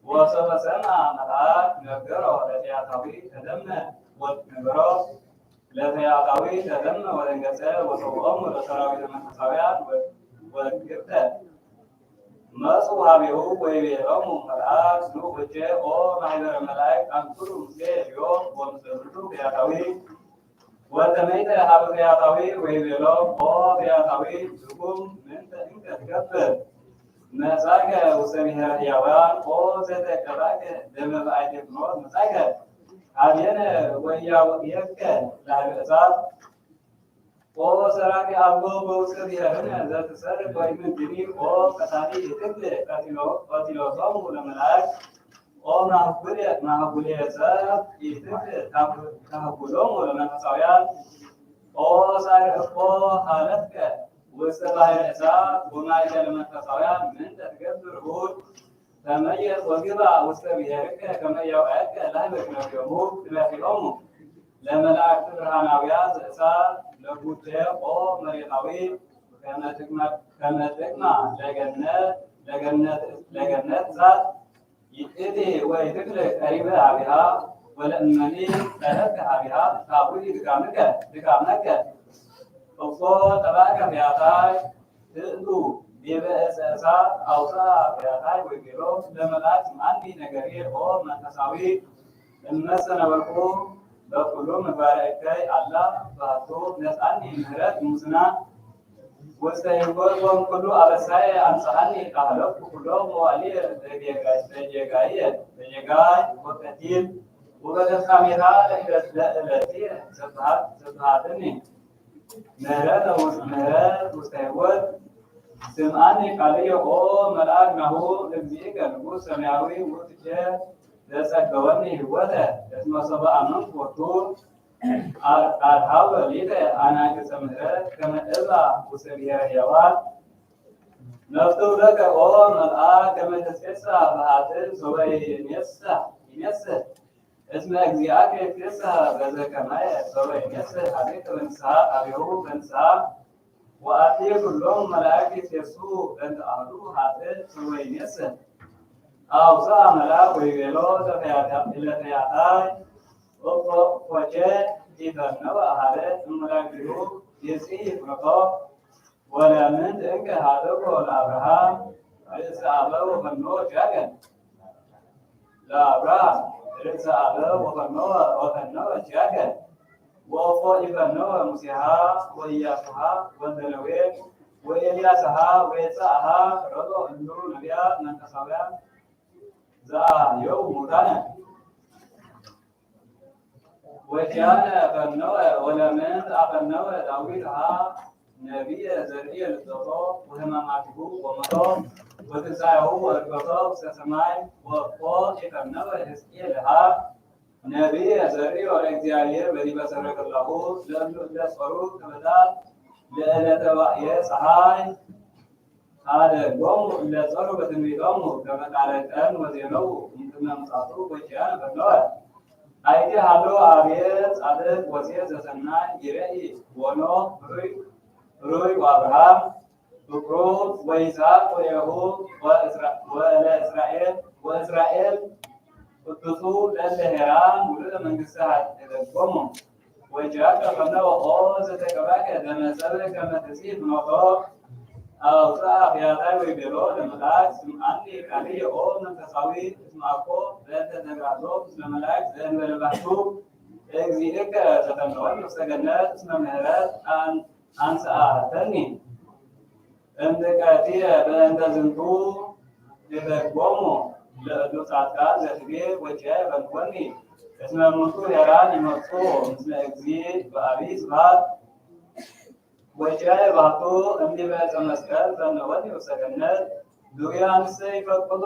ወሶበ ሰምዐ መልአክ ነገሮ ለፈያታዊ ተደመ ወደንገጸ ወሰውኦሙ ለሰራዊተ መንፈሳውያን ወግብተ መጹ ሀቤሁ ወይቤሎሙ መልአክ ኑ ውእቼ ኦ ማኅበረ መላእክት አንትሩ ምስሌ ዮም ወምስለ ፈያታዊ ወተመይተ ሀበ ፈያታዊ ወይቤሎ ኦ ፈያታዊ ዝኩም ምንተ እንከ ትገብር መጻእከ ውስተ ብሔረ ሕያዋን ኦ ዘተቀባእከ ደመ በአይቴ ፍኖት መጻእከ ኀቤነ ወኢያውእየከ ላዕለ እሳት ኦ ሰራቂ አልቦ በውስተ ብሔርነ ዘትሰርቅ ወይምንትኒ ኦ ቀታሊ ትክል ቀቲሎቶሙ ለመላእክት ኦ ማህቡልየ ሰብእ ኢትክል ታህቡሎሙ ለመንፈሳውያን ኦ ሳይርቆ ሀለፍከ ውስተ ባሕረ እሳት ወማእከለ መንፈሳውያን ምንተ ትገብር እሁድ ተመየጥ ወግባ ውስተ ብሔርከ ከመ ያውዕየከ ላዕለ ክነፊሎሙ ለመላእክት ብርሃናውያን ዘእሳት ለጉቴ ኦ መሬታዊ ከመ ጥቅማ ለገነት እሳት ይእቲ ወይትክል ቀሪበ ኀቤሃ ወለእመኒ ጠለብከ ኀቤሃ ታቡኢ ድካምከ እፎ ጠባእከ ፈያታይ ትእቱ ዲበ ዕፀ እሳት አውፅአ ፈያታይ ወይቤሎ ለመልአክ ስምዓኒ ነገርየ ኦ መንፈሳዊ እመሰ ነበርኩ በኩሉ ምግባረ እከይ አላ ባሕቱ ነጻኒ ምህረት ሙስና ውስተ ሕይወት ወእምኩሉ አበሳየ አንጽሐኒ አህለፍኩ ኩሎ መዋዕሊየ በጌጋይ ወቀቲል ወበተፍጻሜታ ለዕለትየ ስብሐትኒ ምህረት ውስተ ሕይወት ስምዓኒ ቃልየ ኦ መልአክ ናሁ እግዚእከ ንጉሥ ሰማያዊ ውእትየ ዘጸገወኒ ሕይወተ እስመ ሰብአ አመንኩ ቦቱ አርሃብ ሊተ አናቅጸ ምህረት ከመእባ ውስተ ብሔረ ሕያዋን መፍቱ ለከ ኦ መልአክ ከመ ትትፌሳህ በኃጥእ ሶበ ይሜስህ እስመ እግዚአከ ይትፌሳህ በዘከማየ ሶበ ይሜስህ ኀቤከ በንስሐ አብሁ በንስሐ ወአቲ ኩሎሙ መላእክት ይትፌሱ በእንተ አሐዱ ኃጥእ ሶበ ይሜስህ አውሥአ መልአክ ወይቤሎ ለፈያታይ ወኮቼ ኢፈነወ አሐደ እምእላክቲሁ ይጽኢፍ ፍኖቶ ወለምንት እንከ ኀደጎ ለአብርሃም ርእሰ አበው ወፈኖ ጃገን ለአብርሃም ርእሰ አበው ወፈኖ ጃገን ወፎ ኢፈነወ ሙሴሃ ወኢያሱሃ ወልደ ነዌ ወኤልያስሃ ወየጽአሃ ሮጦ እሉ ነቢያት መንፈሳውያን ዘአህየው ሙታነ ወኪያነ ፈነወ ወለምንት አፈነወ ዳዊትሃ ነቢየ ዘርኢየ ልደቶ ወሕማማቲሁ ወሞቶ ወትንሣኤሁ ወዕርገቶ ውስተ ሰማይ ወእፎ ኢፈነወ ሕዝቅኤልሃ ነቢየ ዘርኢዮ ለእግዚአብሔር በዲበ ሰረገላሁ ለእሉ እለ ጾሩ ከበታት ለዕለተ ዋዕየ ፀሐይ ኀደጎሙ እለ ጾሩ በትንቢቶሙ ከመ ቃለ ቀን ወዜነው እምቅድመ ምጽአቱ ወኪያነ ፈነወ አይቴ ሀሎ አቤት ጻድቅ ወሴት ዘሰናይ ይሬኢ ወኖ ሩይ ወአብርሃም ፍቅሩ ወይስሐቅ ወይሁድ ወእስራኤል ቅዱሱ ለእለ ሄራን ውሉደ መንግሥተ ኀደጎሙ ወጃከ ፈነወ ኦ ዘተቀባከ ለመሰብእ ከመ ትጽኢፍ ፍኖቶ አውሥአ ፈያታይ ወይቤሎ ለመልአክ ስምዓኒ ቃልየ ኦ መንፈሳዊ እስመ አኮ በእንተ ተግሣጾ ምስለ መላእክት ዘእንበለ ባሕቱ እግዚእከ ዘፈነወኒ ውስተ ገነት እስመ ምህረት አንሥአተኒ እምጥቀትየ በእንተ ዝንቱ ይቤጎሙ ለእሉ ጻድቃን ዘትቤ ወኪያየ ፈንወኒ እስመ እሙንቱ ሄራን ይመጹ ምስለ እግዚእ በዐቢይ ስብሐት ወኪያየ ባሕቱ እምኀበ ዕፀ መስቀል ፈነወኒ ውስተ ገነት ዱርያንሰ ይፈቅዱ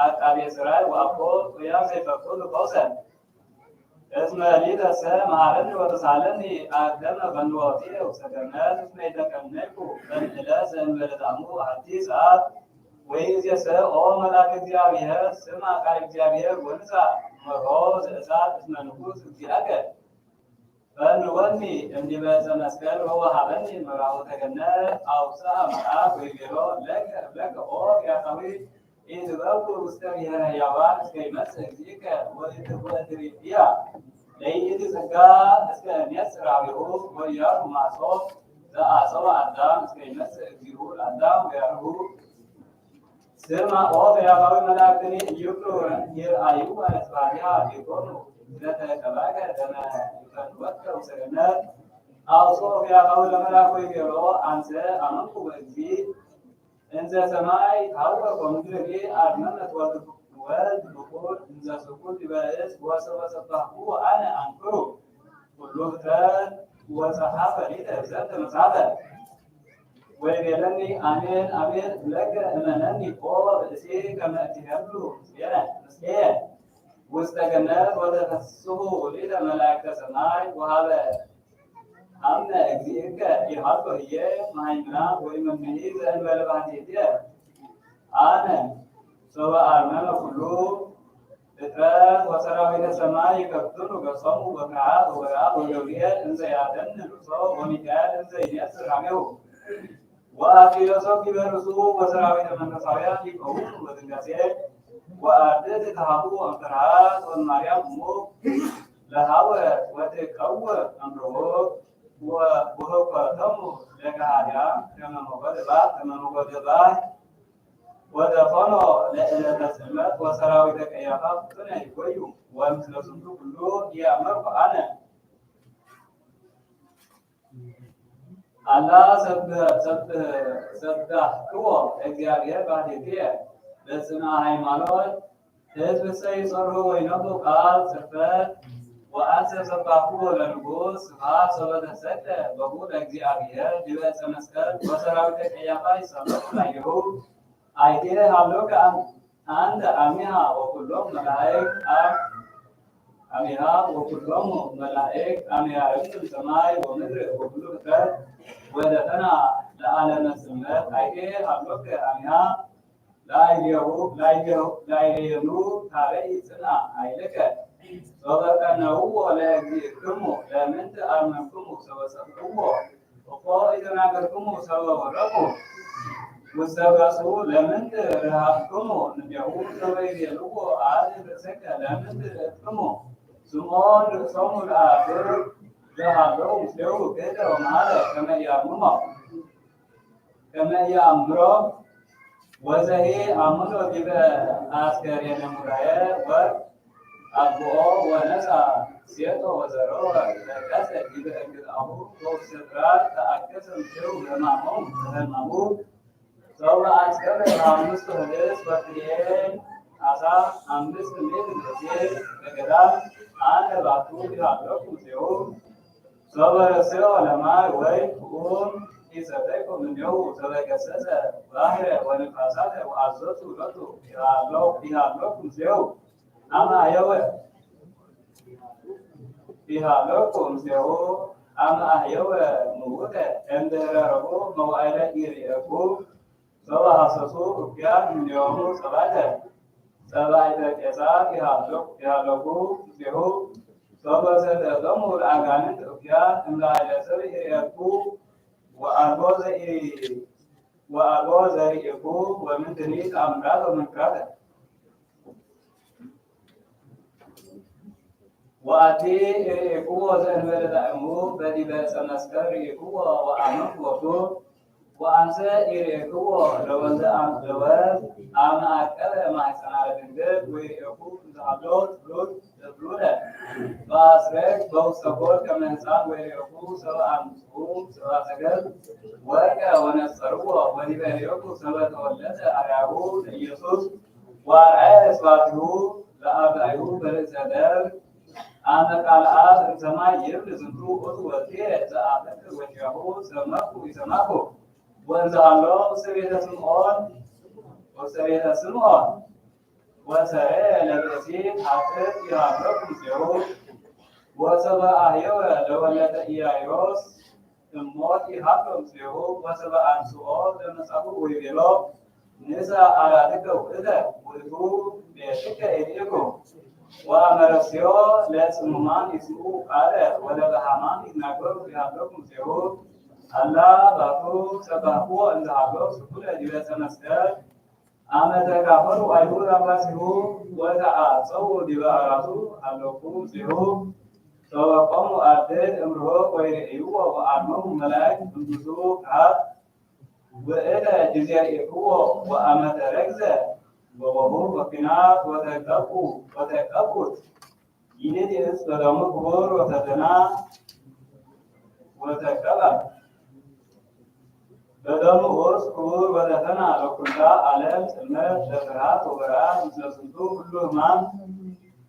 አቃቤ ሥራይ ወአኮ ጡሩያን ዘይፈቅዱ ፈውሰ እስመ ሊተሰ መሐረኒ ወተሳሃለኒ አቅደመ ፈንወቲየ ውስተ ገነት እስመ ኢተቀነይኩ በምዕለት ዘእንበለ ጣዕሙ አሐቲ ሰዓት ወይእዜሰ ኦ መልአከ እግዚአብሔር ስምዐ ቃለ እግዚአብሔር ወንሣ መርሆ ዘእሳት እስመ ንጉሥ እግዚአከ ፈንወኒ እምኀበ ዕፀ መስቀል ወወሀበኒ መራሖተ ገነት አውሥአ መልአክ ወይቤሎ ለከ ኦ ፈያታዊ ኢትበቁር ውስተ ብሔረ ሕያዋን እስከ ይመጽእ እግዚእከ ወኢትሪእያ ለይእቲ ጸጋ እስከ እኔጽር ኀቤሁ ወኢያሱ ማሶ ዘአጽብዐ አዳም እስከ ይመጽእ እግዚኡ ለአዳም ወያርሁ ስምዐ ኦ ፈያታዊ መላእክትኒ ኢይኩሉ ይርአዩ አለስባሕያ ይኮኑ ዘተቀባከ ከመ ይፈንወከ ውስተ ገነት አውሥኦ ፈያታዊ ለመልአክ ወይቤሎ አንሰ አመንኩ በእግዚእ እንዘ ሰማይ ታወቀ ወምድር አድመመት ወልድ ብኩር እንዘ ስኩል ዲበ ዕፅ ወሰበ ሰባሁ አነ አንክሩ ኩሉ ፍጥረት ወጸሐፈ ሊተ ዘንተ መጽሐፈ ወይቤለኒ አሜን አሜን ለከ እመነኒ ኦ ብእሲ ከመ ትሄሉ ምስሌየ ውስተ ገነት ወተፈስሑ ሊተ መላእክተ ሰማይ ወሀበ አምነ እግዚእከ ኢሃሎ ህየ ማይምና ወይመምኒ ዘእንበለ ባሕቲትየ አነ ሶበ አርመመ ኩሉ ፍጥረት ወሰራዊተ ሰማይ ይከፍትሉ ገጾሙ በፍርሃት ወበረአድ ወገብርኤል እንዘ ያደን ርእሶ ወሚካኤል እንዘ ይነጽር ኀቤሁ ወአኪሎሶ ዲበ ወሰራዊተ መንፈሳውያን ይቀውሙ በድንጋጼ ወአርድእት ተሃቡ እምፍርሃት ወእምማርያም እሙ ለሃወ ወትቀውም እምርሆ ወህቆቶሙ ለከሃድያን ከመ ሞገደ ባሕር ወደኮኖ ለዕለተ ጽልመት ወሰራዊተ ቀያፋ ፍጡነ ይጎዩ ወምስለ ዝንቱ ኩሉ ኢአመርኩ አነ አላ ሰብሐክዎ እግዚአብሔር ባሕቲትየ በጽንዓ ሃይማኖት ሕዝብሰ ይጸርሑ ወይነብሩ ቃል ጽሕፈት ወአንሰ ሰብሐክዎ ለንጉሥ ስብሐት ሶበ ተሰቅለ በኩ ለእግዚአብሔር ዲበ ዕፀ መስቀል ወሰራዊተ ቀያፋ ይሰመዑ ላዕሌሁ አይቴ ሀሎከ አንተ አሚሃ ወኩሎም መላእክት አሚሃ ወኩሎሙ መላእክት አሚያርም ሰማይ ወምድር ወኩሉ ፍጥረት ወለተና ለዓለመ ስምረት አይቴ ሀሎከ አሚሃ ላይሌኑ ታበይ ጽና አይልከ ወበቀነው ለእግዚእክሙ ለምንት አርመምክሙ ሰበሰብክሙ እኮ የተናገርክሙ ሰበወረቁ ውሰበሱ ለምንት ረሃብክሙ ንቤሁ ሰበይቤልዎ አድ ርእሰከ ለምንት ርእትክሙ ስምዖን ርእሶሙ ለአፍር ዘሃለው ምስሌው ክህደ ወመሃለ ከመ ያእምሮ ወዘሄ አምኖ ዲበ አስከሬነ ሙራየ ወርቅ አብኦ ወነሳ ሴቶ ወዘሮ ተቀሰ ዲበ እግርአሁ ወስድራት ተአገሰ ምስሌው ህማሙ ሰው አስከረ አምስት ህልስ በፍሬ አሳ 5 ሜትር ድረስ በገዳም አንድ ባቱ ያለው ምስሌው ሰበረሰው ለማይ ወይ ቁም ይሰጠቁ ምንው ተበገሰሰ ባህረ ወንፋሳተ ወአዘቱ ለቱ ያለው ምስሌው አማ የወ ምስሌው አማ የወ ሙወተ እንደረረቡ መዋዕለ ይሪእኩ ሰባሐሰሱ እኪያ ምንዮሙ ሰባይተ ቄሳር ያለቁ ምስሌው ሰበሰደሙ ለአጋንንት እኪያ እምላለሰብ ይሪእኩ ወአልቦ ዘሪእኩ ወምንትኒ ተአምራት ወመንክራት ወአቲ ሪእኩ ዘእንበለ ዳእሙ በዲበ ዕፀ መስቀል ሪእኩ ወአመንኩ ወአንሰ ኢሬክዎ ለወልደ አምለወልድ አማእከለ ማሕፀነ ድንግል ወኢሬኩ እንዘሃሎ ትብሉደ በአስረክ በውስተ ኮል ከመ ሕፃን ወኢሬኩ ሰብአ አምስቱ ሰብአ ሰገል ወርቀ ወነጸርዎ ወዲበ ኢሬኩ ሰብአ ተወለደ አርያሁ ለኢየሱስ ወአርአየ ስብሐቲሁ ለአርዳኢሁ በርእሰ ደብር አመ ቃለ አብ እምሰማይ ይብል ዝንቱ ውእቱ ወልድየ ዘአፈቅር ወኪያሁ ሰመኩ ይሰማኩ ወንዛሎ ሰቤተ ስምዖን ወሰሬ ለብእሲ ሐፍር ይሃብረኩ ምስሌሁ ወሰብአ አህየወ ለወለተ ኢያኢሮስ እሞት ይሃብረ ምስሌሁ ወሰብአ አንሥኦ ለመጻጉዕ ወይቤሎ ንሳ አራትከ ውእተ ውእቱ ቤትከ ይቤኩ ወአመረስዮ ለጽሙማን ይስምዑ ቃለ ወለበሃማን ይትናገሩ ይሃብረኩ ምስሌሁ አላ ባቱ ሰባሁ እንዘሃሎ ስኩለ ዲበ ዕፀ መስቀል አመ ተካፈሉ አይሁድ አምባሲሁ ወተአጸው ዲበ አራቱ አለኩ ምስሌሁ ሰበቆሙ አርድእት እምርሆ ወይሬእይዎ ወአርመሙ መላእክት እምብዙ ከሃት ወእተ ጊዜ ርኢክዎ ወአመ ተረግዘ ወወሁ ወኪናት ወተቀቡት ይእዜዝ በደሙ ክቡር ወተደና ወተቀባ በደሙ ውስጥ ክቡር ወተፈና ለኩላ ዓለም ጽልመት ለፍርሃት ወበረሃት ምስለ ዝንቱ ሁሉ ሕማም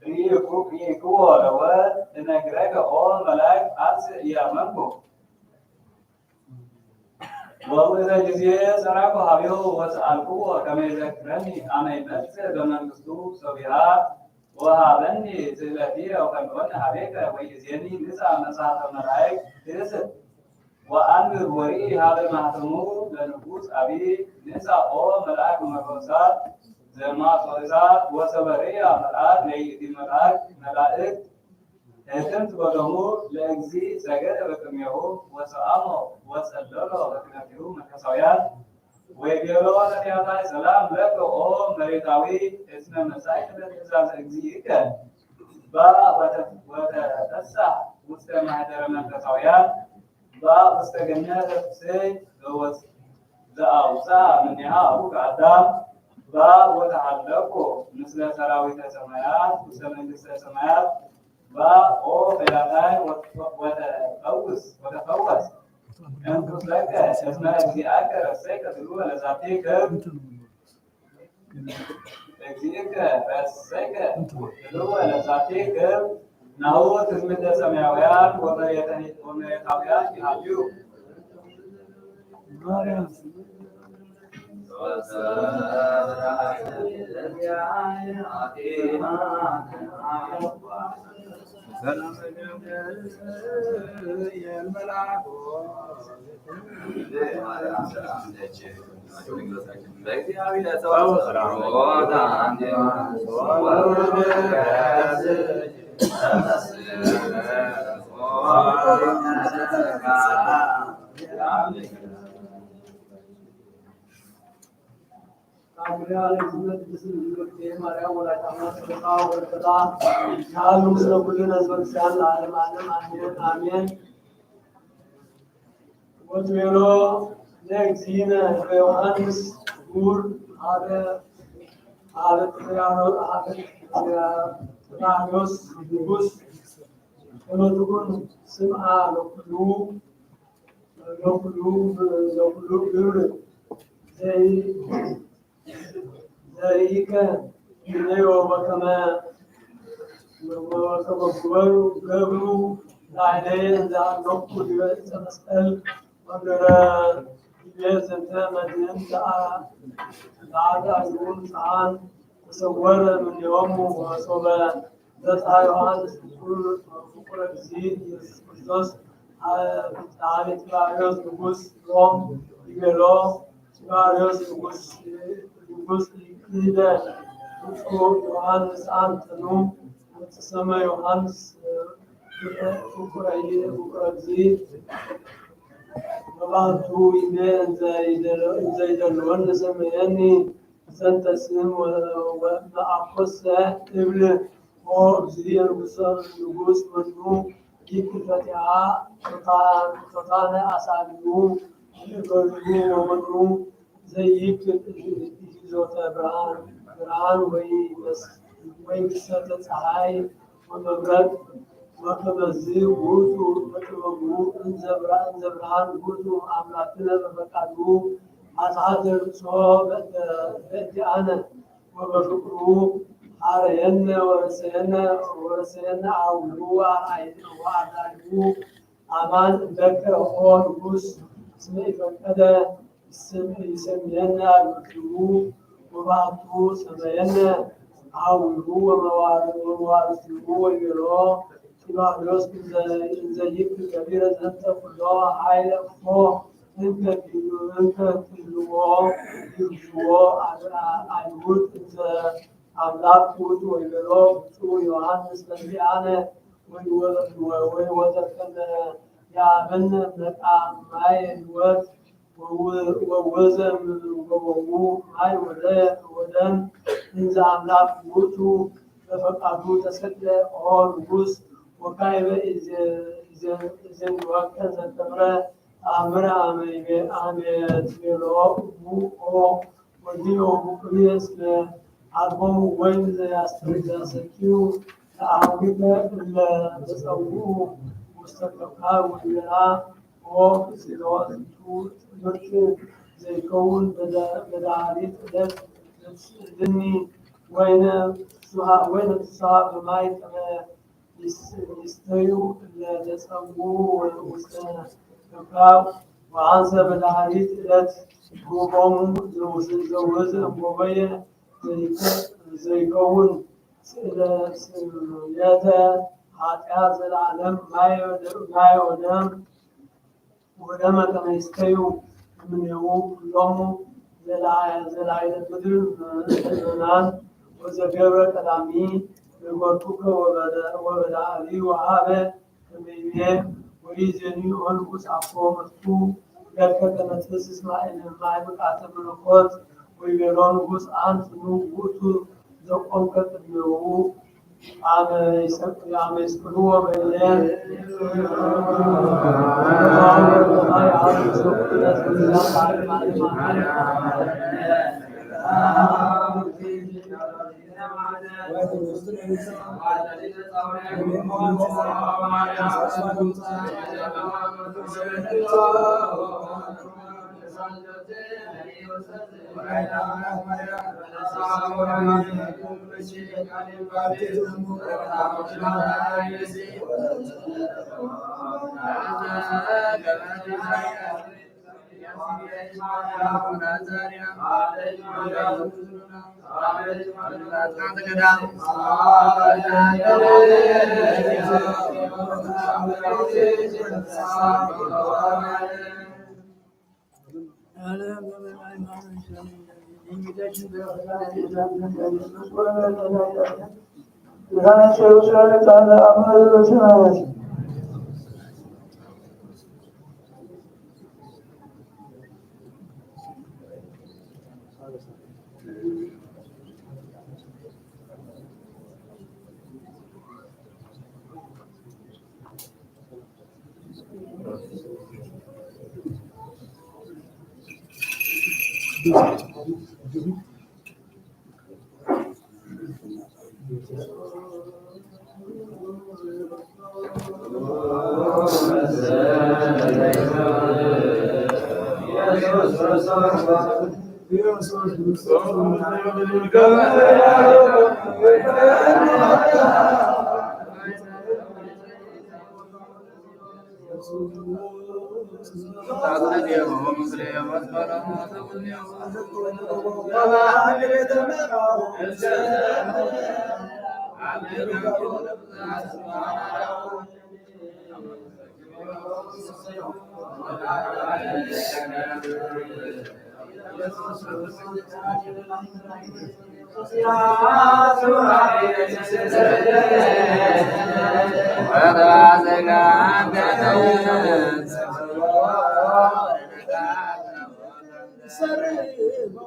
ርኢክዎ ለወልድ እነግረከ ኦ መላእክት አንሥእ ኢያመንኩ ወውእተ ጊዜ ጸራኩ ሀቤሁ ወሰአልኩዎ ከመ ይዘክረኒ አመ ይመጽእ በመንግሥቱ ሰቢሃ ወሀበኒ ስእለትየ ወከመወነ ሀቤከ ወይእዜኒ ንሣ መጽሐፈ መላእክት ትእስር ወአንብር ወርኢ ሀበ ማኅተሙ ለንጉሥ አቢይ ንሣ ኦ መልአክ መነኮሳት ዘማሶሳት ወሰበርያ መልአክ ለይእቲ መላእክት ህትምት በደሙ ለእግዚእ ሰገደ በቅድሜሁ ወሰአሞ ወጸለሎ በክነፊሁ መንፈሳውያን ወይቤሎ ለፈያታዊ ሰላም ለከ ኦ መሬታዊ እስመ መጻእከ ለትእዛዘ እግዚእከ ወተፈስሕ ውስተ ማኅደረ መንፈሳውያን ውስተ ገነተ ፍስሕ ዘአውፅአ እምኔሃ አቡከ አዳም ወተሃለኮ ምስለ ሰራዊተ ሰማያት ውስተ መንግሥተ ሰማያት ኦ ፈያታዊ ወተፈውስ እንኩስ ለከ እስመ እግዚአከ ረሰይከ ትሉ ለዛቲ ክብር እግዚእከ ረሰይከ ትሉ ለዛቲ ክብር ናሁ ትዝምተ ሰማያውያን ወመሬታውያን ይሃልዩ ማርያም ወትቤሎ ለእግዚእነ በዮሐንስ ጉር አለ ጥራኖስ ንጉሥ ከመጥቁን ስምዓ ለኩሉ ግብር ዘይከ ይነዮ በከመ ገብሩ ላዕለየ ዘአለኩ ዲበ ዕፀ መስቀል ወገረ ይቤት ዘንተ መድኅን ለአዳኙን ፀሐን ተሰወረ እምኔሆሙ ወሶበ ዘጽአ ዮሐንስ ፍቁረ እግዚእ ኢየሱስ ክርስቶስ ጸሐፌ ጢባርዮስ ንጉሥ ሮም ይቤሎ ጢባርዮስ ንጉሥ ይክህደ ብፁዕ ዮሐንስ አንትኑ ወተሰመ ዮሐንስ ፍቁረ እግዚእ በባሕቱ ይቤ እንዘ ይደልወኒ ሰምየኒ ዘንተ ስም ወመአኮሰ እብል ኦ እግዚእ ንጉሥ መኑ ይክል ፈቲሐ ቶታነ አሳልዩ ገድሉ ወመኑ ዘይክል ይዞተ ብርሃን ወይ ምሰተ ፀሐይ ወመብረቅ ወከመዝ ውእቱ በጥበቡ እንዘ ብርሃን ውእቱ አምላክነ በፈቃዱ አጽሐተ ርእሶ በእንቲአነ ወበፍቅሩ አርየነ ወረሰየነ አውሉ ወአርአዩ አማን እምበከ ኦ ንጉሥ እስመ ኢፈቀደ ይሰምየነ አግብርቲሁ ወባሕቱ ሰመየነ አውሉ ወመዋርቲሁ ወይቤሎ ጢባርዮስ እንዘ ይክል ገቢረ ዘንተ ኩሎ ኃይለ እፎ እንከ ክልዎ ይርዝዎ አይሁድ እንዘ አምላክ ውእቱ ወይቤሎ ብፁዕ ዮሐንስ በእንቲአነ ወዘከመ ያበነ መቃ ማይ ሕይወት ወወዘ እምገቦሙ ማይ ወደም እንዘ አምላክ ውእቱ በፈቃዱ ተሰቅለ ኦ ንጉሥ ወካዕበ ኢዜንወከ ዘተምረ ተአምረ አመ ትቤሎ ኦ ወዲዮ ቡቅልየ እስመ አልቦሙ ወይን ዘያስተሰኪዩ ለአዊከ እለ ተጸውዑ ውስተ ከብካብ ወንጌላ ኦ ስለወቱ ትምህርት ዘይከውን በዳሪት ዕለት ልኒ ወይነ ፍስሐ በማይ ይስተዩ እለ ተጸውዑ ውስተ ከብካብ ወአንሰ በዳሪት ዕለት ጎቦሙ ዘውዝ እምጎበየ ዘይከውን ስእለተ ኃጢአት ዘለዓለም ማይ ወደመ ከመ ይስተዩ እምኔሁ ኩሎሙ ዘላዕለ ምድር ምእመናን ወዘገብረ ቀዳሚ በጎርቱከ ወበዳዕሊ ወሀበ ከመ ይቤ ወኢዜኒ ኦ ንጉሥ አኮ መርቱ ለከ ከመ ትፈስስ ማይ ብቃተ መለኮት ወይቤሎ ንጉሥ አንትኑ ውእቱ ዘቆምከ ቅድሜሁ አመ ይስቅልዎ በእሌን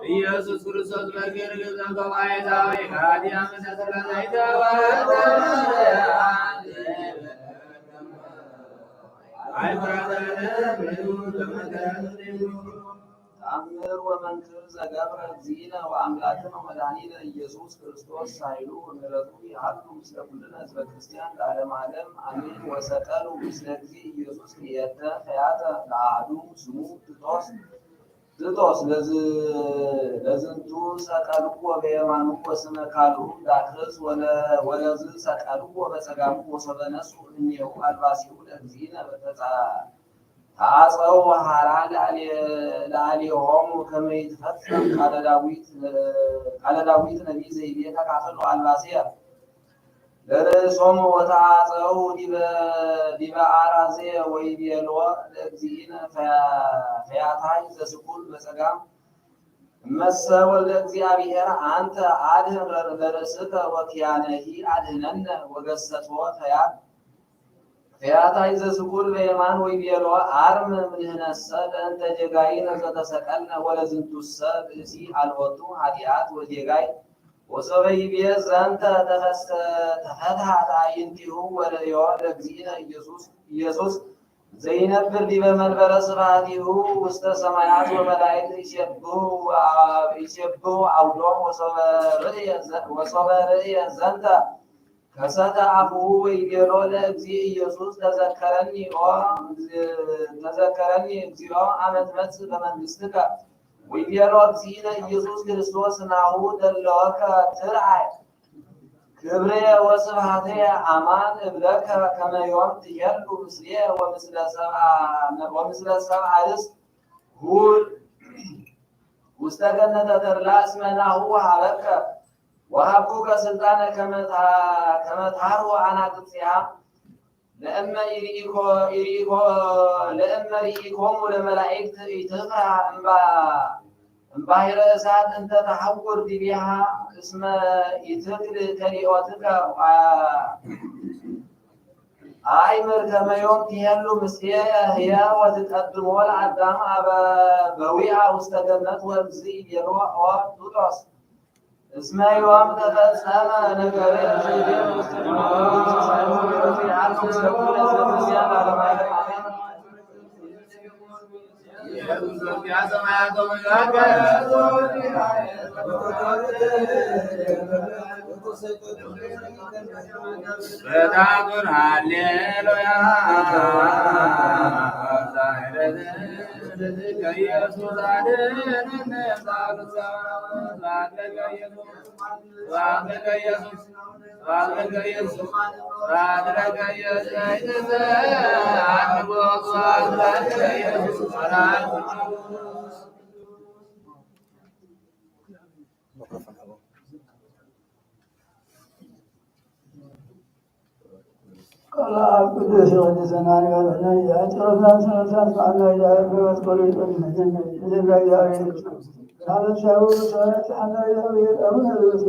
ኢየሱስ ክርስቶስ በግርግም በማየታዊ ከአዲያም ተአምር ወመንክር ዘገብረ እግዚእነ ወአምላክነ ወመድኃኒነ ኢየሱስ ክርስቶስ ኃይሉ ወምሕረቱ ይሃሉ ምስለ ኩልነ ሕዝበ ክርስቲያን ለዓለመ ዓለም አሜን። ወሰቀሉ ምስለ እግዚእ ኢየሱስ ክልኤተ ፈያተ ለአሐዱ ስሙ ጥጦስ ለዝንቱ ሰቀልዎ በየማኑ ወስመ ካልኡ ዳክርስ ወለዝ ሰቀልዎ በጸጋሙ ወሶበ ነስኡ እምኔሁ አልባሲሁ ለእግዚእነ ተአጽው ሀራ ለአሌሆሙ ከመ ይትፈጸም ቃለ ዳዊት ነቢይ ዘይቤ ተካፈሉ አልባሲየ ለርእሶሙ ወተአጽው ዲበ አራዜ ወይቤልዎ ለእግዚእነ ፈያታይ ዘስኩል በጸጋም እመሰ ወልደ እግዚአብሔር አንተ አድኅን ለርእስከ ወኪያነሂ አድኅነነ ወገሰጽዎ ፈያታይ ዘስኩል በየማን ወይቤልዎ አርም እምድኅነሰ ለእንተ ጀጋይነ ዘተሰቀልነ ወለዝንቱሰ ብእሲ አልቦቱ ኃጢአት ወጀጋይ ወሶበ ይቤ ዘንተ ተፈትሐት አዕይንቲሁ ወርእዮ ለእግዚእነ ኢየሱስ ዘይነብር ዲበ መንበረ ስብሐቲሁ ውስተ ሰማያት ወመላእክት ይሴብሑ አውዶም ወሶበ ርእየ ዘንተ ከሰተ አፉሁ ወይቤሎ ለእግዚእ ኢየሱስ ተዘከረኒ እግዚኦ አመ ትመጽእ በመንግሥትከ ወይቤሎ እግዚእነ ኢየሱስ ክርስቶስ ናሁ ደለወከ ትርአይ ክብርየ ወስብሐትየ አማን እብለከ ከመ ዮም ትሄሉ ምስሌየ ወምስለ ሰብአ ርስት ሁል ውስተ ገነተ ተድላ እስመ ናሁ ወሀበከ ወሀብኩከ ስልጣነ ከመ ታርሁ አናቅጽያ ለእመ ኢሪኢኮሙ ለመላእክት ኢትፍራ እምባሕረ እሳት እንተ ተሐውር ዲቤሃ እስመ ኢትክል ከሊኦትከ አእምር ከመ ዮም ትሄሉ ምስሌየ ሕያው ወትቀድሞ ለአዳም በዊዓ ውስተ ገነት ወእግዚእ ይቤልዎ ኦ ጡጦስ እስመ ዮም ተፈጸመ ነገረ ዘይቤ ውስተ በታቱን ሃሌሉያ ቅዱስ የሆነ ዘናን ያለና የአጭሮታን ስነሳት በአላ እግዚአብሔር በመስኮሉ እግዚአብሔር ሳለሻው ሰረት አላ እግዚአብሔር አሁን አለበሰ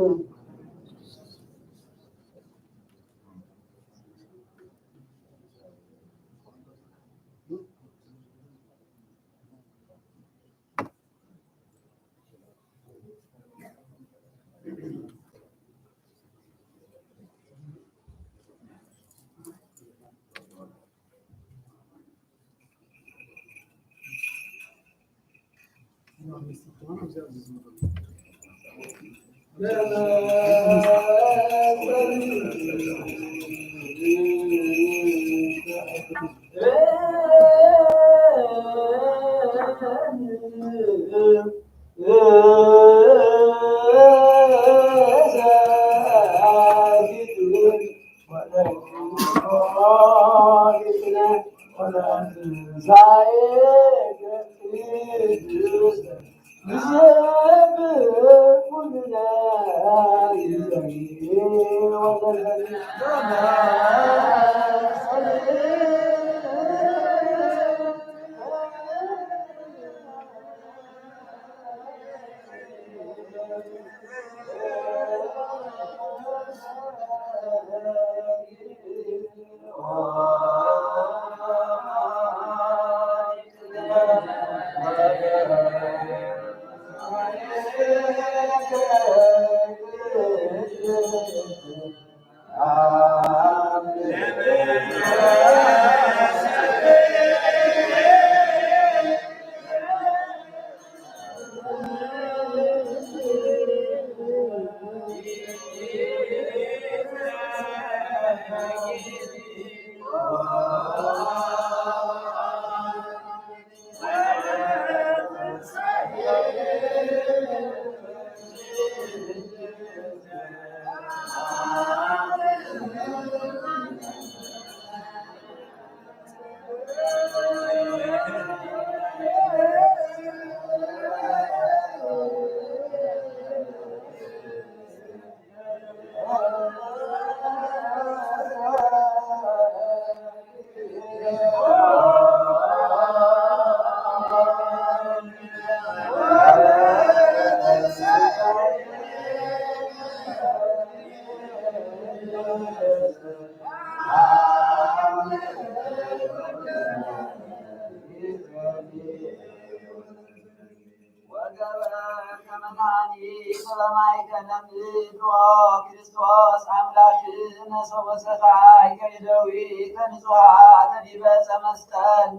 ክርስቶስ አምላክነ ሰው በሰቃይ ከይደዊ ከንጹሐት ዲበፀ መስቀል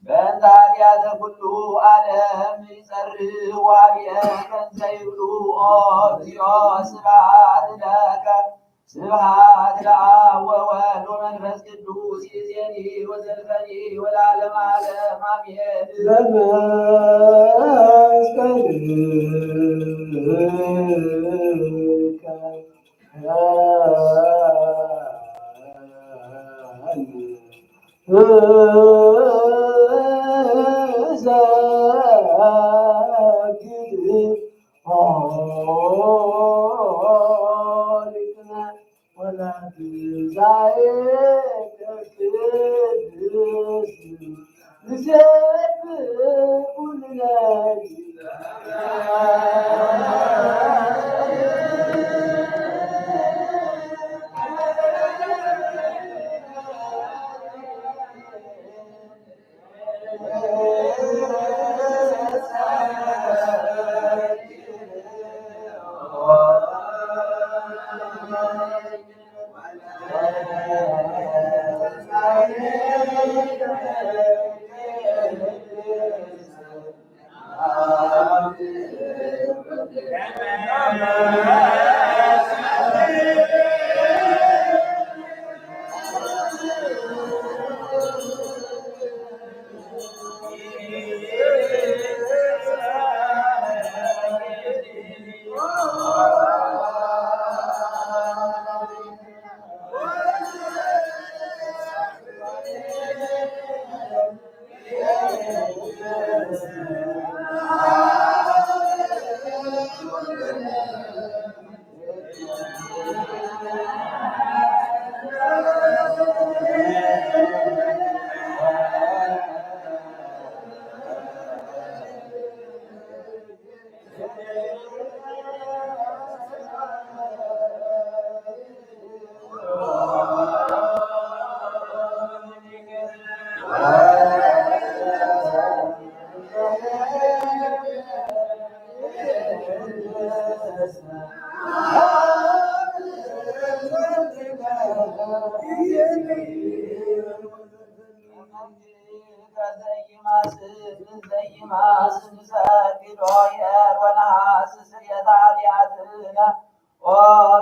በእንተ ኃጢአተ ኩሉ ዓለም ይጸርህ ዋብየ ከንዘ ይብሉ ኦ እግዚኦ ስብሐት ለከ ስብሐት ለአብ ወወልድ ወመንፈስ ቅዱስ ይእዜኒ ወዘልፈኒ ወለዓለመ ዓለም አሜን።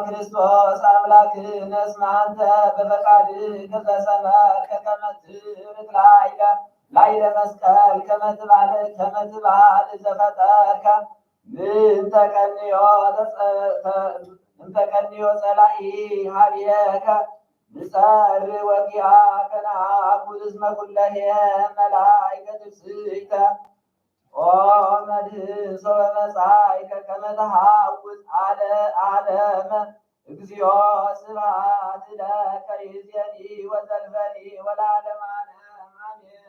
ክርስቶስ አምላክነ እስመ አንተ በፈቃድከ ዘሰመርከ ከመ ትርክ ላዕለ መስቀል ከመ ትባል ዘፈጠርከ እንተቀንዮ ጸላኢ ሀብየከ ንጸር ወኪያከ ነአኩል እስመ ኩለሄ መላእክተ ትፍሥሕተ ኦ መድኅን ሰወ መጻእከ ከመ ተሐውፅ ዓለመ እግዚኦ ስብሐት ለከ ይእዜኒ ወዘልፈኒ ወለዓለመ ዓለም አሜን።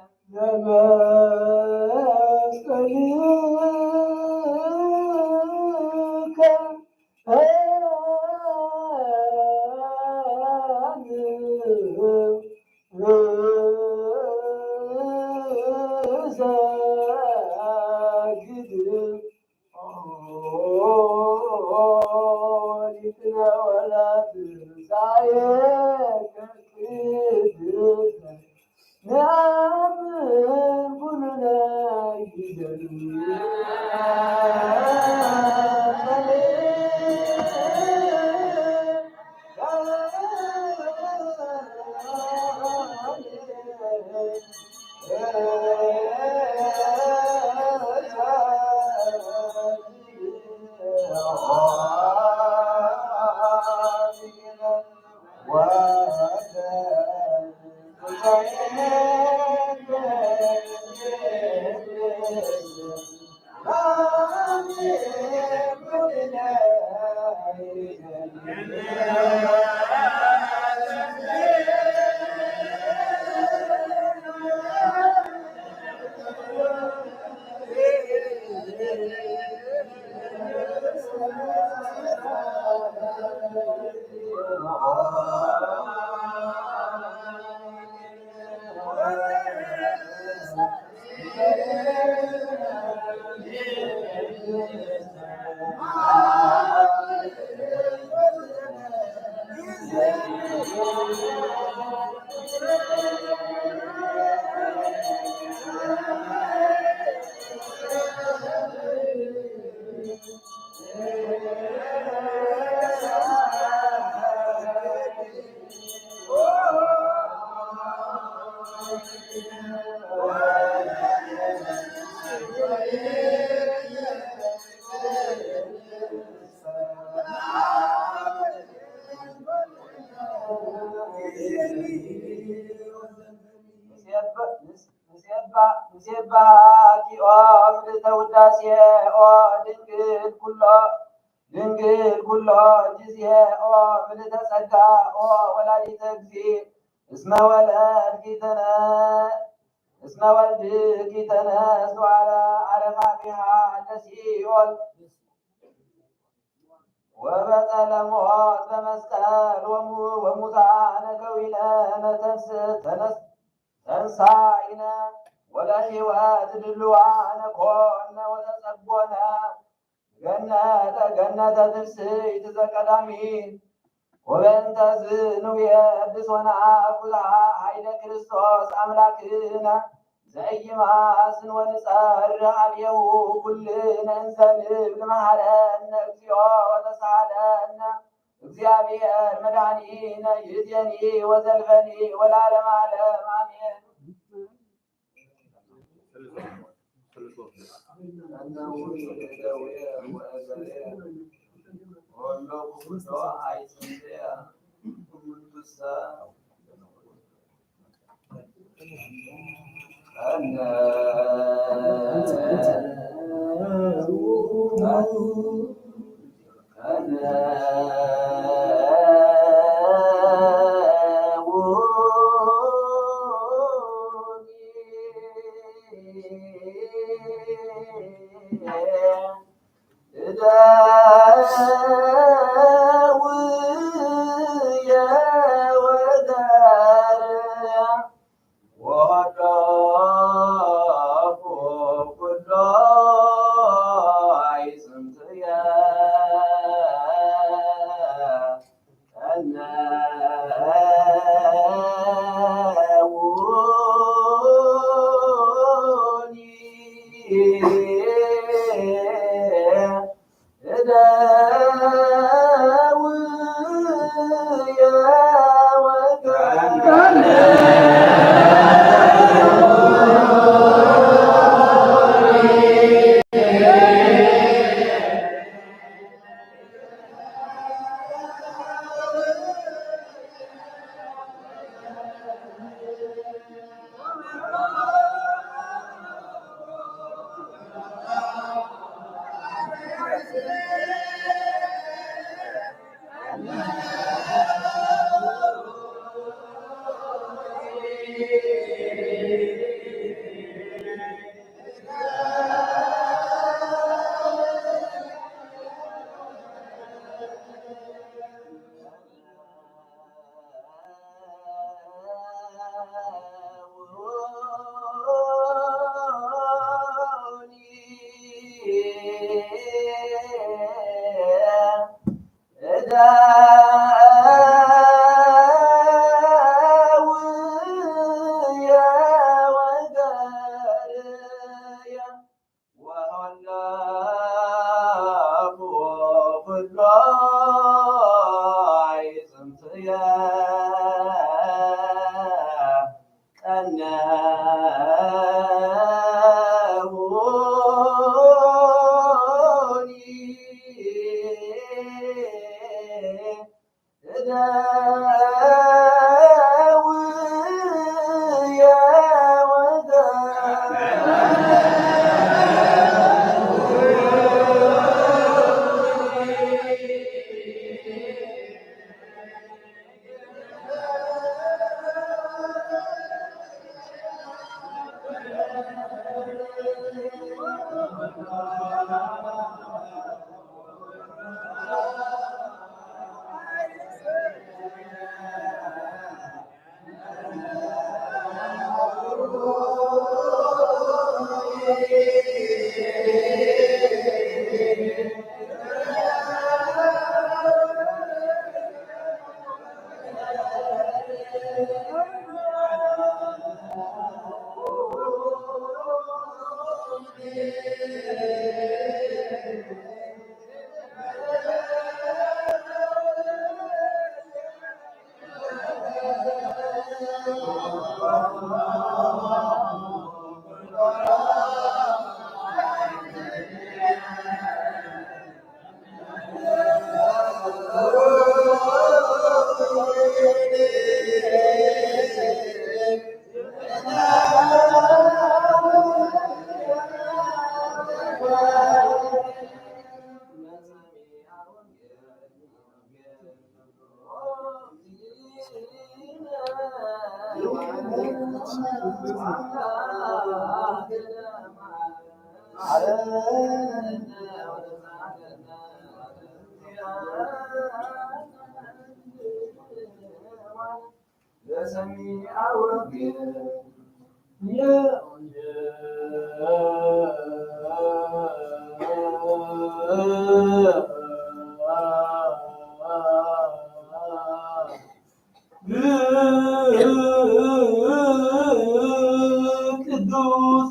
ምስባኪ ኦ ምልዕተ ውዳሴ ኦ ድንግል ኩሎ ጊዜ ኦ ምልዕተ ጸጋ ኦ ወላዲተ እግዚእ እስመ ወልድኪ ተነሥኡ አረፋቲሃ ለሲኦል ወበጸለ ሞት በመስቀል ወሙታነ ከዊነነ ተንሣኢነ ወለሕይወት ድልዋነ ኮነ ወተጸጎነ ገነተ ትፍሥሕት ዘቀዳሚት ወበእንተ ዝንውየብስ ወነአኩላ ኃይለ ክርስቶስ አምላክነ ዘኢይማስን ወንጸር ኀቤሁ ኩልነ እንዘ ንብል መሐረነ እግዚኦ ወተሳሃለነ እግዚአብሔር መድኃኒነ ይእዜኒ ወዘልፈኒ ወለዓለመ ዓለም አሜን። ቅዱስ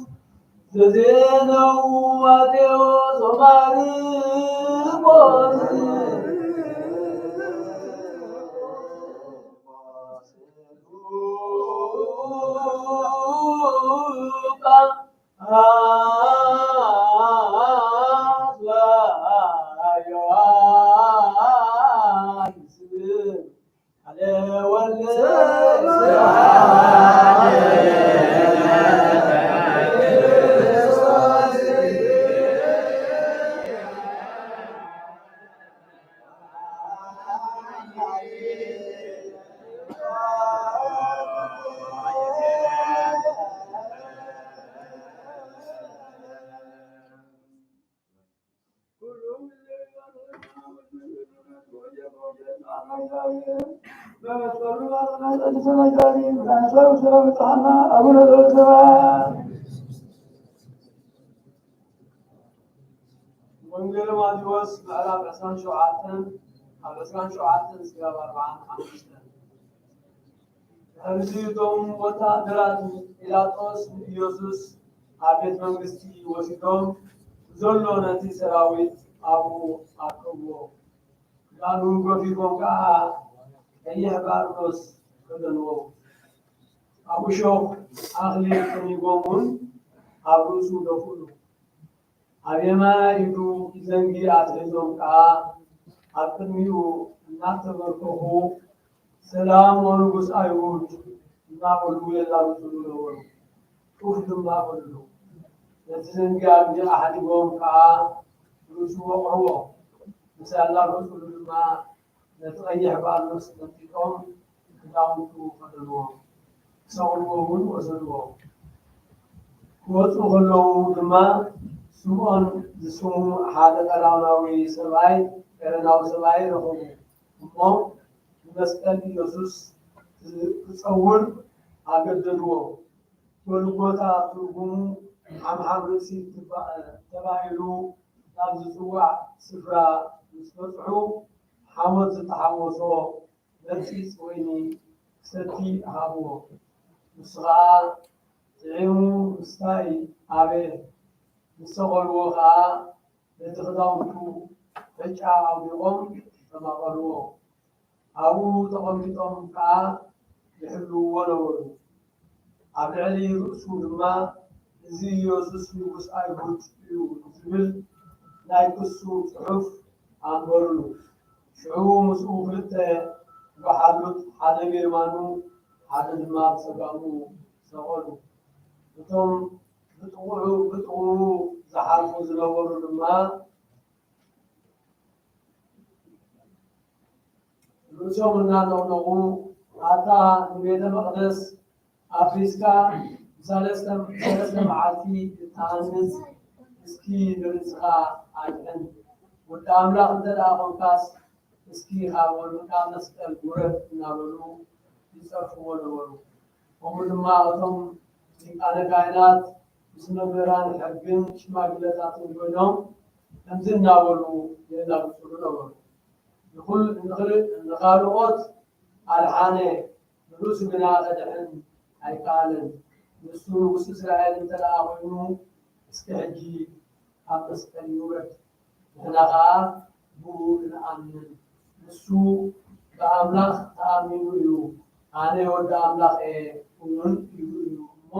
ዘዜነው ማቴዎስ ወማርቆስ Amen. ወንጌል ማቴዎስ ምዕራፍ 17 ኣብ 17 እስካብ 45 ሕዝቶም ወታደራት ጲላጦስ ኢየሱስ ኣብ ቤተ መንግስቲ ወሲዶም ዘሎ ነቲ ሰራዊት ኣብኡ ኣቅርብዎ ክዳኑ ገፊፎም ከዓ ቀይሕ ባርኖስ ከደንዎ ኣብ እሾኽ ኣክሊል ቀኒጎምን ኣብ ርእሱ ደፉሉ ኣብ የማናይ ኢዱ ዘንጊ ኣትሒዞም ከዓ ኣብ ቅድሚኡ እናተበርከኹ ሰላም ወንጉስ አይሁድ እናበሉ የላውጥሉ ነበሩ። ጡፍ ድማ በሉ ነቲ ዘንጊ ኣብቲ ኣሓዲጎም ከዓ ርእሱ ወቅዕዎ ምስ ያላውጥሉ ድማ ነቲ ቀይሕ ባርኖስ ጠጢቆም ክዳውንቱ ከደንዎ ክሰቅልዎ እውን ወሰድዎ ክወፁ ከለዉ ድማ ስምዖን ዝስሙ ሓደ ቀዳማዊ ሰብኣይ ረኸቡ እሞ መስቀል ኢየሱስ ክፀውር ኣገደድዎ ጎልጎታ ትርጉሙ ሓምሓም ርእሲ ተባሂሉ ናብ ዝፅዋዕ ስፍራ ምስ በፅሑ ሓሞት ዝተሓወሶ መርፂፅ ወይኒ ክሰቲ ሃብዎ ንሱ ከዓ ጥዒሙ ምስታይ ኣበ ንሰቀልዎ ከዓ ነቲ ክዳውንቱ ዕጫ ኣውዲቖም ተማቐልዎ ኣብኡ ተቐሚጦም ከዓ ይሕልውዎ ነበሩ ኣብ ልዕሊ ርእሱ ድማ እዚ ኢየሱስ ንጉስ አይሁድ እዩ ዝብል ናይ ክሱ ፅሑፍ ኣንበሩሉ ሽዑ ምስኡ ክልተ ጓሓሉት ሓደ ብየማኑ ሓደ ድማ ብፀጋሙ ሰቀሉ እቶም ብጥቕኡ ዝሓልፉ ዝነበሩ ድማ ርእሶም እናነቕነቑ ኣታ ንቤተ መቅደስ ኣፍሪስካ ሰለስተ መዓልቲ እትሃንፅ እስኪ ንርእስኻ ኣድሕን ወዲ ኣምላኽ እንተደኣ ኮንካስ እስኪ ካብ ወልቃ መስቀል ጉረድ እናበሉ ይፀርፍዎ ነበሩ ከምኡ ድማ እቶም ሊቃነ ካህናት ምስ መምህራን ሕግን ሽማግለታትን ኮይኖም ከምዚ እናበሉ የላብፅሉ ነበሩ ንኻልኦት ኣልሓነ ንርእሱ ግና ከድሕን ኣይከኣለን ንሱ ንጉስ እስራኤል እንተደኣ ኮይኑ እስኪ ሕጂ ኣብ መስቀል ይውረድ ንሕና ከዓ ብኡ ንኣምን ንሱ ብኣምላኽ ተኣሚኑ እዩ ኣነ ወዲ ኣምላኽ እየ እውን ኢሉ እዩ እሞ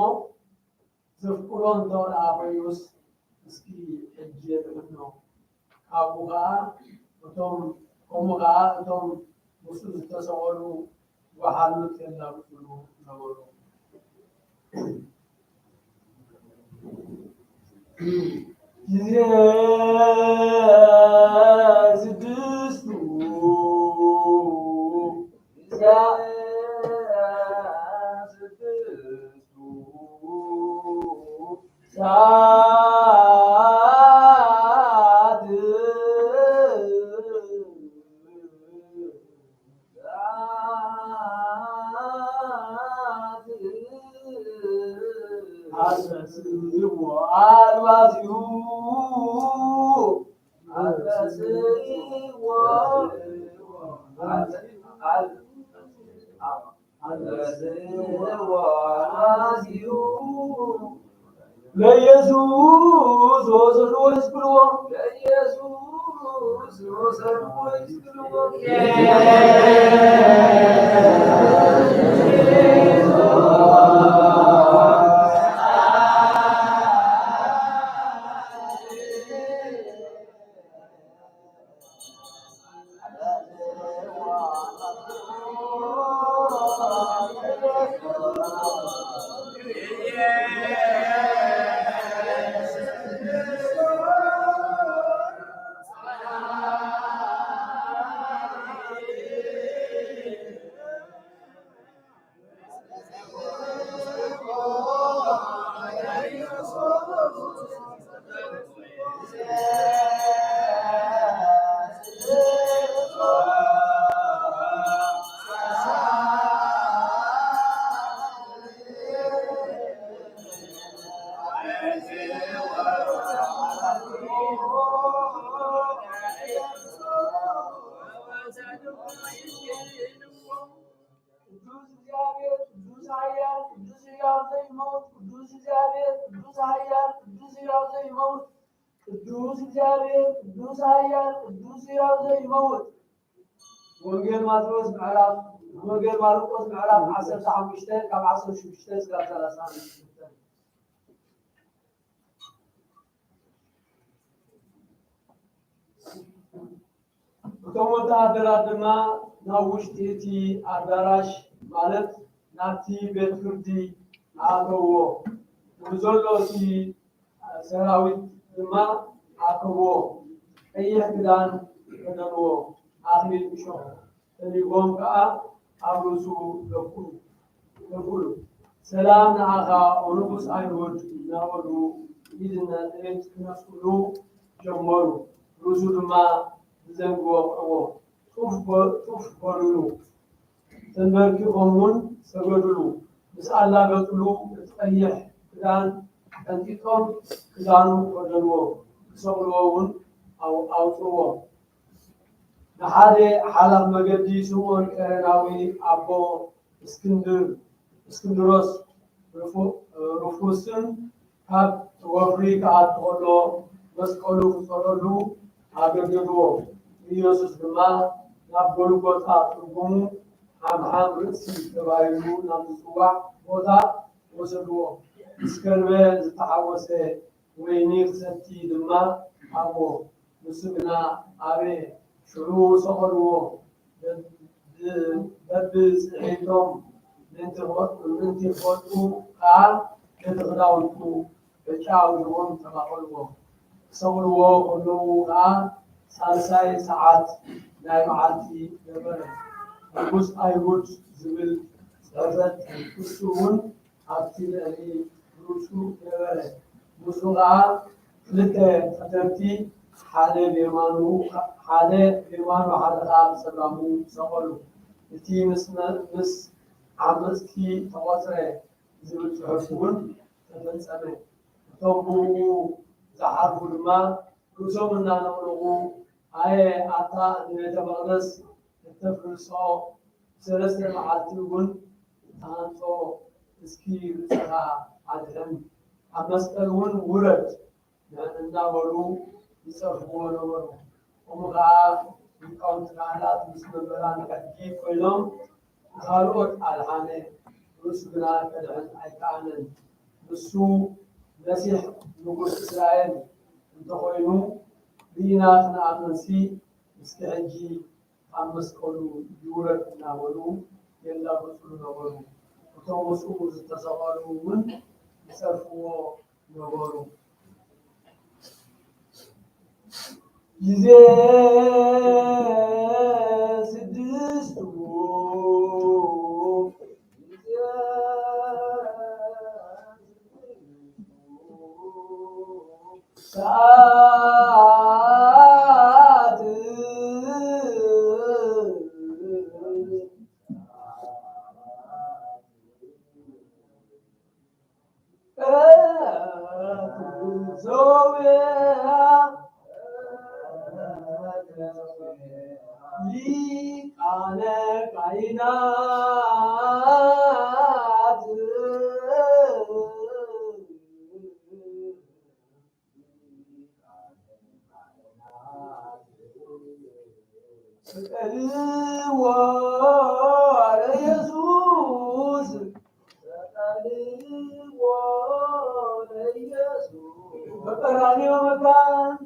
ዘፍቅሮ እንተደኣ ኮይኑስ እስኪ ሕጂ የድሕኖ ካብኡ ከዓ ከምኡ ከዓ እቶም ምስኡ ዝተሰቀሉ ጓሓሉት የላብፅሉ ነበሩ ጊዜ ስድስቱ ለኢየሱስ ወሰድዎ ይስቅልዎ ለኢየሱስ ወሰድዎ ይስቅልዎ ወንጌል ማቴዎስ ምዕራፍ ወንጌል ማርቆስ ምዕራፍ 15 ካብ 16 እስከ 35 እቶም ወታደራት ድማ ናብ ውሽጢ እቲ ኣዳራሽ ማለት ናብቲ ቤት ፍርዲ ኣተዎ ብዘሎ እቲ ሰራዊት ድማ ኣተዎ ቀይሕ ክዳን ተከደንዎ አክሊል እሾህ ተሊቦም ከዓ ኣብ ርእሱ ደቁሉ ሰላም ንዓኻ ንጉስ አይሁድ እናበሉ ኢድና እት ክነስቅሉ ጀመሩ ርእሱ ድማ ብዘንግቦ ቀቦ ጡፍ በልሉ ተንበርኪኾምን ሰገድሉ ምስ ኣላገጥሉ እቲ ቀይሕ ክዳን ቀንጢጦም ክዳኑ ከደንዎ ክሰቅልዎ እውን ኣውፅዎ نحاري حالق مجدي سمون كرناوي أبو اسكندروس رفوسن هاب وفري كات قولو بس قولو فصلو أجددو يوسف بما نقولو قطع تقوم هم رسي تبايلو نمسوا قطع وصلو اسكربه تحوسه وينير سنتي دما أبو مسكنا أبي شلو صغروا بدز عيدهم من تفوتوا قال يتغداونتوا بشاورهم تباقلوا صغروا قلوا قال سالساي ساعات لا معاتي نبر البس ايوت زبل سرزت كسون عبتي لأني روسو نبر مسوغا لكي خطرتي حالي بيمانو حالي حالقا سلامو سقلو التي مس عمسكي تواصره زبط حسون تفنسمه طبو زحرفو لما رسوم النانا ولغو اي اعطا نيتا بغرس التفرسو سلسل معالتيون تانسو اسكي رسها عدهم عمسكالون ورد لأننا ولو يصرفون ورو ومقع يقوم تعالى بسم الله كتجيب كلهم خالوت الحانة رسولنا كدعن عيقانا بسو مسيح نقول إسرائيل انتخوينو بينا تنعمسي مستعجي عمس قولو يورد ناولو يلا رسولنا ورو وتومسوا تصوروا من يصرفوا نورو ስድስቱ ሰዓት ሊቃነ ካህናት ስቀልዎ ለኢየሱስ ስቀልዎ ለኢየሱስ በቀራንዮ መካን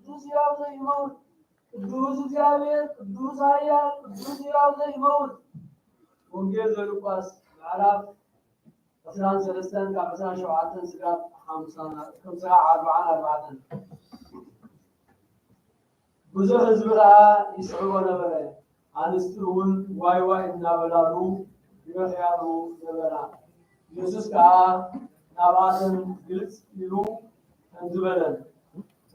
ቅዱስ ሕያው ዘይመውት ቅዱስ እግዚአብሔር ቅዱስ ኃያል ቅዱስ ሕያው ዘይመውት። ወንጌል ዘሉቃስ ምዕራፍ 13 ካብ 27 ስጋብ 54 ብዙሕ ህዝቢ ከዓ ይስዕቦ ነበረ። አንስቲ እውን ዋይ ዋይ እናበላሉ ይበኽያሉ ነበራ። ኢየሱስ ከዓ ናብኣተን ግልጽ ኢሉ እንዝበለን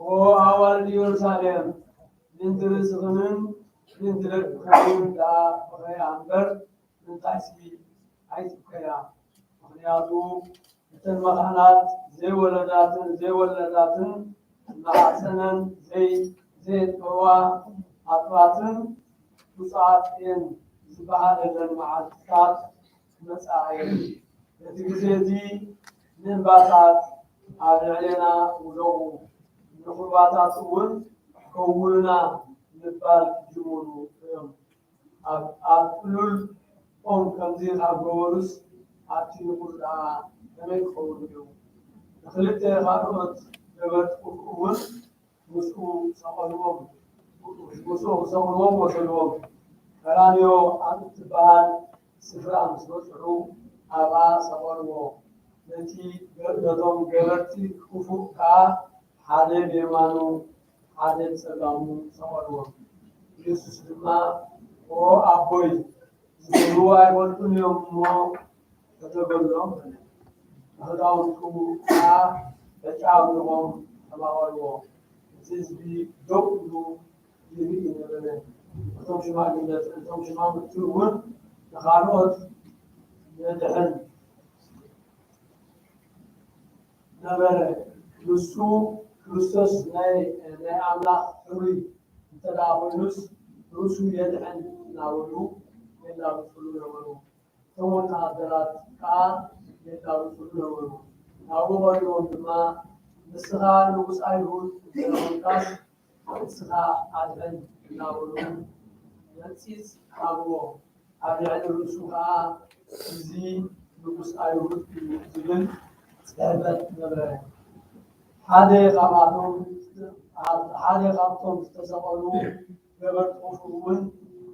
ኦ ኣዋልድ ኢየሩሳሌም ንንትርስኽንን ንንትደቅኽንን ከዓ በኸያ እምበር ምንታይሲ ኣይትብከያ። ምክንያቱ እተን መኻናት ዘይወለዳትን ማዕፀነን ዘይጥበዋ ኣጥባትን ብፁዓት እየን ዝበሃለለን መዓልትታት መጻ እየን። እቲ ግዜ እዚ ንእንባታት ኣብ ልዕሌና ውደቑ፣ ንቁርባታት እውን ከውሉና ንባል ይጅምሩ እዮም። ኣብ ጥሉል ኦም ከምዚ ካብ ገበሩስ ኣብቲ ንጉስ ከዓ ከመይ ክኸውን እዩ? ንክልተ ካልኦት ገበርቲ እውን ምስኡ ሰቐልዎም ወሰድዎም። ቀራንዮ ኣብ እትበሃል ስፍራ ምስ በፅሑ ኣብኣ ሰቐልዎ። ነቶም ገበርቲ ክፉእ ከዓ ሓደ ብየማኑ ሓደ ብፀጋሙ ሰቐልዎም። ኢየሱስ ድማ ኦ ኣቦይ ዝብልዎ ኣይፈልጡን እዮም እሞ ተተገሎም ክዳውንቱ ከዓ ተጫውቶም ተማቐልዎ። እቲ ህዝቢ ደው ኢሉ ይርኢ ነበረ። እቶም ሽማግለቲ እውን ንኻልኦት የድሕን ነበረ። ንሱ ክርስቶስ ናይ ኣምላኽ ሕሩይ እንተዳ ኮይኑስ ርእሱ የድሕን እናበሉ የላብፅሉ ነበሩ። እቶም ወታሃደራት ከዓ የላብፅሉ ነበሩ። ናብኡ ቀሪቦም ድማ ንስኻ ንጉስ ኣይሁድ እንተኮንካስ ንስኻ ኣድሕን እናበሉ ነፂፅ ኣብዎ። ኣብ ልዕሊ ርእሱ ከዓ እዚ ንጉስ ኣይሁድ እዩ ዝብል ፅሕፈት ነበረ። ሓደ ካብቶም ዝተሰቐሉ ገበርቲ ክፉእ እውን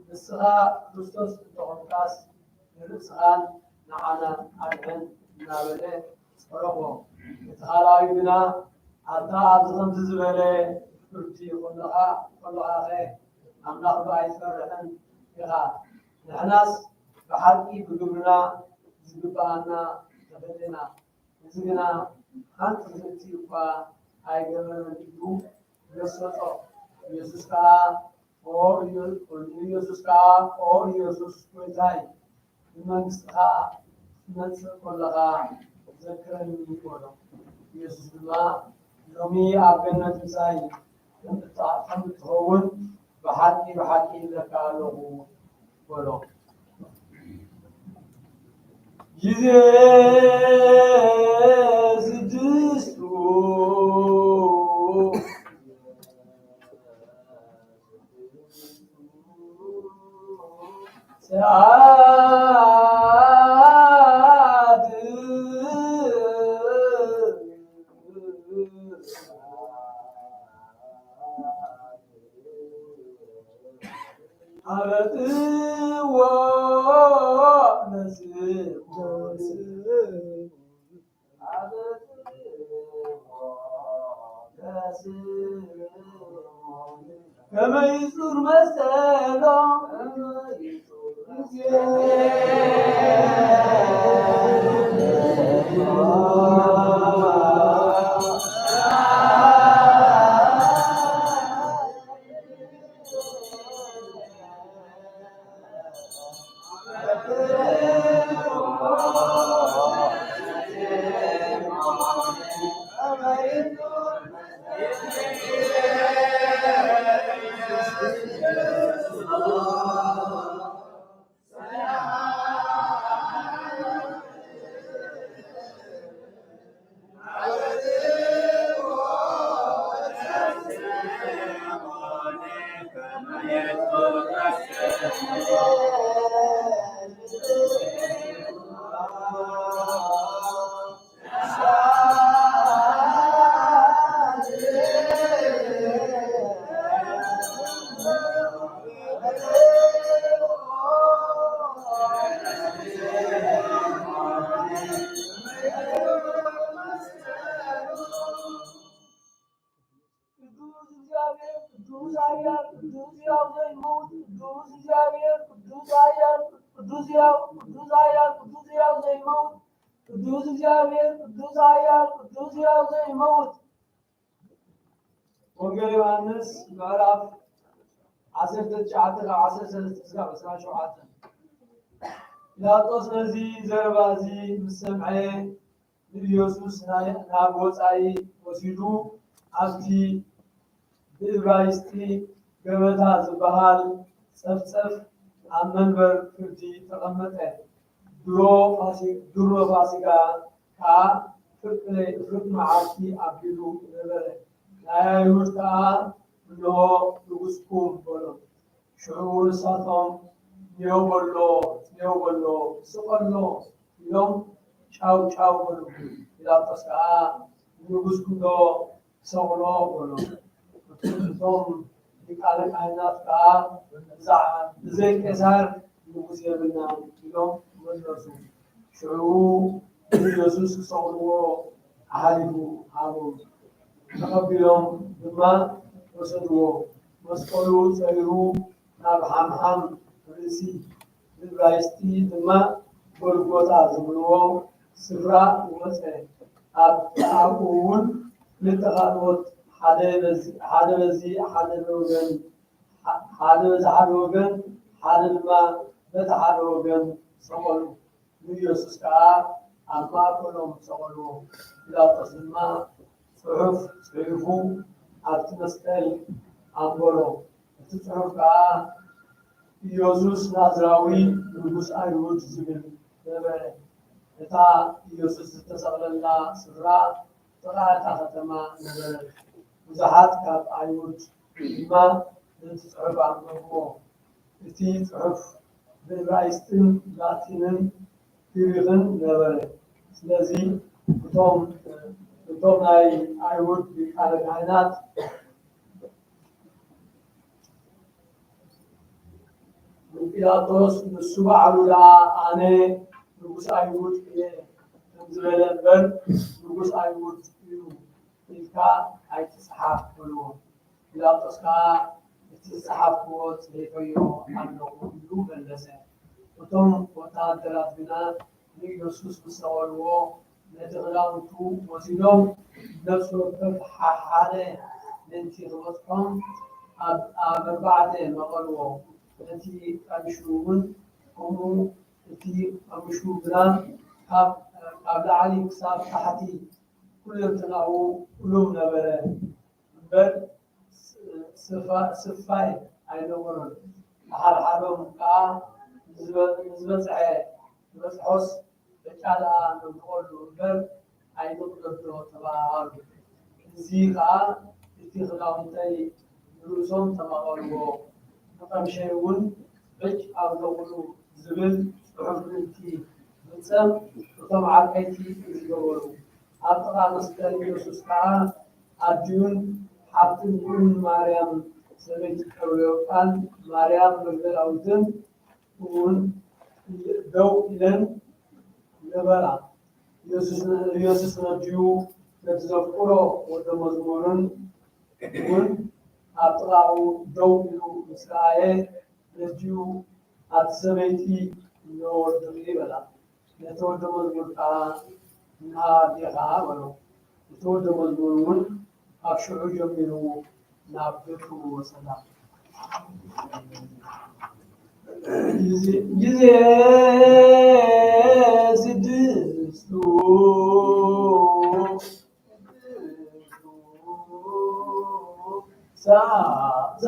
ንስኻ ክርስቶስ እንተኮንካስ ንርእስኻን ንዓናን ኣድሕን እናበለ ፀረፎ። እቲ ካልኣይ ግና ኣታ ኣብዚ ከምዚ ዝበለ ፍርዲ ከለኻኸ ኣምላኽ ዶ ኣይትፈርሕን ኢኻ? ንሕናስ ብሓቂ ብግብርና ዝግባአና ተፈለና። እዚ ግና ሓንቲ ፍልቲ እኳ ኣይገበረን ኢሉ ገሰፆ። ኢየሱስ ከዓ ኦ ኢየሱስ ጎይታይ ብመንግስትኻ ትመፅእ ከለኻ ዘክረኒ በሎ። ኢየሱስ ድማ ሎሚ ኣብ ገነት ምሳይ ከም እትኸውን ብሓቂ ይብለካ ኣለኹ በሎ። ጊዜ ስድስቱ ሰዓት አበጥዎ ከመ ይጹር መሰሎ ቅዱስ ኃያል ቅዱስ ሕያው ዘይሞት ቅዱስ እግዚአብሔር ቅዱስ ኃያል ቅዱስ ሕያው ቅዱስ ኃያል ቅዱስ ሕያው ዘይሞት ቅዱስ እግዚአብሔር ቅዱስ ኃያል ቅዱስ ሕያው ዘይሞት። ወንጌል ዮሐንስ ምዕራፍ 19-17 ጲላጦስ ነዚ ዘረባ እዚ ምስ ሰምዐ ንኢየሱስ ናብ ወፃኢ ወሲዱ ኣብቲ ብዕብራይስጢ ገበታ ዝበሃል ፀፍፀፍ ኣብ መንበር ፍርዲ ተቐመጠ። ድሮ ፋሲካ ከዓ ፍርቂ መዓልቲ ኣቢሉ ነበረ። ናይ ኣይሁድ ከዓ እንሆ ንጉስኩም በሎም። ሽዑ ንሳቶም እኔው በሎ ስቀሎ ኢሎም ጫው ጫው በሉ። ጲላጦስ ከዓ ንጉስኩም ዶ ሰቅሎ በሎ። እቶም ሊቃነ ካህናት ከዓ ብዘይ ቄሳር ንጉስ የብልና ኢሎም መለሱ። ሽዑ ኢየሱስ ክሰቅልዎ ሓሊፉ ሃቦም። ተቐቢሎም ድማ ወሰድዎ። መስቀሉ ፀይሩ ናብ ሓምሓም ርእሲ ብዕብራይስጢ ድማ ጎልጎታ ዝብልዎ ስፍራ ወፀ። ኣብኡ እውን ክልተ ካልኦት ሓደ በዚ ሓደ ወገን ሓደ ድማ በቲ ሓደ ወገን ሰቀሉ። ንኢየሱስ ከዓ ኣብ ማእከሎም ሰቀልዎ። ጲላጦስ ድማ ፅሑፍ ፅሒፉ ኣብቲ መስቀል ኣንበሮ። እቲ ፅሑፍ ከዓ ኢየሱስ ናዝራዊ ንጉስ ኣይሁድ ዝብል ነበረ። እታ ኢየሱስ ዝተሰቕለላ ስፍራ ጥቓ እታ ከተማ ነበረት። ብዙሓት ካብ ኣይሁድ ድማ ነቲ ፅሑፍ ኣንበብዎ። እቲ ፅሑፍ ብዕብራይስጥን ላቲንን ግሪክን ነበረ። ስለዚ እቶም ናይ ኣይሁድ ሊቃነ ካህናት ጲላጦስ ንሱ ባዕሉ ደኣ ኣነ ንጉስ ኣይሁድ እየ ከምዝበለ እምበር ንጉስ ኣይሁድ እዩ ኢልካ ኣይትፅሓፍ በልዎ። ጲላጦስ ከዓ እቲ ዝፀሓፍክዎ ፅሒፈዮ ኣለኹ ኢሉ መለሰ። እቶም ወታሃደራት ግና ንኢየሱስ ምስ ሰቀልዎ ነቲ ክዳውንቱ ወሲዶም ነፍሲ ወከፍ ሓደ ለንቲ ክበፅሖም ኣብ ኣርባዕተ መቐልዎ። እቲ ቀሚሹ እውን ከምኡ እቲ ቀሚሹ ግና ካብ ላዕሊ ክሳብ ታሕቲ ኩለንትናኡ ቁሉም ነበረ እምበር ስፋይ ኣይነበሮን። ሓደሓዶም ከዓ ዝበፅሖስ ደቃላ ንብቆሉ እምበር ኣይንቕደዶ ተባሃሉ። እዚ ከዓ እቲ ክዳውንተይ ንርእሶም ተመቐልዎ ንቐምሸይ እውን ብጭ ኣብ ዘቕሉ ዝብል ፅሑፍ ምንቲ ምፀም እቶም ዓበይቲ ዝገበሩ። ኣብ ጥቓ መስቀል ኢየሱስ ከዓ ኣድዩን ሓፍትን ማርያም ሰበይቲ ቀርዮቃን ማርያም መግደላዊትን እውን ደው ኢለን ነበራ። ኢየሱስ ነድዩ ነቲ ዘፍቅሮ ወደ መዝሙርን እውን ኣብ ጥቓኡ ደው ኢሉ ምስ ረኣየ ነድዩ ኣቲ ሰበይቲ ንወድኺ በላ። ነቲ ወደ መዝሙር ከዓ ናዲኻ በሎ። እቲ ወደ መዝሙር እውን ኣብ ሽዑ ጀሚሩ ናብ ቤቱ ወሰዳ። ጊዜ ስድስቱ ሰዓት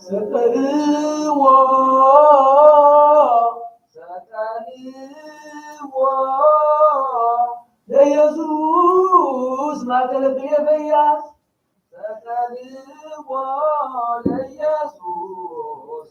ሰቀልዎ ለኢየሱስ ማገለግል የፈያት ሰቀልዎ ለኢየሱስ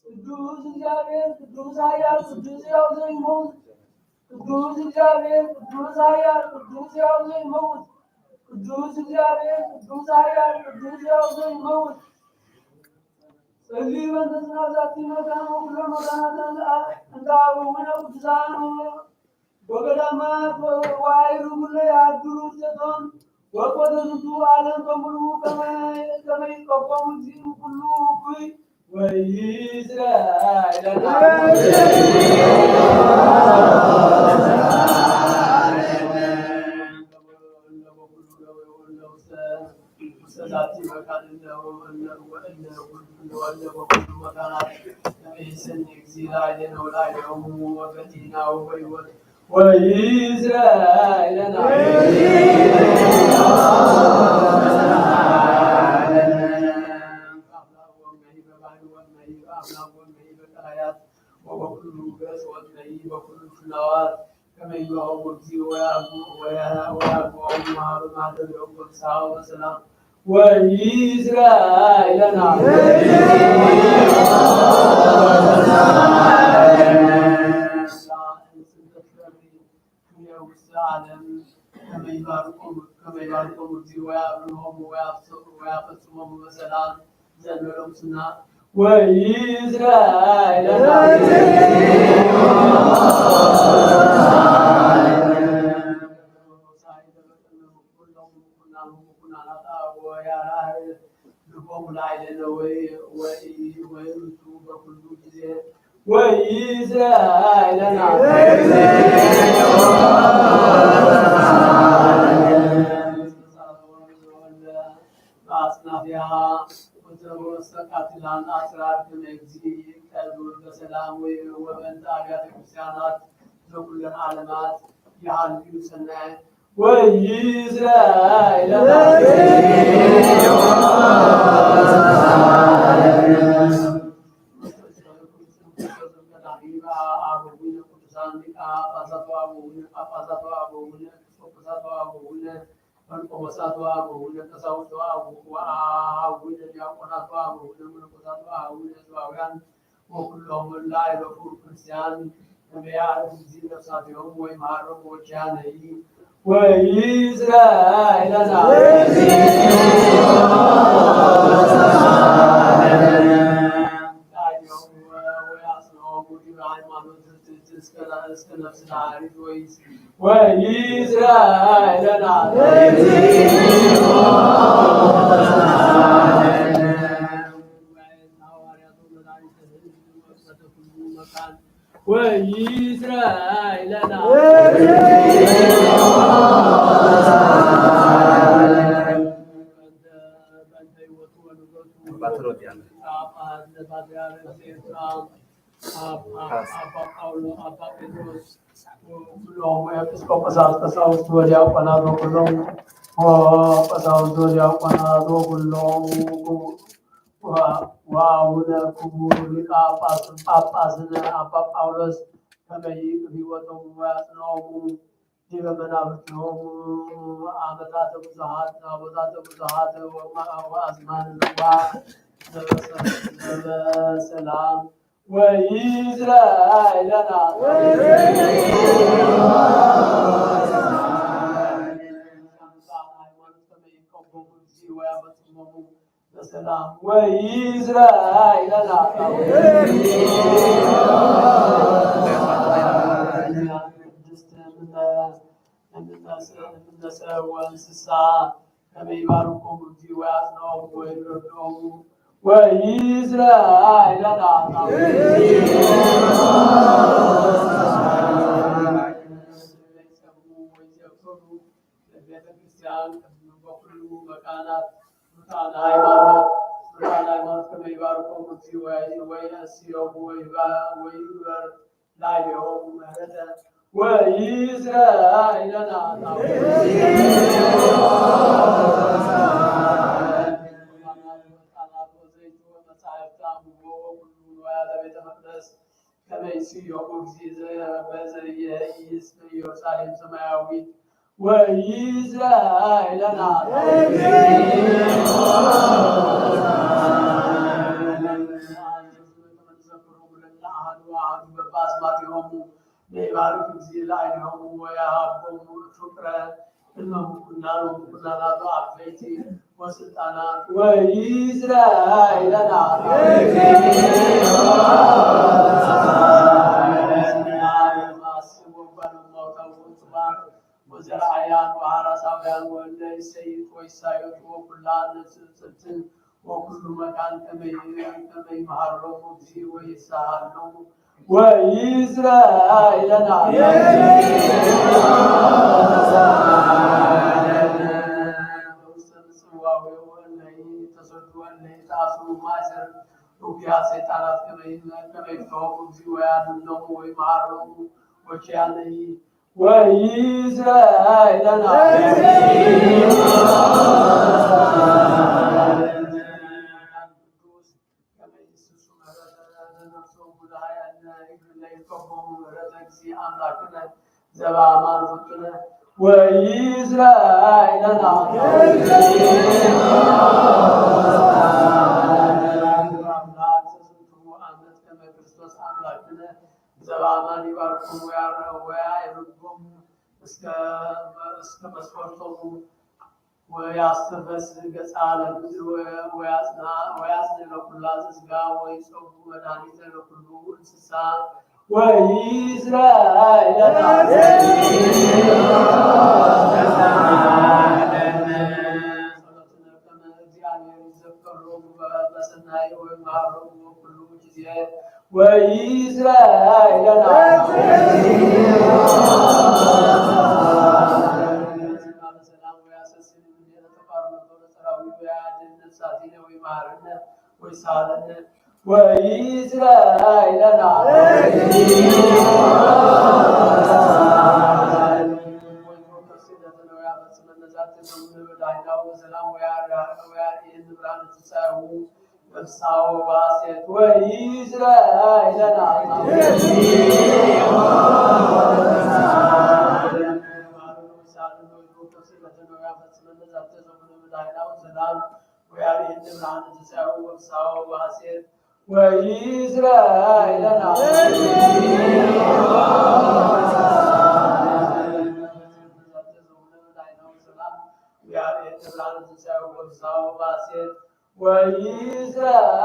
ቅዱስ እግዚአብሔር ቅዱስ ኃያል ቅዱስ ሕያው ዘኢይሞት ቅዱስ እግዚአብሔር ቅዱስ ኃያል ቅዱስ ሕያው ዘኢይሞት ቅዱስ እግዚአብሔር ቅዱስ ኃያል ቅዱስ ሕያው ዘኢይሞት ጸልይ በእንተ ዛቲ መካን ወኩሎ መካናት እንተ አበዊነ ቅዱሳን ወገዳማት ወኃይሉ ኩሎ ያድሩ ውስቴቶን ወቆተ ዝንቱ ዓለም በሙሉ ከመ ይትቀወሙ እግዚኡ ኩሉ እኩይ ወይእዜሰ وإسرائيل ቤተ ክርስቲያን በሁሉ መቃናት ሙታን ሃይማኖት ከመይባርኮሙ ወይነስዮሙ ወይበር ላዕሌሆሙ ምህረተ ወኢይዝራኤል ኢየሩሳሌም ሰማያዊት وإسرائيل وسلطانات وإسرائيل وزرعيان وعرساويان والسيد ويسايد وكل نسلسل وكل مكان كما يمهرهم وجزي ويسهلهم وإسرائيل وفيها سيطانات كما يفتحوا وجزي ويعلمهم ويمهرهم وشيانه وإسرائيل ዘባማን ይባርኩም ወያይሩኩም እስከ መስፈርቶሙ ወያስተበስ ገጻ ለምድር ወያጽን ለኩላ ስጋ ወይጸቡ መድኃኒተ ለኩሉ እንስሳ ወኢይዝራኤል እግዚአብሔር ይዘከሮሙ በሰናይ ወይምሃሮሙ ኩሉ ጊዜ وإسرائيل وإسرائيل والصواسط وإسرائيل وإسرائيل وإسرائيل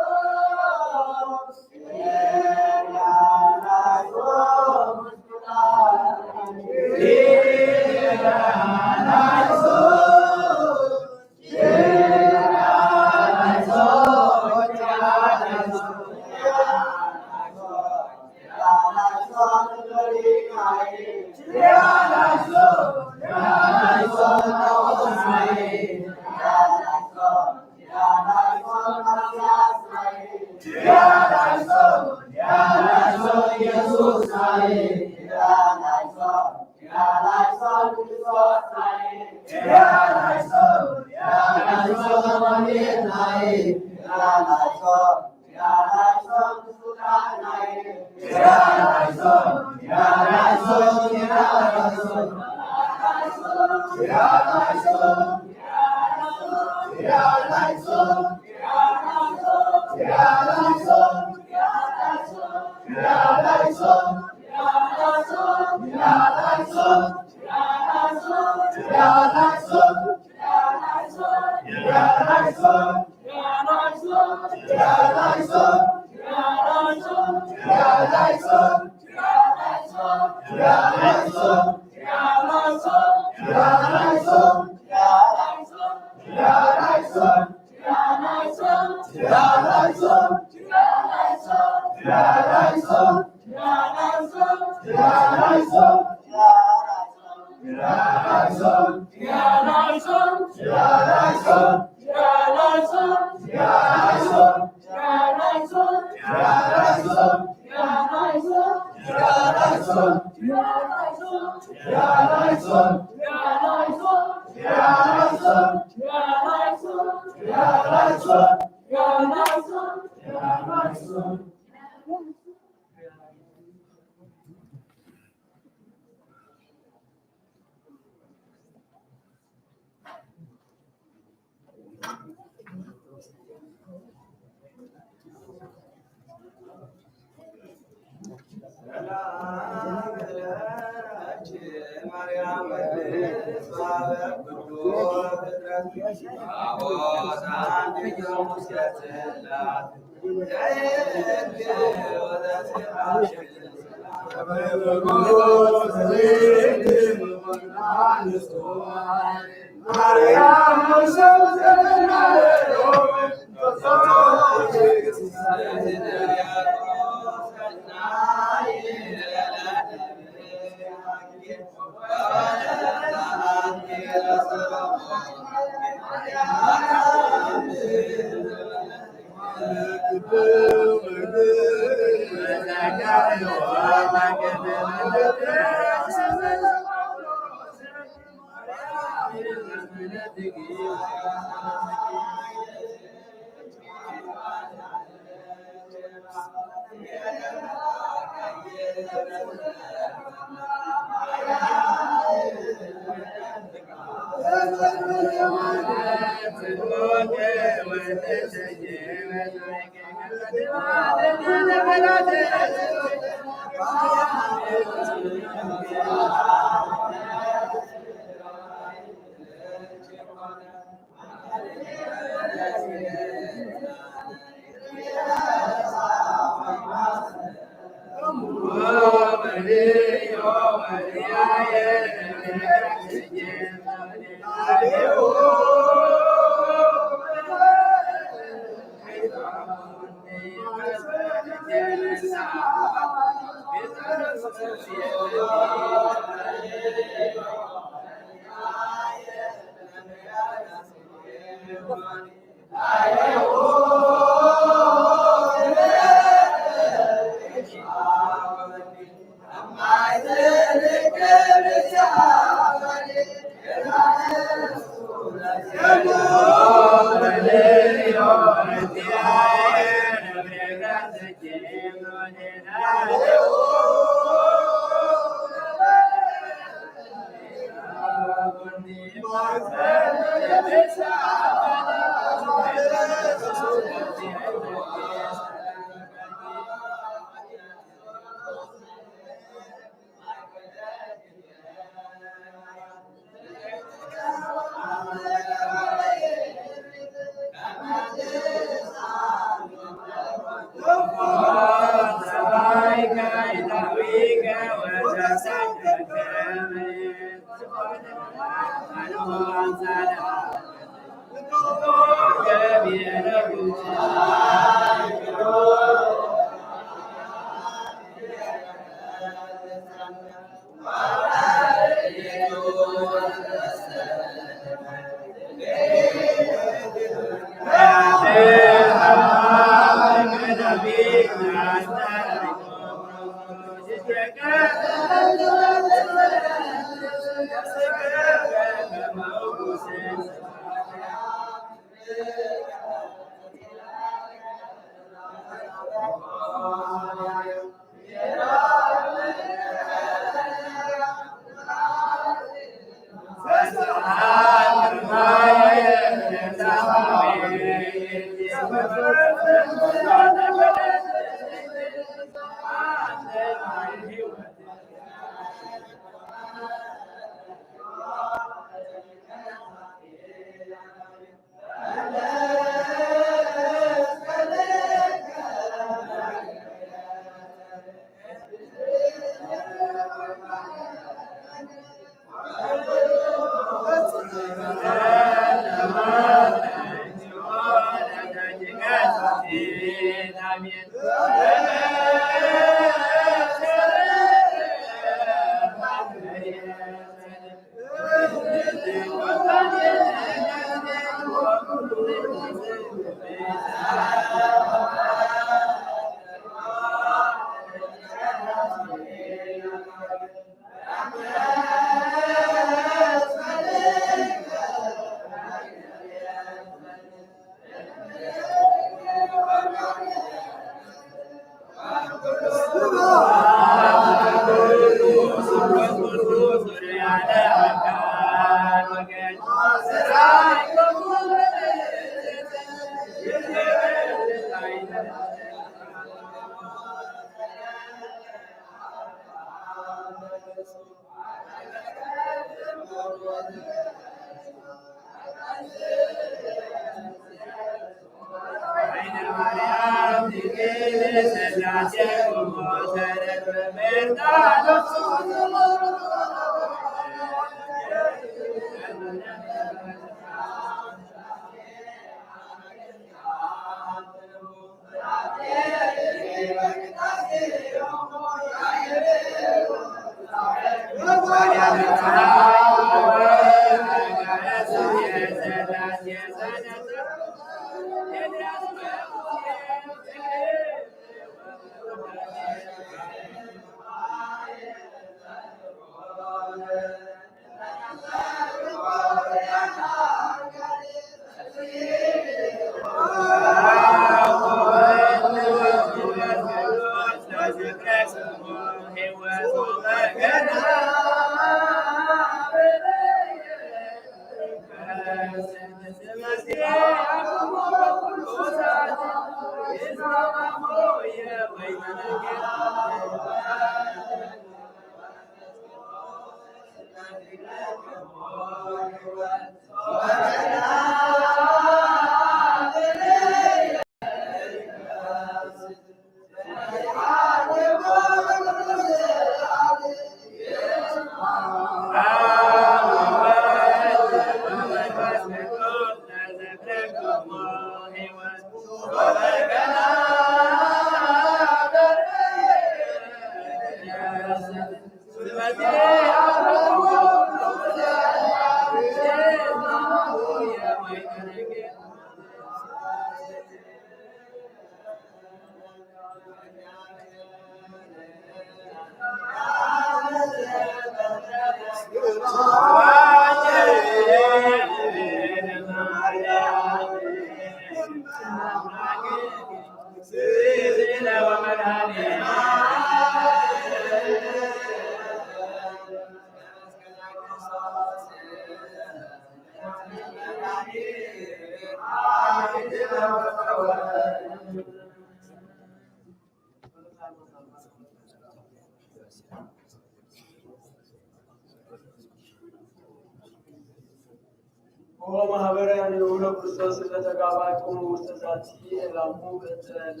ማህበራን የሆነ ክርስቶስ ለተጋባቁ ውስተዛቲ ላሙ በተላ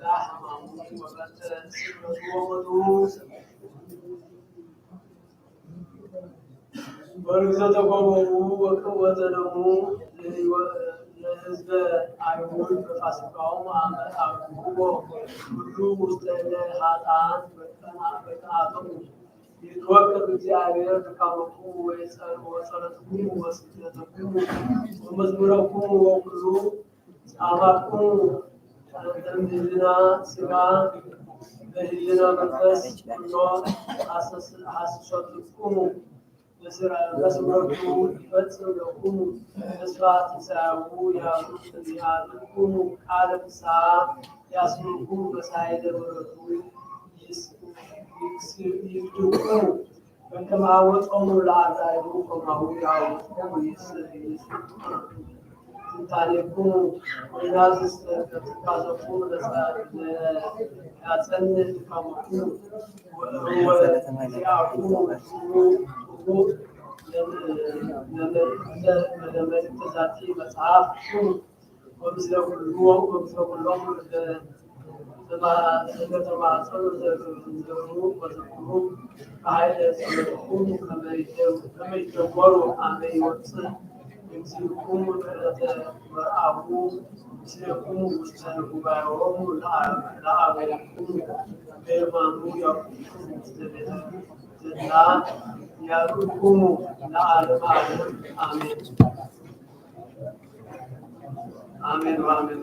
ላህማሙ ወበተ ወመዱ በርግዘተ ቆመው ወቅወተ ደሙ ለህዝበ አይሁድ በፋሲካውም ዓመት አቁሞ ሁሉ ውስተ ኃጥአን በቀናቱ ይትወከል እግዚአብሔር ድካመኩ ወጸሎትኩ ወስግደትኩ ወመዝሙረኩ ወኩሉ ጻማኩ በህሊና ሥጋ በህሊና መንፈስ ኖ ሐሰሶትኩ በስምረቱ ይፈጽም ለኩሙ ተስፋ ትንሣኤሁ ያልኩሙ ቃለ ፍስሐ ያስምኩ በሳይለ ምሕረቱ ይፍትኩ በከመ አወጾሙ ለአርዳኢሁ ከማሁ ያወጾሙ ስልጣኔኩሙ ወይናዝዝ ትካዘኩሙ ያጸንዕ ድካመኩሙ ወዚአኩሙ ለመልእክተ ዛቲ መጽሐፍ ወምስለ ኩሎሙ ለተማጸኑ ዘክሩ ወዘክሩ በኃይለ ጸሎትኩሙ ከመ ይደወሩ አመ ይወፅእ እግዚእኩሙ በዕለተ መርዓሁ ምስሌኩሙ ውስተ ጉባኤሆሙ ለአበይኩሙ በየማኑ ያኩኩሙ ውስተ ቤተ ዘላ ያኩኩሙ ለዓለመ ዓለም አሜን አሜን ወአሜን።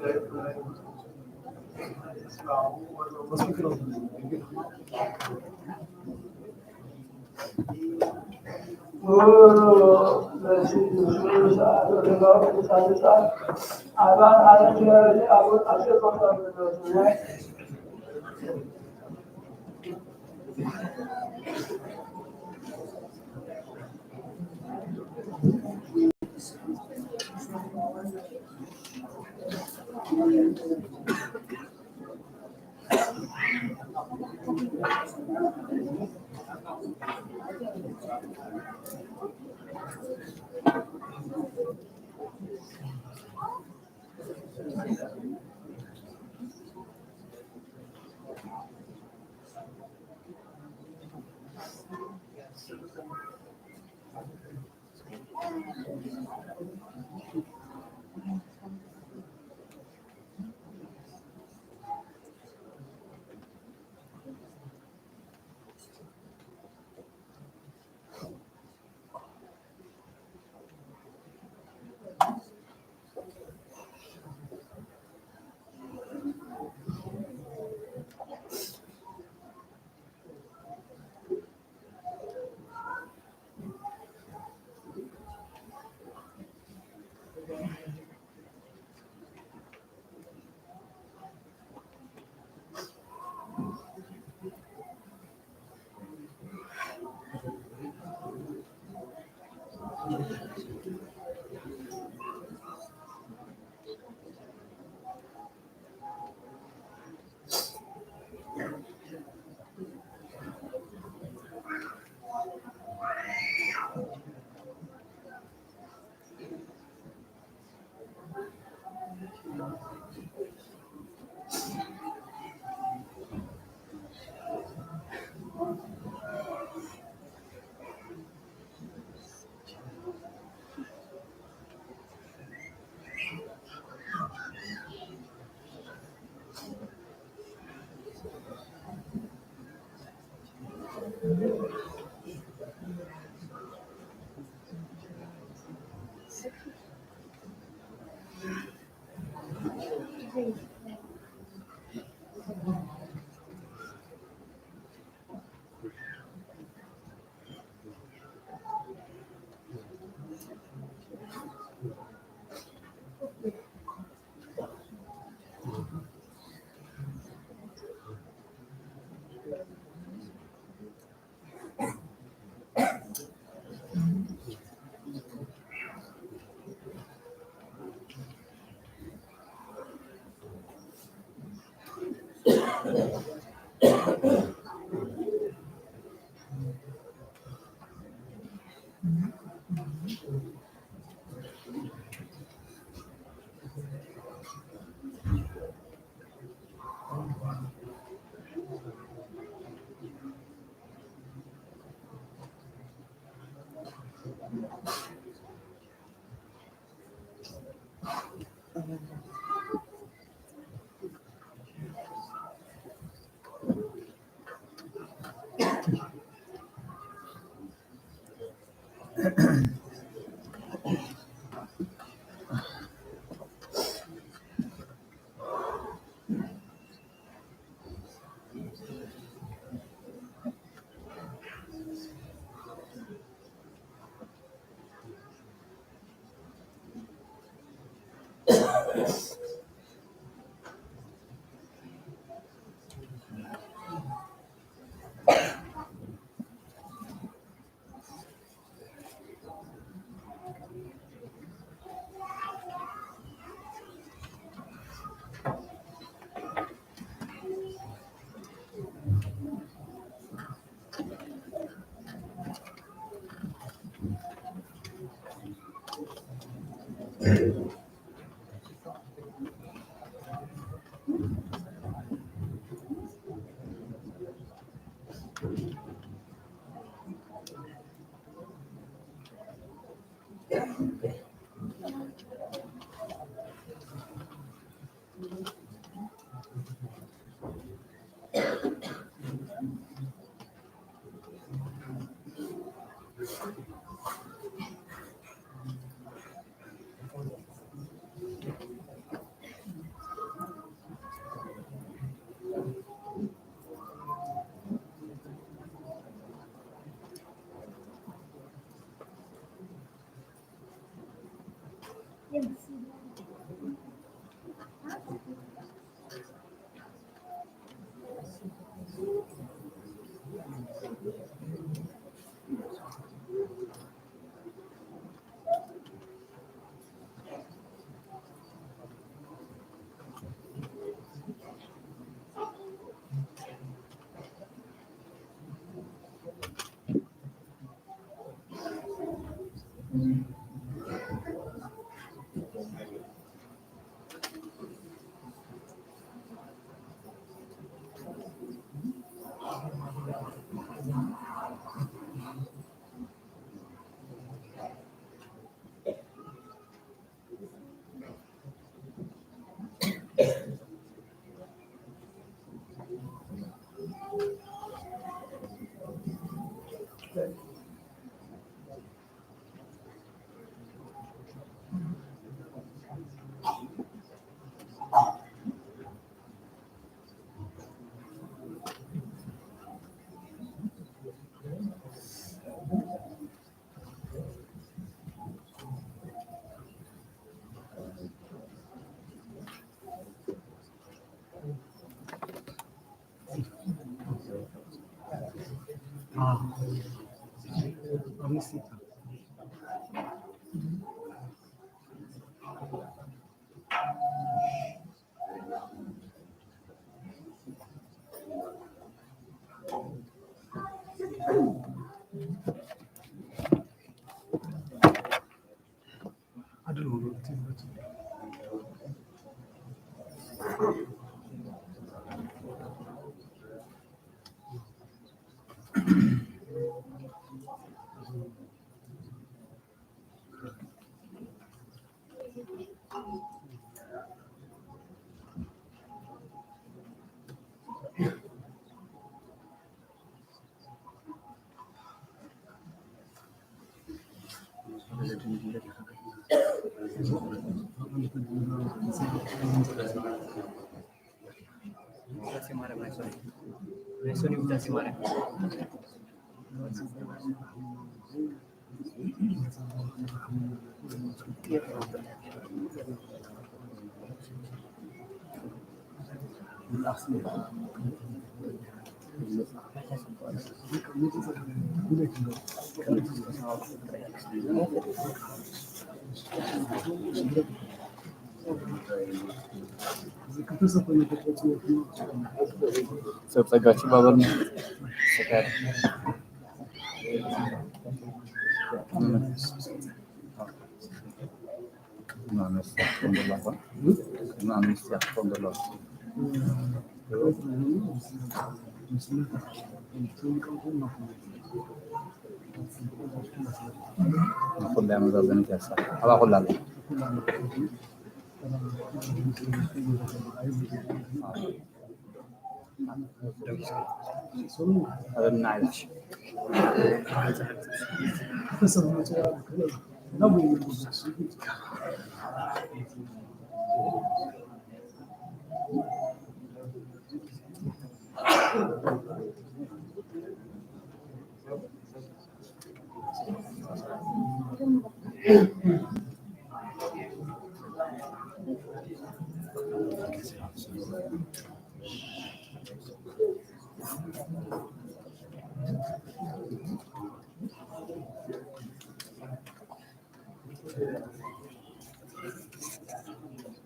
ጸጋችን ባበር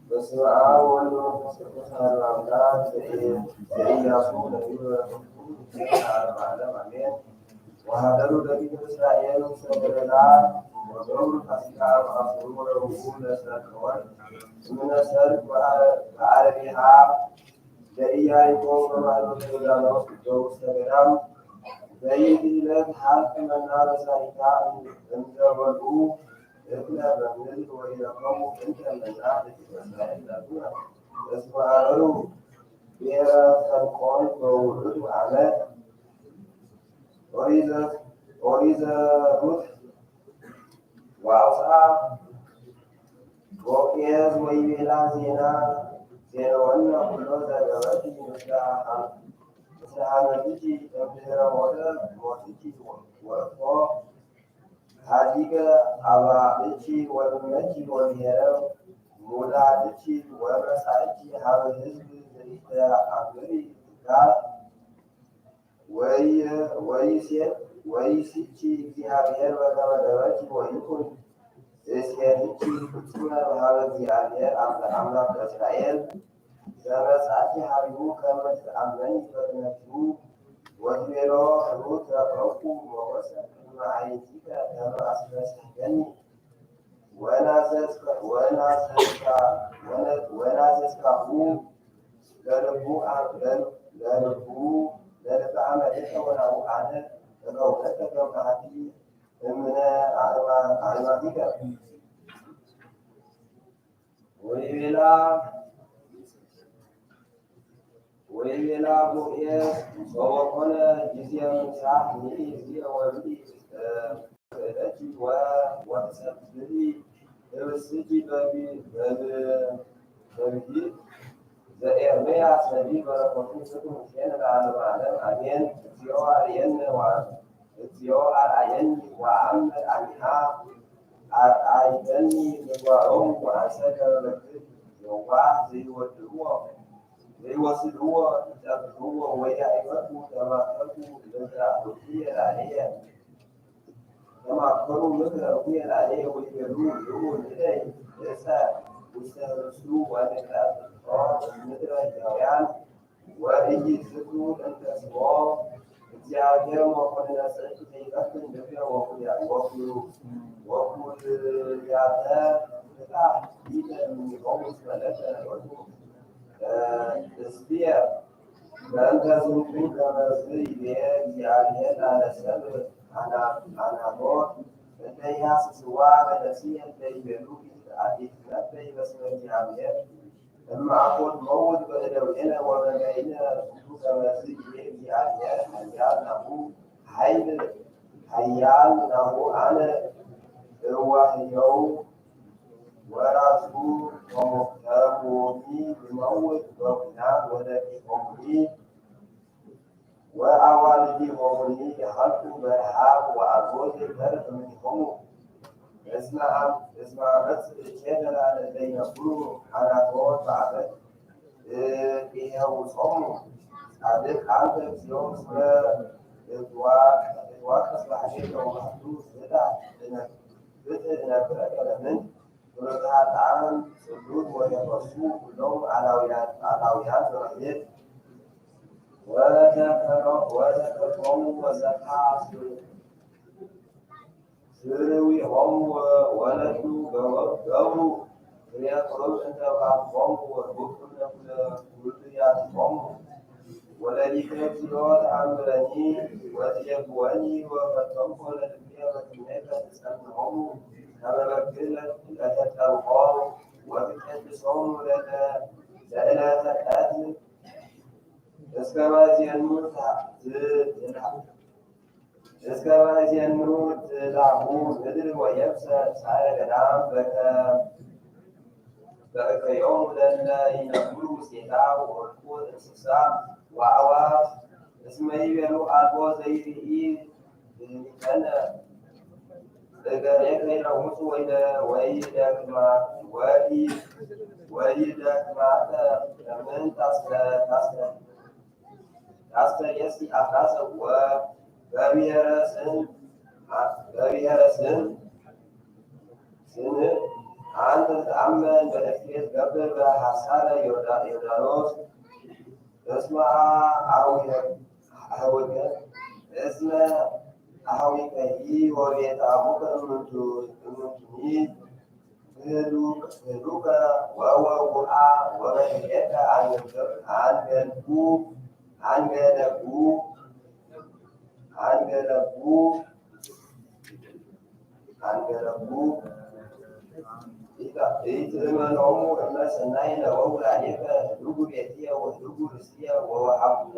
በስመ አብ ወወልድ ወመንፈስ ቅዱስ አሐዱ አምላክ ዘኢያሱ ነቢዩ ዓለም አሜን። ወሀደሩ ደቂቀ እስራኤል ውስተ ገደላት ወገብሩ ፋሲካ በአስሩ ወረቡዕ ለሰርከወን እምነ ሰርክ በአረቢሃ ለኢያሪኮ በማኅበረ ዮርዳኖስ በውስተ ገዳም በይእቲ ዕለት ሀልቅ መና በሳሪታ እንዘ በልዑ እክለ በምድር ወኢረከቡ እንተ መና ለደቂቀ እስራኤል ላኩነ እስመ ኀረሩ ብሔረ ሰልቆን በውእቱ ዓመት። ኦሪት ዘሩት ወአውስአ ወቄዝ ወይቤላ ዜናወነ ኩሎ ዘገበርቲ ምስለ ሐመትኪ እምድኅረ ሞትኪ ወእፎ ኀዲገ አባእኪ ወእመኪ ወብሔረ ሙላድኪ ወመጻእኪ ሀበ ሕዝብ ዘኢተአምሪ ትካት ወይሲቺ እግዚአብሔር በከመ ገበርኪ ወይኩን እሴትኪ ፍጹመ በኀበ እግዚአብሔር አምላከ እስራኤል ዘመጻእኪ ኀቤሁ ከመ ትአመኒ በክነፊሁ ወትቤሎ ሩት ረከብኩ ሞገሰ ቅድመ ዐይንቲከ ከመ አስረስሕከኒ ወናዘዝካሁ ለልቡ አመልከ ወናውአነ ተቀውጠተ ከማቲ እምነ አዕማቲከ ወይቤላ ሙኤ ወኮነ ጊዜ ምሳሕ ጊዜ ወልዲ እቲ ወተሰብሊ እብስቲ በብሂ ዘኤርምያስ ነቢይ በረከቱ ስኩም ሴነ ለዓለመ ዓለም አሜን። እግዚኦ አርአየኒ ወአምር አሚሃ አርአይተኒ ምግባሮሙ ወአንሰ ከመ በክር የዋህ ዘይወስድዎ ይጠብቅዎ ወያዕቀቡ ተማከሩ ምክረ እኩየ ላለየ ወይቤሉ ንደይ ርእሰ ውስተ ርእሱ ወንቀጥቅጦ ምድረ ሕያውያን ወኢይዝክሩ እንተ ስሞ እግዚአብሔር ወኮንነ ጽድቅ ዘይቀትል ምክረ ወኩልያተ ፍትሐ ሊተ እምኔሆሙ እስመ ለከ ሎቱ እስብየ በእንተ ዝንቱ ከመዝ ይቤ እግዚአብሔር ላለ ሰብእ አናሞት እንተ ኢሐስስዋ በነፍስየ እንተ ይቤሉ ኢትትነበይ በስመ እግዚአብሔር እመ አኮት መውት በእደዊነ ወበበይነ ዝንቱ ከመዝ ይቤ እግዚአብሔር ኃያል ናሁ አነ እዋህየው ወራሱ ተሞኒ ይመውት በኩናት ወደቂቆሙኒ ወአዋልዲሆሙኒ የሀልቁ በረሃብ ወአልቦት ተርፍ እምኔሆሙ እስመ ዓመፅ ኬደራ ለዘይነብሩ አናቶት በአመት ኢሄውጾሙ ጻድቅ አንተ እግዚኦ እስመ እትዋቀስ ላዕሌከ ወባሕቱ ፍትሕ እነግረከ ለምን ኃጥአን ጽሉት ወየፈሱ ኩሎም አላውያን በመሄድ ወዘከርቶሙ ወዘካ ስርዊሆሙ ወለዱ ገብሩ ፍሬ ቁሩብ እንተ ባሕቶሙ ወርቡክነ ኩልያቲሆሙ ወለሊከ እግዚኦ ተአምረኒ ወትየግወኒ ወፈተምኮ ለልብየ በትሜከ ትጸንዖሙ ከመ በክር ለተጠምቆ ወትቀድሶሙ ለዕለተ ቀትር እስከ ማእዜኑ ትላሁ ምድር ወየብሰ ሳረ ገዳም በእከዮሙ ለእለ ይነብሩ ውስቴታ ወወርቁ እንስሳ ወአዕዋፍ እስመ ይቤሉ አልቦ ዘይርኢ ብእኒከነ እገሌከ ይለውጡ ወይደክማከ ለምን ታስተርእሲ አፍራሰ በብሔረ ስን አንተ ተአመን በእፍሬት ገብር በሐሳረ ዮርዳኖስ እስመ አኀዊከሂ ወቤተ አቡከ እሙንቱኒ ህዱከ ወወውአ ወበድኤከ አንገለቡ ኢትእመኖሙ እመ ሰናይ ነበሩ ላዕሌከ ህዱጉ ቤትየ ወህዱጉ ርስትየ ወወሃብዎ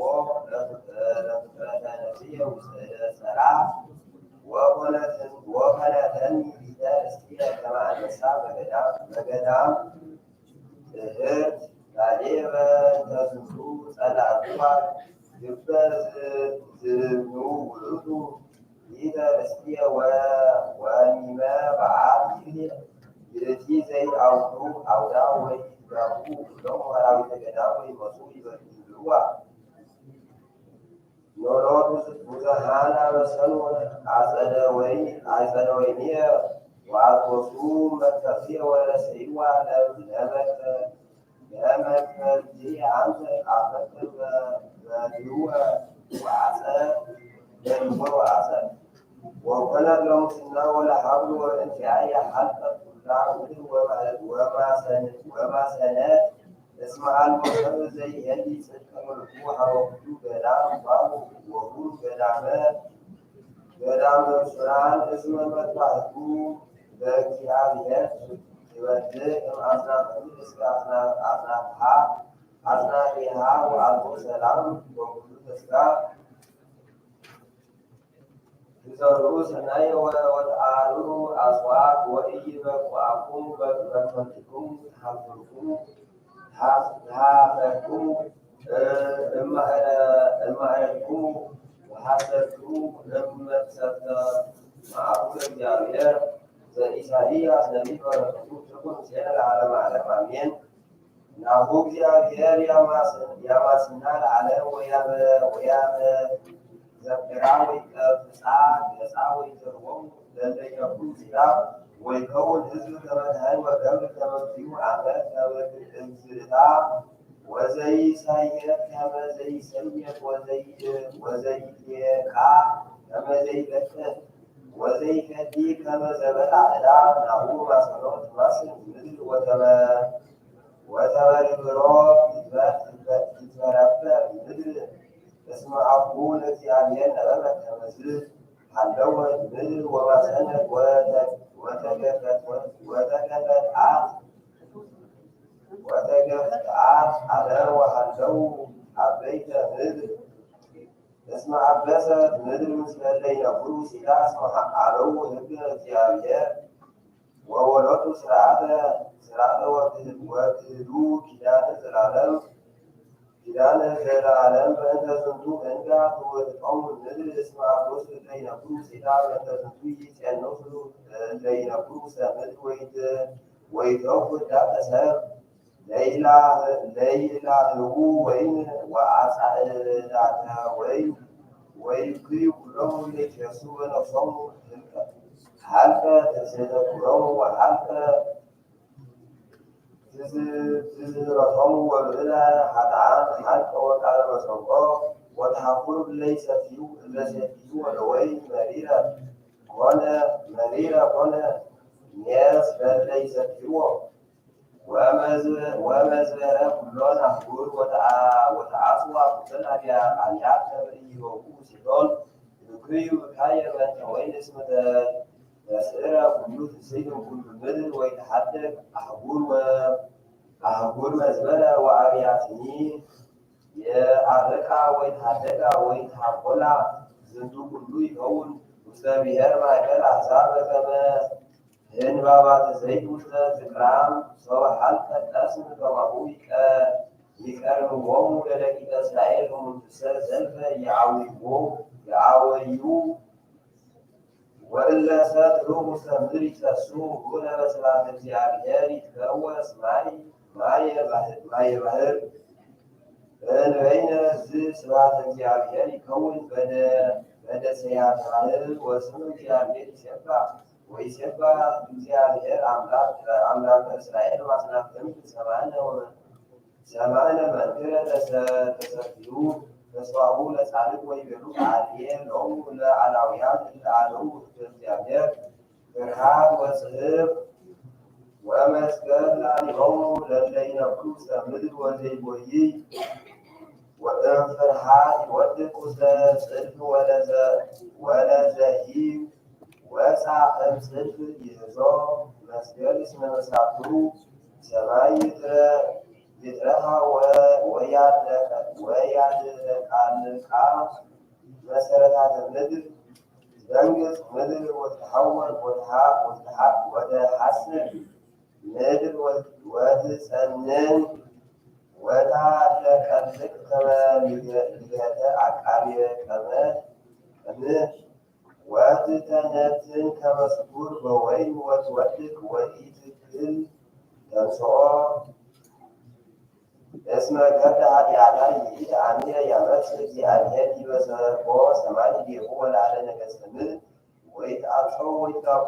ለፍጥረተ ነፍስየ ውስተ እደ ጸራ ወኮነተኒ ሊተ ርስትየ ከመ አንበሳ በገዳም ትሕት ላዕሌየ በእንተ ዝንቱ ጸላእትዋ ግበር ዝብኑ ውእቱ ሊተ ርስትየ ወሚመ በዓል ይእቲ ዘይአውዱ አውዳ ወይትጋቡ ኩሎሙ አራዊተ ገዳም ወይመጹ ይበልዑዋ ኖሎት ብዙኃን አበሰኑ አጸደ ወይንየ ወአልቦሱ መክተፍየ ወረሰይዋ ለመክፈልትየ አንተ አፈቅር በድኅወ ወዓፀ ወኮነት ለሙስና ወለሀብሉ ወእንቲአየ ሀልቀት ኩላ ወማሰነት እስመ አልቦ ሰብ ዘይሄሊ ጽድቀ መልኩ ሀበ ኩሉ ገዳም ወኩሉ ገዳመ ሱራን እስመ መጥባሕቱ በእግዚአብሔር ይበድእ እምአጽናፈ እስከ አጽናፊሃ ወአልቦ ሰላም ወኩሉ ተስፋ ትዘርኡ ሰናየ ወተአርሩ አስዋት ወኢይበቁአኩም በከንቲኩም ተሃፈርኩም እማእረኩም ወሐሰድኩም እመቅሰፍተ መዓቱ እግዚአብሔር ዘኢሳይያስ ነቢይ በረከቱ ትኩን ምስሌነ ለዓለመ ዓለም አሜን። ናሁ እግዚአብሔር ያማስና ለዓለም ዘብራ ወይቀፍፃ ገፃ ወይዘርቦም ለለየኩ ዚራ ወይከውን ህዝብ ከመድህን ወገብር ከመትዩ ዓመት ከመትእንስታ ወዘይሳየት ከመዘይሰየት ወዘይሌቃ ከመዘይበትህ ወዘይከዲ ከመዘበላ ዕዳ ናሁ ማሰኖት ማስን ምድር ወተበርብሮ ይትበረበር ምድር እስመ አፉ ለእግዚአብሔር ነበበ ከመዝ ሃለወት ምድር ወማሰነት ወተገፍአት አለ ወሃለው አበይተ ምድር እስመ አበሰት ምድር ምስለ እለ ይነብሩ ሲዳ እስመ አለው ሕገ እግዚአብሔር ወወለቱ ስርዓተ ወክህዱ ኪዳነ ዘላለም በእንተ ዝንቱ እንጋ ትወድቀው ምድር እስመ አብሮስ እለ ይነብሩ ሲዳ በእንተ ዝንቱ ይጼንሱ እለ ይነብሩ ሰምድ ወይተው ዳተ ሰብ ለይላህቡ ወይን ወአጻዕዳተ ወይክዩ ኩሎሙ ለይትየሱ በነፍሶሙ ሀልቀ ተዘክሮሙ ወሀልቀ ትዝረቶሙ ወብዕለ ኃጥኣን ሀልቀ ወቃለ መሰንቆ ወተሃኩሉ ለይሰትዩ ወለወይን መሪረ ኮነ ሜስ ለይሰትይዎ ወመዝበረ ኩሎን አህጉር ወተአጽዋ ኩሎን አብያተ በኢይወቁ ሲዶን ይክዩ ካየ በእንተ ወይን እስመ ተስዕረ ኩሉ ትስይም ኩሉ ምድር ወይተሐደግ አህጉር መዝበረ ወአብያትኒ የአርቃ ወይተሐደጋ ወይተሐቆላ ዝንቱ ኩሉ ይከውን ውስተ ብሔር ማእከል አሕዛብ በከመ እንባባተ ዘይት ውስተ ትግራም ሰው ሀልቀ ጠስም ከማሁ ይቀርብዎሙ ለደቂቀ እስራኤል እሙንትሰ ዘልፈ የአወዩ ወእለ ሰትሩ ውስተ ምድር ይፈሱ ሁነ በስብሐተ እግዚአብሔር ይትፈወስ ማየ ባሕር እንበይነ ስብሐተ እግዚአብሔር ይከውን በደሰያተ ባሕር ወስመ እግዚአብሔር ይሴባህ ወይሴባህ እግዚአብሔር አምላከ እስራኤል ማስናፍቅም ሰማዕነ መንክረ ተሰፊዩ ተስዋሁ ለጻድቅ ወይቤሉ አልየ ሎሙ ለአላውያን ለአለው እግዚአብሔር ብርሃን ወጽሕፍ ወመስቀል ላሊሆሙ ለእለ ይነብሩ ውስተ ምድር ወዘይጎይ ወእምፍርሃት ይወድቅ ውስተ ጽድፍ ወለዘሂ ወፃእ እምጽድፍ ይህዞ መስቀል እስመ መሳፍሩ ሰማይ ይጥረሃ ወያድቃልቃ መሰረታተ ምድር ዘንግጽ ምድር ወትሐወር ወተሐስር ምድር ወትጸንን ወታለቀልቅ ከመ ልደተ አቃቤ ቀምህ ወትተነትን ከመ ስኩር በወይን ወትወድቅ ወኢትክል ተንሥኦ እስመ ገብረ ኃጢአታ ይእቲ አሚረ ያመጽእ እግዚአብሔር ዲበ ሰርቆ ሰማይ ዲሁ ወላለ ነገሥተ ምድር ወይትአጽኡ ወይትጋቡ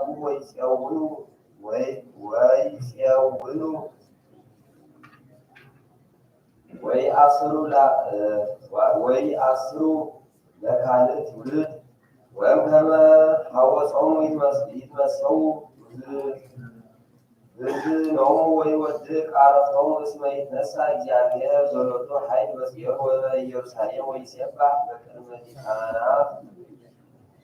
ወይአስሩ ለካልእ ትውልድ ወእምከመ ሐወጾሙ ይትመሰው ብዝኖሙ ወይወድቅ አረፍቶሙ እስመ ይትነሣ እግዚአብሔር ዘሎቱ ኃይል በጽዮን ወበኢየሩሳሌም ወይሴባሕ በቅድመ ሊቃናት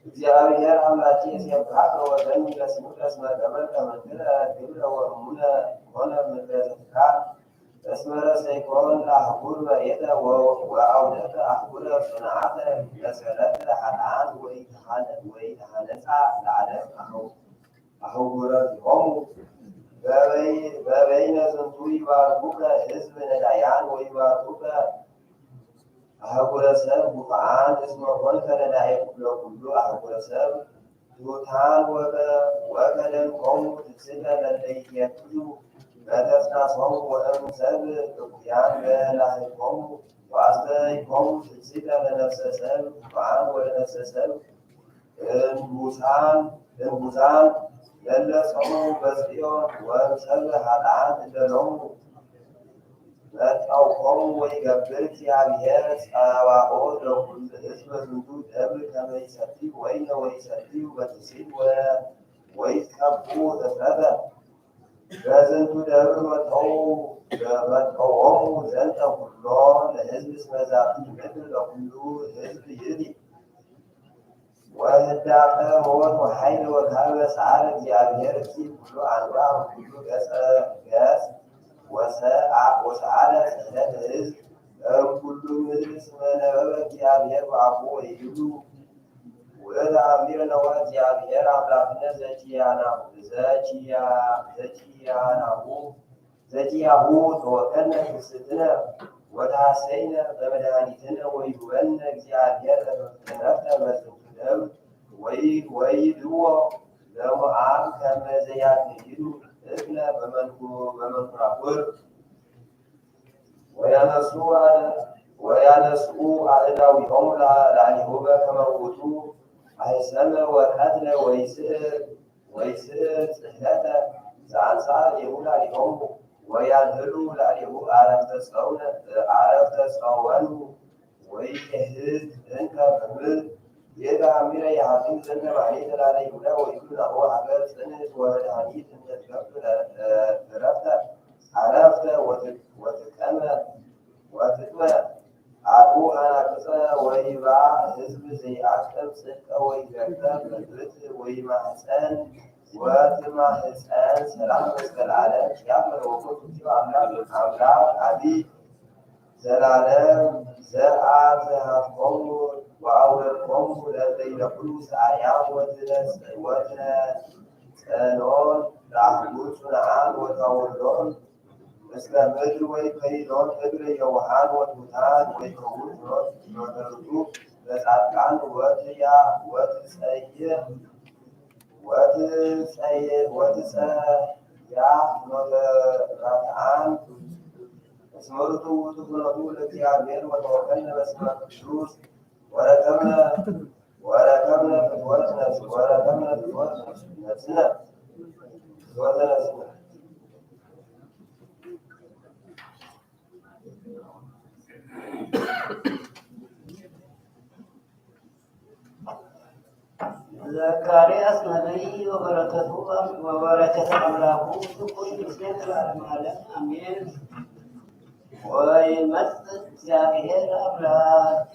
እግዚአብሔር አምላኬ ይሴብሐከ ወዘኒ ለስሙከ እስመ ገበርከ መንክረ ግብረ ወእሙነ ኮነ ምድረ ትካት እስመ ረሰይኮን ለአህጉር መሬተ ወአውደተ አህጉረ ጽንዓተ ለሰለተ ኃጥኣን ወኢተሃነጻ ለዓለም አህጉረቲሆሙ በበይነ ዝንቱ ይባርኩከ ሕዝብ ነዳያን ወይባርኩከ አህጉረ ሰብ ጉፍዓን እስመ ኮንከ ነዳየ ኩሉ አህጉረ ሰብ ትሑታን ወከደንቆሙ ትስለ ለእለ ይትየክዙ በተጽናሶሙ ወእምሰብ እኩያን በላህቆሙ ወአስተይቆሙ ትስለ ለነፍሰ ሰብ ጉፍዓን ወለነፍሰ ሰብ እንቡዛን ለለጾሙ በጽዮን ወእምሰብ ኃጥኣን እደሎሙ መጣውቆሙ ወይገብር እግዚአብሔር ጸባኦት ለኩሉ ሕዝብ በዝንቱ ደብር ከመ ይሰትዩ ወይነ ወይሰትዩ በትስብእት ወይትቀብኡ እፍረተ በዝንቱ ደብር መጠውዖሙ ዘንተ ኩሎ ለሕዝብ እስመ ዛቲ ምድር ለኩሉ ሕዝብ ይእቲ ወህዳጠ ሆን ወኃይል ወካበ ሰዓረ እግዚአብሔር እቲ ኩሉ አንባዕ ወኩሉ ገጽ ወሰዓረ ጽሕፈተ ሕዝብ እምኩሉ ምድር እስመ ነበበ እግዚአብሔር በአፉ ወይብሉ ውእተ አሚረ ነዋ እግዚአብሔር አምላክነት ዘኪያሁ ተወከልነ ክስትነ ወተሐሰይነ በመድኃኒትነ ወይሁበነ እግዚአብሔር ዕረፍተ በዝንቱ ደብር ወይድዎ ለሞዓብ ከመ ዘያክሂዱ እክለ በመንኮራኩር ወያነስኡ አእዳዊሆሙ ላዕሌሁ በከመ ውእቱ አሕሰመ ወቀትለ ወይስዕር ጽሕፈተ ዘአንሣ የሁላ ሊሆሙ ወያንህሉ ላዕሌሁ አረፍተ ጸወኑ ወይሄህዝ እንከ በምድር የጋሚረ የሐኪም ዘንተ ማኅሌተ ላዕለ ይሁዳ ወይኩን አሁ ሀገር ጽንዕት ወመድኃኒት እንተ ትከፍል አረፍተ ወትቅመ አልቦ አናቅጸ ወይባ ሕዝብ ዘይአቅብ ጽድቀ ወይገርተም በትርት ወይማሕፀን ወትማሕፀን ሰላም እስከ ለዓለም ያፈር ወኮቱ አምላክ አቢይ ዘላለም ዘአብ ዘሃብቆሙ ወአውረድቆሙ ለእለ ይነኩሉ ሰዓያም ወትነጸኖን ለአህጉር ጽኑዓን ወታወርዶን እስከ ምድር ወይከይዶን እግረ የውሃን ወትሑታን ወይከውን ኖተርቱ ለጻድቃን ወትጸያፍ ኖተራትዓን እስመ ርቱ ውእቱ ፍኖቱ ለእግዚአብሔር ወተወከልነ በስመ ቅዱስ ወረከብነ ፍትወተ ነፍስነ ዘካርያስ ነቢይ ወበረከተ አምላኩ ትኩን ምስሌት ለዓለመ ዓለም አሜን። ወይመጽእ እግዚአብሔር አምላኬ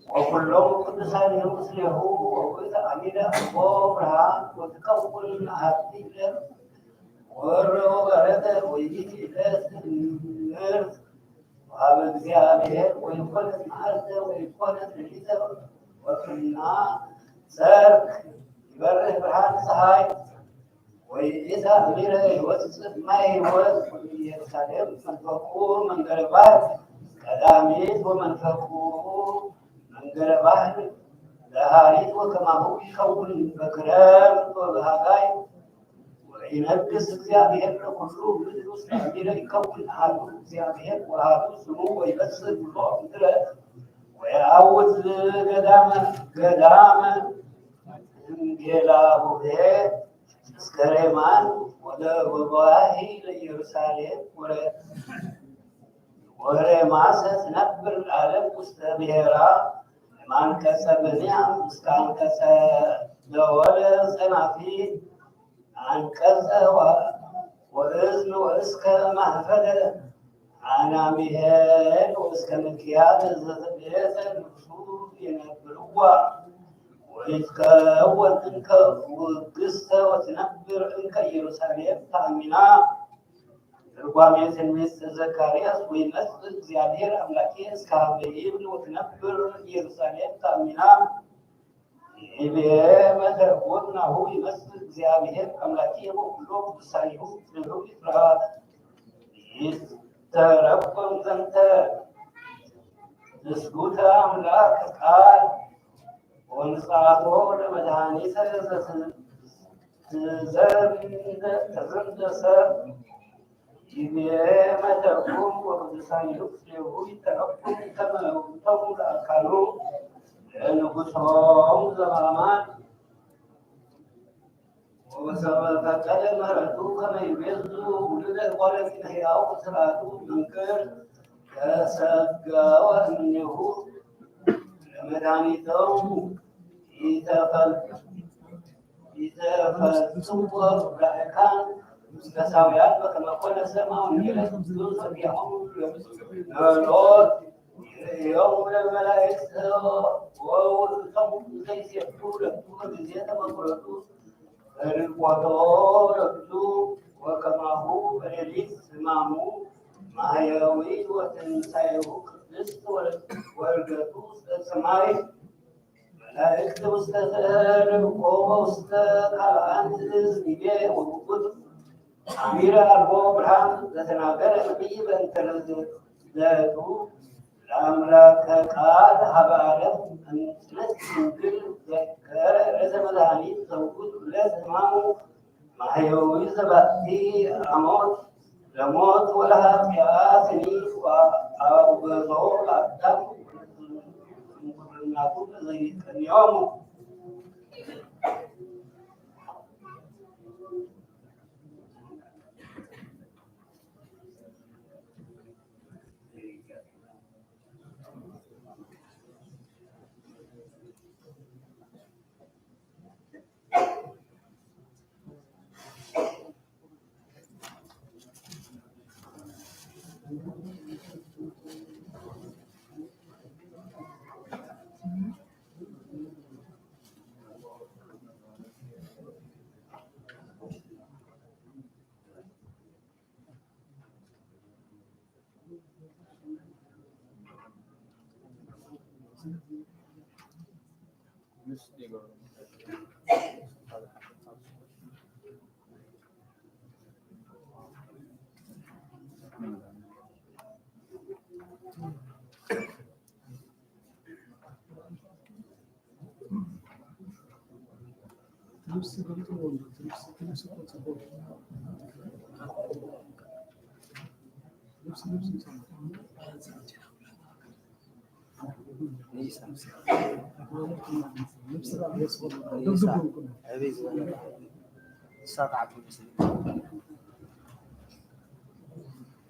ወኩሎሙ ቅዱሳን ምስሌሁ ወውእተ አሚረ እሞ ብርሃን ወትከውን አሐቲ ዕለት ወርኅ በረከ ወይእቲ ዕለት ምሕረት ወሀበ እግዚአብሔር ወይኮነት መዓልተ ወይኮነት ሌሊተ ወክርና ሰርክ ይበርህ ብርሃን ፀሐይ ወይእቲ አሚረ ይወፅእ ማይ ሕይወት ኢየሩሳሌም መንፈቁ መንገረ ባሕር ቀዳሚት ወመንፈቁ መንገረ ባሕር ለሃሪት ወከማሁ ይከውን በክረምት ወበሃጋይ ወይነግሥ እግዚአብሔር ለኩሉ ምድር ውስጥ አሚረ ይከውን አሐዱ እግዚአብሔር ወአሐዱ ስሙ ወይበጽሕ ኩሎ ምድረ ወየዐውፅ ገዳመ እምጌላቡሄ እስከ ሬማን ወበዋሒ ለኢየሩሳሌም ወሬማሰ ትነብር ለዓለም ውስተ ብሔራ ማንቀጸ ብንያም እስከ አንቀጸ ደወለ ጸናፊ አንቀጸ ወእዝን ወእስከ ማህፈደ አናሚሄድ ወእስከ ምክያት ዘተቤተ ንጉሱ የነብርዋ ወይትከወን እንከ ውግስተ ወትነብር እንከ ኢየሩሳሌም ታሚና ትርጓሜ ትንቢተ ዘካርያስ ወይመስል እግዚአብሔር አምላኬ እስከ ሀበ ይብል ወትነብር ኢየሩሳሌም ታሚና ይቤ መተርጎም ናሁ ይመስል እግዚአብሔር አምላኬ ወኩሎ ቅዱሳኒሁ ፍሬሁ ይፍራት ይተረጎም ዘንተ እስጉተ አምላክ ቃል ወንጻቶ ለመድኃኒተ ተዘንደሰብ ይቤ መተርጎም ወቅዱሳኒሁ ፍሬሁ ይተረጎም ከመውተሙ ለአካሉ ለንጉሶም ዘበአማን ወሰበፈቀደ ምሕረቱ ከመ ይቤዙ ውሉደ እጓለኪነ ሕያው ስርዓቱ መንክር ተሰገወ እምኔሁ ለመድኃኒቶሙ ይተፈልጽዎ ላዕካን መንፈሳውያን በከመ ኮነ ሰማው ዘቢሆሙ ሎት يوم الملائكة وولدهم ليس يقولون ጊዜ ተመክረቱ ርቆቱ ወከማ ሁ በሌሊት ሕማሙ ማሕየዊ ወትንሣኤሁ ቅድስት ወዕርገቱ ውስተ ሰማይ መላእክት ውስተ ርቆ ውስተ ካልአን ይቤ ወውቁት አሚረ አልቦ ብርሃን ዘተናገረ ነቢይ በእንተ ልደቱ ለአምላከ ቃል ሀበ ዓለም እምነት ድንግል ዘከረ ርእሰ መድኃኒት ዘውቁት ዕለት ሕማሙ ማሕየዊ ዘባቲ አሞት ለሞት ወለኃጢአትኒ ወአውገዞ ለአዳም እናቱ ዘይቀንዮሙ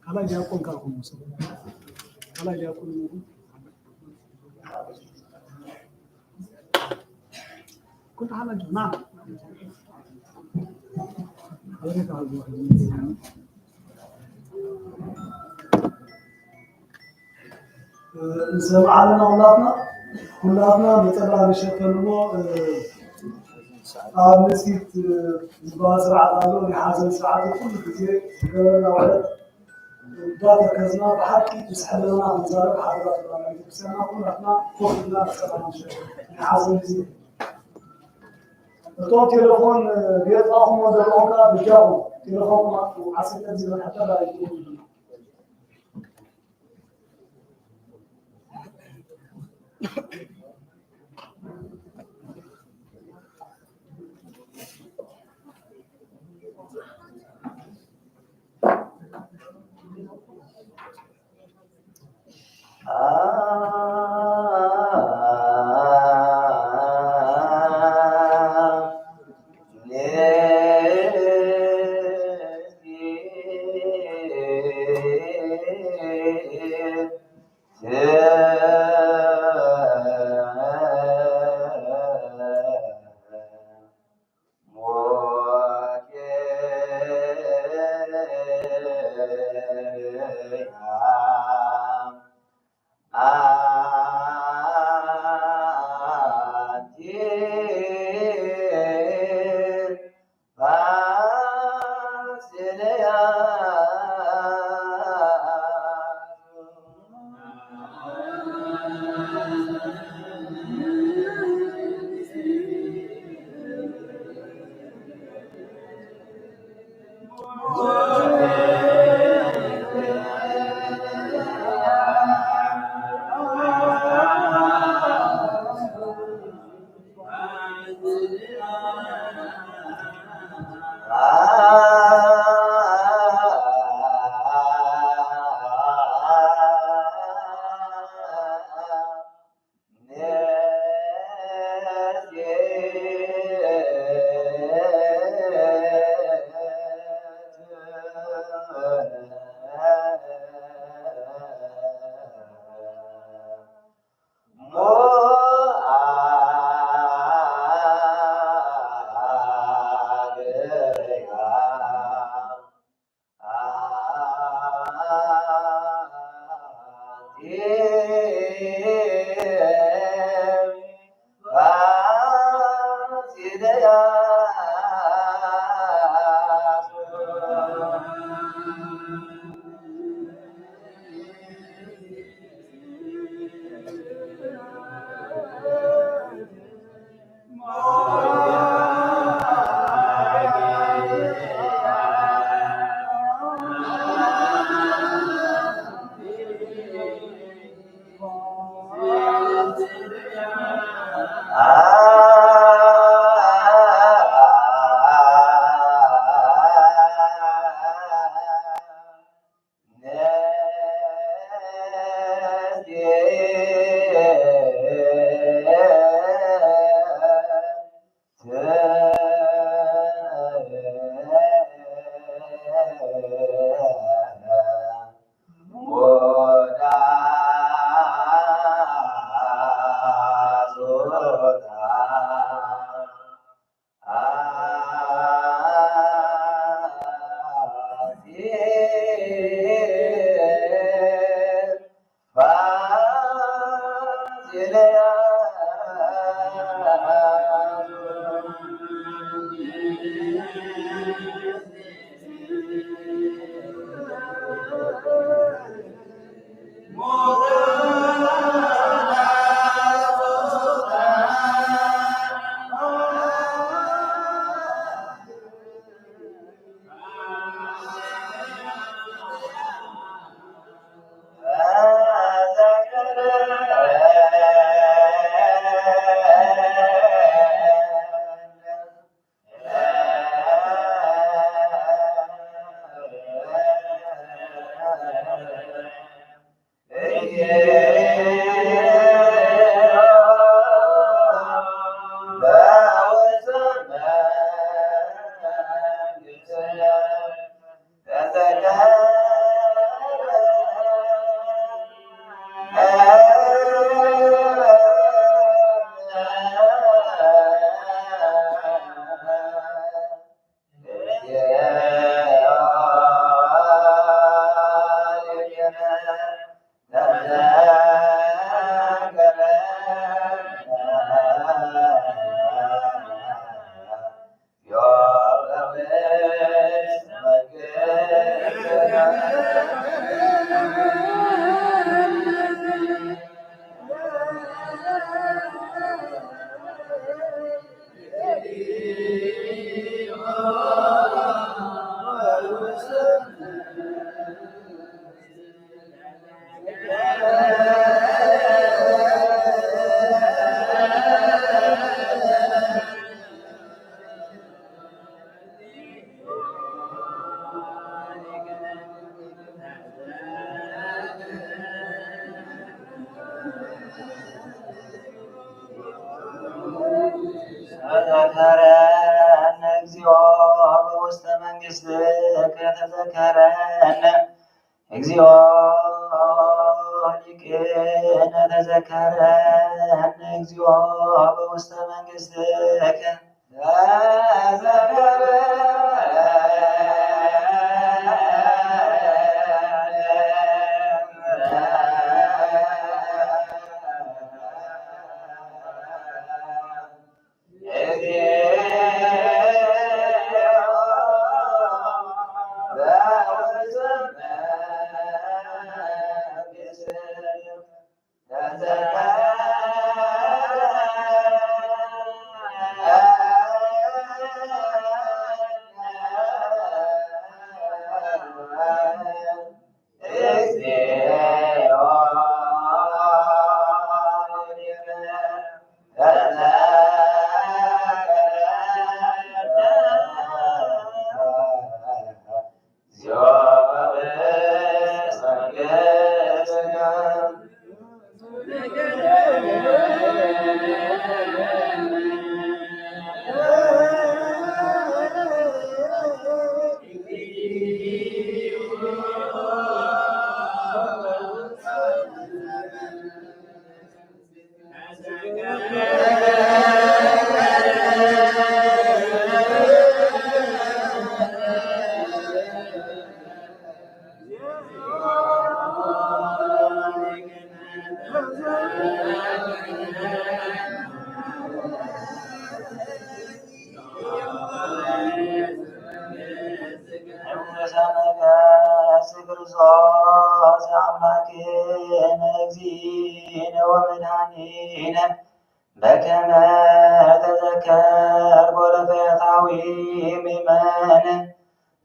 ከላይ ዲያቆን ካልኩኝ ከላይ ዲያቆን كنت على جماعة سمعنا أولادنا كلنا بتبع نشكلنا نسيت بازرع قالوا لي حازم ساعات كل كثير قالنا ولد داتا كزنا بحكي تسحب لنا نزارب حضرات الله سنة كلنا كلنا بتبع نشكل حازم زين تو تليفون بيطلعهم ودرعونا بجاهم تليفون وعسل تنزل حتى لا يكون ተዘከረነ እግዚኦ በውስተ መንግሥትከ ተዘከረነ እግዚኦ ሊቅነ ተዘከረነ እግዚኦ በውስተ መንግሥትከ ክርስቶስ አምላኬነ እግዚእነ ወመድኃኒነ በከመ ተዘከር ጎለፈታዊ ምእመን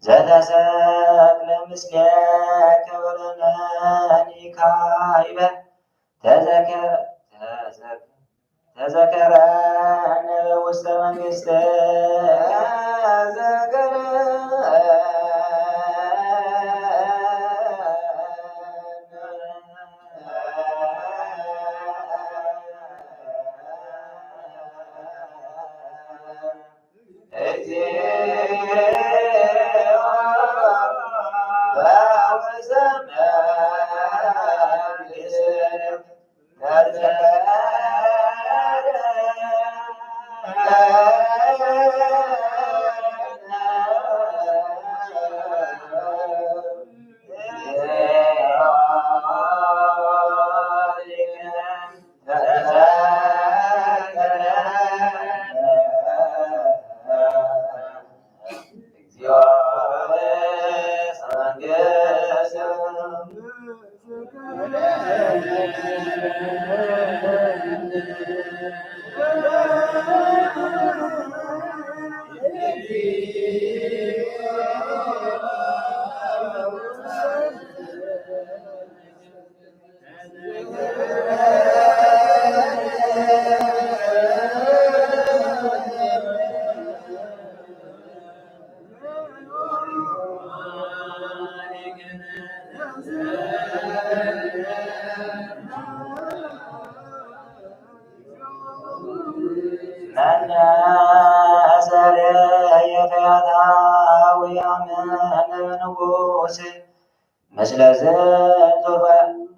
ዘተሰቅለ ምስሌከ ወለነኒ ካይበ ተዘከር ተዘከረነ በውስተ መንግሥት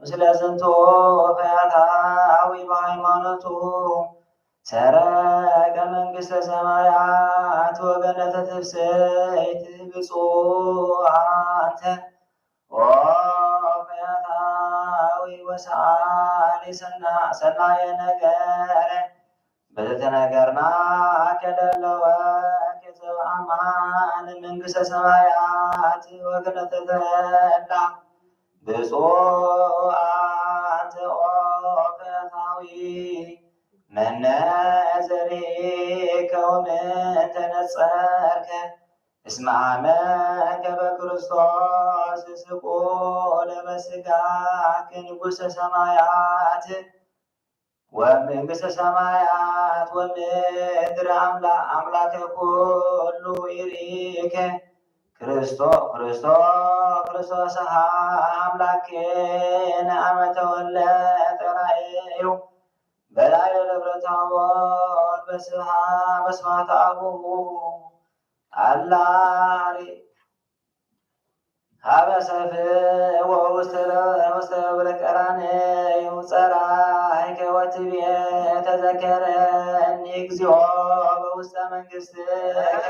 ምስለ ዝንቱ ፈያታዊ በሃይማኖቱ ሰረቀ መንግሥተ ሰማያት ወገነተ ትፍስሕት ብፁዕ አንተ ኦ ፈያታዊ ወሰአሊ ሰናየ ነገረ በዘተነገርና ከደለወ ከዘበአማን መንግሥተ ሰማያት ወገነተ ተድላ ብፁዕ አንተ ኦ ፈያታዊ መነ ዘሬከ ወምንተ ነጸርከ እስመ አመንከ በክርስቶስ ስቁል በሥጋከ ንጉሠ ሰማያት ወመንግሥተ ሰማያት ወምድር አምላከ ኩሉ ይሬከ ክርስቶስ አምላኬነ አመ ተወለጠ ራእዩ በላይ ደብረ ታቦር በስብሐተ አቡሁ አላሪ ሀበ ሰፍሕ ወውስተ ደብረ ቀራንዮ ጸራይከ ወትቤ ተዘከረኒ እግዚኦ በውስተ መንግሥትከ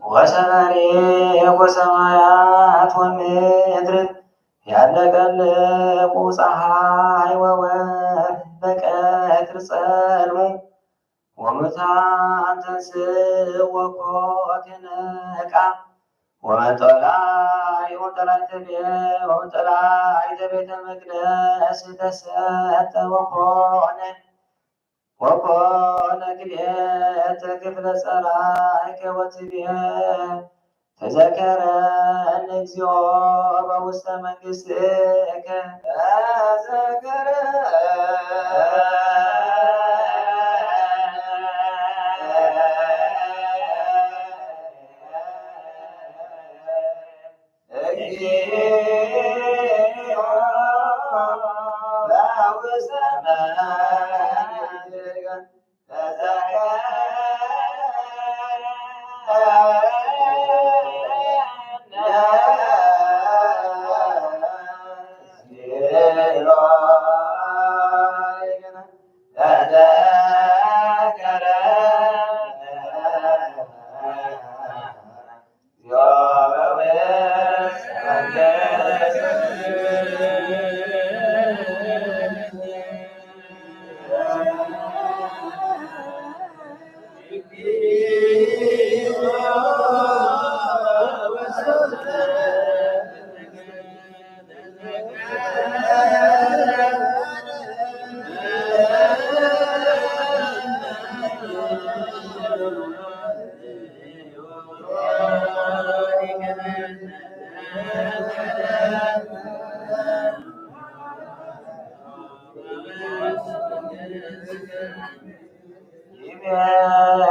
ወሰመሬ ወሰማያት ወምድር ያለቀልቁ ፀሐይ ወወር በቀትር ጸልሙ ወሙታን ተንሥኡ ወኮትነቃ ወመንጦላዕቱ ወመንጦላዕተ ቤተ መቅደስ ተሰጠ ወኮነ وكون كلية كفل سرايك وتبيه تذكر أن እግዚኦ በውስተ መንግሥትከ ተذكر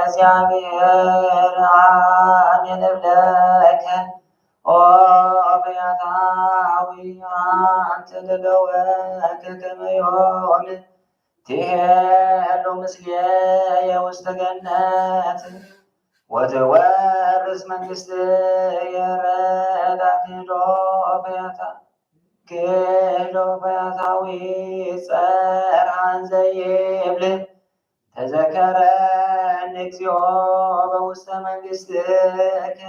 እግዚአብሔር አሜን እብለከ ኦ ፈያታዊ አንተ ደለወከ ከመ ዮም ትሄሉ ምስሌየ ውስተ ገነት ወትወርስ መንግሥትየ ረዳት ኪዶ ፈያታዊ ጸርሐን ዘይብል ተዘከረን እግዚኦ በውስተ መንግሥትከ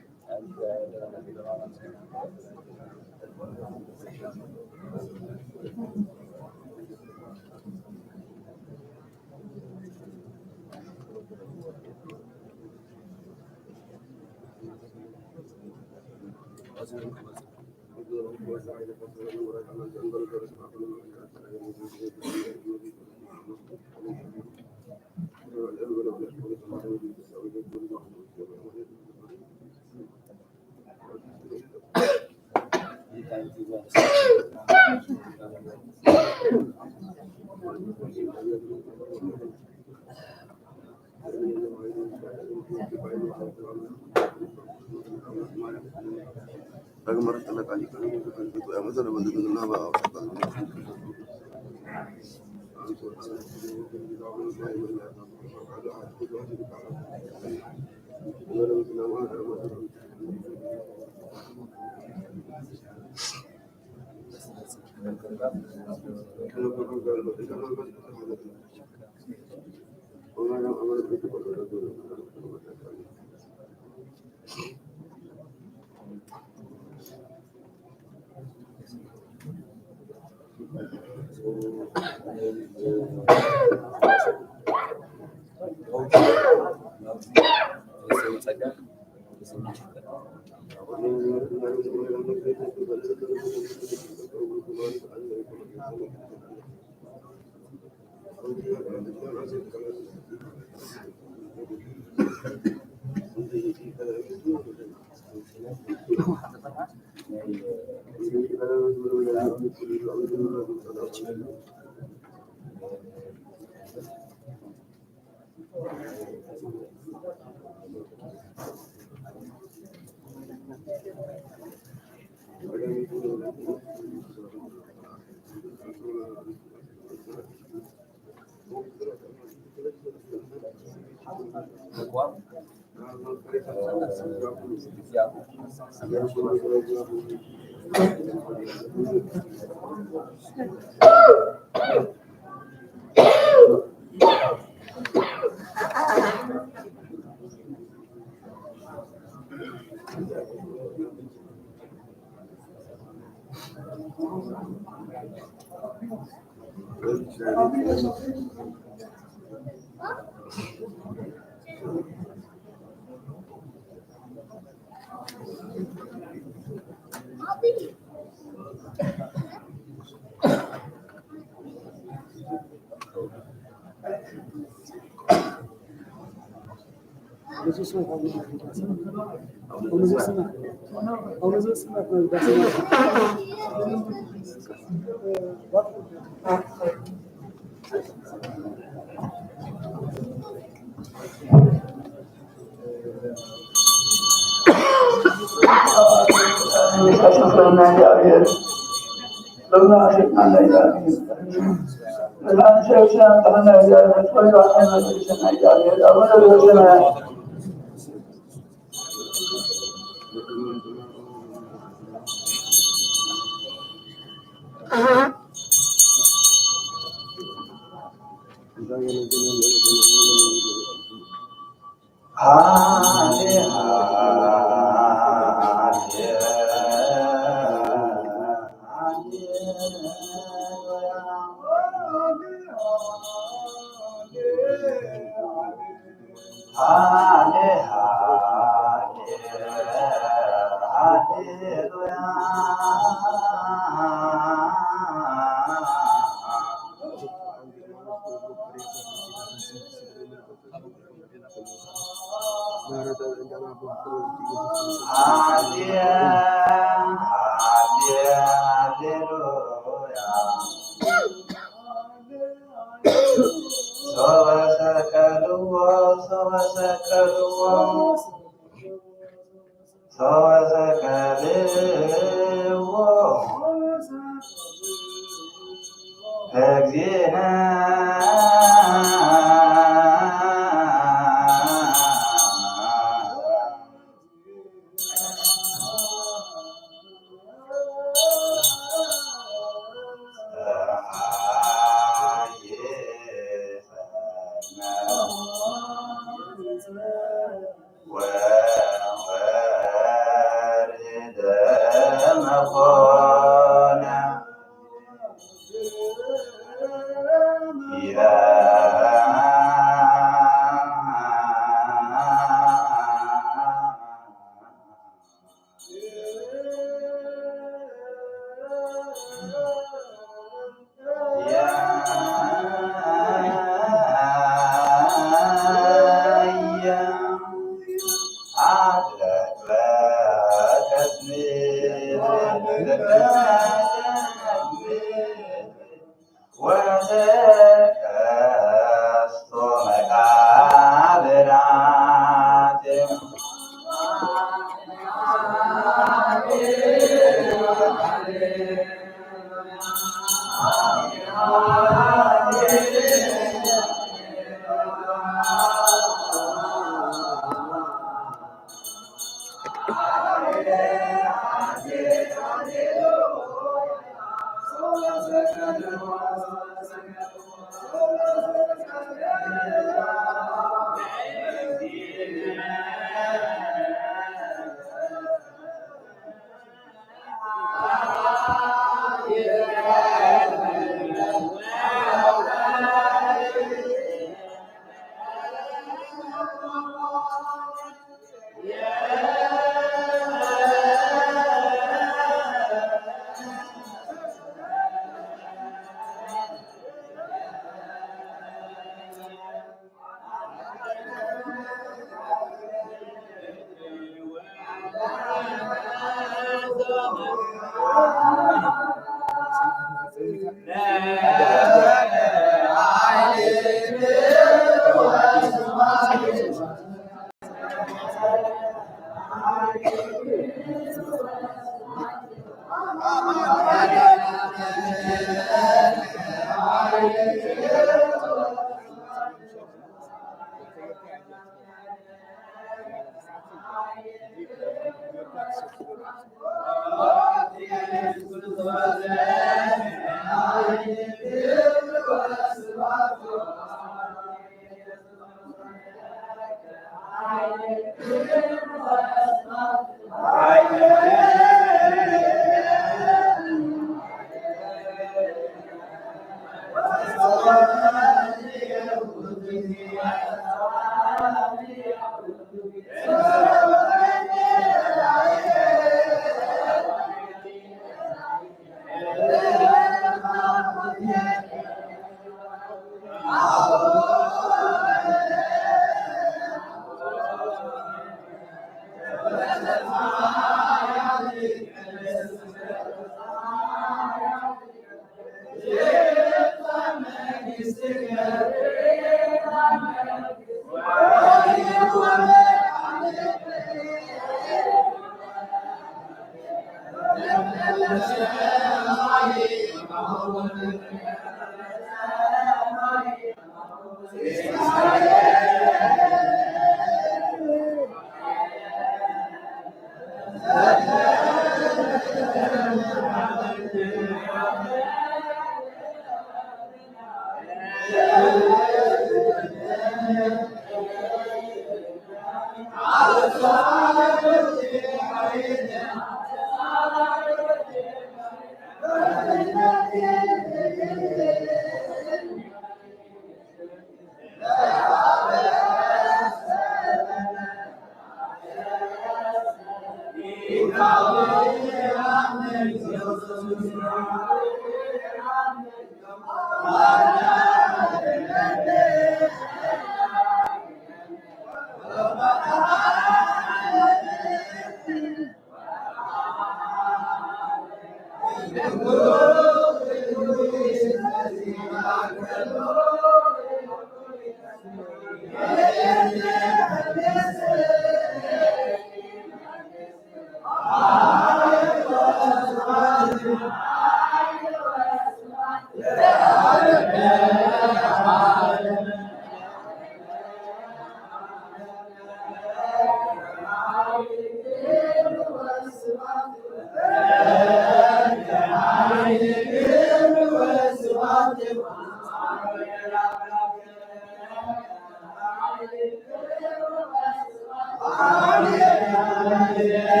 Amen.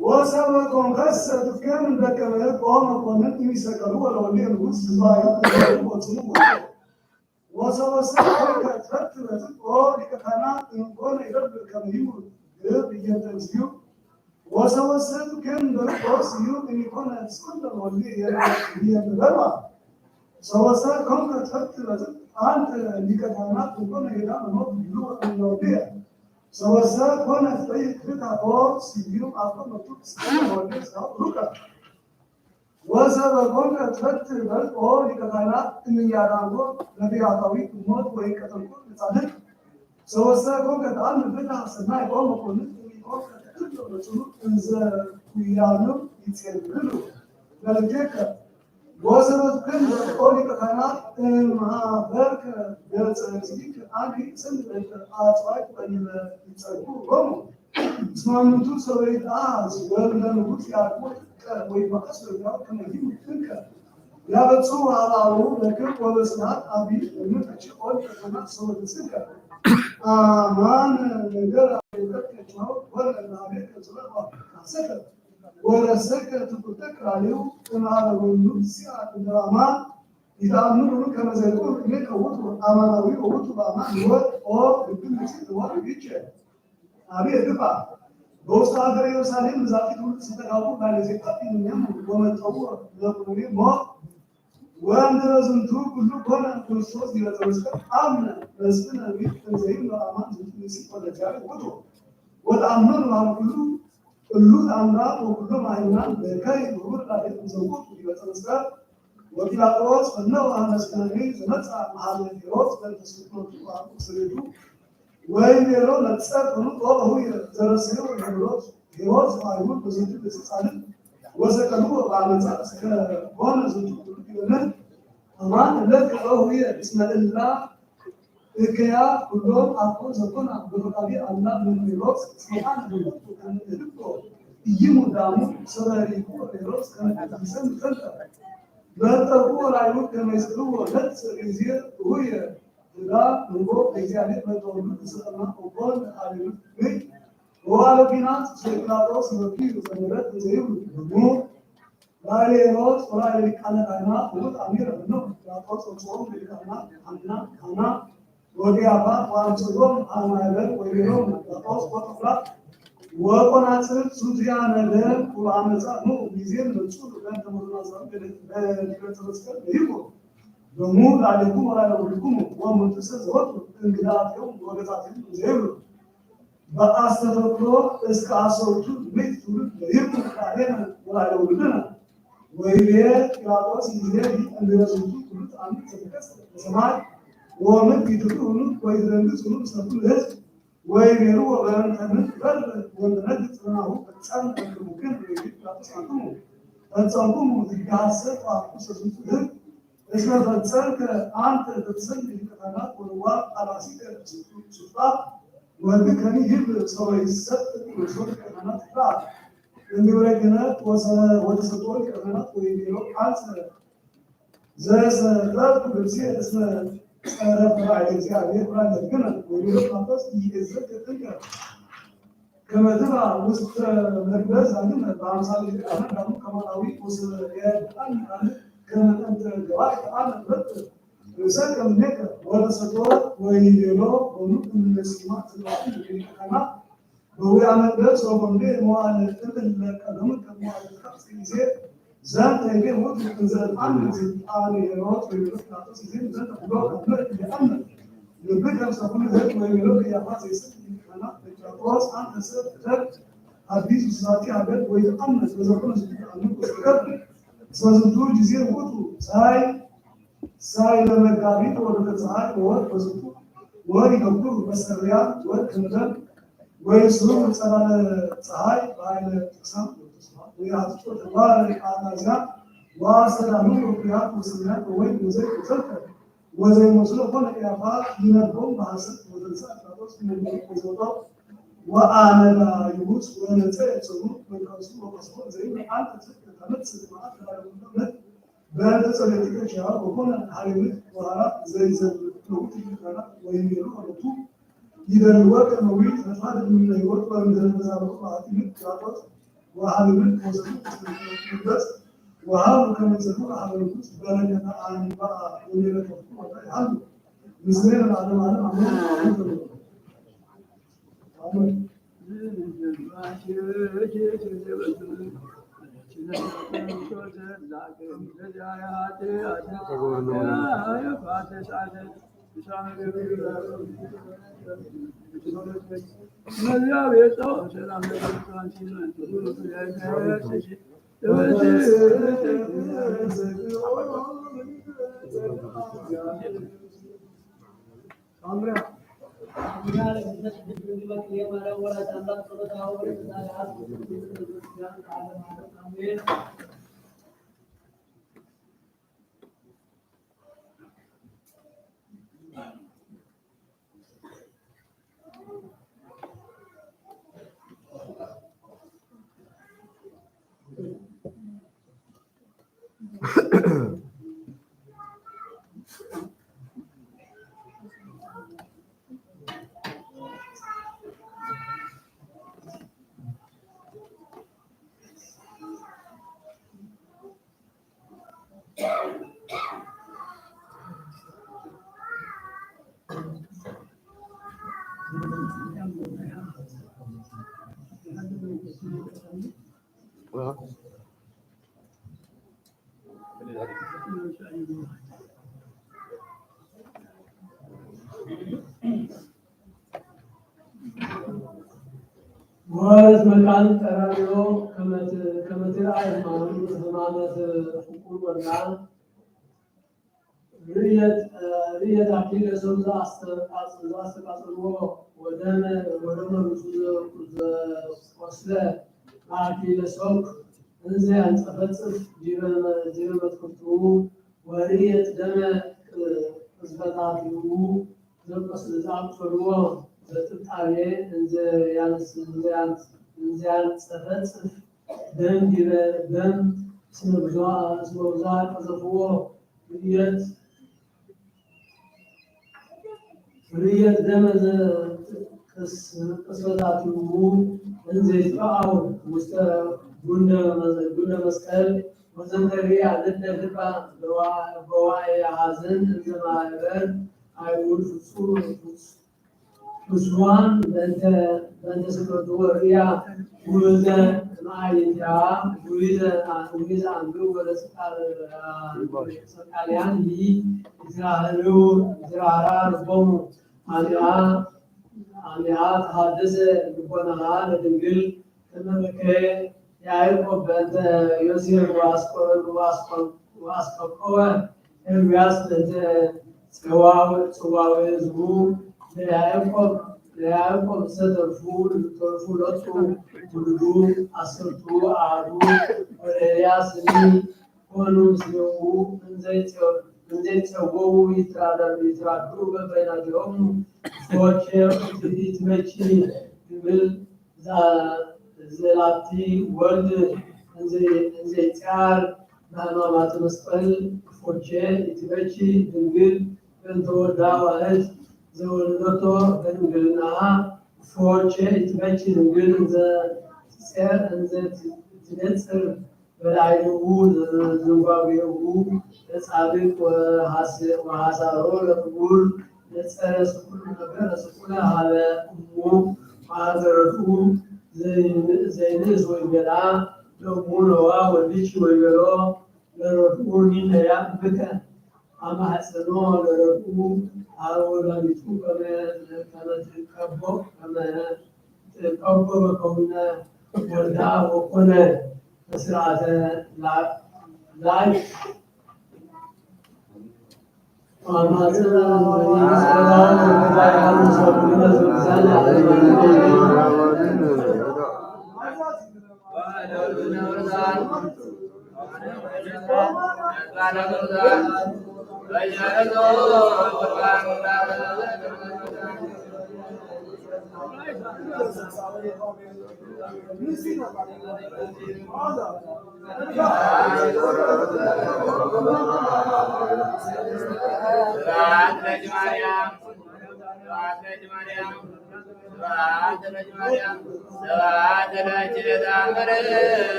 وسوى كونغرس كان ده كمان قام قانون يسكروا ولا ولي الوس زايد وسوى سكر كتبت او كان يكون يرد كميو بيجتزيو وسوى سكر كان ده قاسيو ان يكون اسكن ولي هي الغرب سوى سكر كان كتبت انت لكتانات يكون يدا نوت النوبيه سوى سكر كان في كده او سيو اكو مكتوب سكر ولي روكا وسوى كان كتبت او لكتانات ان يارانو نبي عطوي موت وهي كتنكو تصدق سوى سكر كان تعلم بتاع سماع او مكون يكون كتبت رسول انزا ويانو يتسللو لذلك وسبب كل قولي كانت مع بركة بيرتزيك أني سند الأطفال اللي يتصرفوا هم ስማምቱ ሰበይጣስ ወለንጉስ ያቆጥ ወይ ማስረጃው ከነዚህ ትንከ ያበጹ አላሉ ለክብ ወበስናት አቢ ምንጭ ኦል ከተማ ሰበስከ አማን ነገር አለከቸው ወለና ቤት ስለባ ካሰከ ወረሰከ ተቆጠቃሊው ተማረውኑ ሲያት ድራማ ይታምሩ ከመዘቁ ለከውቱ አማናዊ ወቱ ባማን ወጥ ኦ ግብት ሲወር ይጭ አቤ ግባ በውስጥ ሀገር ኢየሩሳሌም ዛፊት ሁሉ ሲተጋቡ ባለዜጣፊንም ወመጠው ለቁሪ ሞ ወንድረዝንቱ ሁሉ ኮነ ክርስቶስ ይረዘውስከ አምነ በስነ ቢት ተዘይም ለአማን ዝንሲ ወለጃሪ ወጡ ወጣመን ሁሉ ሁሉ አምራት ወሁሉ ማይናን በከይ ሁሉ ላይ ዘውቱ ይረዘውስከ ወጲላጦስ ነው አመስከኔ ዘመጻ መሐለ ሄሮድስ በተስኩቱ አቁስሪቱ ወይ ሌሎ ለጸጥ ነው ጦሩ ዘረሰው ሄሮድስ አይሁድ በዘቱ በስጻለ ወሰቀሉ ባለዛ እስከ ሆነ ዘቱ ይሆናል አማን ለቀው እስመላ እከያ ሁሉም አቆ ዘኮና በፈቃዲ አላህ ምን ሄሮድስ ስልጣን ነው ይሙዳሙ ሰራሪኩ ሄሮድስ ከነዚህ ከንተ በጠቁ ላዩ ከመስሉ ወለት ጊዜ ሁየ ዳ ንጎ እግዚአብሔር በተወሉ ተሰማ ኦቦን አለሉ ወይ ወአለቢናት ሰይጣኖስ ነው ዘመረት ዘይው ነው ላሌሮስ ወላሌ ካናና ወጥ አሚር ነው ያቆስ ጾም ለካና አና ወዲያባ ዋንጾም አማይበር ወይሮ ያቆስ ወጥላ ወቆናጽር ሱትያ ነገር ወአመጻ ነው ጊዜን ለጹ ለተሞላ ዘመን በተመስከር ይቆ ደሞ ላሌኩ ወላሌኩም ወመንተሰ ዘወት እንግዳቸው ወገታቸው ዘይሩ በአስተፈቅሮ እስከ አሰውቱ ቤት ትውልድ ይርቁ ካሄነ ወላሌውልና ወይቤ ጲላጦስ ይዜ እንደረሱቱ ትውልድ አንድ ተከሰ ሰማይ ወምን ይትሩኑ ወይዘንግጹኑ ሰቱ ለህዝብ ወይቤሩ ወበረንተን በር ወንደነግ ጽናሁ በጻን ከሙከን ጲላጦስ አንቱ ፈጸምኩም ይጋሰጥ አቁሰቱ ህዝብ እስከ ፈጸምከ አንተ ተሰል ይከታናት ወልዋ አራሲ ሱጣ ወንድ ከኒ ይብ ሰው ይሰጥ ወሶት ከናት ራ እንደወረገና ወተሰጦል ከናት ወይቤሩ አንተ ዘሰራት ብርሲ እስመ ጸረፈ እግዚአብሔር ብራለ ግን ወይቤሩ ጳውሎስ ይዘት ተጠቀ ከመድባ ውስጥ መርበዝ አንተ በአምሳል ከናት ከማላዊ ወሰ ያጣን ከመጠን ገባይ አመት ሰከም ነከ ወረሰቶ ወይቤሩ ወኑ እንስማ ተባለ ከና በወያ መድረስ ወንዴ መዋል እንትን ለቀደም ከመዋል ከፍ ጊዜ ዛንተ ይገ ወጥ እንዘል አንድ አለ የሮት ወይቤሩ ታቶስ ይዘን ዘንተ ብሎ ከመር ያመ ለብከም ሰፉን ዘት ወይቤሩ ያፋስ ይስጥ ከና ጳውሎስ አንተ ሰጥ አዲስ ሳቲ አገር ወይ አመት በዘፈኑ አንዱ ከከብ ሰዝቱ ጊዜ ወጡ ሳይ ለመጋቢት ወደ ፀሐይ ወር በዝቱ ወር ይገብሩ በሰሪያ ወር ከመደብ ወይ ስሩ ጸላለ ፀሐይ ባይለ ተሳም ወይ አጥቶ ተባረ ካናዛ ዋሰላሙ ወቅያት ሙስሊማ ወይ ወዘይ ተሰከ ወዘይ መስሎ ሆነ ያፋ ይነበው ማሰብ ወደዛ ታውስ ምን ነው ወአነላ ይሁስ ወነጸ ጽኑ መንፈሱ ወቀስሞ ዘይ አንተ ተመጽ ማለት ነው በተጸለይከ ያው ወኮነ ሃይምት ወራ ዘይዘብ ነው ይከራ ወይሚሩ ወጡ ይደርወቅ ነው ተፋድ ምን ይወጥ ወንደረዛው ማለት ይካቶት ወሃብን ወሰጡ በስ ወሃብ ከመዘሩ አሃብን በረከታ አንባ ወለረቱ ወጣ ምስሌን ዓለም አሜን አሜን ወዝ መካን ቀራሪዮ ከመትር አይማኑ ህማመት ፍቁርና ርየት አኪል ለሰው አስተቃጽሎ ወደመ ወስለ አኪል ሰውክ እንዘ አንጸፈጽፍ ጅረመትኩቱ ወርየት ደመ ቅዝበታቲሁ ዘቆስዛቅፈርዎ በጥጣሬ እንዘ ያንጸፈጽፍ ደም ስመብዛ ቀዘፍዎ ርየት ደመ ቅስበታቲሁ እንዘ ይትበአው ውስተ ጉነ መስቀል ወዘንተሪያ ልደልባ በዋይ ሐዘን እንዘ ማህበር አይውል ፍጹም በእንተ ስቅለቱ ወርያ ውእዘ ማዕይንታ ውእዘ አንዱ ወደ ሰቃልያን ይትራራ ልቦሙ አሚሃ ተሐደሰ ልቦናሃ ለድንግል ከመበከ ያዕቆብ በእንተ ዮሴፍ ወአስቆቆወ ኤርምያስ በእንተ ጽዋዌ ሕዝቡ ለያዕቆብ ዘተርፉ ሎቱ ውልዱ አስርቱ አሐዱ ወለኤልያስ ኮኑ ምስሌሁ እንዘ ይጸወዑ ይትራድኡ በበይናቲሆሙ ፎቼ ይትመቺ ድንግል ዘላቲ ወልድ እንዘ ይጻር በሕማማተ መስቀል ፎቼ ይትመቺ ድንግል በእንተ ወልዳ ዋህድ ዘወለደቶ በድንግልናሃ ፎቼ ይትመቺ ድንግል እንዘ ትነጽር በላዕሌሁ ዘንጓቤሁ ለጻድቅ ወሐሳሮ ለክቡር ነጸረ ስቁል ነገረ ስቁለ ሀበ እሙ ማኅበረቱ ዘይንእስ ወይቤላ ለእሙ ነዋ ወልድኪ ወይቤሎ ለረድኡ ኒነያ ብከ አመ ሐፀኖ ለረድኡ ሀበ ወላዲቱ ከመ ትቀቦ በከውነ ወልዳ ወኮነ በስርዓተ ላይ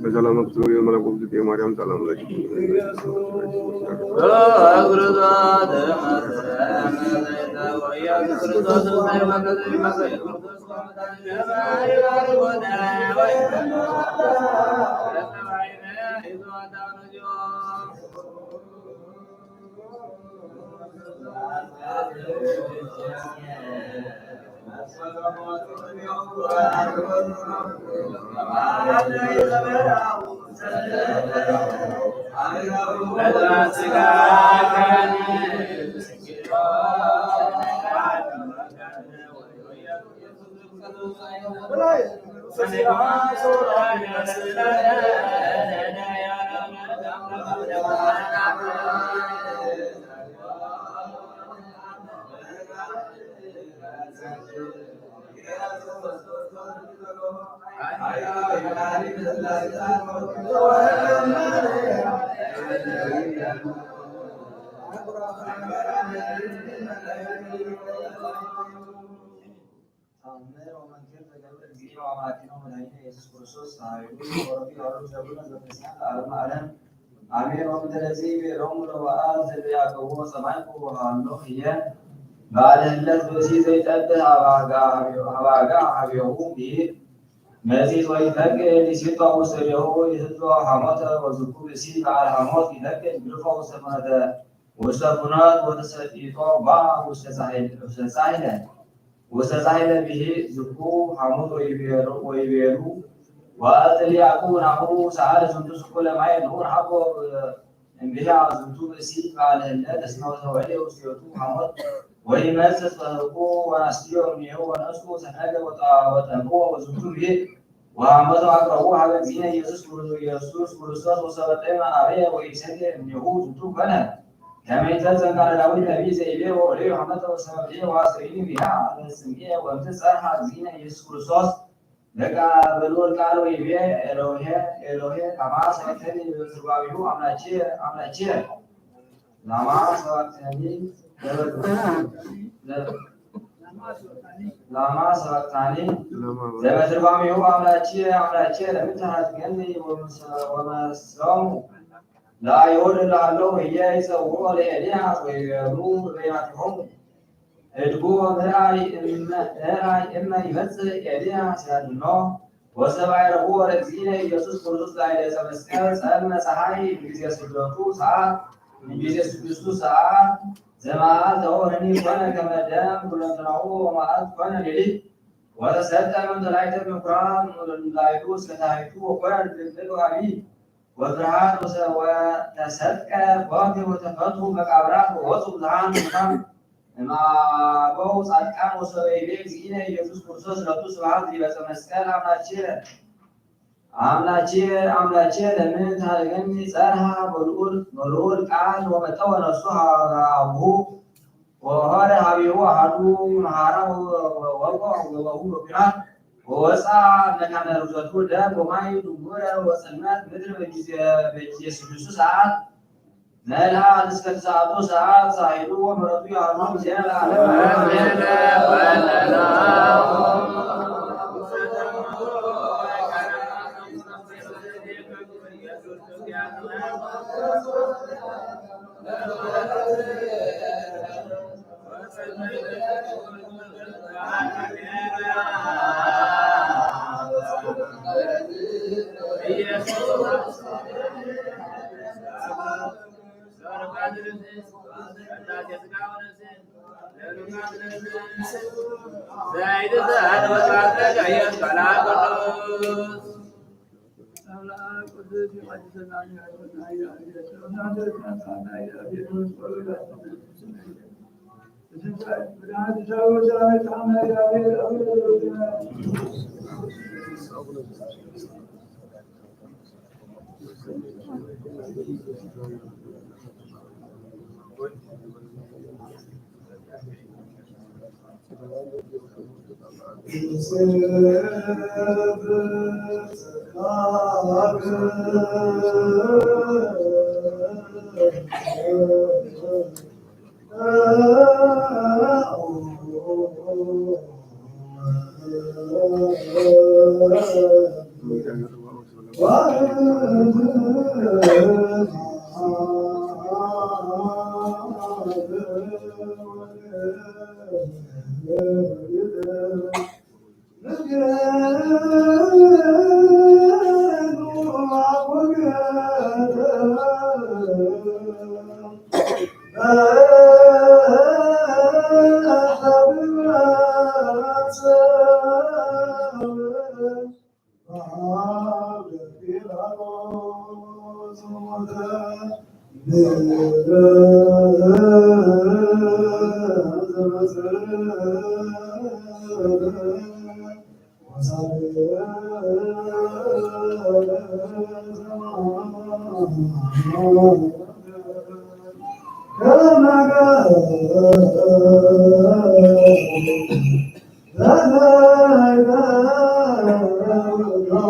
በሰላም አክብሮ የመላኩ የማርያም ሰላም ለኪ አሜን ወምድረዚህ ሮም ለዋአል ዘያቀቦ ሰማይኩ ሃሎ ህየ ባለለት በሲ ዘይጠብህ አባጋ አብየሁ ቢል መዚህ ወይ ፈቅ ሊሲቷ ውሰደሁ ይህዞ ሐሞተ ወዝኩ ብሲ በዓል ሐሞት ይፈቅድ ብልፎ ውሰመተ ወሰፉናት ወተሰጢቶ ባ ውስተ ሳይለ ብሄ ዝኩ ሐሞት ወይቤሉ وأتلي أكون أبو سعادة تسكو لما ينور حقه انبياء زنتو بسيط على الله تسمعوا سوالي وسيوتو حمد ويمسس فهرقو ونستيو منيه ونسكو سنجا وتنقوه وزنتو به وعمدوا أقربوه على زينة يسوس كرسوس وسبتين عريه ويسنجا منيه زنتو بنا كما يتزن على داود النبي زيبه وعليه حمد وسبتين وعسرين بها على السمية وامتس أرحى زينة يسوس كرسوس ለቃ በሎል ቃል ወይ ኤሎሄ ከማ ሰተኒ በዝባቢሁ አምላቼ ላማ ሰዋተኒ ለበዝባቢሁ አምላቼ ለምትሃት ገኒ ወመስራሙ ላይወድ ላለው እየይሰው ለኤልያስ ወይ ሩ በያትሆም እድጉ ምራይ እማ ይመጽእ ኤልያስ ያድኖ ወሰብአ ረቡዕ ወለእግዚእነ ኢየሱስ ክርስቶስ ላይ ለመስቀል ጸልመ ፀሐይ ጊዜ ስግደቱ ሰዓት ዘመዓልተ ወህኒ ኮነ ከመ ደም ሁለንተናሁ ወመዓልት ኮነ ሌሊት ወተሰጠ እምእንተላዕተ ምኵራብ ላዕሉ እስከ ታሕቱ ወኮነ ድቅድቅ ዓቢይ ወፍርሃት ወተሰጥቀ ኮቴ ወተፈቱ መቃብራት ወወፁ ብዙኃን ሙታን እምአበው ጻድቃን ወሰበይቤ እግዚእነ ኢየሱስ ክርስቶስ ለቱ ስብሐት ሊበጸ መስቀል አምላቼ ለምን ታደርገኒ ጸርሃ በልዑል ቃል ወመጠወ ነፍሱ አቡሁ ወሆረ ሀቢሁ አሐዱ መሃራ ወወሁ በኩራት ወወፃ መካነ ርኵሰቱ ደም ወማይ ድንጉረ ወጽልመት ምድር በጊዜ ስድስቱ ሰዓት መልአት እስከ ተሰዓቱ ሰዓት ሳይሉ ወምሕረቱ ያርኖም ዜና Oh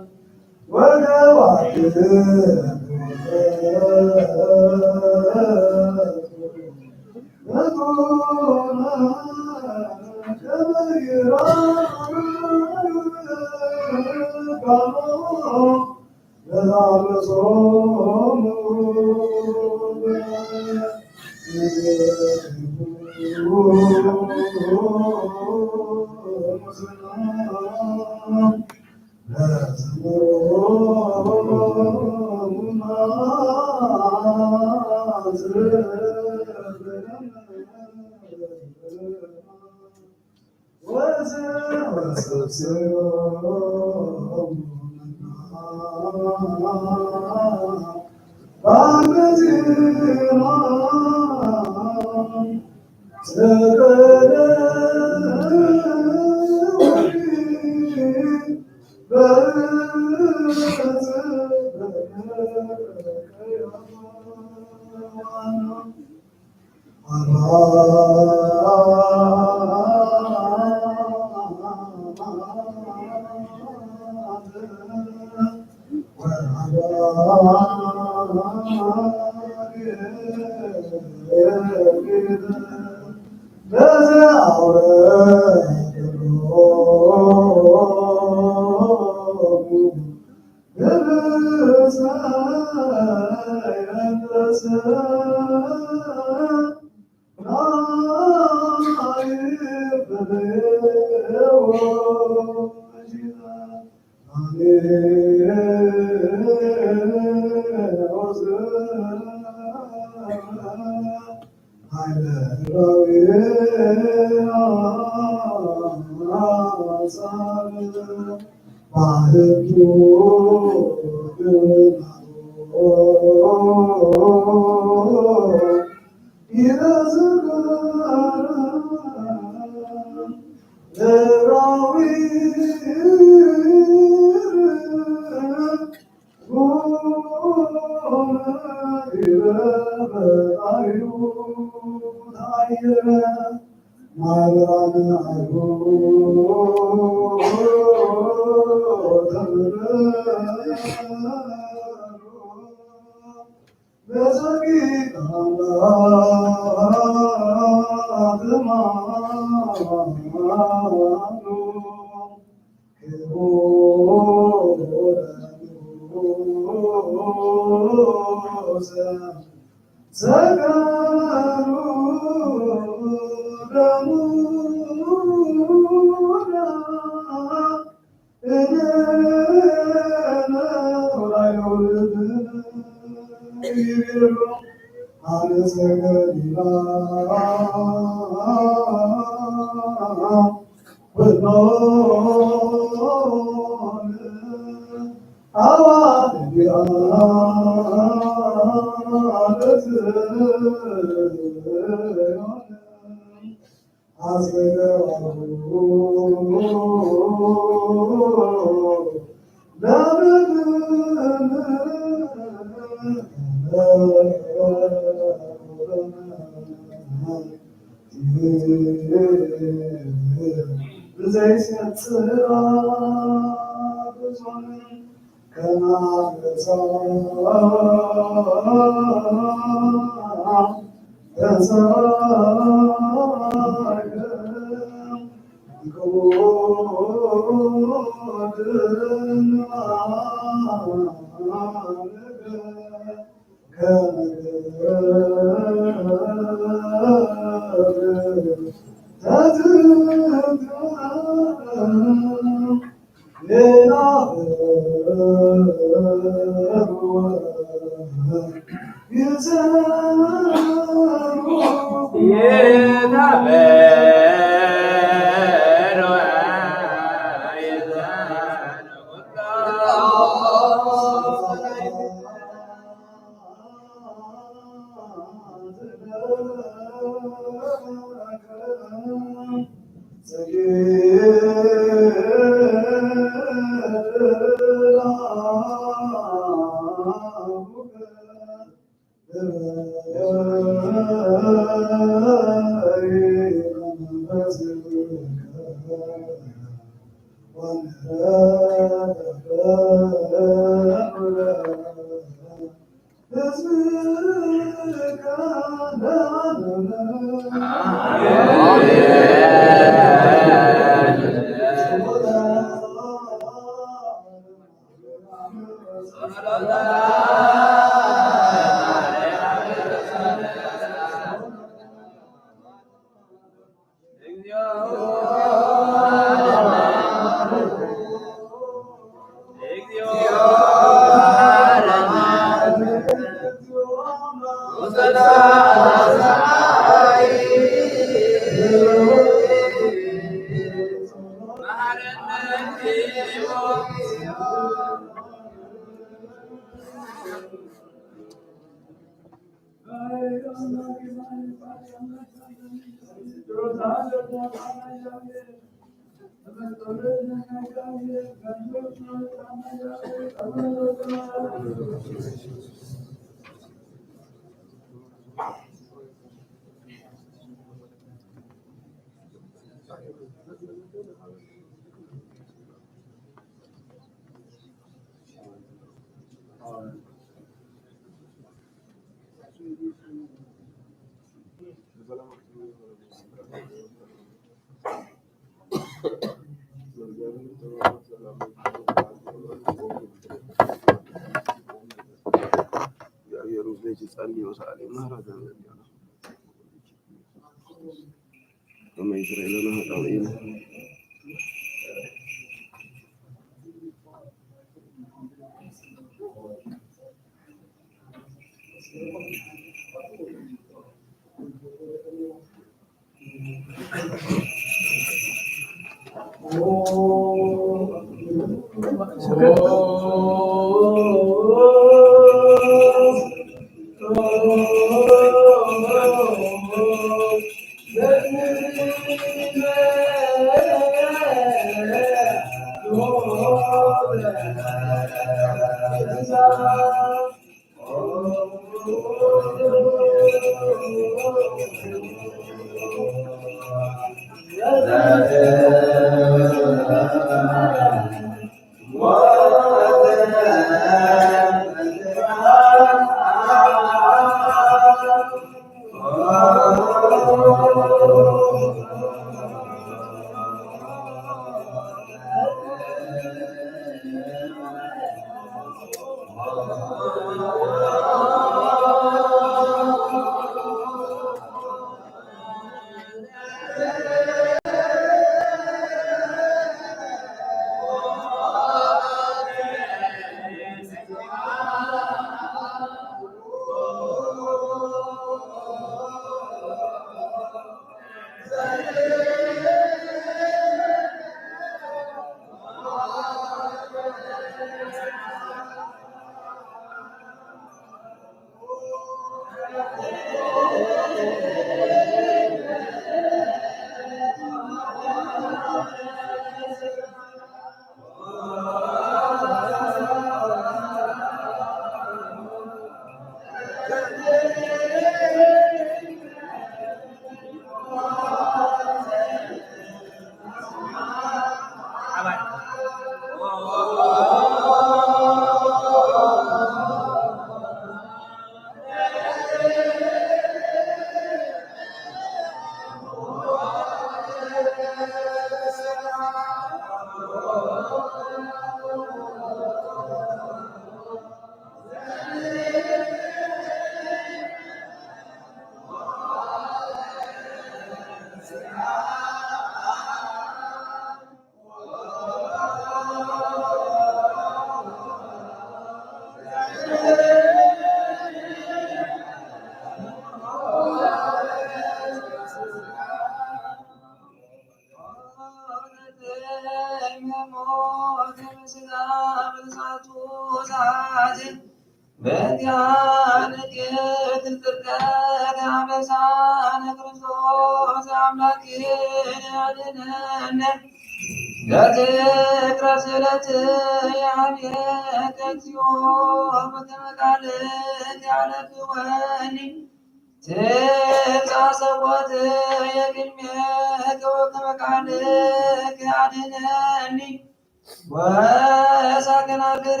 ወሳከናገር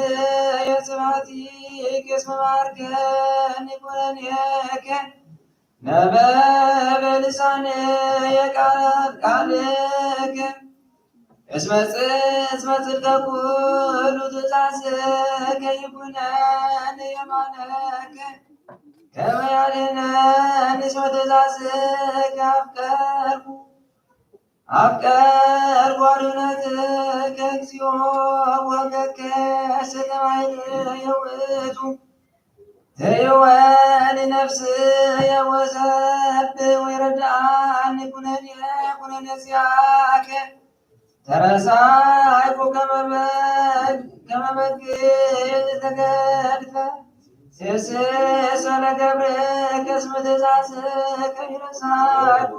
የስማቲ ቄስ መባርከን ይኩነኔከ ነበበልሳነ የቃልከ እስመ ጽድቀ ኩሉ ትእዛዝከ ይኩነን የማነከ ከመ ያድኅነኒ እስመ ትእዛዝከ አፍቀርኩ አድኅነትከ እግዚኦ ወገከ ሰማይ የውእቱ ሕይወት ነፍስየ ወሰብእ ወይረድአኒ ኩነኔ ዚአከ ተረሳይኩ ከመ በግዕ ዘተገድፈ ሴሰ ለገብርከ እስመ ትእዛዝከ ይረሳይኩ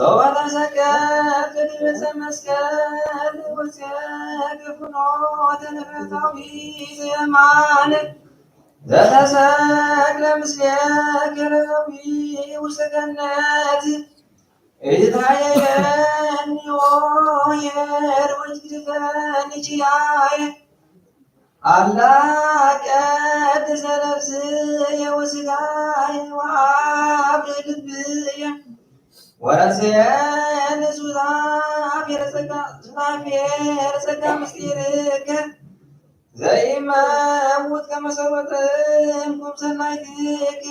ሰው በተሰቀል ቅድመ መስቀል ወሲያግፍኖ ተነፈታዊ ዘየማን ዘተሰቅለ ምስሌከ ረዊ ውስተ ገነት ኢታየኒ ወየር ወጅድፈኒ ችያየ አላ ቀድሰ ነፍስየ ወሥጋየ ወሀብረ ልብየ ወረሴን ሱታፌረ ጸጋ ምስጢርከ ዘይመውት ከመ ሰበጥኩ ሰናይትከ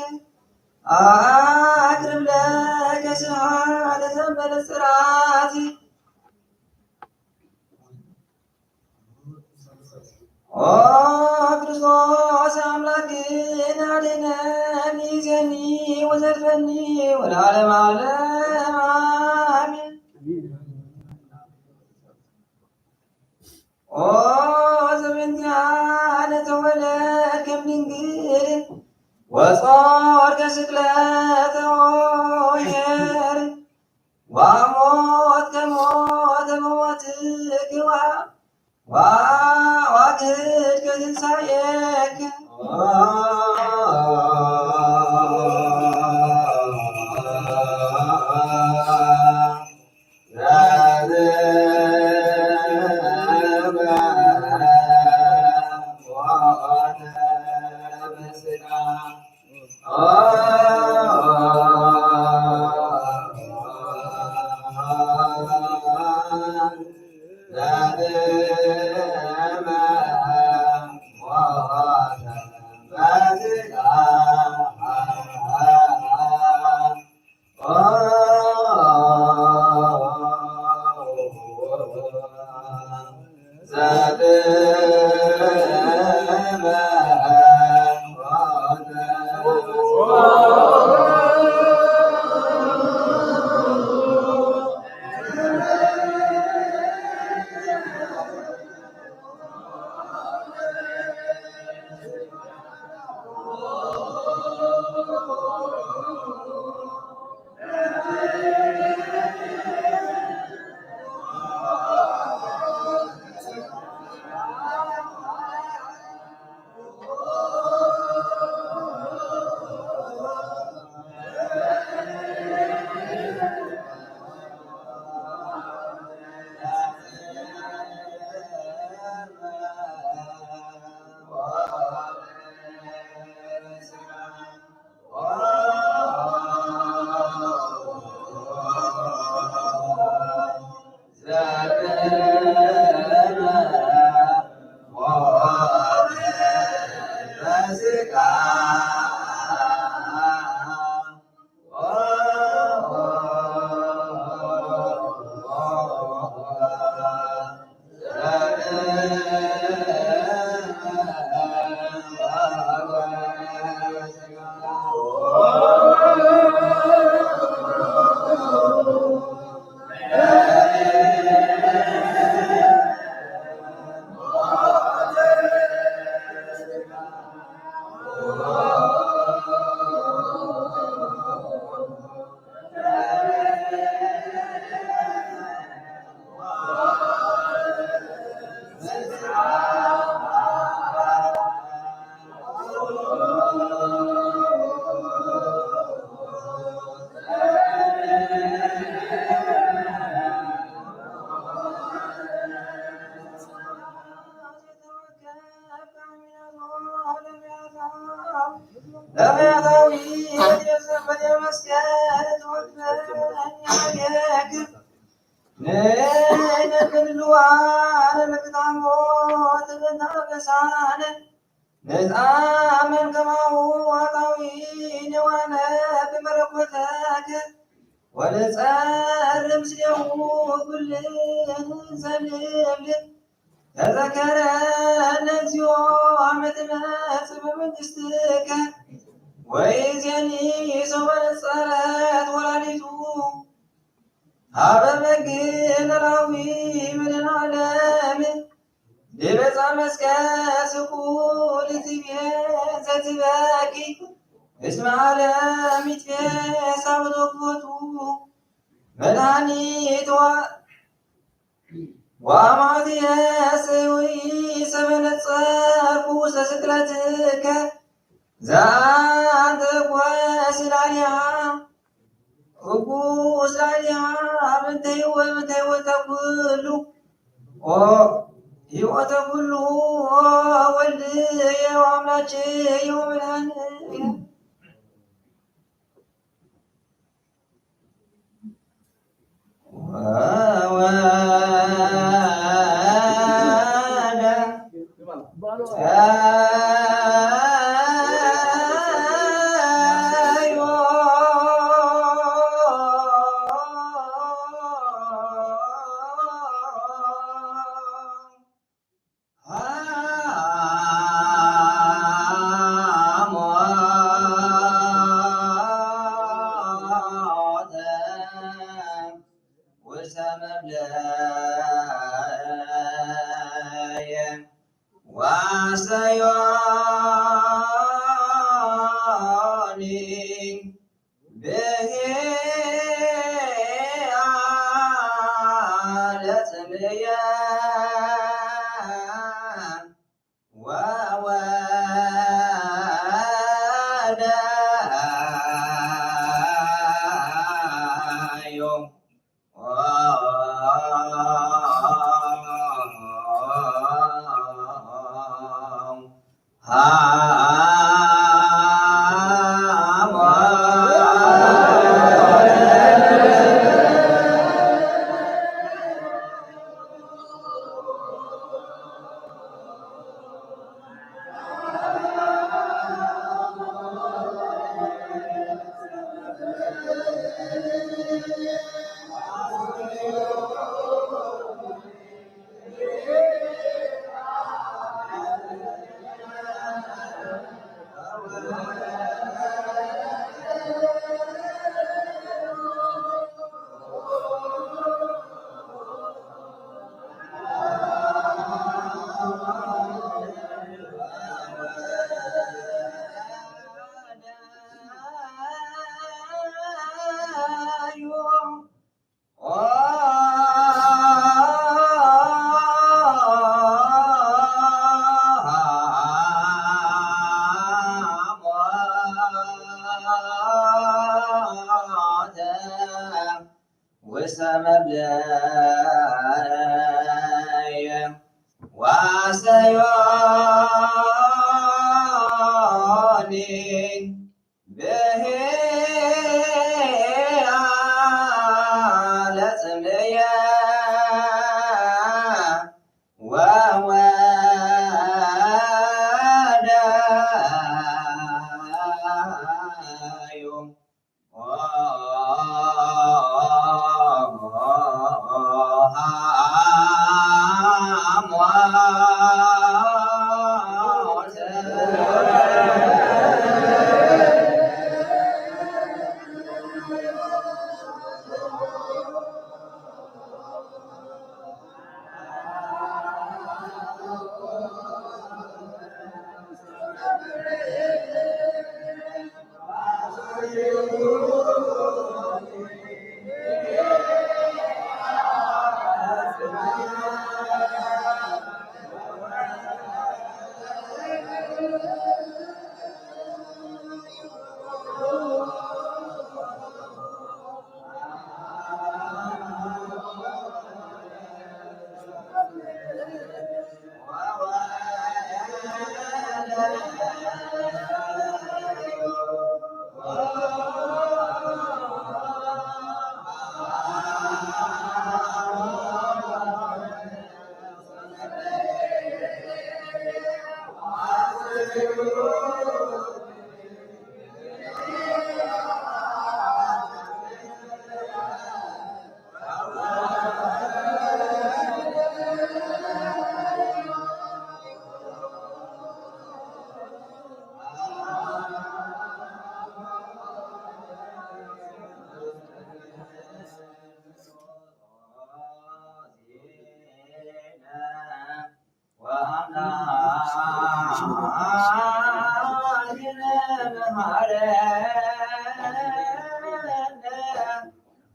አቅርብ ለከ ስብሐተ ዘእንበለ ጽርዓት ኦ ክርስቶስ አምላክነ አድኅነኒ ይእዜኒ ወዘልፈኒ ወለዓለመ ዓለም አሜን። ኦ ዘበእንቲአነ ተወለድከ እምድንግል ወጾርከ ስቅለተ ወኄር ወሞትከ ሞተ በሞትከ ዋክድከ ትንሣኤከ ተዘከረ ለዚዮ ዓመተ መጽእ በመንግሥትከ ወይዜኒ ሰው በነጸረት ወላዲቱ ሀበ መግነላዊ መድኃኔ ዓለም ድበፃ መስቀል ስቁል ትቤ ዘትበኪ እስመ ዓለም ይትፌሳ በተወክፎቱ መድኃኒት ወአማትያስ ወኢሰመነጸርኩ ስቅለትከ ዘአንተ ወስላሊሃ ወስላሊሃ ምንተ ሕይወተ ኩሉ ሕይወተ ኩሉ ወልድየ ወአምላክየ ወመድኃኒየ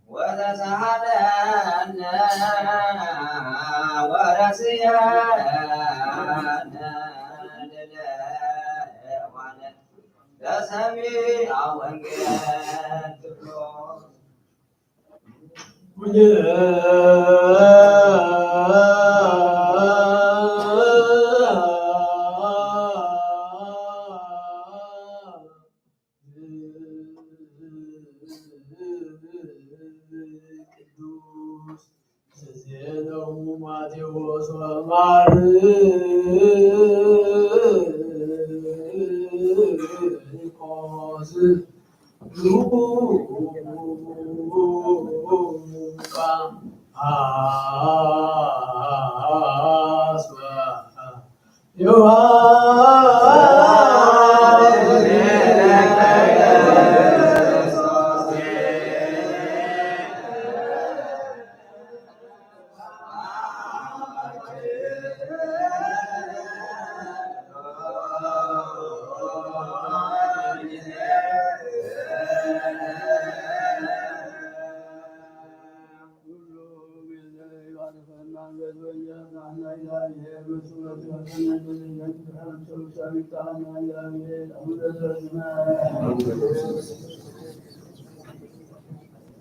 ወተሰሃ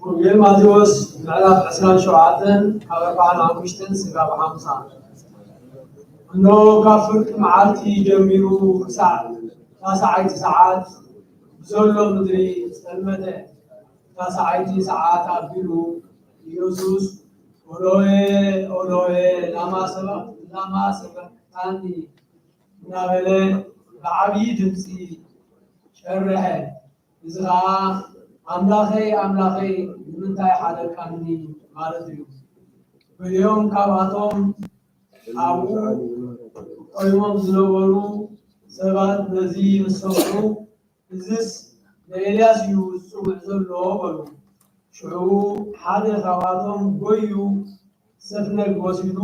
ወንጌል ማቴዎስ ምዕራፍ 27 ካብ 45 ስጋብ 50 እነሆ ካብ ፍርቂ መዓልቲ ጀሚሩ ክሳብ ታሳዓይቲ ሰዓት ዘሎ ምድሪ ፀልመተ ታሳዓይቲ ሰዓት ኣቢሉ ኢየሱስ ኦሎሄ ኦሎሄ ላማ ሰበቅታኒ እናበለ ብዓብዪ ድምፂ ጨርሐ። እዚ ከዓ ኣምላኸይ ኣምላኸይ ንምንታይ ሓደቃኒ ማለት እዩ። ገሊኦም ካብኣቶም ኣብኡ ቆይሞም ዝነበሩ ሰባት ነዚ ምስ ሰምዑ እዝስ ንኤልያስ እዩ ዝፅውዕ ዘሎ በሉ። ሽዑ ሓደ ካብኣቶም ጎዩ ሰፍነግ ወሲዱ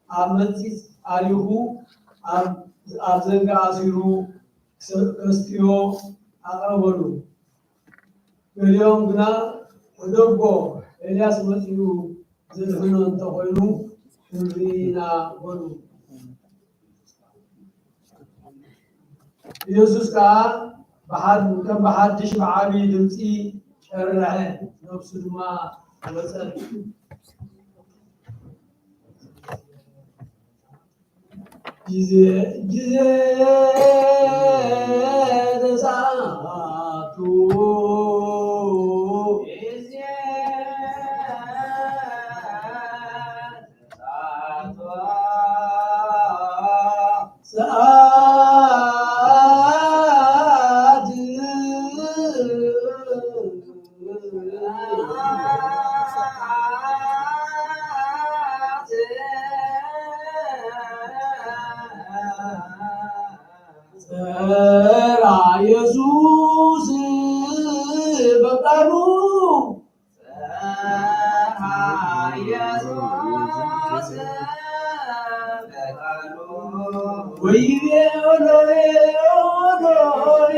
ኣብ መፂፅ ኣሊኹ ኣብ ዘንጋ ኣሲሩ ከስትዮ ኣቕረበሉ። ገሊኦም ግና ሕደጎ ኤልያስ መፂኡ ዘድሕኖ እንተኮይኑ ንሪኢና በሉ። ኢየሱስ ከዓ ከም ብሓድሽ ብዓብዪ ድምፂ ጨርሐ፣ ነብሱ ድማ ወፀት። ጊዜ ተሰዓቱ ኢየሱስ በቃሉ ወይቤ ኦሎሄ ኦሎሄ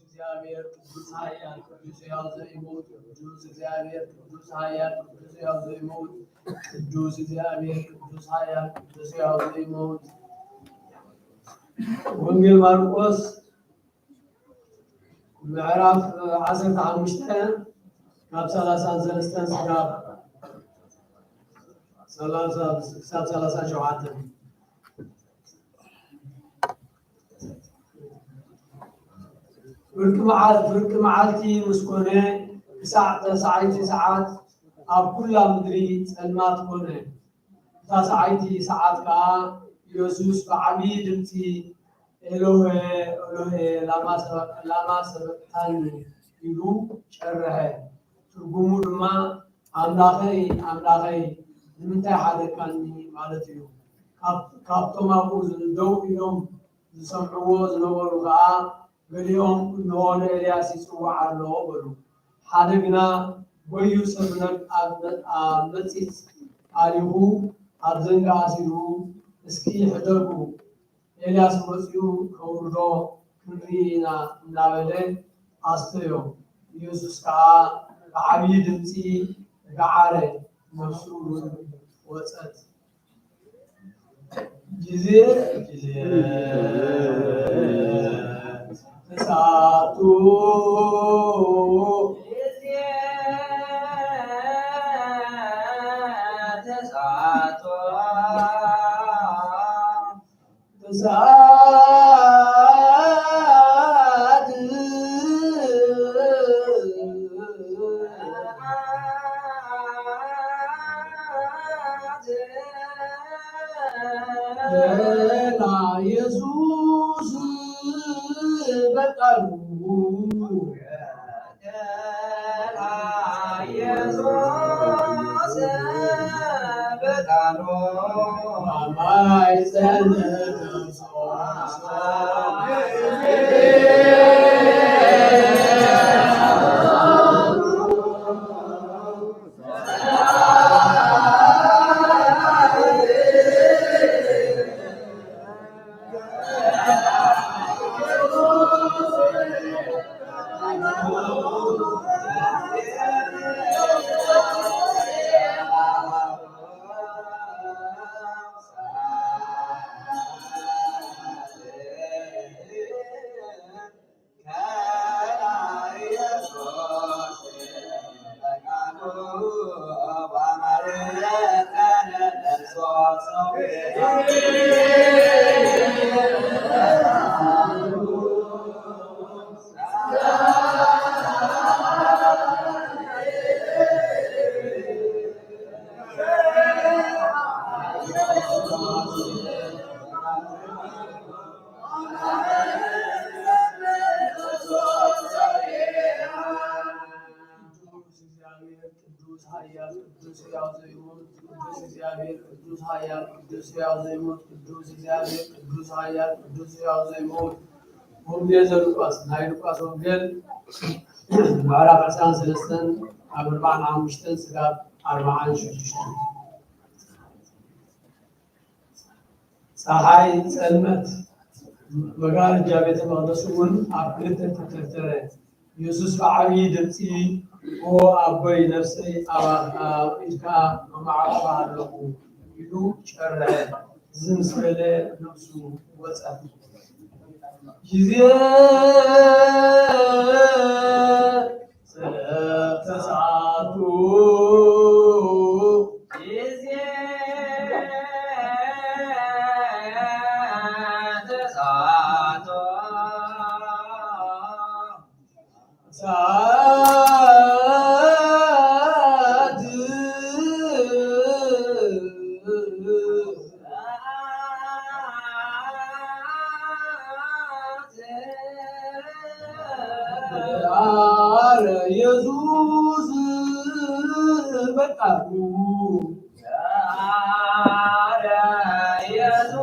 እግዚአብሔር ኃያል ቅዱስ ሕያው ዘኢሞት ቅዱስ እግዚአብሔር ቅዱስ ኃያል ቅዱስ ሕያው ዘይሞት ቅዱስ እግዚአብሔር ቅዱስ ኃያል ቅዱስ ሕያው ዘይሞት። ወንጌል ማርቆስ ምዕራፍ 15 ካብ 33 እስካብ 37 ፍርቂ መዓልቲ ምስ ኮነ ክሳዕ 9 ሰዓት ኣብ ኩላ ምድሪ ፀልማት ኮነ። እታ 9 ሰዓት ከዓ ኢየሱስ ብዓብዪ ድምፂ ኤሎሄ ኤሎሄ ላማ ሰበቅታኒ ኢሉ ጨርሐ። ትርጉሙ ድማ ኣምላኸይ ኣምላኸይ ንምንታይ ሓደቃኒ ማለት እዩ። ካብቶም ኣብኡ ደው ኢሎም ዝሰምዕዎ ዝነበሩ ከዓ ገሊኦም እንሆ ንኤልያስ ይፅዋዕ ኣሎ በሉ። ሓደ ግና ጎዩ ሰብነት ኣብ መፂት ኣሊኹ ኣብ ዘንጋ ኣሲሩ እስኪ ሕደጉ ኤልያስ መፂኡ ከውርዶ ክንርኢ ኢና እናበለ ኣስተዮ። ኢየሱስ ከዓ ብዓብዪ ድምፂ ገዓረ፣ ነፍሱ እውን ወፀት። ጊዜ ተሳቱ ኢየሱስ በቃሉ ኢየሱስ በቃሉ ማይዘን ወንጌል ዘሉቃስ ናይ ሉቃስ ወንጌል ምዕራፍ 13 ኣብ 45 እስካብ 46 ፀሓይ ፀልመት መጋረጃ ቤተ መቅደስ እውን ኣብ ክልተ ተተርተረ። ኢየሱስ ብዓብዪ ድምፂ ኦ ኣቦይ ነፍሰይ ኣብ ኢድካ መማዕረባ ኣለኹ ኢሉ ጨርሐ። እዚ ምስ በለ ነፍሱ ወፀት። ጊዜ ተሰዓቱ ጊዜ ተሰዓቱ ኢየሱስ በቃሉ ኢየሱስ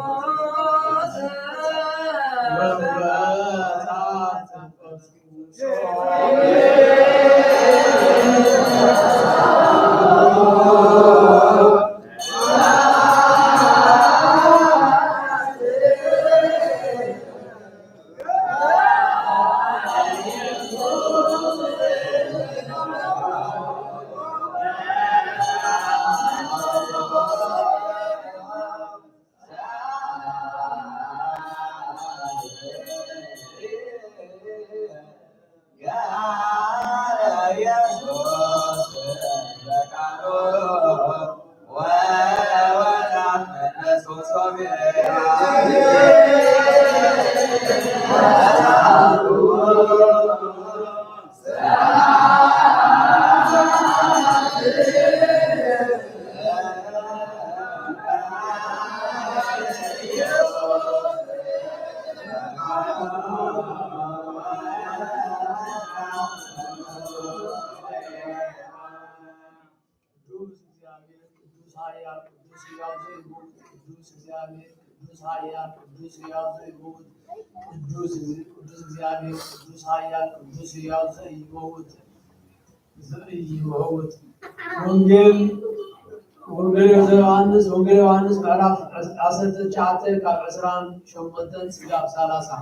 ወንጌል ዮሐንስ ምዕራፍ 19 ከ10 ሸሞንተን ስጋብ 30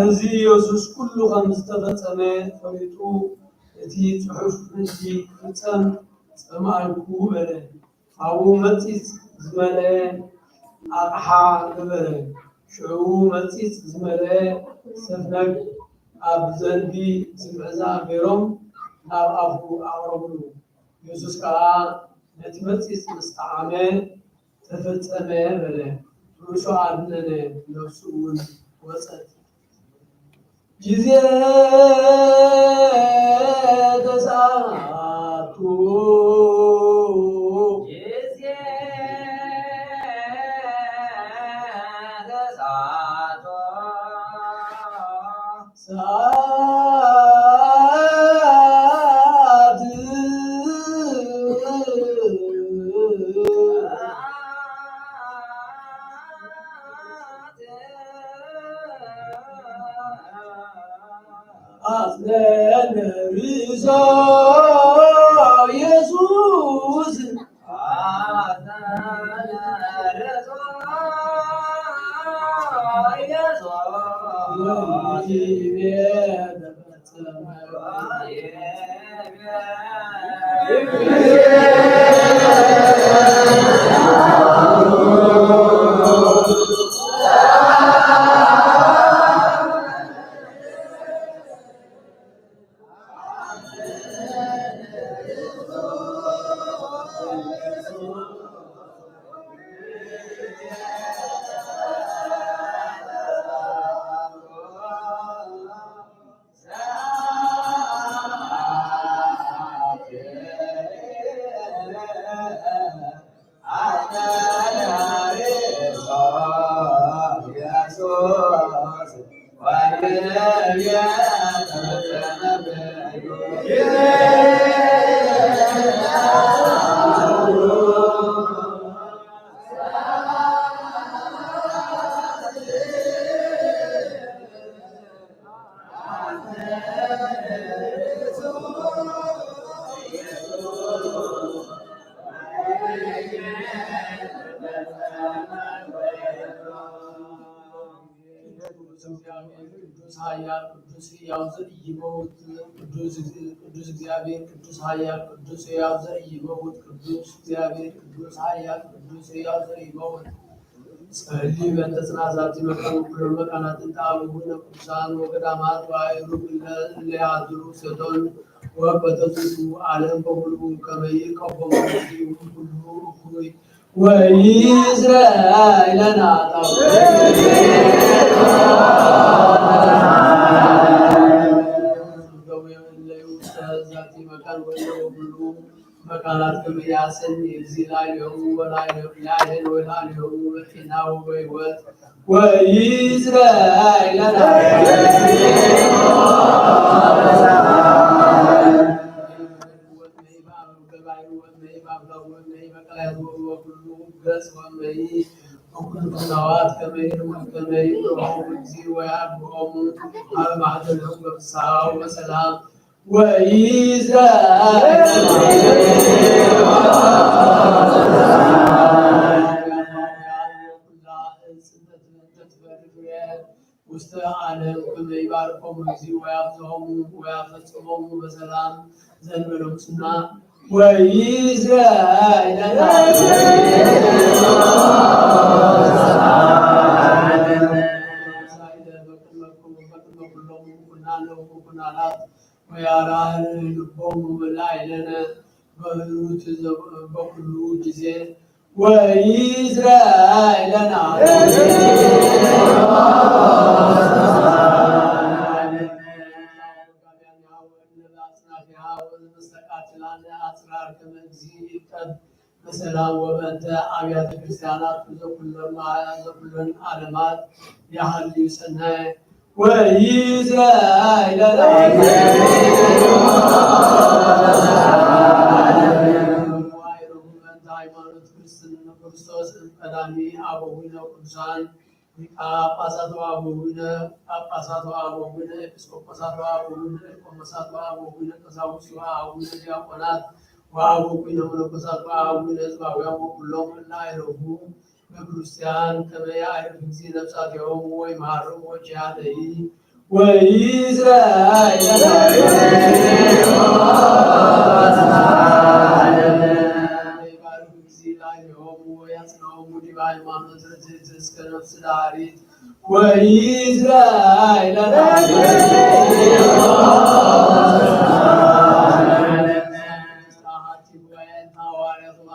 እዚ ኢየሱስ ኩሉ ከም ዝተፈጸመ ፈሊጡ እቲ ጽሑፍ እዚ ክፍጸም ጸማልኩ በለ ኣብኡ መጺጽ ዝመልአ ኣቕሓ ገበረ ሽዑ መጺጽ ዝመልአ ሰፍነግ ኣብ ዘንቢ ዝምዕዛ ገይሮም ናብ ኣፉ ኣቕረብሉ ኢየሱስ ከዓ ነቲ መጺጽ ምስ ጣዓመ ተፈጸመ በለ ርእሱ ኣድነነ ነፍሱ እውን ወጸት ጊዜ ተሳቱ ኢየሱስ ቅዱስ ሕያው ዘኢይመውት ቅዱስ እግዚአብሔር ቅዱስ ኃያል ቅዱስ ሕያው ዘኢይመውት ቅዱስ እግዚአብሔር ቅዱስ ኃያል ቅዱስ ሕያው ዘኢይመውት ጸልይ በእንተ ጽናዛቲ መካኑ ኩሎ መካናትን ጣሉነ ቅዱሳን ወገዳማት ባይሩግ ለያድሩ ሰቶን ወበተቱ ዓለም በሙሉ ከመይ ከቦሙ ሁሉ እኩይ ወይዝራኤል ለና መካናት ከመያሰን እዚህ ላይ የሆኑ ወላይ ያህል ወላይ የሆኑ በጤና ወበሕይወት ወይዝራኤል ለና وكلوات كما يدعوهم الجزي ويعبهم على معدلهم بفصاحة وسلام وإسرائيل وستعانهم كما يباركهم الجزي ويحفظهم ويحفظهم بسلام زنبلهم سنة وإسرائيل ويرى لبهم بلايلنا بكل ጊዜ وإسرائيلنا በሰላም ወበንተ አብያተ ክርስቲያናት ዘኩሎም ዓለማት ያህልዩ ሰናይ ወኢይዝራኤልና ሃይማኖት ክርስቶስ ቀዳሚ አበዊነ ቅዱሳን ጳጳሳት አበዊነ ኤጲስቆጶሳት አበዊነ ቆሞሳት አበዊነ ቀሳውስት አበዊነ ዲያቆናት ወአበዊነ መነኮሳት ወአበዊነ ሕዝባውያን ወኩሎም እላይረቡ በክርስቲያን ከመያ አይረፍ ጊዜ ነፍሳቲሆሙ ወይምሃሮሙ ወኪያነሂ ወኢይዝራኤልና ሃይማኖት ርትዕት እስከ ነፍስ ዳሪት ወኢይዝራኤልና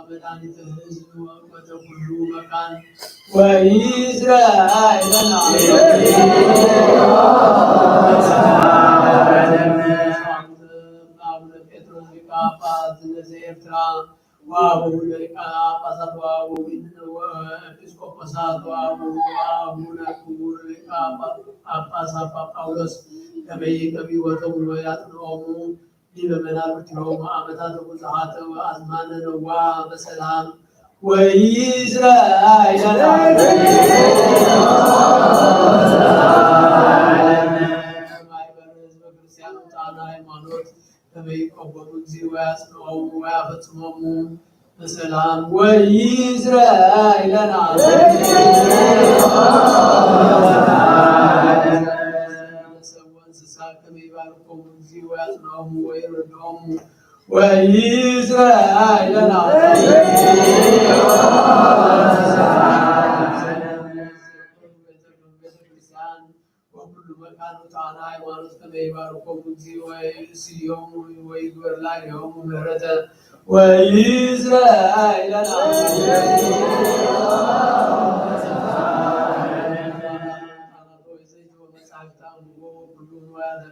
መድኃኒተ ሕዝብ ወእውቀተ ኩሉ መካን ወኢይዝራኤልና አቡነ ጴጥሮስ ሊቀ ጳጳሳት ዘኤርትራ ወአበዊነ ሊቃነ ጳጳሳት ወአበዊነ ኤጲስቆጶሳት ወአቡነ ክቡር ሊቀ ጳጳሳት ጳውሎስ ከመ ይቀቢ ወተውሎ ያጽንዖሙ ሊበመናብርቲሆሙ ዓመታት ብዙኃት ወአዝማነ ነዋ በሰላም ወኢይዝራኤልና ማኅበረ ሕዝበ ክርስቲያኑ ጣና ሃይማኖት ከመ ይቀበሉ እግዚእ ወያጽንዖሙ ወያፈጽሞሙ በሰላም ወኢይዝራኤልና ከመይባርኮሙ እግዚእ ወያጽንዖሙ ወይረድዖሙ ወኢይዝራኤልና ቤተክርስቲያን ወኩሉ መካነ ጣና ሃይማኖት ከመይባርኮሙ እግዚእ ወይስዮሙ ወይግበር ላዕሌሆሙ ምሕረተ ወኢይዝራኤልና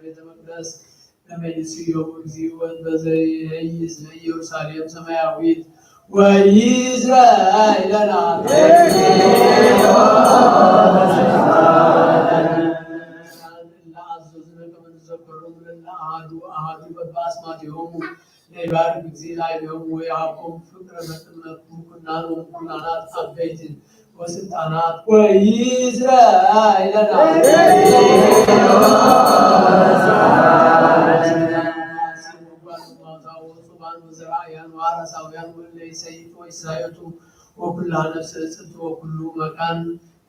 ቤተ መቅደስ ለመይስዮሙ እግዚእ ወበዘይሄይስ በኢየሩሳሌም ሰማያዊት ወኢይዝራኤልና ለአዘዝነ ከመ ንዘከሮሙ ለአሐዱ በበአስማቲሆሙ ለይባርክ እግዚእ ላዕሌሆሙ ወይሃቦሙ ፍቅረ ምኩናን ወምኩናናት አበይት ወስልጣናት ወኢይዝራኤልና ዋረሳውያን ወለይሰይጡ ወይሳየጡ ወኩላ ነፍስ እጽት ወኩሉ መካን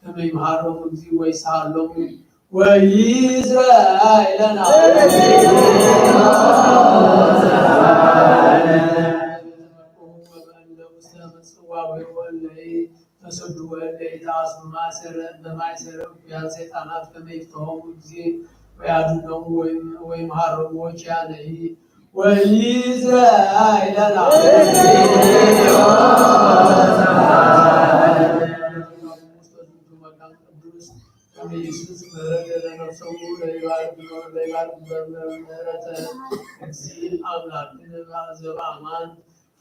ከመ ይምሃሮሙ እግዚእ ወይሳሎሙ ወኢይዝራኤልና ተሰዱ ወለይ ተአስሩ በማእሰረ ውእያን ሰይጣናት ከመ ይፍትሖሙ እግዚእ ወያድኅኖሙ ወይምሃሮሙ ወኪያነሂ ወኢይዝራኤልና ከመ ይስጽ ምሕረተ ለነፍሶሙ ለይባርክ በምሕረተ እግዚእ አምላክነ ዘበአማን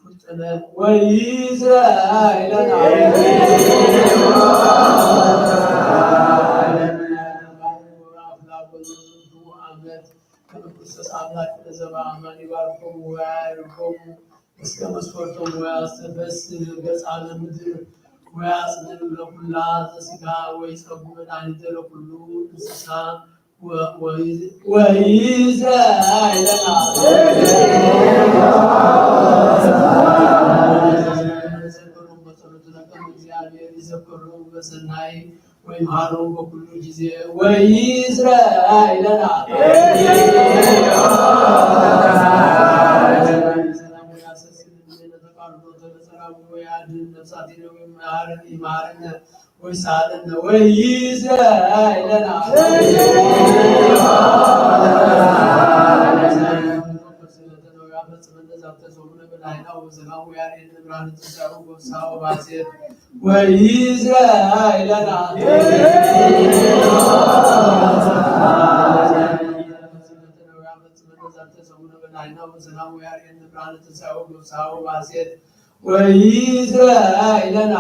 ፍጹመ ወኢይዝራኤልና ክርስቶስ አምላክ ዘበአማን ይባርኮሙ ወያዕርጎሙ እስከ መስፈርቶሙ ወያስተበስር ገጻነ ምድር ወያጽንዕ ለኩላ ዘሥጋ ወይጸጉ መድኃኒተ ለኩሉ እንስሳ ወኢይዝራኤልና ዘከሮሙ በጸሎትነ ከመ እግዚአብሔር ይዘክሮሙ በሰናይ ወይምሃሮሙ በኩሉ ጊዜ ወኢይዝራኤልና ይማረነ ወይሳለነ ወኢይዝራኤልና በላይናው ዘናው ያሬድ ብርሃን ተሳሩ ጎሳው ባሴት ወይዝራኤልና በላይናው ዘናው ያሬድ ብርሃን ተሳሩ ጎሳው ባሴት ወይዝራኤልና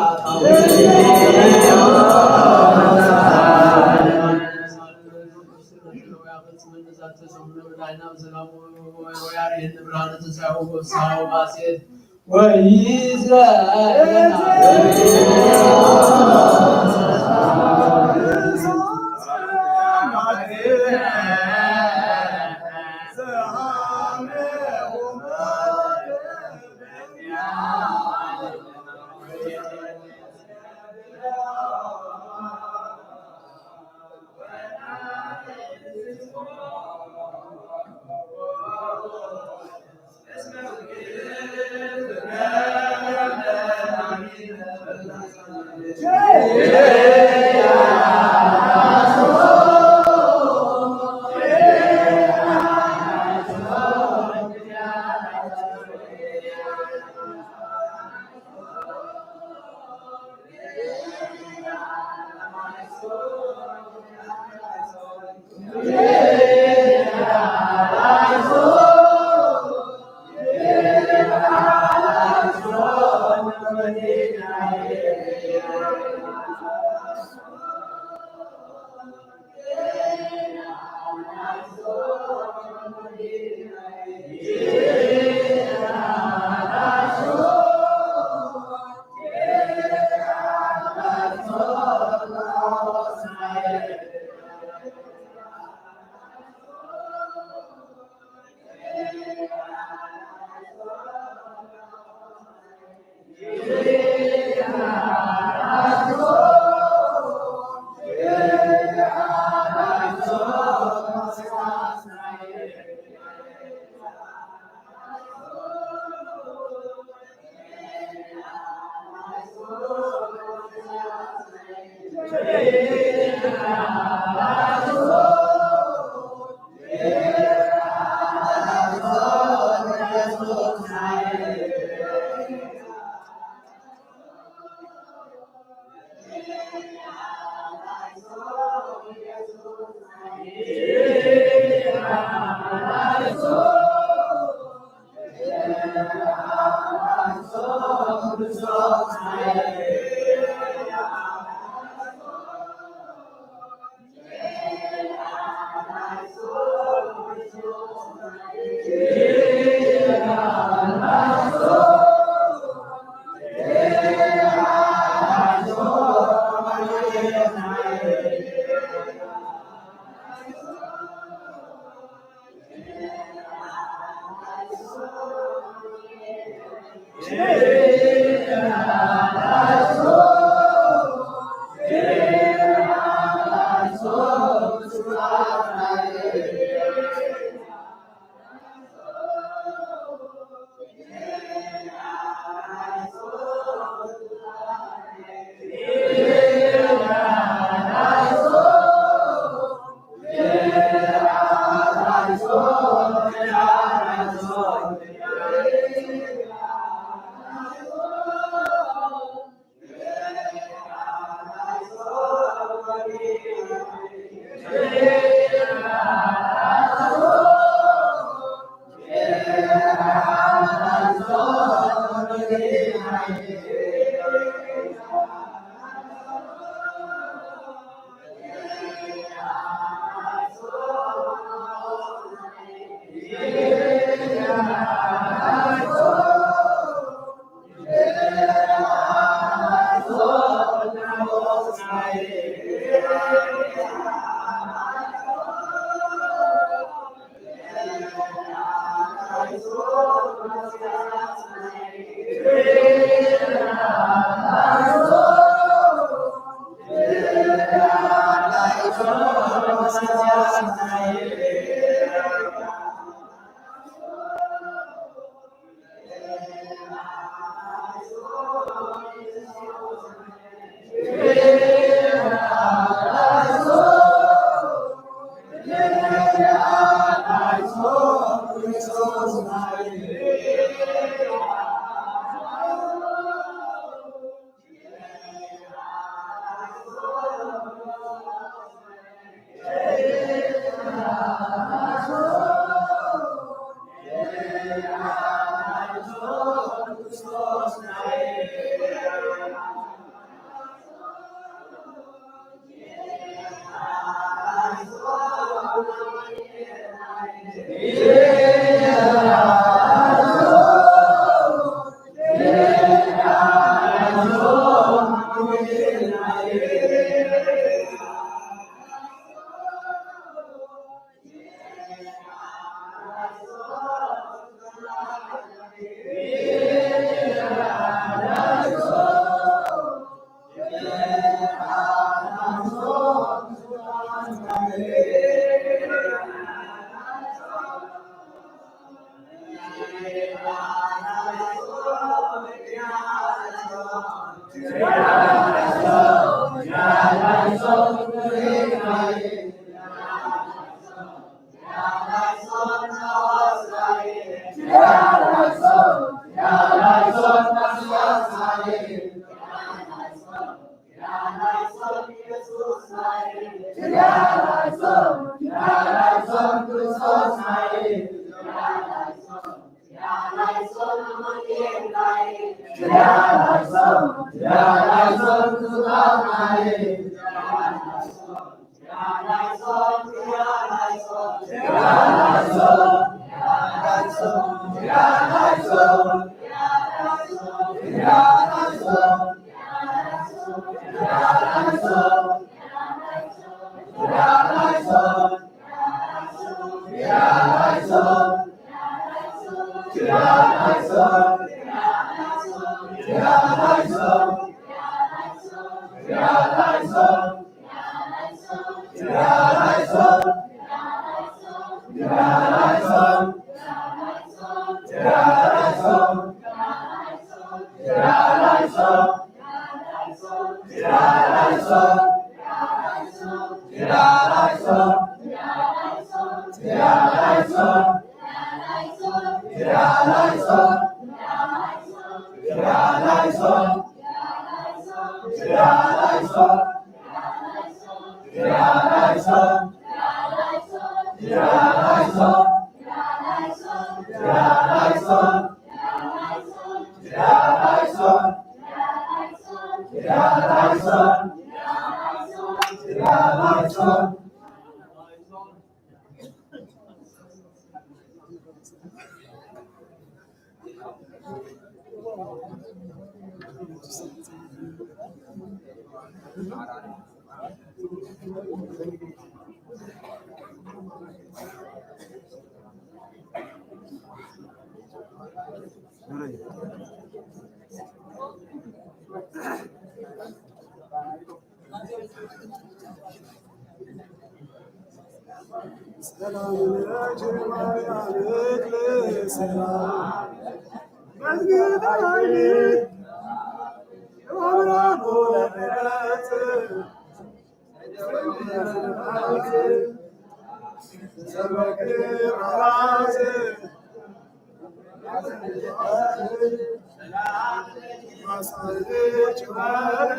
ሰላም ለአንቺ ማርያም እክል ሰላም መዝግናይ አብራኖ ለምረት ዘመክር አራት ማሳለች ማር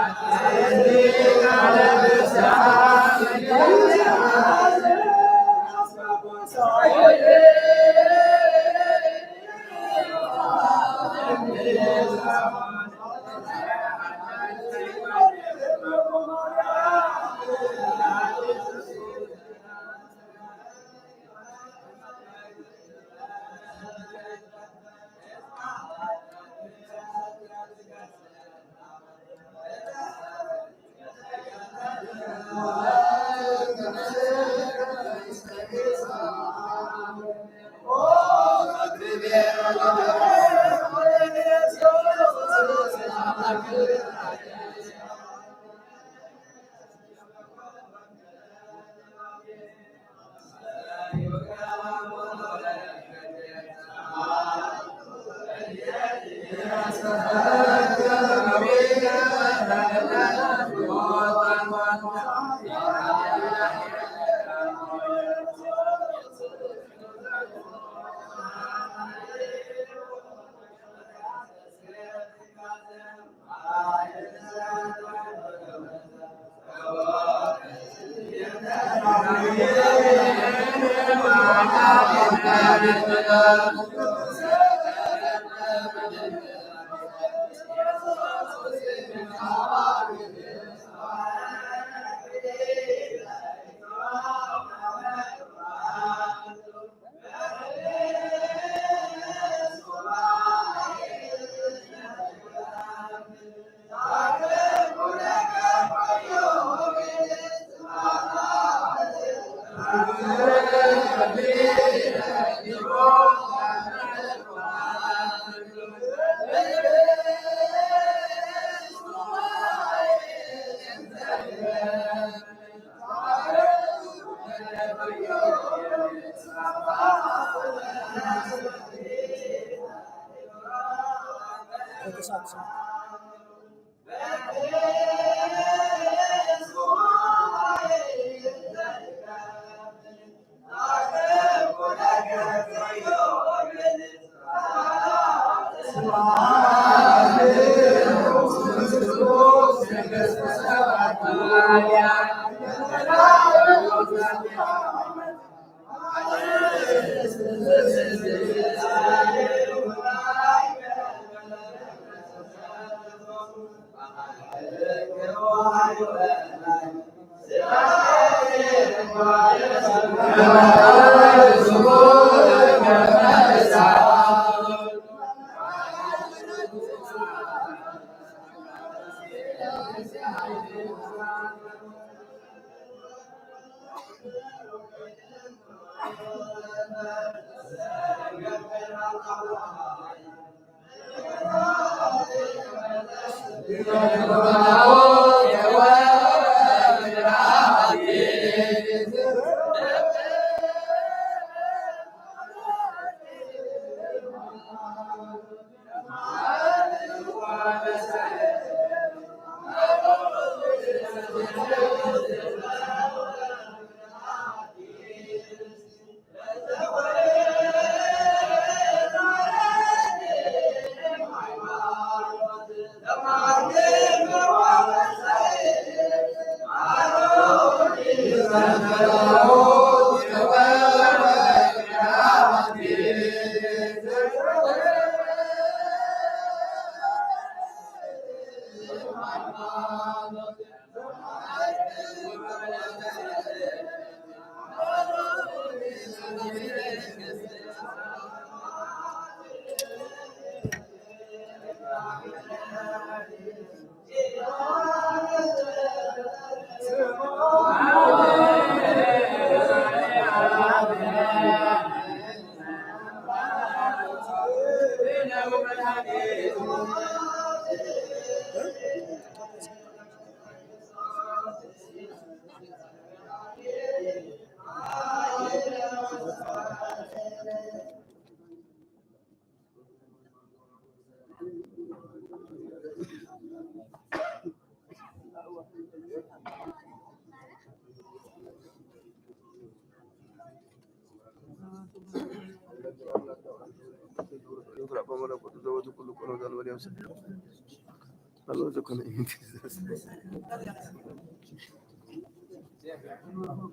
Yeah.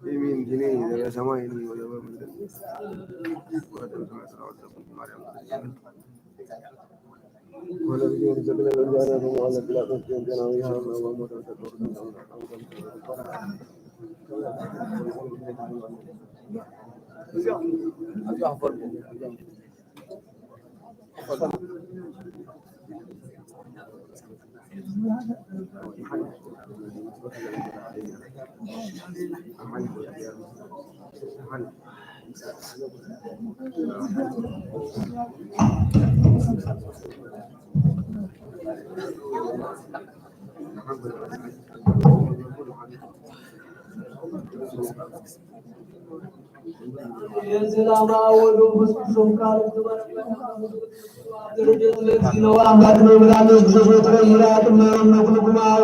يمين جنيه إذا سمايني ولا ولا بيجي يسجل الجارة ولا بلا تسجيل جناويها ولا موت ነው አምላክ ነው ብላችሁ ብዙ ተወይራት ነው ነው ነው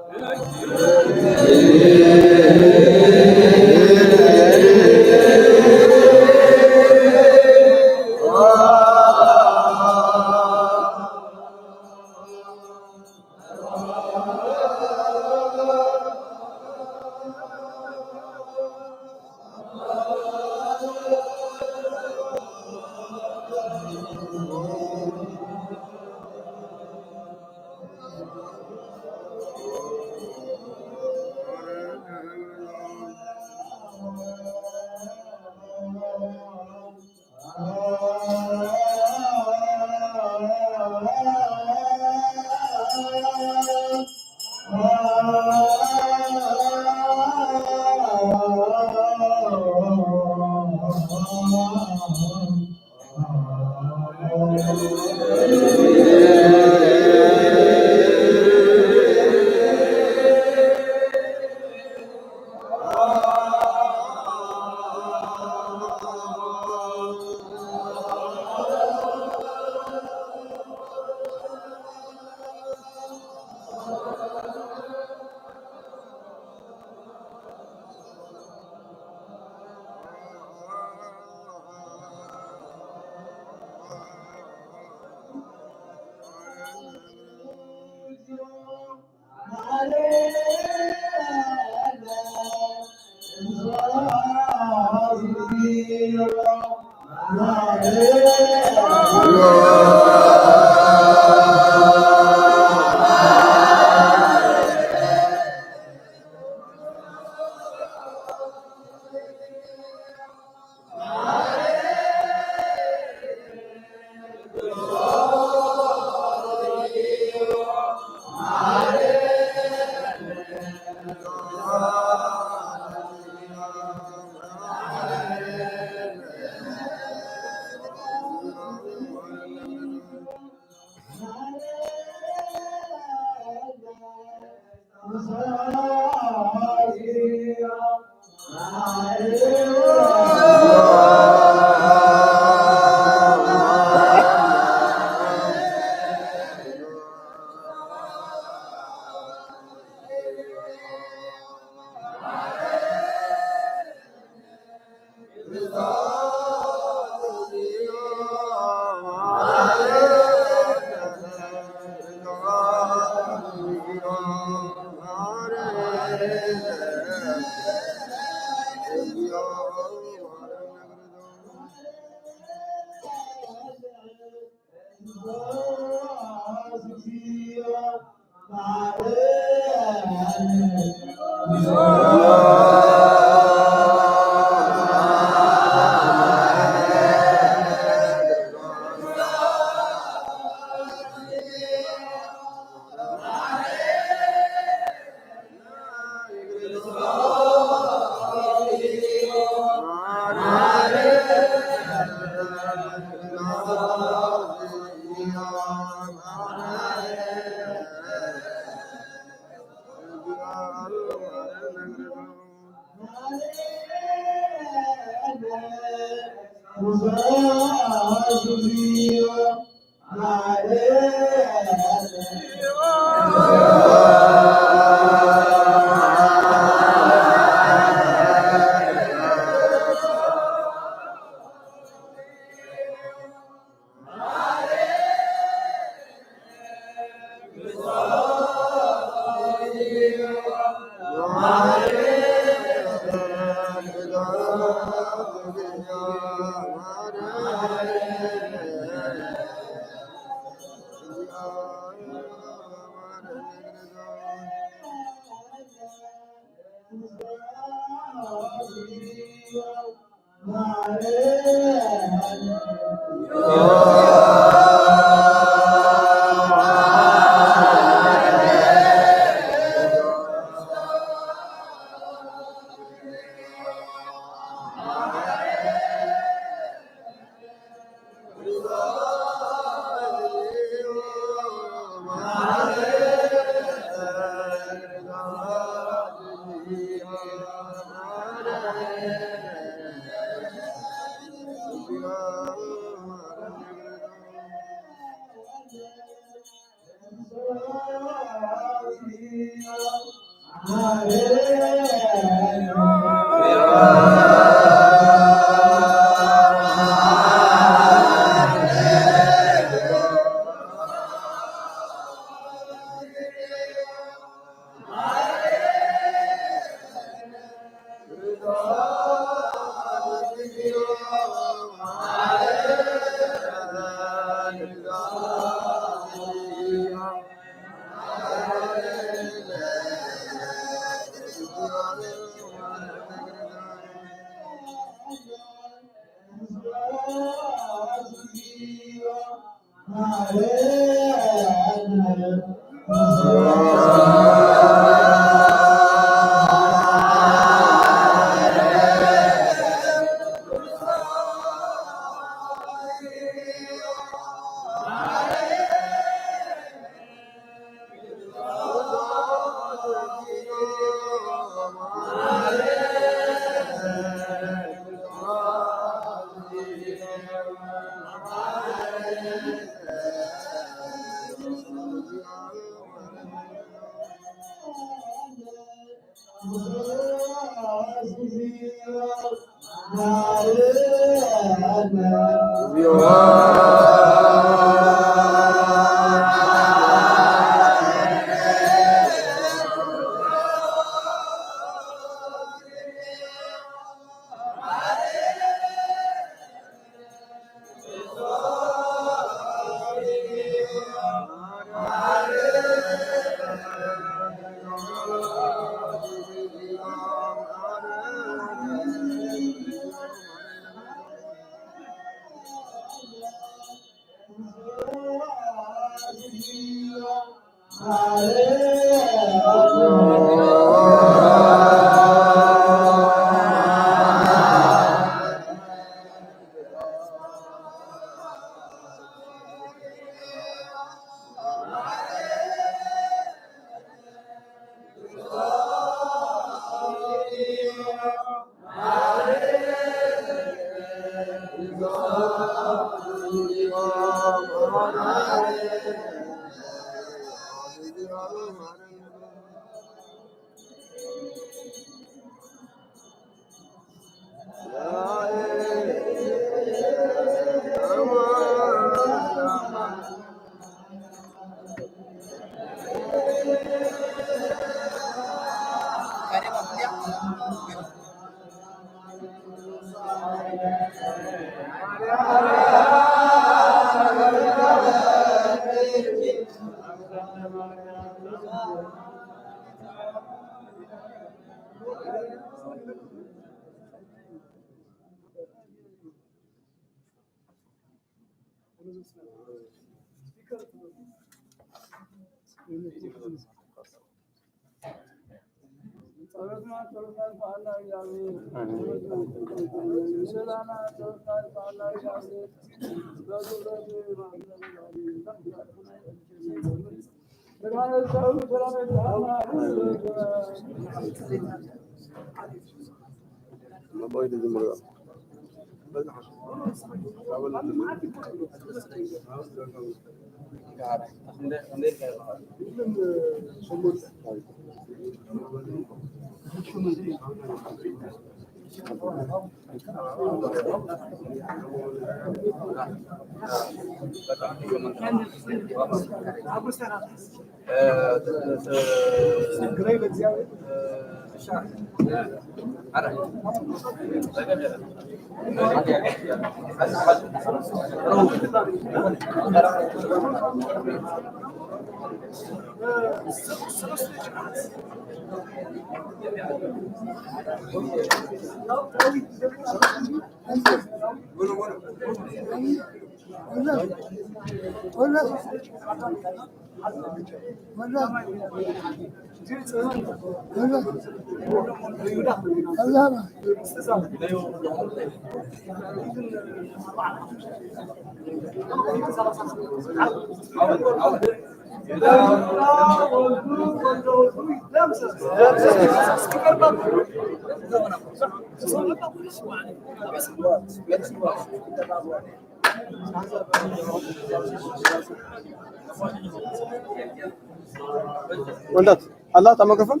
ولدت الله تعال ميكروفون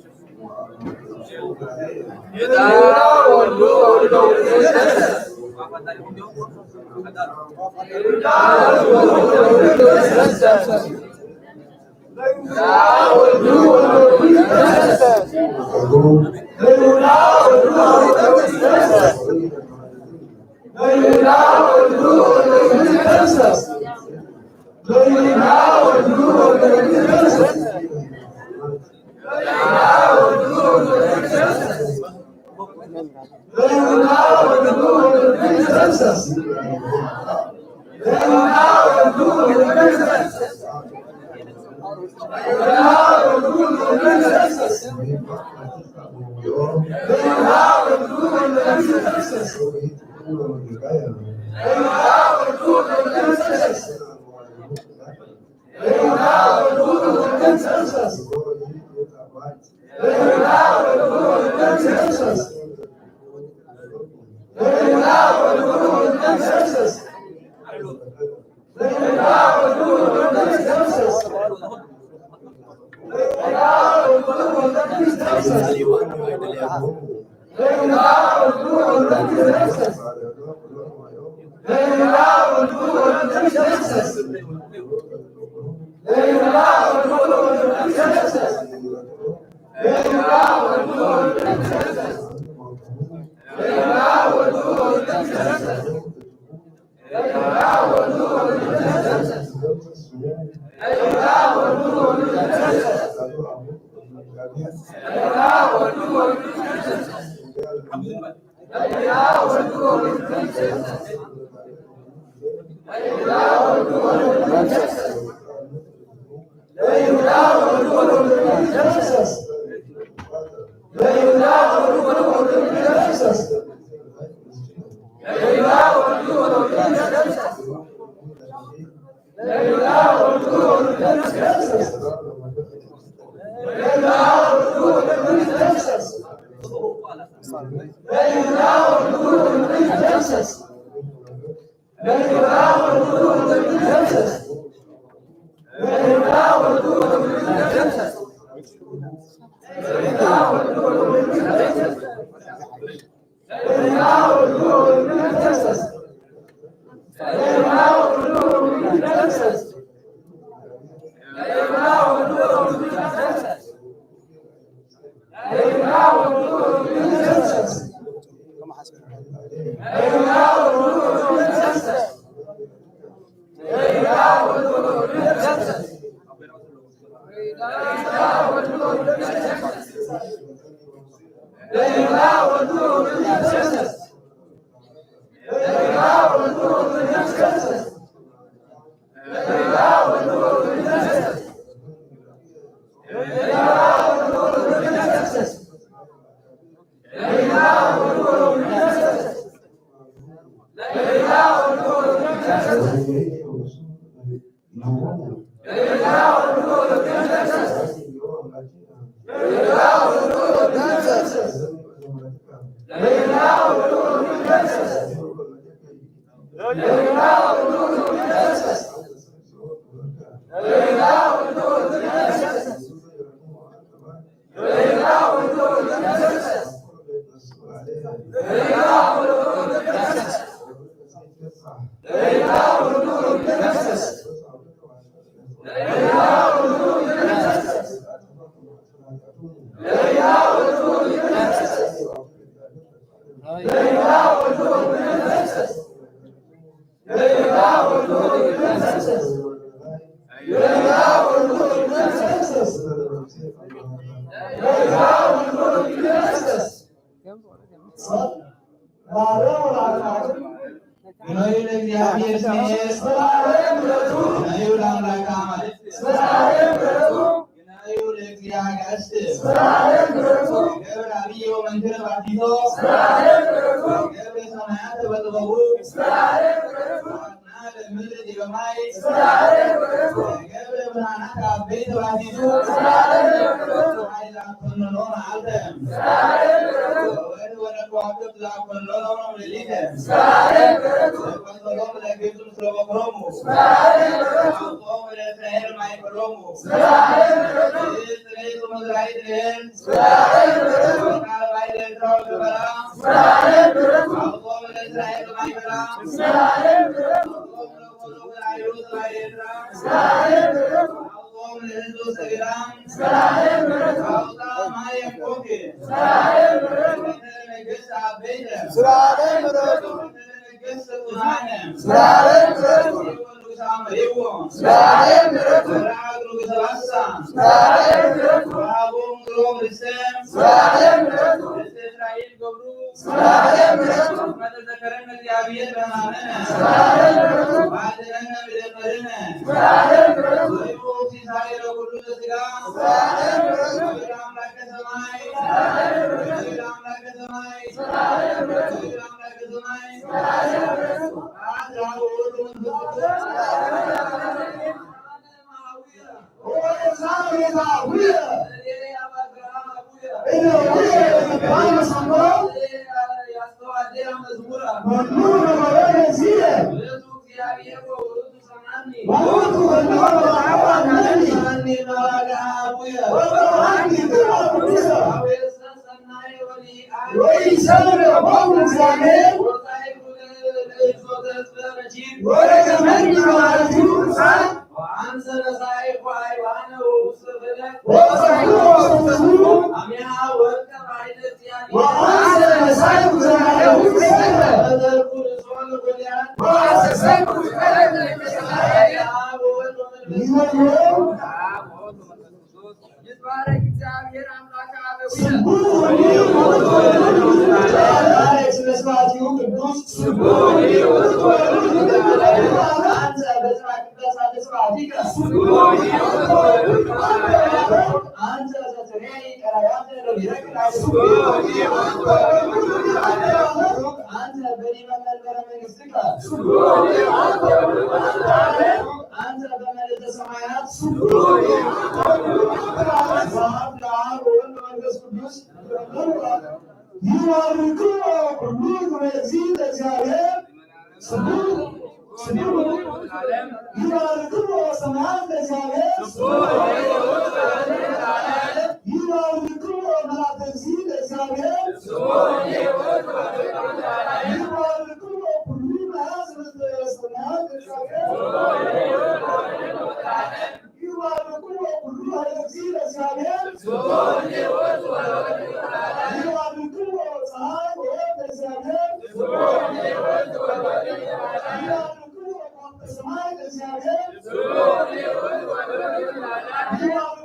You are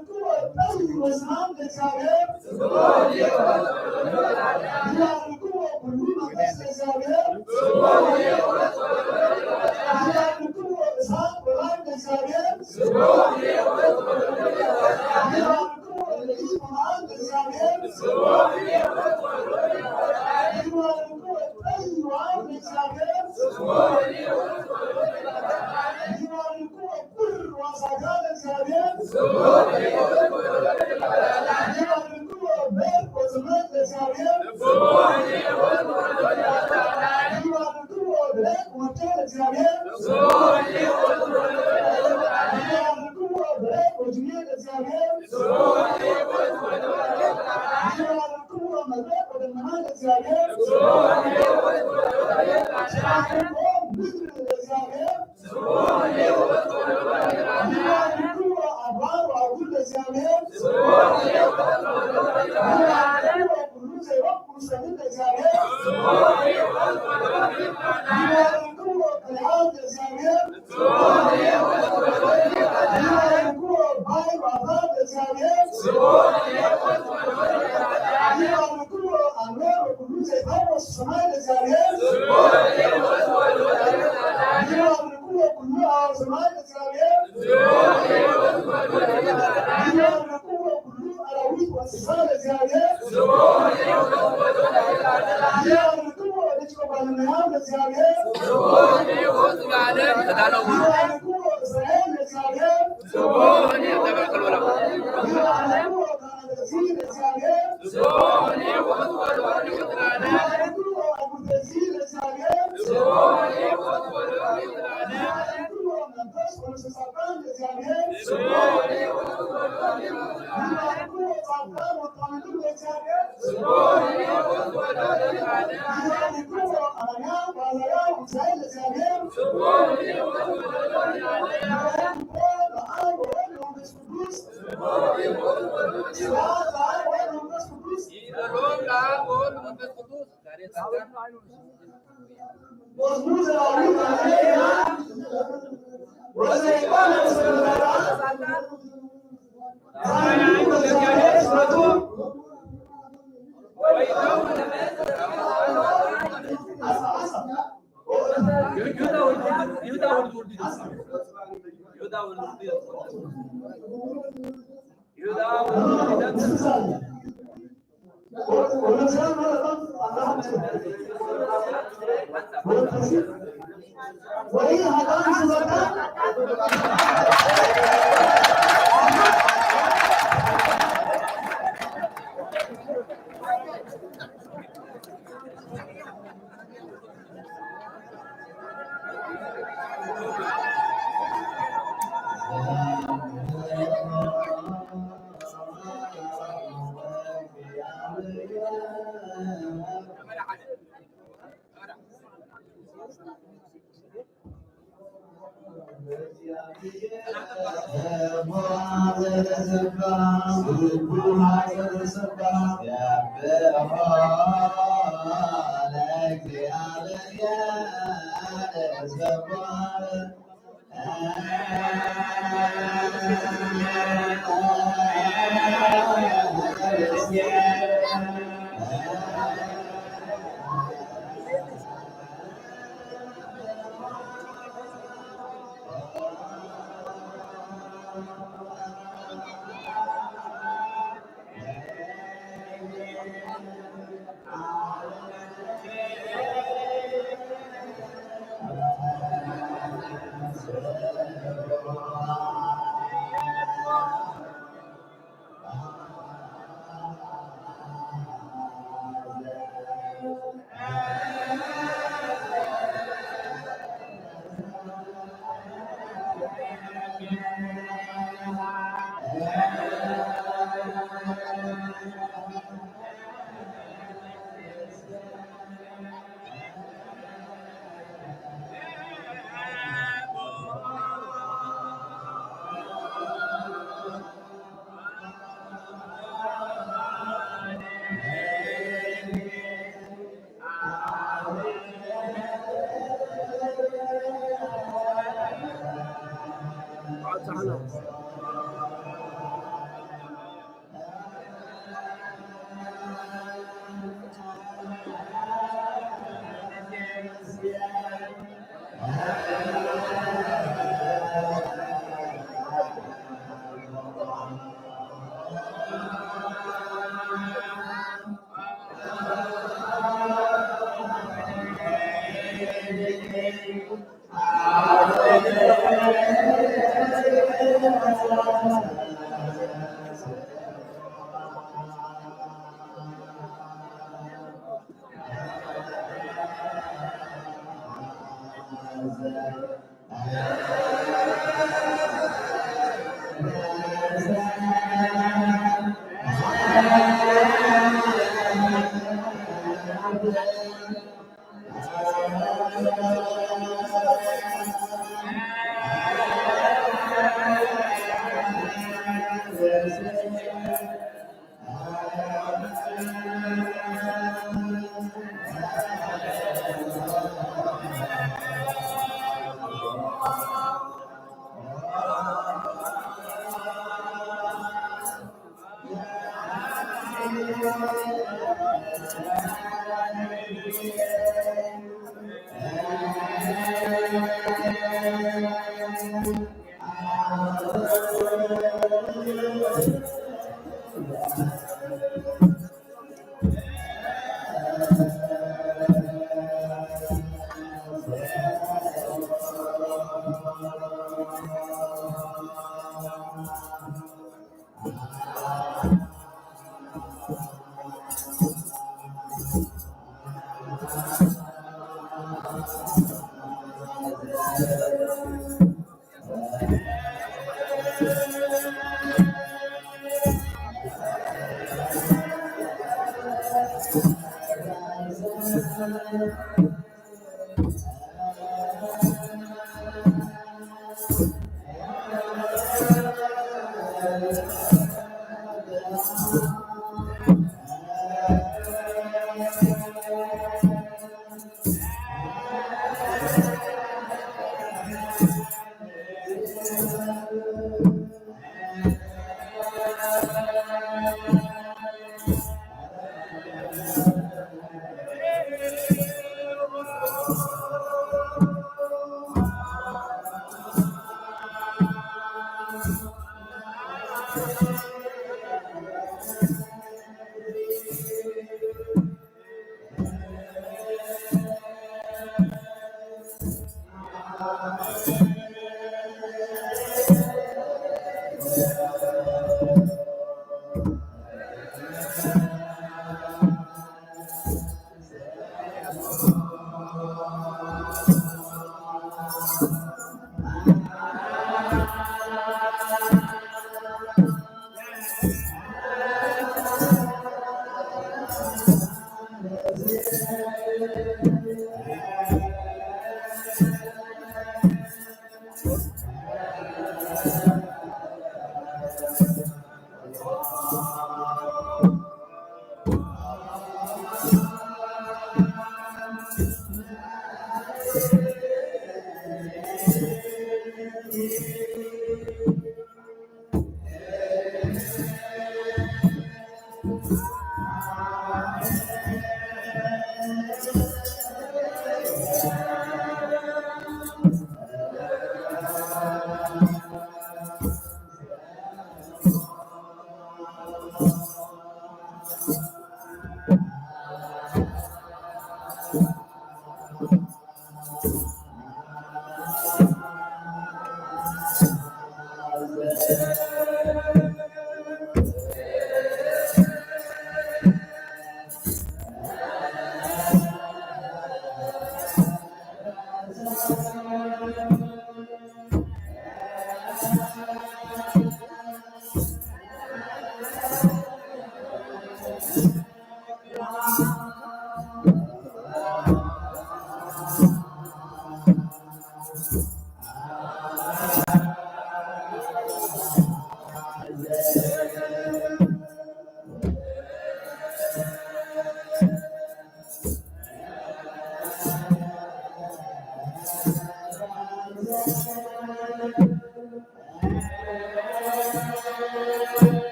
እግዚአብሔር ይላልኩ ሁሉ መንፈስ እግዚአብሔር ይላልኩ እሳት በላይ እግዚአብሔር ይላልኩ ልጅ መሃል እግዚአብሔር ይላልኩ ጠይዋን እግዚአብሔር ይላልኩ ቁር ዋሳጋል እግዚአብሔር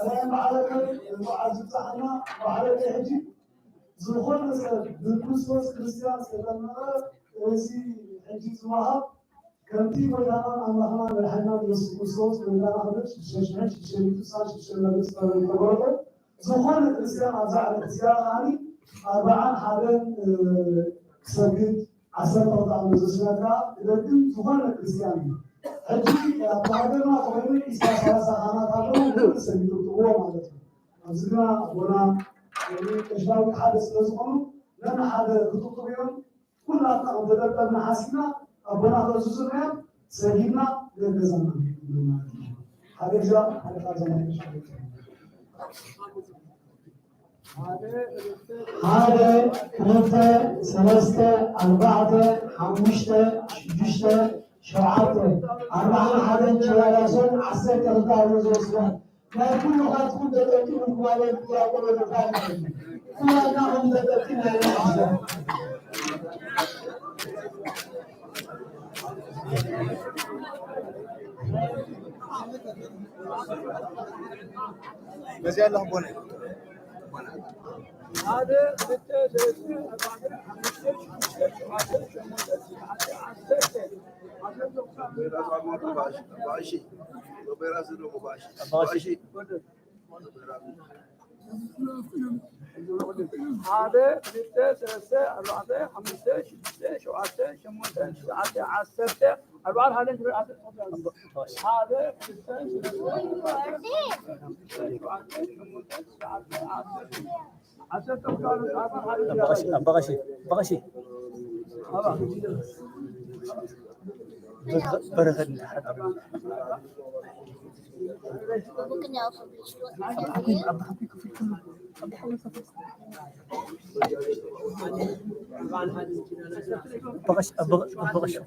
أنا معلك المعز بتاعنا معلك هجي زخون بالكريستوس كريستيان سلامنا وزي هجي زواها كنتي بدانا الله ما الحنا يسوع كريستوس بدانا هذا شيء شيء تصاش شيء ما يستوي تبرر زخون كريستيان أزعل كريستيان يعني أربعة حدا سجد عشان تطلع من زوجنا لكن زخون كريستيان هجي بعدنا قبل إسحاق سخانة قالوا سجدوا هو مالته أزغنا ونا يعني إجراء حادث لازمه لنا هذا خطوط اليوم كلنا قدرنا حاسنا أبونا رزقنا سجدنا للجزمة هذا جاء هذا زمان هذا ثلاثة ثلاثة أربعة خمسة سته شعبة أربعة حدا شوالاسون عسى كرتا وزوجنا لا كل واحد كل دكتور مقابل يقول لك كلنا هم دكتور هذا بس يلا بونه هذا هذا ثلاثة أربعة خمسة ستة سبعة ثمانية تسعة عشرة أربعة هذا بغشي برغد ممكن يوصل بغش